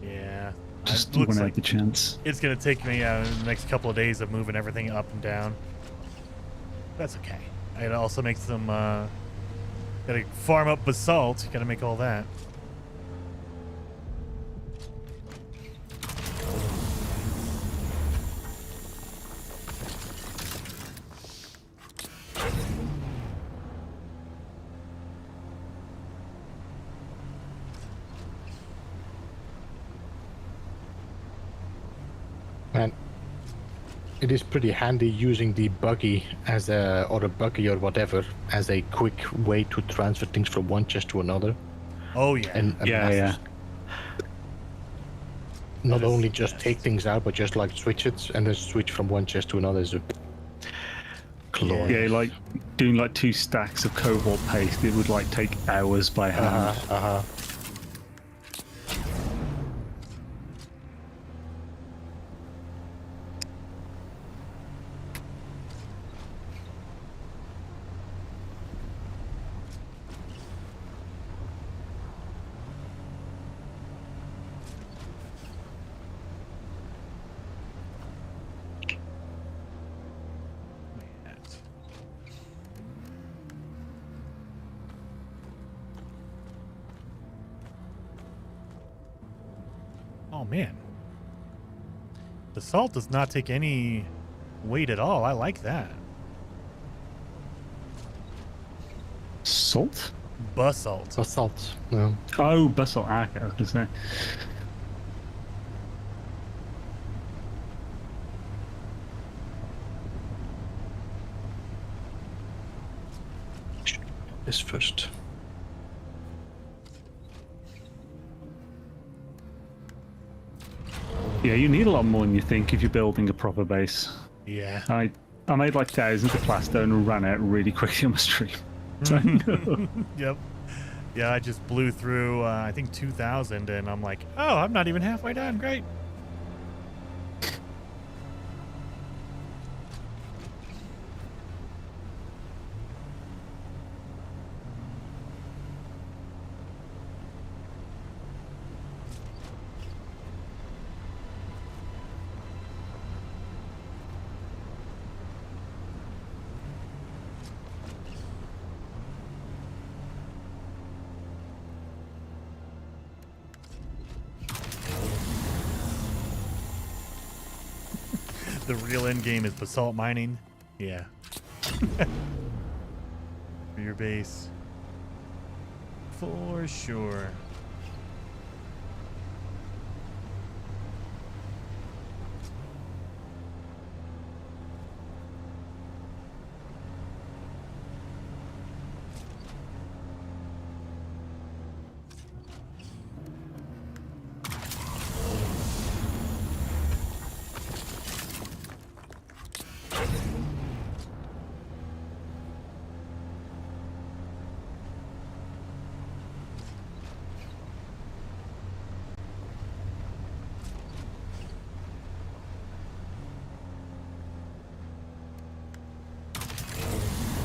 Yeah. Just when I had the chance. It's going to take me the next couple of days of moving everything up and down. That's okay. It also makes them, gotta farm up basalt. Gotta make all that. And it is pretty handy using the buggy as a buggy or whatever as a quick way to transfer things from one chest to another. Oh yeah. And not only just take things out, but just like switch it and then switch from one chest to another is a glorious. Yeah, like doing like 2 stacks of cobalt paste, it would like take hours by hand. Oh man. The salt does not take any weight at all. I like that. Salt? Basalt. Basalt. No. Oh, basalt. Okay, I was gonna say. This first. Yeah, you need a lot more than you think if you're building a proper base. Yeah. I made like thousands of plaster and ran out really quickly on my stream. So, Yep. Yeah, I just blew through, I think 2,000, and I'm like, oh, I'm not even halfway done. Great. The real end game is basalt mining. Yeah. For your base. For sure.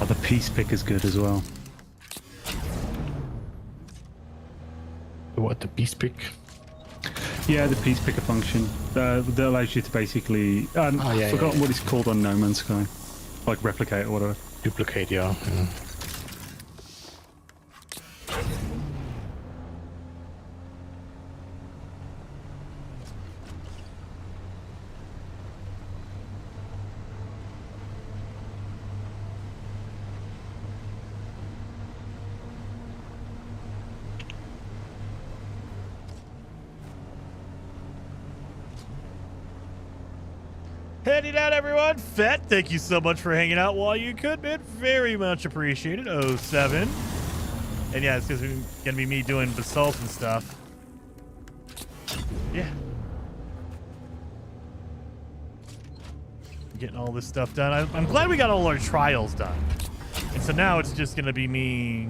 oh, the peace pick is good as well. What, the beast pick? Yeah, the peace picker function that allows you to basically I've forgotten what it's called on No Man's Sky, like replicate or whatever. Duplicate, yeah. Heading out, everyone. Fett, thank you so much for hanging out while you could, man. Very much appreciated. 07. And yeah, it's because it's going to be me doing basalt and stuff. Yeah. Getting all this stuff done. I'm glad we got all our trials done. And so now it's just going to be me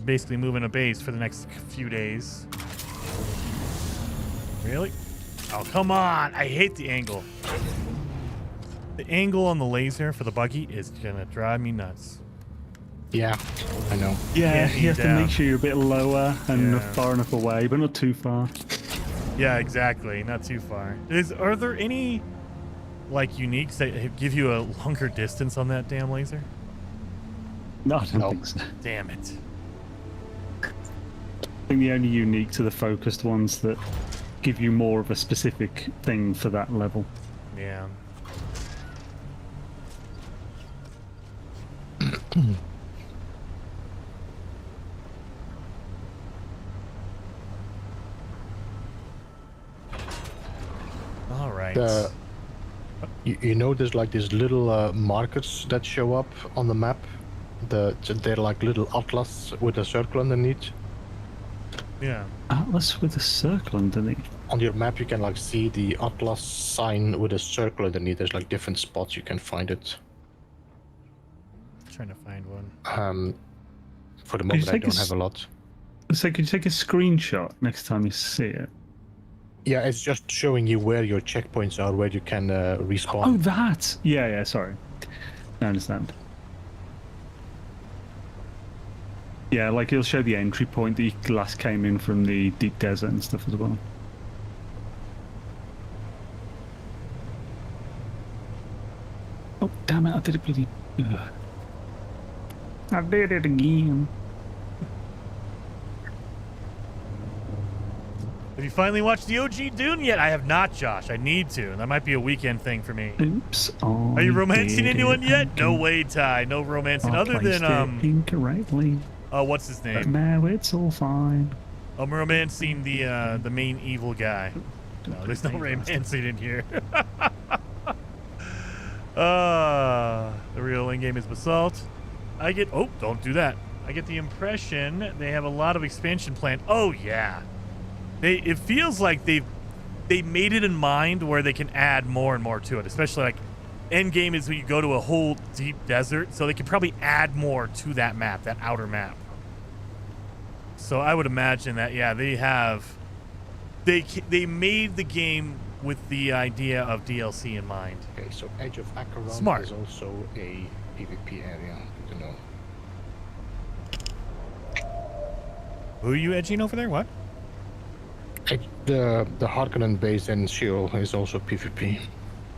basically moving a base for the next few days. Really? Oh, come on. I hate the angle. The angle on the laser for the buggy is going to drive me nuts. Yeah, I know. Yeah, you have to make sure you're a bit lower and Yeah. far enough away, but not too far. Yeah, exactly. Not too far. Are there any, like, uniques that give you a longer distance on that damn laser? No, I don't think so. Damn it. I think the only unique to the focused ones that give you more of a specific thing for that level. Yeah. All right. You know, there's like these little markers that show up on the map. They're like little atlas with a circle underneath. Yeah. Atlas with a circle underneath. On your map, you can like see the atlas sign with a circle underneath. There's like different spots you can find it. Trying to find one. For the moment, I don't have a lot. So could you take a screenshot next time you see it? Yeah, it's just showing you where your checkpoints are, where you can respawn. Oh, that! Yeah, sorry. I understand. Yeah, like it'll show the entry point that you last came in from the deep desert and stuff as well. Oh, damn it, I did it bloody... Ugh. I did it again. Have you finally watched the OG Dune yet? I have not, Josh. I need to. That might be a weekend thing for me. Oops. Are you romancing anyone yet? No way, Ty. No romancing other than incorrectly. Oh, what's his name? But now it's all fine. I'm romancing the main evil guy. No, there's no romancing in here. The real in-game is basalt. Oh, don't do that. I get the impression they have a lot of expansion planned. Oh yeah. It feels like they made it in mind where they can add more and more to it, especially like end game is when you go to a whole deep desert, so they could probably add more to that map, that outer map. So I would imagine that they made the game with the idea of DLC in mind. Okay, so Edge of Acheron Smart. is also a PvP area. Good to know. Who are you edging over there? What? The Harkonnen base in Sheol is also PvP.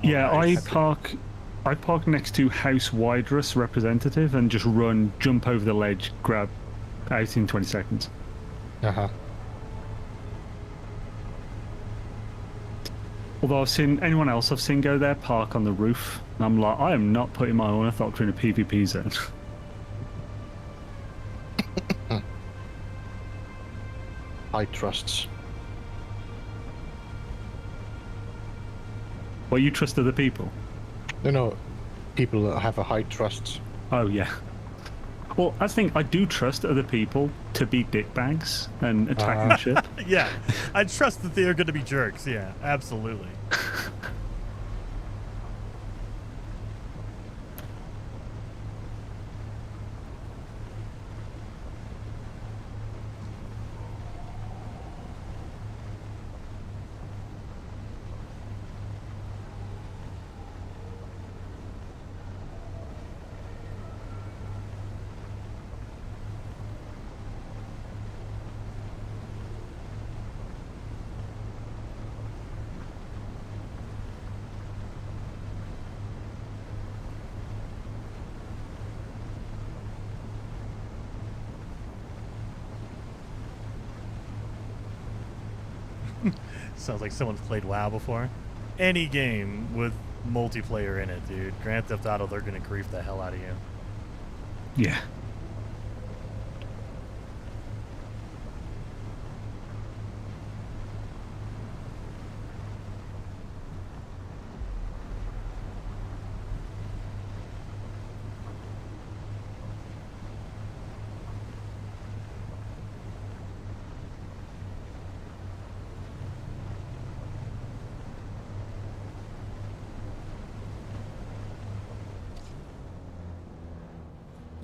Yeah, I park next to House Widrus representative and just jump over the ledge, grab out in 20 seconds. Uh-huh. Although anyone else I've seen go there, park on the roof, and I'm like, I am not putting my ornithopter in a PvP zone. High trusts. Well, you trust other people? No, people have a high trust. Oh, yeah. Well, I think I do trust other people to be dickbags and attack the ship. Yeah, I trust that they are going to be jerks. Yeah, absolutely. Sounds like someone's played WoW before. Any game with multiplayer in it, dude. Grand Theft Auto, they're gonna grief the hell out of you. Yeah.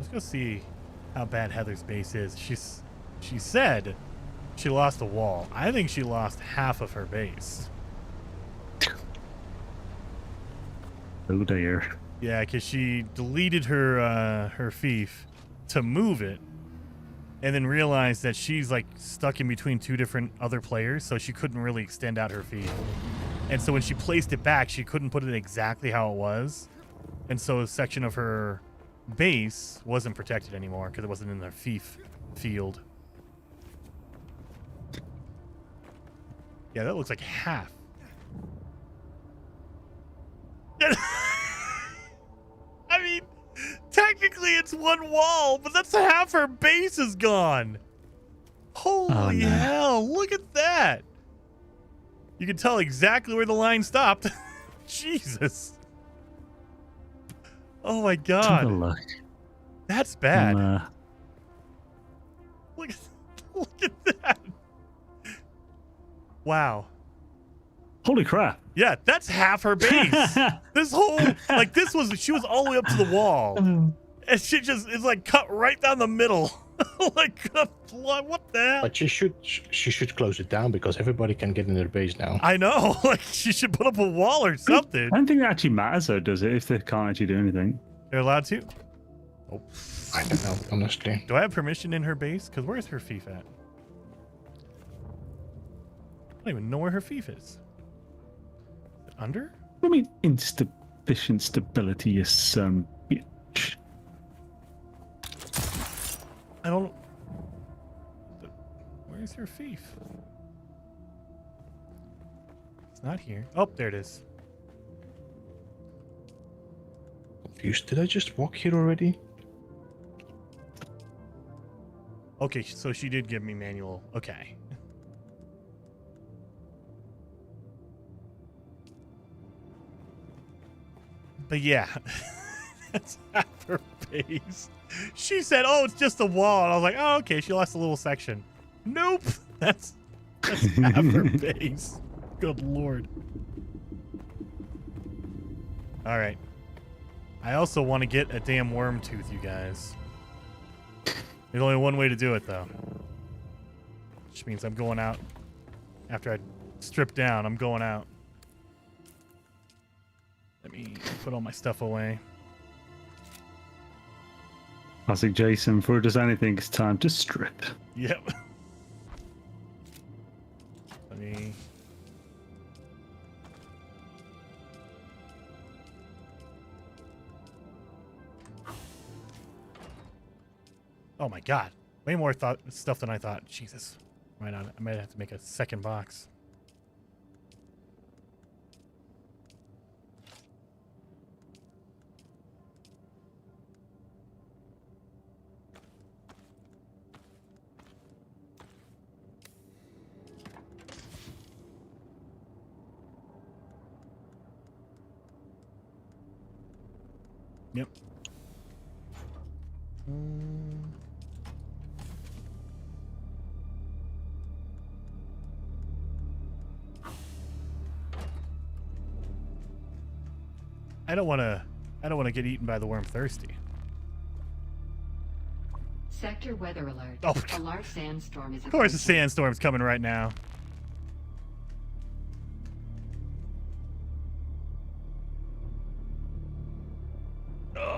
Let's go see how bad Heather's base is. She said she lost a wall. I think she lost half of her base. Oh dear. Yeah, because she deleted her fief to move it, and then realized that she's like stuck in between two different other players, so she couldn't really extend out her fief. And so when she placed it back, she couldn't put it exactly how it was, and so a section of her base wasn't protected anymore because it wasn't in their fief field. Yeah, that looks like half. I mean, technically it's one wall, but that's half her base is gone. Holy hell, look at that. You can tell exactly where the line stopped. Jesus. Oh my god. Look. That's bad. Look at that. Wow. Holy crap. Yeah, that's half her base. This whole, like, she was all the way up to the wall. And she just is like cut right down the middle. Like, what the hell? But she should close it down because everybody can get in their base now. I know. Like, she should put up a wall or something. I don't think that actually matters, though, does it? If they can't actually do anything. They're allowed to? Oh. I don't know, honestly. Do I have permission in her base? Because where's her fief at? I don't even know where her fief is. Under? I mean, insufficient stability is some bitch. I don't. Where's her fief? It's not here. Oh, there it is. Confused. Did I just walk here already? Okay, so she did give me manual. Okay. But yeah, that's half her base. She said, "Oh, it's just a wall." And I was like, "Oh, okay." She lost a little section. Nope, that's half her base. Good lord. All right. I also want to get a damn worm tooth, you guys. There's only one way to do it, though. Which means I'm going out. After I strip down, I'm going out. Let me put all my stuff away. Classic Jason, before it does anything, it's time to strip. Yep. Let me... Oh my god. Way more stuff than I thought. Jesus. I might have to make a second box. Yep. I don't want to get eaten by the worm thirsty. Sector weather alert. Oh, a large sandstorm is of course the sandstorm's coming right now.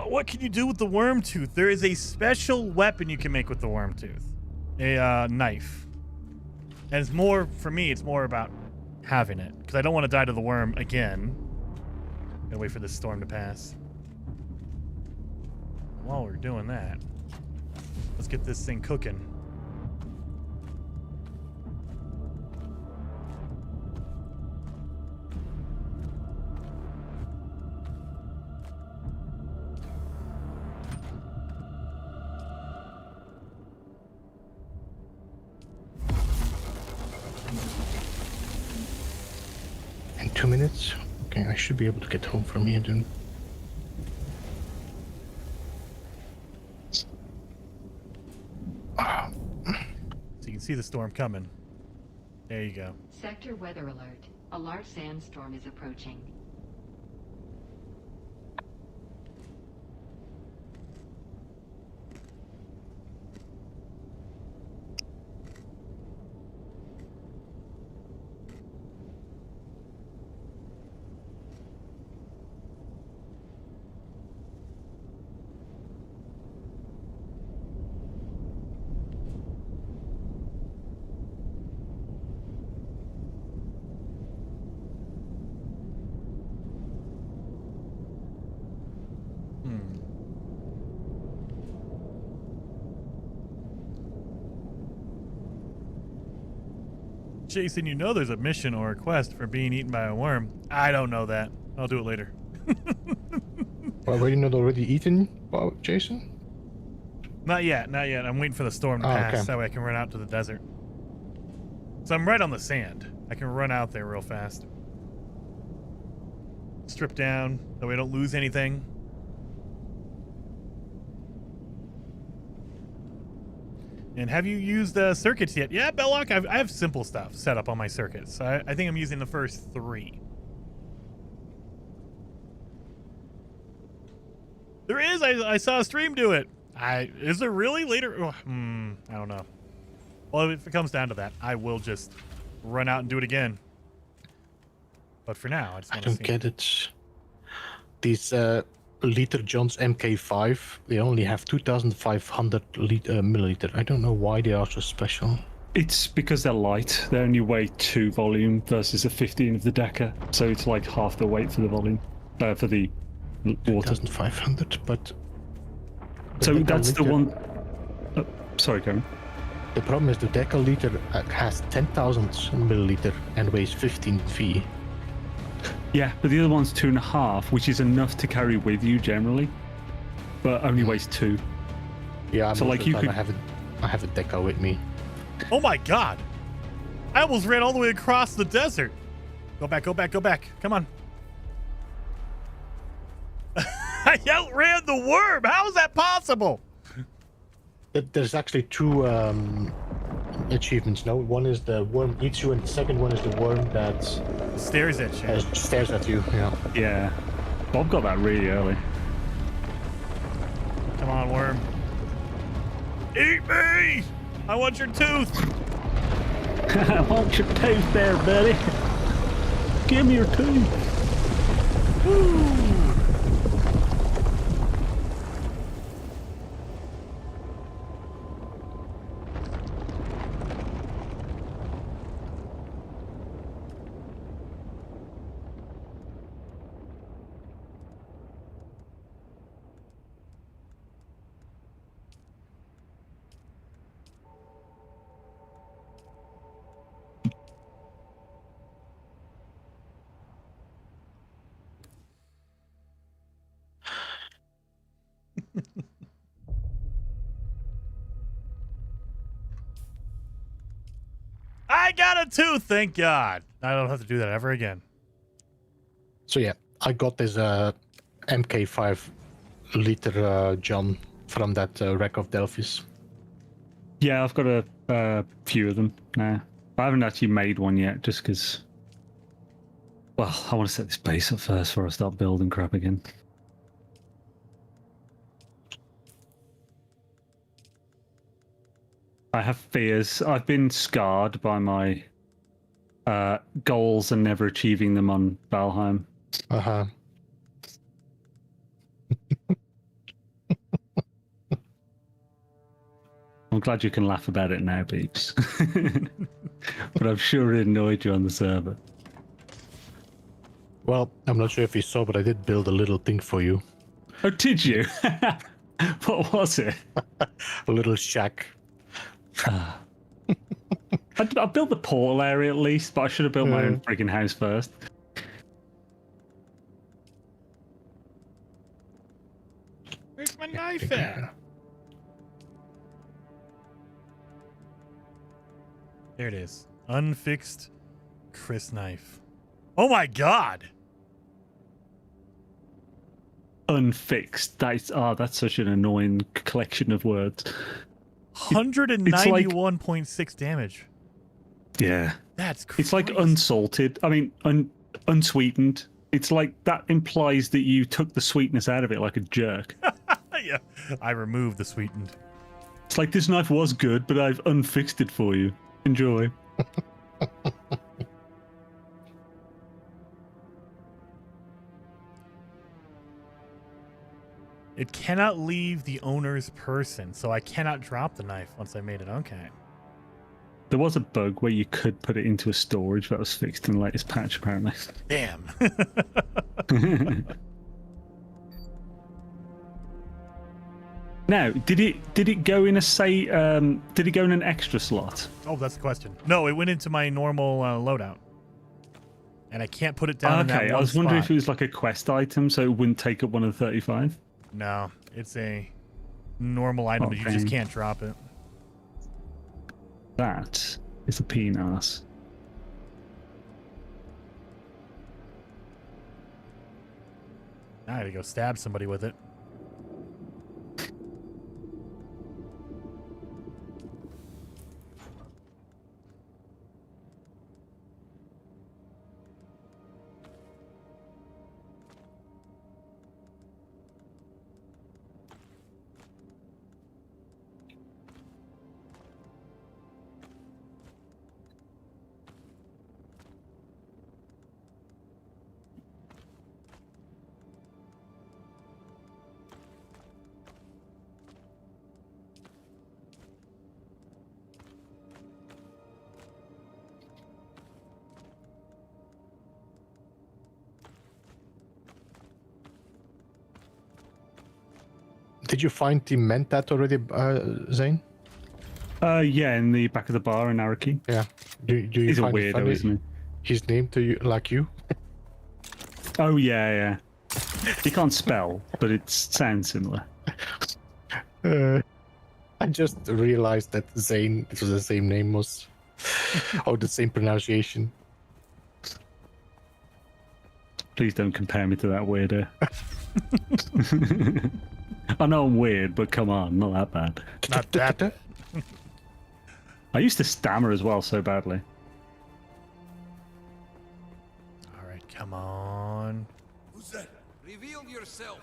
What can you do with the worm tooth? There is a special weapon you can make with the worm tooth. A knife. And it's more, for me, it's more about having it. Because I don't want to die to the worm again. Gotta wait for this storm to pass. While we're doing that, let's get this thing cooking. In 2 minutes? Okay, I should be able to get home from here, Dune. So you can see the storm coming. There you go. Sector weather alert. A large sandstorm is approaching. Jason, you know there's a mission or a quest for being eaten by a worm. I don't know that. I'll do it later. Well, were you not already eaten, Jason? Not yet, not yet. I'm waiting for the storm to pass. Okay. That way I can run out to the desert. So I'm right on the sand. I can run out there real fast. Strip down, that way I don't lose anything. And have you used the circuits yet? Yeah, Belloc, I have simple stuff set up on my circuits. I think I'm using the first 3. There is. I saw a stream do it. Is there really later? Oh, I don't know. Well, if it comes down to that, I will just run out and do it again. But for now, I just want to see. I don't get it. These Liter John's MK5, they only have 2,500 milliliter. I don't know why they are so special. It's because they're light. They only weigh 2 volume versus a 15 of the Decker. So it's like half the weight for the volume, for the water. 2,500, but... So that's the one... sorry, Karen. The problem is the decaliter has 10,000 milliliter and weighs 15 V. Yeah, but the other one's 2.5, which is enough to carry with you generally, but only weighs 2. Yeah, so like you could... I have a deca with me. Oh my god! I almost ran all the way across the desert. Go back, go back, go back. Come on. I outran the worm. How is that possible? There's actually 2 achievements. No, one is the worm eats you, and the second one is the worm that stares at you. Stares at you. Yeah. Yeah. Bob got that really early. Come on, worm. Eat me! I want your tooth. I want your tooth there, buddy. Give me your tooth. Woo! I got a tooth, thank God. I don't have to do that ever again. So yeah, I got this MK5 liter John from that wreck of Delphis. Yeah, I've got a few of them now. I haven't actually made one yet, just because... Well, I want to set this base up first before I start building crap again. I have fears. I've been scarred by my goals and never achieving them on Valheim. Uh-huh. I'm glad you can laugh about it now, Beeps. But I'm sure it annoyed you on the server. Well, I'm not sure if you saw, but I did build a little thing for you. Oh, did you? What was it? A little shack. I built the portal area at least, but I should have built my own friggin' house first. Where's my knife at? There it is. Unfixed Chris knife. Oh my god! Unfixed. That's such an annoying collection of words. 191.6 damage. Yeah. That's crazy. It's like unsalted. I mean, unsweetened. It's like that implies that you took the sweetness out of it like a jerk. Yeah, I removed the sweetened. It's like this knife was good, but I've unfixed it for you. Enjoy. It cannot leave the owner's person, so I cannot drop the knife once I made it. Okay. There was a bug where you could put it into a storage that was fixed in the latest patch, apparently. Damn. Now, did it go in did it go in an extra slot? Oh, that's the question. No, it went into my normal loadout. And I can't put it down in that one I was wondering spot. if it was like a quest item, so it wouldn't take up one of the 35. No, it's a normal item, but you just can't drop it. That is a penis. I gotta go stab somebody with it. Did you find the mentat already, Zane? Yeah, in the back of the bar in Araki. Yeah. Do you He's a find it weirdo, funny? isn't His name to you, like you? Oh, yeah. He can't spell, but it sounds similar. I just realized that Zane, it was the same name, was... or the same pronunciation. Please don't compare me to that weirdo. I know I'm weird, but come on, not that bad. Not that. I used to stammer as well so badly. All right, come on. Who's that? Reveal yourself.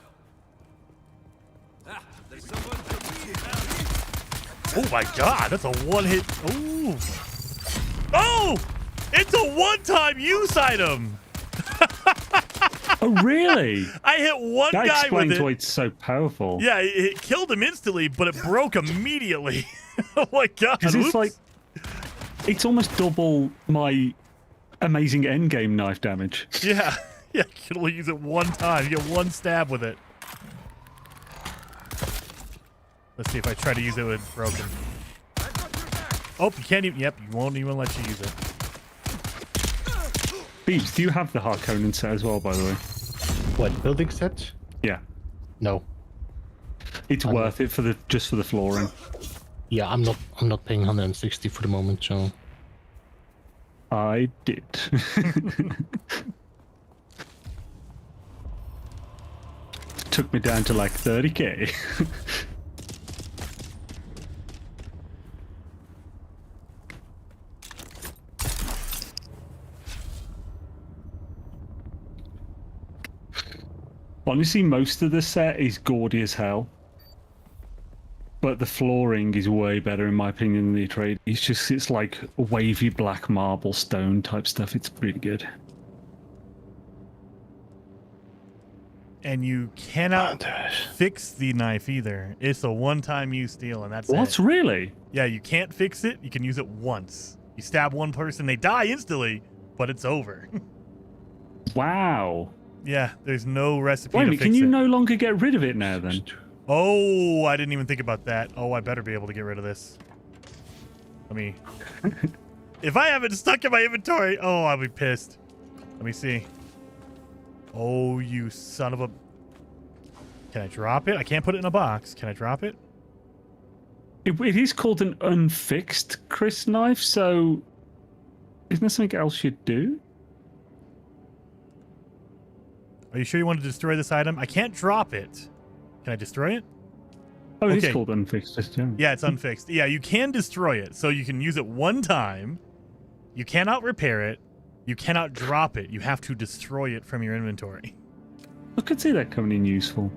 There's someone to Oh my god, that's a one-hit. Ooh. Oh! It's a one-time use item! Oh, really? I hit one that guy with explains it. why it's so powerful. Yeah, it killed him instantly, but it broke immediately. Oh my god. Because it's like... It's almost double my amazing endgame knife damage. Yeah. Yeah, you can only use it one time. You get one stab with it. Let's see if I try to use it when it's broken. Oh, you can't even... Yep, you won't even let you use it. Beebs, do you have the Harkonnen set as well, by the way? What, building set? Yeah. No. It's worth it for just for the flooring. Yeah, I'm not paying 160 for the moment, so... I did. Took me down to like 30k. Honestly, most of the set is gaudy as hell. But the flooring is way better, in my opinion, than the trade. It's like wavy black marble stone type stuff. It's pretty good. And you cannot fix the knife either. It's a one-time use deal, and that's What? it. Really? Yeah, you can't fix it. You can use it once. You stab one person, they die instantly, but it's over. Wow. Yeah, there's no recipe Wait a to minute, fix can you it. no longer get rid of it now then? Oh, I didn't even think about that. Oh, I better be able to get rid of this. Let me... If I have it stuck in my inventory, oh, I'll be pissed. Let me see. Oh, you son of a... Can I drop it? I can't put it in a box. Can I drop it? It is called an unfixed Chris knife, so isn't there something else you'd do? Are you sure you want to destroy this item? I can't drop it. Can I destroy it? Oh, it Okay. is called unfixed. Yeah, it's unfixed. Yeah, you can destroy it. So you can use it one time. You cannot repair it. You cannot drop it. You have to destroy it from your inventory. I could see that coming in useful.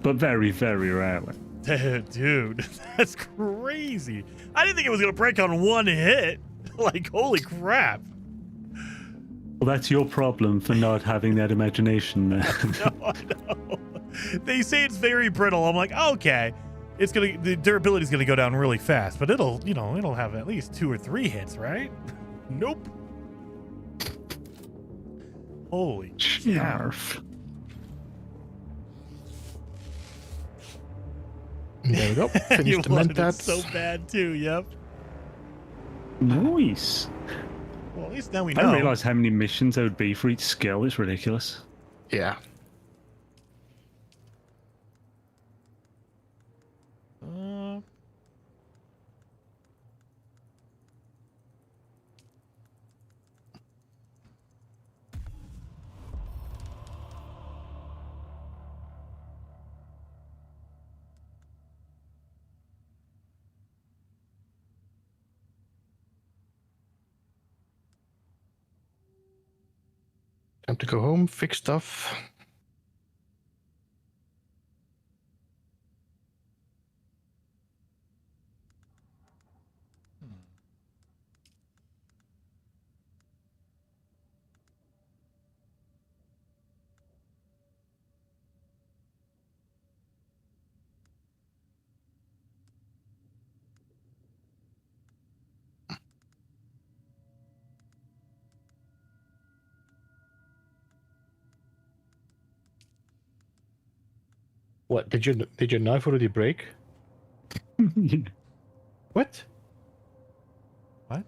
But very, very rarely. Dude, that's crazy. I didn't think it was going to break on one hit. Like, holy crap. Well, that's your problem for not having that imagination there. No. They say it's very brittle. I'm like, okay. The durability's going to go down really fast, but it'll have at least 2 or 3 hits, right? Nope. Holy cow. There we go. You Finish the wanted it mentats. so bad too. Yep. Nice. Well, at least now we I know. didn't realize how many missions there would be for each skill. It's ridiculous. Yeah. Time to go home, fix stuff. What did your knife already break? What? What?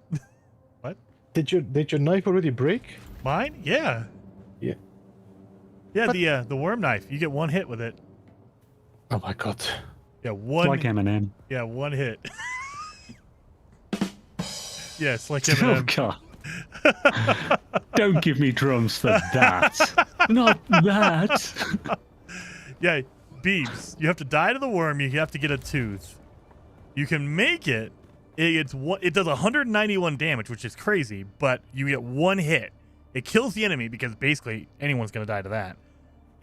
What? Did your knife already break? Mine? Yeah. Yeah. Yeah, the worm knife. You get one hit with it. Oh my god. Yeah, one. Like Eminem. Yeah, one hit. Yes, like Oh Eminem. God. Don't give me drums for that. Not that. Yeah, Beebs, you have to die to the worm. You have to get a tooth. You can make it. It does 191 damage, which is crazy, but you get one hit. It kills the enemy because basically anyone's going to die to that.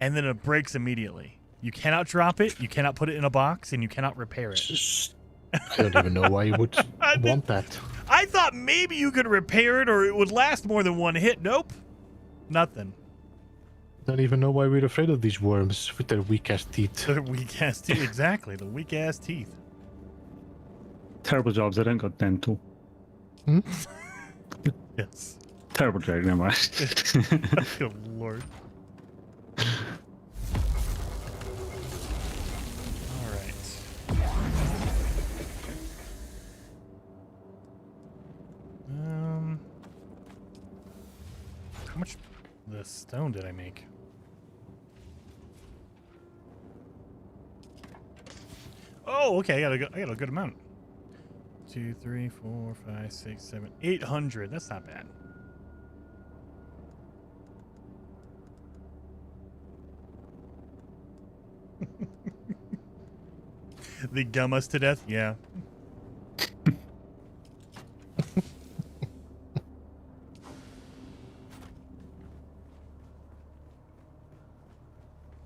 And then it breaks immediately. You cannot drop it, you cannot put it in a box, and you cannot repair it. I don't even know why you would want that. I thought maybe you could repair it or it would last more than one hit. Nope. Nothing. Don't even know why we're afraid of these worms with their weak ass teeth. Their weak ass teeth. Exactly. The weak ass teeth. Terrible jobs. They don't got dental. Hmm? Yes. Terrible joke. Never mind. Good lord. How much the stone did I make? Oh, okay. I got a good amount. 2, 3, 4, 5, 6, 7, 800. That's not bad. They gum us to death? Yeah.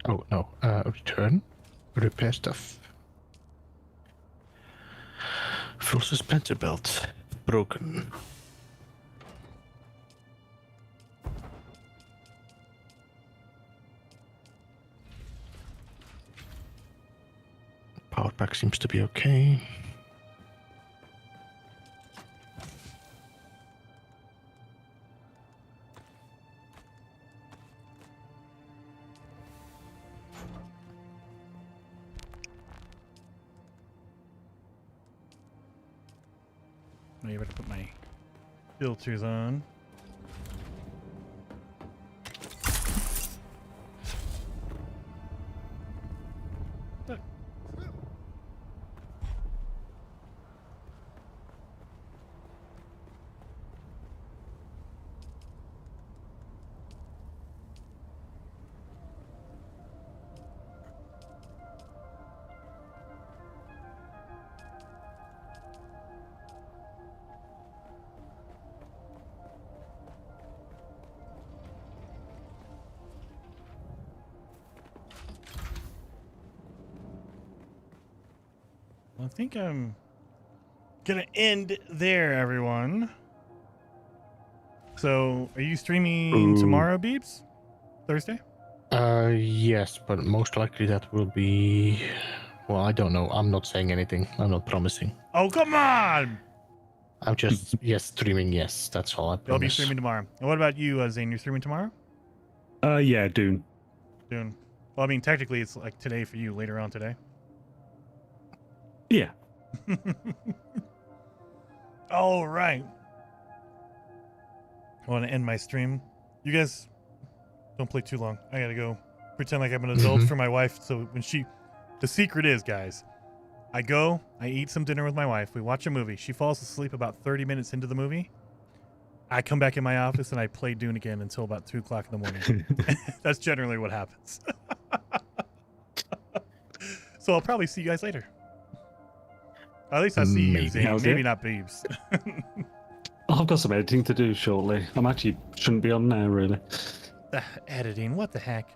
Oh no. Return. Repair stuff. Full suspensor belt. Broken. Power pack seems to be okay. I better put my filters on. I think I'm gonna end there, everyone. So, are you streaming tomorrow, Beeps? Thursday? Yes, but most likely that will be. Well, I don't know. I'm not saying anything. I'm not promising. Oh, come on! I'm just streaming. Yes, that's all I promise. I'll be streaming tomorrow. And what about you, Zane? You're streaming tomorrow? Yeah, Dune. Dune. Well, I mean, technically, it's like today for you. Later on today. Yeah. All right. I want to end my stream. You guys don't play too long. I gotta go pretend like I'm an adult for my wife. So when the secret is, guys, I go, I eat some dinner with my wife. We watch a movie. She falls asleep about 30 minutes into the movie. I come back in my office and I play Dune again until about 2 o'clock in the morning. That's generally what happens. So I'll probably see you guys later. At least I'll see you, Zane. Maybe not Beebs. I've got some editing to do shortly. I'm actually shouldn't be on now, really. Editing? What the heck?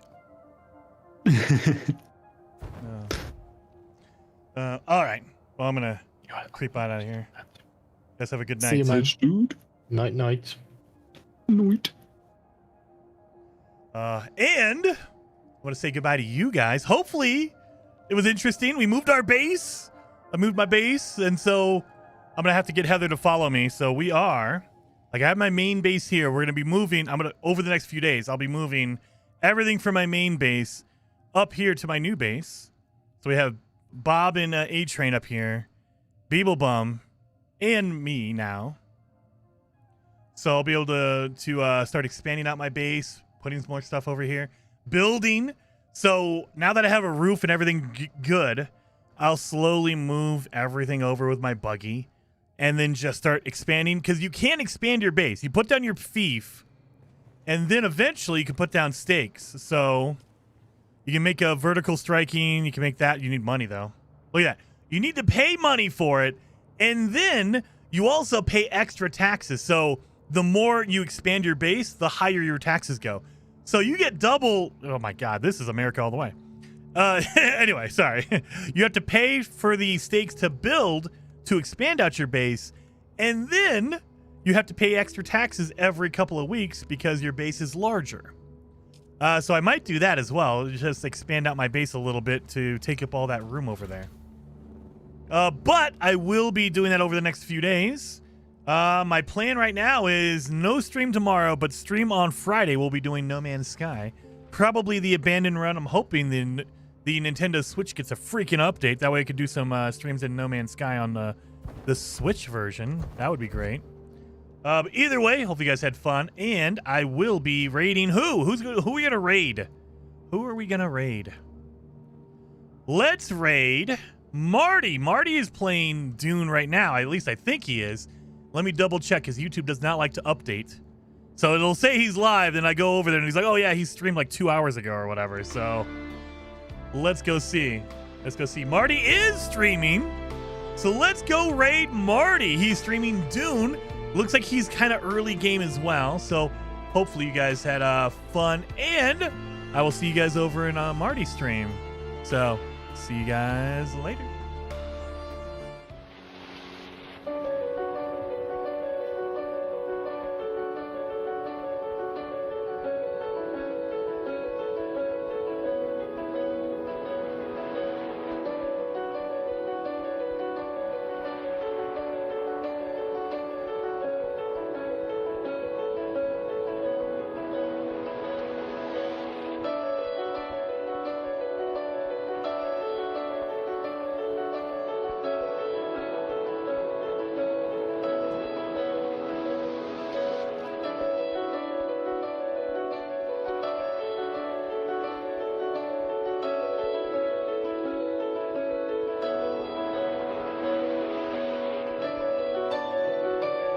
All right. Well, I'm going to creep out of here. Guys, have a good night. See you, man. Dude. Night, night. Night. And I want to say goodbye to you guys. Hopefully, it was interesting. We moved our base. I moved my base, and so I'm going to have to get Heather to follow me. So we are, I have my main base here. We're going to be moving. Over the next few days, I'll be moving everything from my main base up here to my new base. So we have Bob and A-Train up here, Beeblebum, and me now. So I'll be able to start expanding out my base, putting some more stuff over here, building. So now that I have a roof and everything good, I'll slowly move everything over with my buggy and then just start expanding, because you can't expand your base. You put down your fief, and then eventually you can put down stakes. So you can make a vertical striking. You can make that. You need money, though. Look at that. You need to pay money for it, and then you also pay extra taxes. So the more you expand your base, the higher your taxes go. So you get double. Oh, my God. This is America all the way. Anyway, sorry. You have to pay for the stakes to build to expand out your base, and then you have to pay extra taxes every couple of weeks because your base is larger. So I might do that as well, just expand out my base a little bit to take up all that room over there. But I will be doing that over the next few days. My plan right now is no stream tomorrow, but stream on Friday. We'll be doing No Man's Sky. Probably the abandoned run. I'm hoping the Nintendo Switch gets a freaking update. That way I could do some streams in No Man's Sky on the Switch version. That would be great. But either way, hope you guys had fun. And I will be raiding who? Who are we going to raid? Who are we going to raid? Let's raid Marty. Marty is playing Dune right now. At least I think he is. Let me double check, because YouTube does not like to update. So it'll say he's live, then I go over there and he's like, oh yeah, he streamed like 2 hours ago or whatever. So let's go see. Let's go see. Marty is streaming. So let's go raid Marty. He's streaming Dune. Looks like he's kind of early game as well. So hopefully you guys had fun. And I will see you guys over in Marty's stream. So see you guys later.